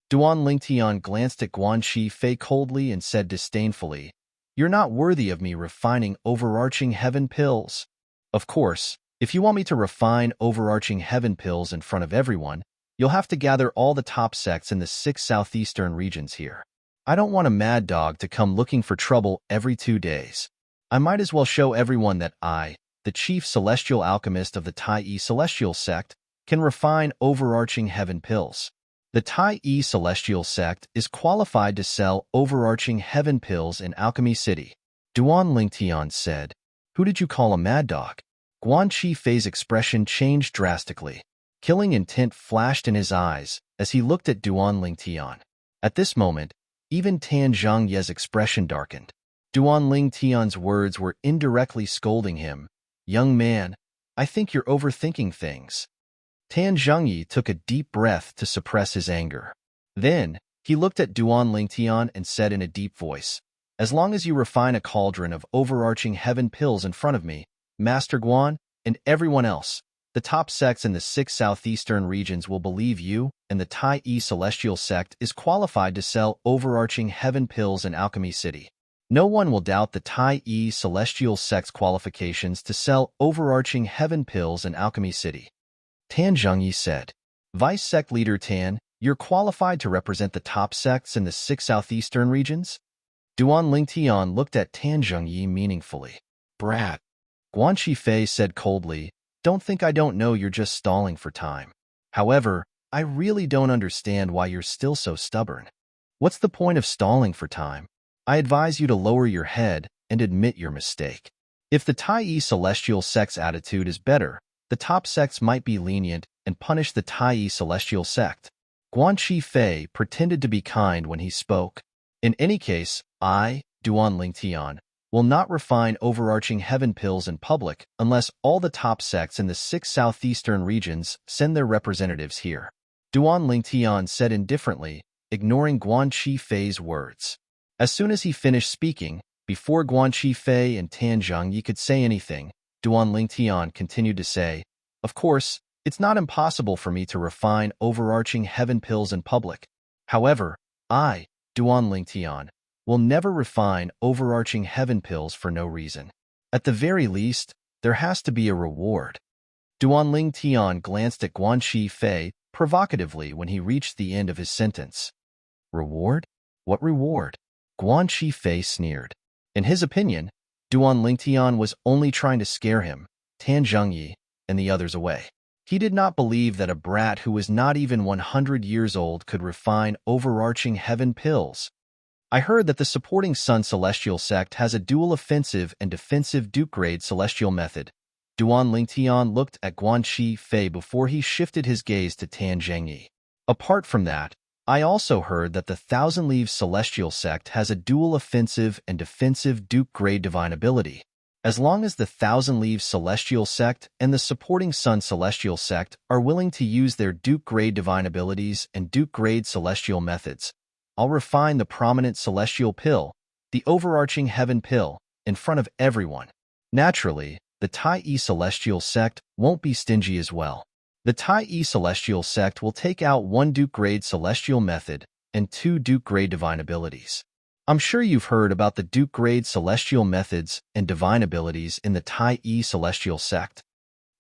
Duan Lingtian glanced at Guan Qifei coldly and said disdainfully, You're not worthy of me refining overarching heaven pills. Of course, if you want me to refine overarching heaven pills in front of everyone, you'll have to gather all the top sects in the 6 southeastern regions here. I don't want a mad dog to come looking for trouble every 2 days. I might as well show everyone that I, the chief celestial alchemist of the Tai celestial sect, can refine overarching heaven pills. The Tai celestial sect is qualified to sell overarching heaven pills in Alchemy City. Duan Lingtian said, "Who did you call a mad dog?" Guan Qifei's expression changed drastically. Killing intent flashed in his eyes as he looked at Duan Lingtian. At this moment, even Tan Zhangye's expression darkened. Duan Lingtian's words were indirectly scolding him. "Young man, I think you're overthinking things." Tan Zhangyi took a deep breath to suppress his anger. Then, he looked at Duan Lingtian and said in a deep voice, "As long as you refine a cauldron of overarching heaven pills in front of me, Master Guan, and everyone else, the top sects in the 6 southeastern regions will believe you, and the Tai celestial sect is qualified to sell overarching heaven pills in Alchemy City. No one will doubt the Tai celestial sect's qualifications to sell overarching heaven pills in Alchemy City." Tan Zhangyi said, "Vice Sect Leader Tan, you're qualified to represent the top sects in the 6 southeastern regions?" Duan Lingtian looked at Tan Zhangyi meaningfully. "Brat." Guan Qifei said coldly, "Don't think I don't know you're just stalling for time. However, I really don't understand why you're still so stubborn. What's the point of stalling for time? I advise you to lower your head and admit your mistake. If the Tai celestial sect's attitude is better, the top sects might be lenient and punish the Tai celestial sect." Guan Qifei pretended to be kind when he spoke. "In any case, I, Duan Lingtian, will not refine overarching heaven pills in public unless all the top sects in the 6 southeastern regions send their representatives here," Duan Lingtian said indifferently, ignoring Guan Qifei's words. As soon as he finished speaking, before Guan Qifei and Tan Zhangyi could say anything, Duan Lingtian continued to say, "Of course, it's not impossible for me to refine overarching heaven pills in public. However, I, Duan Lingtian, will never refine overarching heaven pills for no reason. At the very least, there has to be a reward." Duan Lingtian glanced at Guan Qifei provocatively when he reached the end of his sentence. "Reward? What reward?" Guan Qifei sneered. In his opinion, Duan Lingtian was only trying to scare him, Tan Zhangyi, and the others away. He did not believe that a brat who was not even 100 years old could refine overarching heaven pills. "I heard that the supporting Sun Celestial sect has a dual offensive and defensive Duke-grade celestial method." Duan Lingtian looked at Guan Qifei before he shifted his gaze to Tan Zhangyi. "Apart from that, I also heard that the Thousand Leaves Celestial sect has a dual offensive and defensive Duke-grade divine ability. As long as the Thousand Leaves Celestial sect and the supporting Sun Celestial sect are willing to use their Duke-grade divine abilities and Duke-grade celestial methods, I'll refine the prominent celestial pill, the overarching heaven pill, in front of everyone. Naturally, the Tai celestial sect won't be stingy as well. The Tai celestial sect will take out 1 Duke-grade celestial method and 2 Duke-grade divine abilities. I'm sure you've heard about the Duke-grade celestial methods and divine abilities in the Tai celestial sect."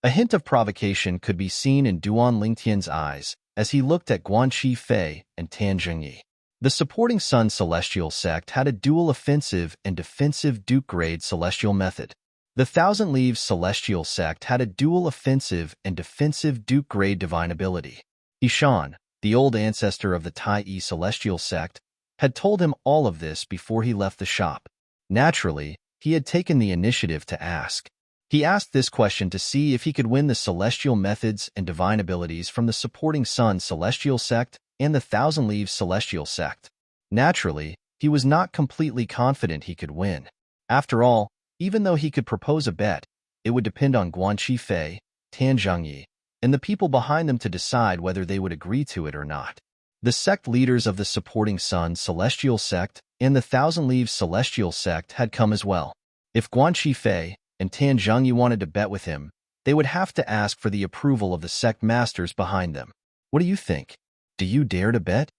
A hint of provocation could be seen in Duan Lingtian's eyes as he looked at Guan Qifei and Tan Zhangyi. The supporting Sun Celestial sect had a dual offensive and defensive Duke-grade celestial method. The Thousand Leaves Celestial sect had a dual offensive and defensive Duke-grade divine ability. Ishan, the old ancestor of the Tai celestial sect, had told him all of this before he left the shop. Naturally, he had taken the initiative to ask. He asked this question to see if he could win the celestial methods and divine abilities from the supporting Sun Celestial sect and the Thousand Leaves Celestial sect. Naturally, he was not completely confident he could win. After all, even though he could propose a bet, it would depend on Guan Qifei, Tan Zhangyi, and the people behind them to decide whether they would agree to it or not. The sect leaders of the supporting Sun Celestial sect and the Thousand Leaves Celestial sect had come as well. If Guan Qifei and Tan Zhangyi wanted to bet with him, they would have to ask for the approval of the sect masters behind them. What do you think? Do you dare to bet?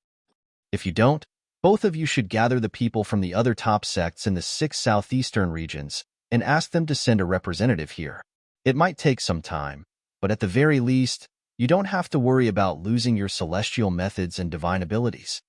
If you don't, Both of you should gather the people from the other top sects in the 6 southeastern regions and ask them to send a representative here. It might take some time, but at the very least, you don't have to worry about losing your celestial methods and divine abilities.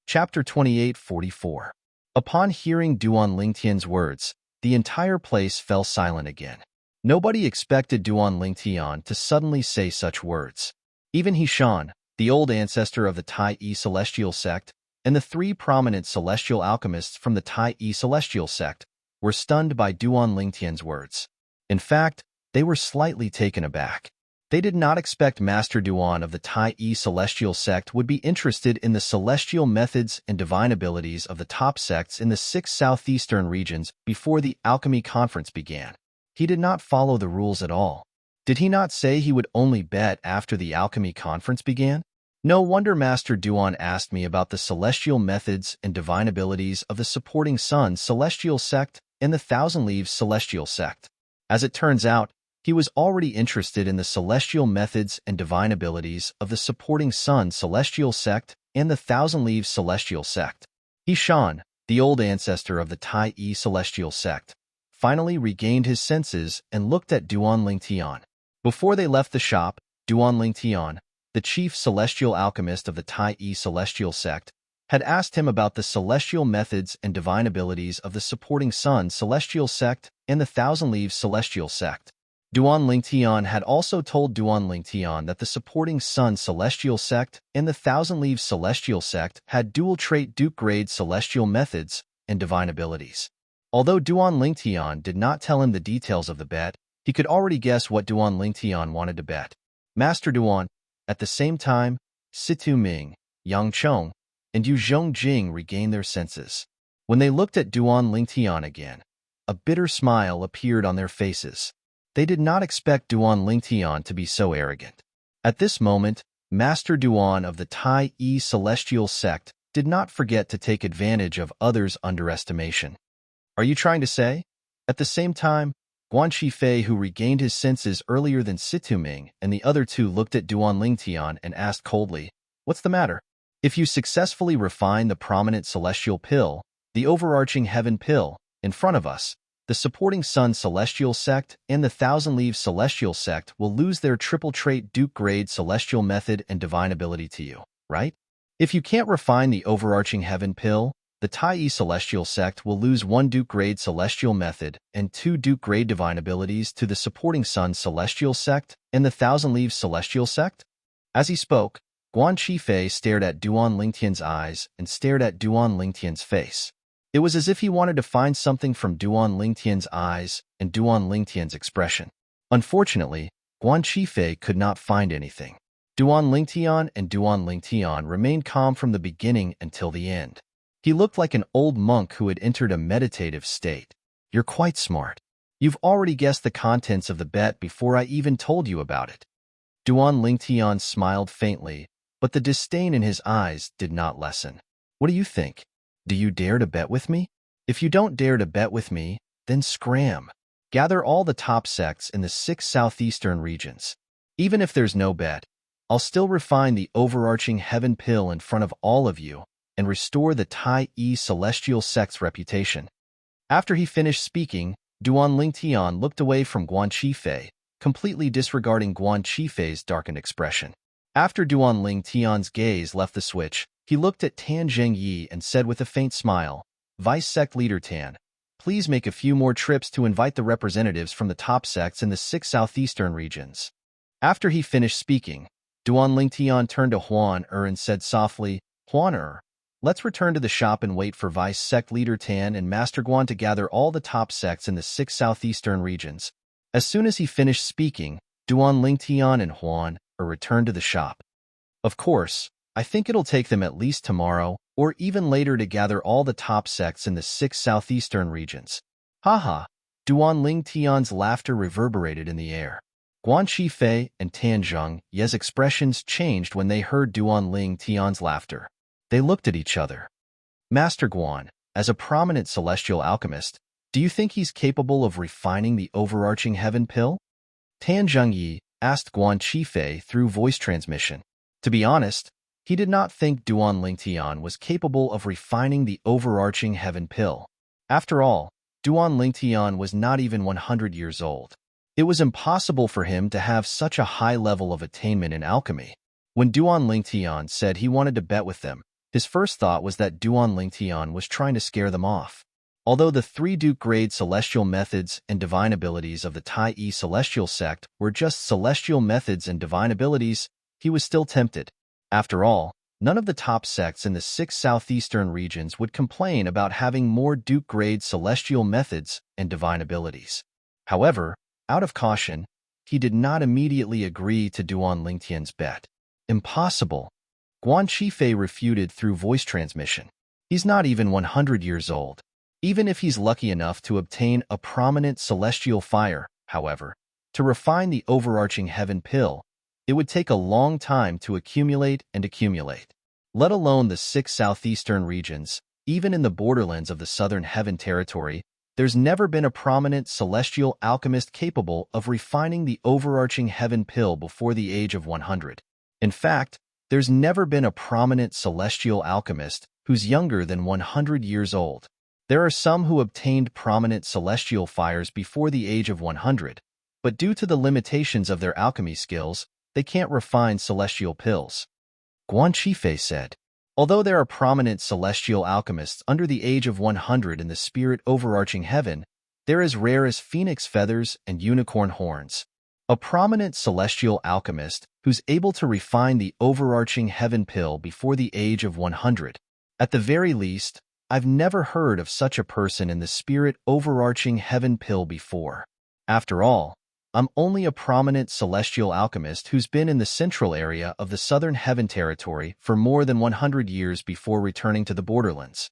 Chapter 28:44. Upon hearing Duan Lingtian's words, the entire place fell silent again. Nobody expected Duan Lingtian to suddenly say such words. Even Hishan, the old ancestor of the Tai-E celestial sect, and the 3 prominent celestial alchemists from the Tai-E celestial sect were stunned by Duan Lingtian's words. In fact, they were slightly taken aback. They did not expect Master Duan of the Tai-E celestial sect would be interested in the celestial methods and divine abilities of the top sects in the 6 southeastern regions before the alchemy conference began. He did not follow the rules at all. Did he not say he would only bet after the alchemy conference began? No wonder Master Duan asked me about the celestial methods and divine abilities of the supporting Sun celestial sect and the Thousand Leaves celestial sect. As it turns out, he was already interested in the celestial methods and divine abilities of the supporting Sun celestial sect and the Thousand Leaves celestial sect. Hishan, the old ancestor of the Tai-E celestial sect, finally regained his senses and looked at Duan Lingtian. Before they left the shop, Duan Lingtian, the chief celestial alchemist of the Tai-E celestial sect, had asked him about the celestial methods and divine abilities of the supporting Sun celestial sect and the Thousand Leaves celestial sect. Duan Lingtian had also told Duan Lingtian that the supporting Sun celestial sect and the Thousand Leaves celestial sect had dual-trait Duke-grade celestial methods and divine abilities. Although Duan Lingtian did not tell him the details of the bet, he could already guess what Duan Lingtian wanted to bet. Master Duan. At the same time, Situ Ming, Yang Chong, and Yu Zhongjing regained their senses. When they looked at Duan Lingtian again, a bitter smile appeared on their faces. They did not expect Duan Lingtian to be so arrogant. At this moment, Master Duan of the Tai-E celestial sect did not forget to take advantage of others' underestimation. Are you trying to say? At the same time, Guan Qifei, who regained his senses earlier than Situming, and the other 2 looked at Duan Lingtian and asked coldly, "What's the matter?" If you successfully refine the prominent celestial pill, the overarching heaven pill, in front of us, the supporting Sun celestial sect and the Thousand Leaves celestial sect will lose their triple-trait Duke-grade celestial method and divine ability to you, right? If you can't refine the overarching heaven pill, the Tai-E celestial sect will lose 1 Duke-grade celestial method and 2 Duke-grade divine abilities to the supporting Sun celestial sect and the Thousand Leaves celestial sect. As he spoke, Guan Qifei stared at Duan Lingtian's eyes and stared at Duan Lingtian's face. It was as if he wanted to find something from Duan Lingtian's eyes and Duan Lingtian's expression. Unfortunately, Guan Qifei could not find anything. Duan Lingtian and Duan Lingtian remained calm from the beginning until the end. He looked like an old monk who had entered a meditative state. You're quite smart. You've already guessed the contents of the bet before I even told you about it. Duan Lingtian smiled faintly, but the disdain in his eyes did not lessen. What do you think? Do you dare to bet with me? If you don't dare to bet with me, then scram. Gather all the top sects in the 6 southeastern regions. Even if there's no bet, I'll still refine the overarching heaven pill in front of all of you and restore the Tai-E celestial sect's reputation. After he finished speaking, Duan Lingtian looked away from Guan Qifei, completely disregarding Guan Qifei's darkened expression. After Duan Lingtian's gaze left the switch, he looked at Tan Zhengyi and said with a faint smile, "Vice Sect Leader Tan, please make a few more trips to invite the representatives from the top sects in the 6 southeastern regions." After he finished speaking, Duan Lingtian turned to Huan and said softly, "Huan, let's return to the shop and wait for Vice Sect Leader Tan and Master Guan to gather all the top sects in the 6 southeastern regions." As soon as he finished speaking, Duan Lingtian and Huan returned to the shop. Of course, I think it'll take them at least tomorrow or even later to gather all the top sects in the 6 southeastern regions. Haha, Duan Lingtian's laughter reverberated in the air. Guan Qifei and Tan Zhengyi's expressions changed when they heard Duan Lingtian's laughter. They looked at each other. Master Guan, as a prominent celestial alchemist, do you think he's capable of refining the overarching heaven pill? Tan Zhengyi asked Guan Qifei through voice transmission. To be honest, he did not think Duan Lingtian was capable of refining the overarching heaven pill. After all, Duan Lingtian was not even 100 years old. It was impossible for him to have such a high level of attainment in alchemy. When Duan Lingtian said he wanted to bet with them, his first thought was that Duan Lingtian was trying to scare them off. Although the 3 Duke-grade celestial methods and divine abilities of the Tai-E celestial sect were just celestial methods and divine abilities, he was still tempted. After all, none of the top sects in the 6 southeastern regions would complain about having more Duke-grade celestial methods and divine abilities. However, out of caution, he did not immediately agree to Duan Lingtian's bet. Impossible. Guan Qifei refuted through voice transmission. He's not even 100 years old. Even if he's lucky enough to obtain a prominent celestial fire, however, to refine the overarching heaven pill, it would take a long time to accumulate and accumulate. Let alone the 6 southeastern regions, even in the borderlands of the southern heaven territory, there's never been a prominent celestial alchemist capable of refining the overarching heaven pill before the age of 100. In fact, there's never been a prominent celestial alchemist who's younger than 100 years old. There are some who obtained prominent celestial fires before the age of 100, but due to the limitations of their alchemy skills, they can't refine celestial pills. Guan Qifei said, although there are prominent celestial alchemists under the age of 100 in the spirit overarching heaven, they're as rare as phoenix feathers and unicorn horns. A prominent celestial alchemist who's able to refine the overarching heaven pill before the age of 100. At the very least, I've never heard of such a person in the spirit overarching heaven pill before. After all, I'm only a prominent celestial alchemist who's been in the central area of the southern heaven territory for more than 100 years before returning to the borderlands.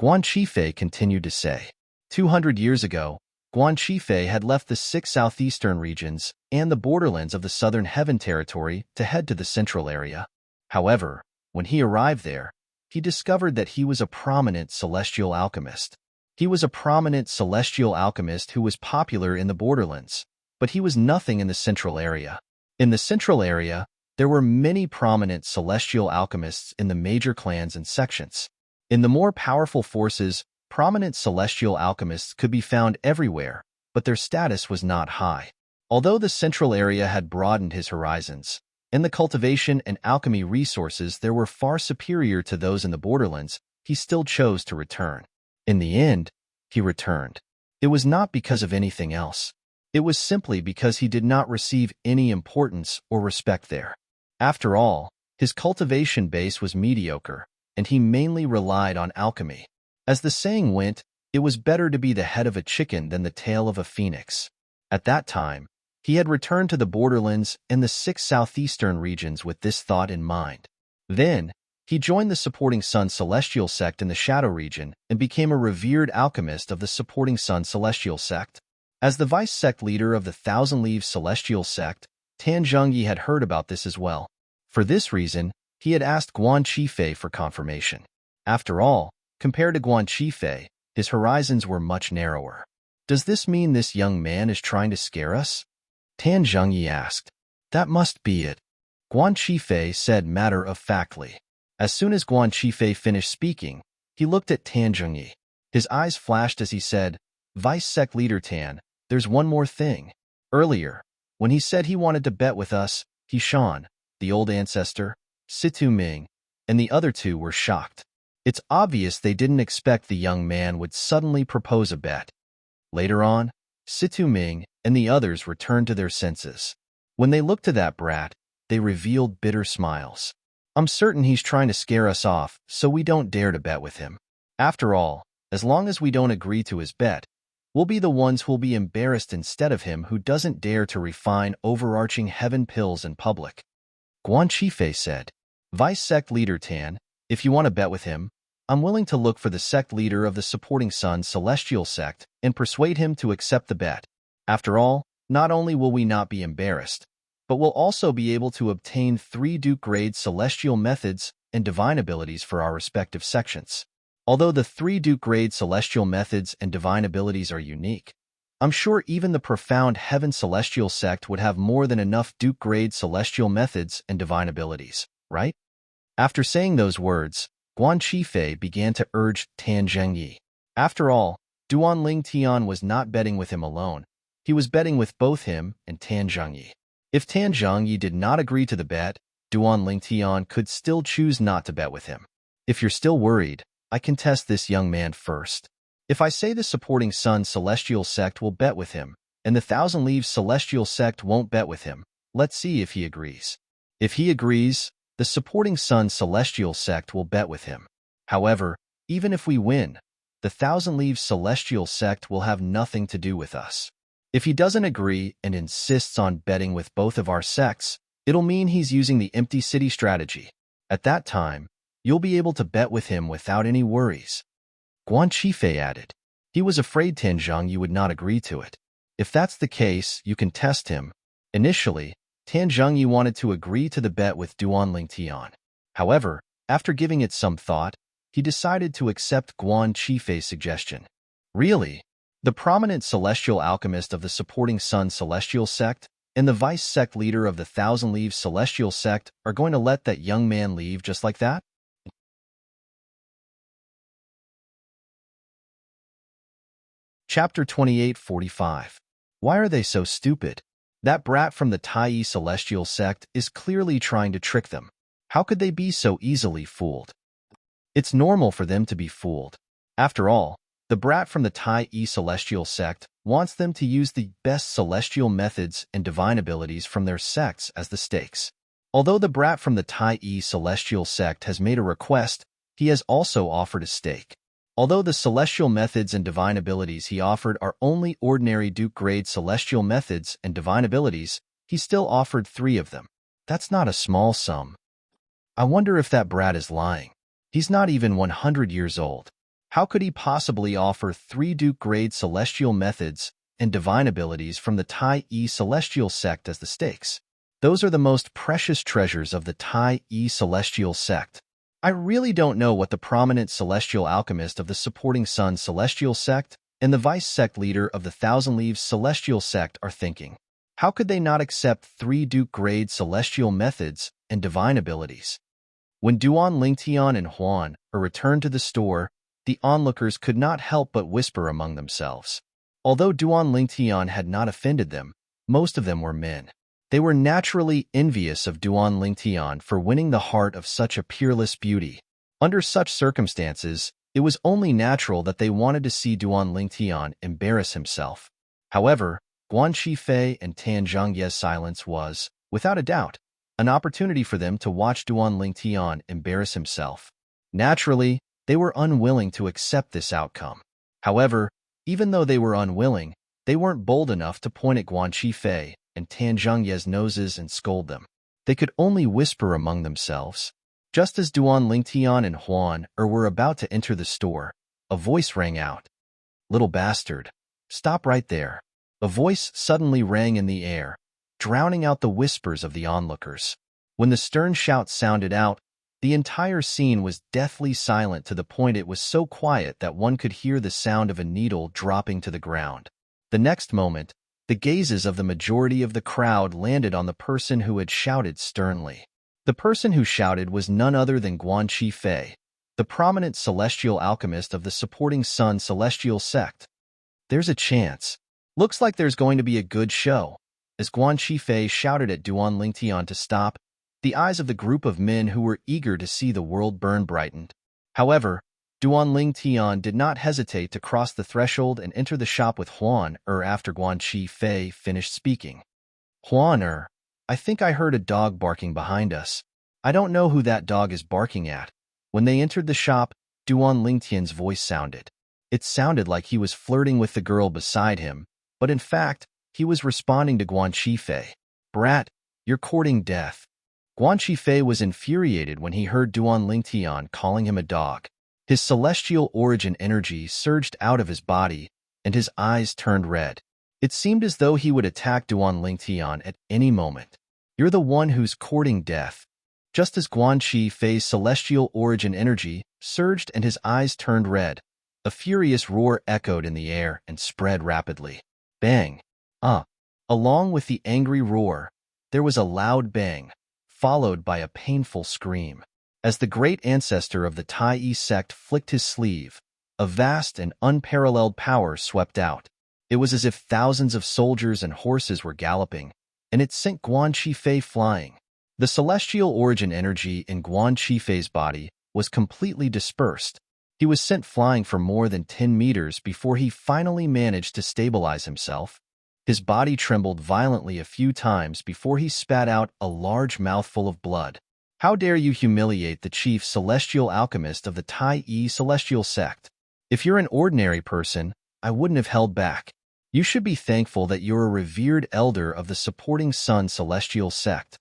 Guan Qifei continued to say. 200 years ago, Guan Qifei had left the 6 southeastern regions and the borderlands of the southern heaven territory to head to the central area. However, when he arrived there, he discovered that he was a prominent celestial alchemist. He was a prominent celestial alchemist who was popular in the borderlands, but he was nothing in the central area. In the central area, there were many prominent celestial alchemists in the major clans and sections. In the more powerful forces, prominent celestial alchemists could be found everywhere, but their status was not high. Although the central area had broadened his horizons, and the cultivation and alchemy resources there were far superior to those in the borderlands, he still chose to return. In the end, he returned. It was not because of anything else. It was simply because he did not receive any importance or respect there. After all, his cultivation base was mediocre, and he mainly relied on alchemy. As the saying went, it was better to be the head of a chicken than the tail of a phoenix. At that time, he had returned to the borderlands and the 6 southeastern regions with this thought in mind. Then, he joined the Supporting Sun Celestial Sect in the Shadow region and became a revered alchemist of the Supporting Sun Celestial Sect. As the vice sect leader of the Thousand Leaves Celestial Sect, Tan Zhengyi had heard about this as well. For this reason, he had asked Guan Qifei for confirmation. After all, compared to Guan Qifei, his horizons were much narrower. Does this mean this young man is trying to scare us? Tan Zhengyi asked. That must be it. Guan Qifei said matter-of-factly. As soon as Guan Qifei finished speaking, he looked at Tan Zhengyi. His eyes flashed as he said, Vice Sect Leader Tan, there's one more thing. Earlier, when he said he wanted to bet with us, Shan, the old ancestor, Situ Ming, and the other two were shocked. It's obvious they didn't expect the young man would suddenly propose a bet. Later on, Situ Ming and the others returned to their senses. When they looked to that brat, they revealed bitter smiles. I'm certain he's trying to scare us off, so we don't dare to bet with him. After all, as long as we don't agree to his bet, we'll be the ones who'll be embarrassed instead of him who doesn't dare to refine overarching heaven pills in public. Guan Qifei said, Vice Sect Leader Tan, if you want to bet with him, I'm willing to look for the sect leader of the Supporting Sun Celestial Sect and persuade him to accept the bet. After all, not only will we not be embarrassed, but we'll also be able to obtain 3 Duke-grade celestial methods and divine abilities for our respective sections. Although the 3 Duke-grade celestial methods and divine abilities are unique, I'm sure even the profound heaven celestial sect would have more than enough Duke-grade celestial methods and divine abilities, right? After saying those words, Guan Qifei began to urge Tan Zhengyi. After all, Duan Ling Tian was not betting with him alone. He was betting with both him and Tan Zhengyi. If Tan Zhengyi did not agree to the bet, Duan Ling Tian could still choose not to bet with him. If you're still worried, I can test this young man first. If I say the supporting Sun Celestial Sect will bet with him, and the Thousand Leaves Celestial Sect won't bet with him, let's see if he agrees. If he agrees, the supporting Sun Celestial Sect will bet with him. However, even if we win, the Thousand Leaves Celestial Sect will have nothing to do with us. If he doesn't agree and insists on betting with both of our sects, it'll mean he's using the empty city strategy. At that time, you'll be able to bet with him without any worries. Guan Qifei added. He was afraid Tan Zhengyi would not agree to it. If that's the case, you can test him. Initially, Tan Zhengyi wanted to agree to the bet with Duan Ling Tian. However, after giving it some thought, he decided to accept Guan Qifei's suggestion. Really? The prominent celestial alchemist of the supporting Sun Celestial Sect and the vice sect leader of the Thousand Leaves Celestial Sect are going to let that young man leave just like that? Chapter 2845. Why are they so stupid? That brat from the Tai Celestial Sect is clearly trying to trick them. How could they be so easily fooled? It's normal for them to be fooled. After all, the brat from the Tai Celestial Sect wants them to use the best celestial methods and divine abilities from their sects as the stakes. Although the brat from the Tai Celestial Sect has made a request, he has also offered a stake. Although the celestial methods and divine abilities he offered are only ordinary Duke-grade celestial methods and divine abilities, he still offered 3 of them. That's not a small sum. I wonder if that brat is lying. He's not even 100 years old. How could he possibly offer 3 Duke-grade celestial methods and divine abilities from the Tai Celestial Sect as the stakes? Those are the most precious treasures of the Tai Celestial Sect. I really don't know what the prominent celestial alchemist of the supporting Sun Celestial Sect and the vice sect leader of the Thousand Leaves Celestial Sect are thinking. How could they not accept 3 Duke-grade celestial methods and divine abilities? When Duan Lingtian and Huan returned to the store, the onlookers could not help but whisper among themselves. Although Duan Lingtian had not offended them, most of them were men. They were naturally envious of Duan Lingtian for winning the heart of such a peerless beauty. Under such circumstances, it was only natural that they wanted to see Duan Lingtian embarrass himself. However, Guan Qifei and Tan Zhengyi's silence was, without a doubt, an opportunity for them to watch Duan Lingtian embarrass himself. Naturally, they were unwilling to accept this outcome. However, even though they were unwilling, they weren't bold enough to point at Guan Qifei and Tan Zhengyi's noses and scold them. They could only whisper among themselves. Just as Duan Lingtian and Huan were about to enter the store, a voice rang out. "Little bastard, stop right there." A voice suddenly rang in the air, drowning out the whispers of the onlookers. When the stern shout sounded out, the entire scene was deathly silent to the point it was so quiet that one could hear the sound of a needle dropping to the ground. The next moment, the gazes of the majority of the crowd landed on the person who had shouted sternly. The person who shouted was none other than Guan Qifei, the prominent celestial alchemist of the supporting Sun Celestial Sect. "There's a chance. Looks like there's going to be a good show." As Guan Qifei shouted at Duan Lingtian to stop, the eyes of the group of men who were eager to see the world burn brightened. However, Duan Lingtian did not hesitate to cross the threshold and enter the shop with Huan after Guan Qifei finished speaking. "Huan I think I heard a dog barking behind us. I don't know who that dog is barking at." When they entered the shop, Duan Lingtian's voice sounded. It sounded like he was flirting with the girl beside him, but in fact, he was responding to Guan Qifei. "Brat, you're courting death." Guan Qifei was infuriated when he heard Duan Lingtian calling him a dog. His celestial origin energy surged out of his body, and his eyes turned red. It seemed as though he would attack Duan Lingtian at any moment. "You're the one who's courting death." Just as Guan Qifei's celestial origin energy surged and his eyes turned red, a furious roar echoed in the air and spread rapidly. Bang! Ah! Along with the angry roar, there was a loud bang, followed by a painful scream. As the great ancestor of the Tai sect flicked his sleeve, a vast and unparalleled power swept out. It was as if thousands of soldiers and horses were galloping, and it sent Guan Qifei flying. The celestial origin energy in Guan Qifei's body was completely dispersed. He was sent flying for more than 10 meters before he finally managed to stabilize himself. His body trembled violently a few times before he spat out a large mouthful of blood. How dare you humiliate the chief celestial alchemist of the Tai celestial sect? If you're an ordinary person, I wouldn't have held back. You should be thankful that you're a revered elder of the supporting Sun celestial sect.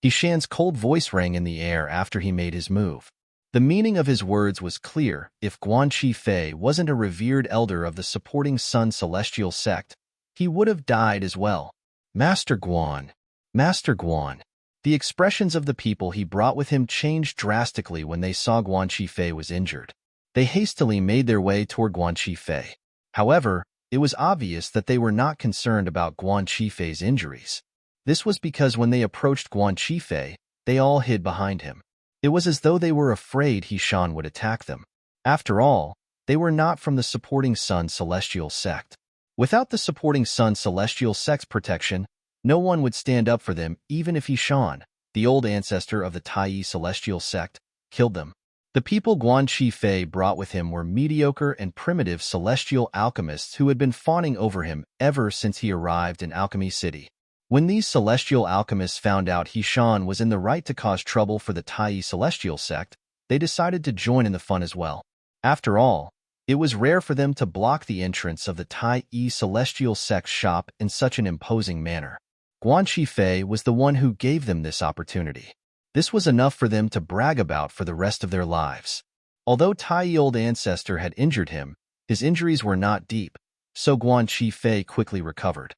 Hishan's cold voice rang in the air after he made his move. The meaning of his words was clear. If Guan Qifei wasn't a revered elder of the supporting Sun celestial sect, he would have died as well. Master Guan. Master Guan. The expressions of the people he brought with him changed drastically when they saw Guan Qifei was injured. They hastily made their way toward Guan Qifei. However, it was obvious that they were not concerned about Guan Qifei's injuries. This was because when they approached Guan Qifei, they all hid behind him. It was as though they were afraid Hishan would attack them. After all, they were not from the supporting Sun celestial sect. Without the supporting Sun celestial sect's protection, no one would stand up for them even if Hishan, the old ancestor of the Tai celestial sect, killed them. The people Guan Qifei brought with him were mediocre and primitive celestial alchemists who had been fawning over him ever since he arrived in Alchemy City. When these celestial alchemists found out Hishan was in the right to cause trouble for the Tai celestial sect, they decided to join in the fun as well. After all, it was rare for them to block the entrance of the Tai celestial sect's shop in such an imposing manner. Guan Qifei was the one who gave them this opportunity. This was enough for them to brag about for the rest of their lives. Although Tai old ancestor had injured him, his injuries were not deep, so Guan Qifei quickly recovered.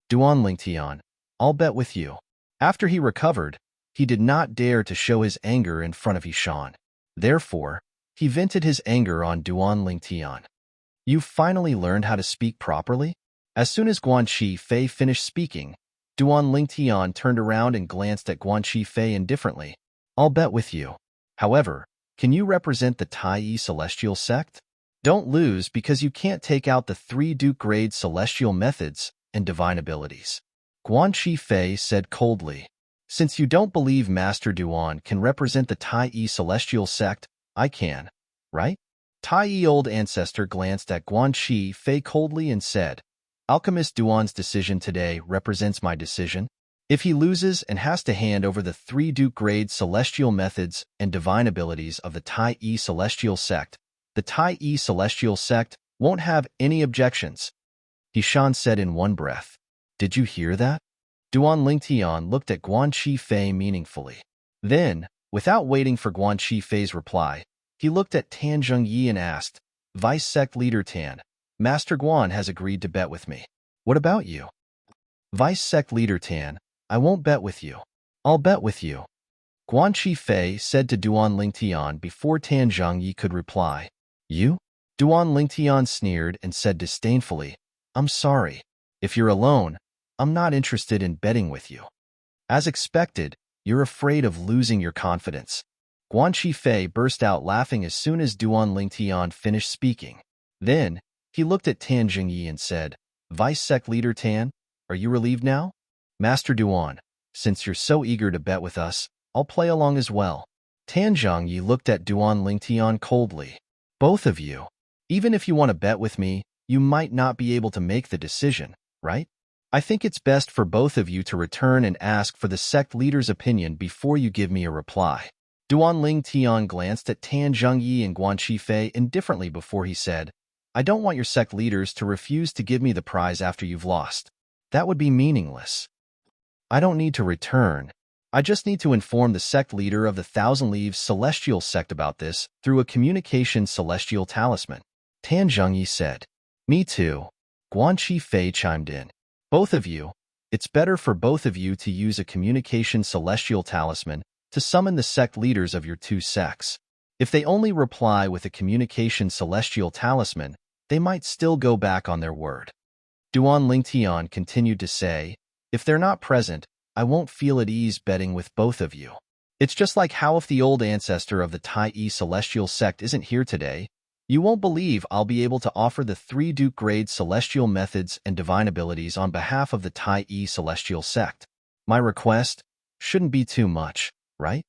Duan Lingtian, I'll bet with you. After he recovered, he did not dare to show his anger in front of Hishan. Therefore, he vented his anger on Duan Lingtian. You finally learned how to speak properly? As soon as Guan Qifei finished speaking, Duan Lingtian turned around and glanced at Guan Qifei indifferently. I'll bet with you. However, can you represent the Tai celestial sect? Don't lose because you can't take out the 3 Duke-grade celestial methods and divine abilities. Guan Qifei said coldly. Since you don't believe Master Duan can represent the Tai celestial sect, I can, right? Tai old ancestor glanced at Guan Qifei coldly and said, Alchemist Duan's decision today represents my decision. If he loses and has to hand over the 3 Duke-grade celestial methods and divine abilities of the Tai celestial sect, the Tai celestial sect won't have any objections. Hishan said in one breath. Did you hear that? Duan Lingtian looked at Guan Qifei meaningfully. Then, without waiting for Guan Qifei's reply, he looked at Tan Zhengyi and asked, Vice Sect Leader Tan, Master Guan has agreed to bet with me. What about you? Vice Sect Leader Tan, I won't bet with you. I'll bet with you. Guan Qifei said to Duan Lingtian before Tan Zhengyi could reply. You? Duan Lingtian sneered and said disdainfully, I'm sorry. If you're alone, I'm not interested in betting with you. As expected, you're afraid of losing your confidence. Guan Qifei burst out laughing as soon as Duan Lingtian finished speaking. Then, he looked at Tan Zhengyi and said, Vice Sect Leader Tan, are you relieved now? Master Duan, since you're so eager to bet with us, I'll play along as well. Tan Zhengyi looked at Duan Lingtian coldly. Both of you. Even if you want to bet with me, you might not be able to make the decision, right? I think it's best for both of you to return and ask for the sect leader's opinion before you give me a reply. Duan Lingtian glanced at Tan Zhengyi and Guan Qifei indifferently before he said, I don't want your sect leaders to refuse to give me the prize after you've lost. That would be meaningless. I don't need to return. I just need to inform the sect leader of the Thousand Leaves Celestial Sect about this through a communication celestial talisman. Tan Zhengyi said. Me too. Guan Qifei chimed in. Both of you. It's better for both of you to use a communication celestial talisman to summon the sect leaders of your 2 sects. If they only reply with a communication celestial talisman, they might still go back on their word. Duan Lingtian continued to say, if they're not present, I won't feel at ease betting with both of you. It's just like how if the old ancestor of the Tai celestial sect isn't here today, you won't believe I'll be able to offer the 3 Duke grade celestial methods and divine abilities on behalf of the Tai celestial sect. My request shouldn't be too much, right?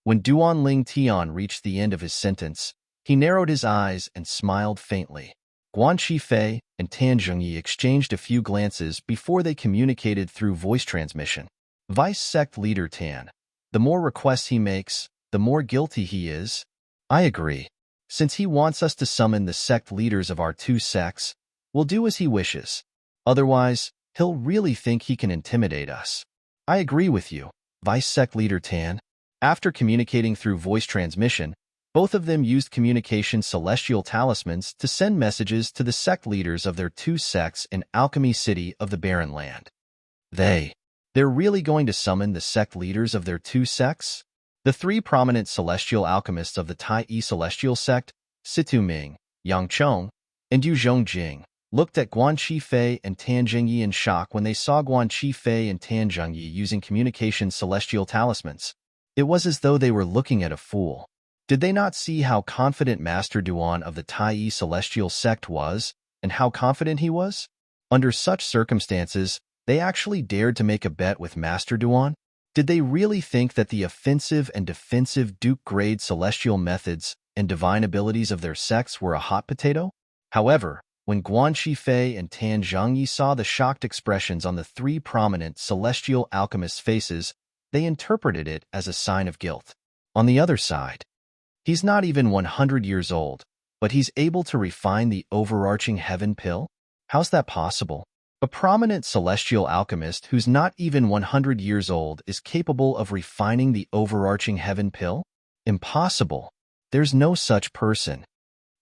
When Duan Ling Tian reached the end of his sentence, he narrowed his eyes and smiled faintly. Guan Qifei and Tan Zhengyi exchanged a few glances before they communicated through voice transmission. Vice Sect Leader Tan, the more requests he makes, the more guilty he is. I agree. Since he wants us to summon the sect leaders of our 2 sects, we'll do as he wishes. Otherwise, he'll really think he can intimidate us. I agree with you, Vice Sect Leader Tan. After communicating through voice transmission, both of them used communication celestial talismans to send messages to the sect leaders of their 2 sects in Alchemy City of the Barren Land. They're really going to summon the sect leaders of their 2 sects? The 3 prominent celestial alchemists of the Tai celestial sect, Situ Ming, Yang Chong, and Yu Zhongjing, looked at Guan Qifei and Tan Zhengyi in shock when they saw Guan Qifei and Tan Zhengyi using communication celestial talismans. It was as though they were looking at a fool. Did they not see how confident Master Duan of the Tai celestial sect was, and how confident he was? Under such circumstances, they actually dared to make a bet with Master Duan? Did they really think that the offensive and defensive Duke-grade celestial methods and divine abilities of their sects were a hot potato? However, when Guan Qifei and Tan Zhengyi saw the shocked expressions on the 3 prominent celestial alchemists' faces, they interpreted it as a sign of guilt. On the other side, he's not even 100 years old, but he's able to refine the overarching heaven pill? How's that possible? A prominent celestial alchemist who's not even 100 years old is capable of refining the overarching heaven pill? Impossible. There's no such person.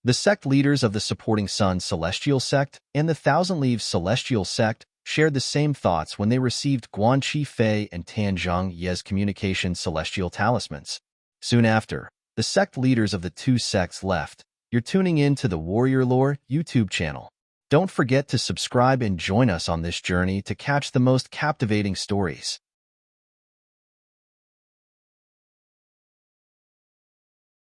The sect leaders of the Supporting Sun Celestial Sect and the Thousand Leaves Celestial Sect shared the same thoughts when they received Guan Qifei and Tan Zhengyi's communication celestial talismans. Soon after, the sect leaders of the 2 sects left. You're tuning in to the Warrior Lore YouTube channel. Don't forget to subscribe and join us on this journey to catch the most captivating stories.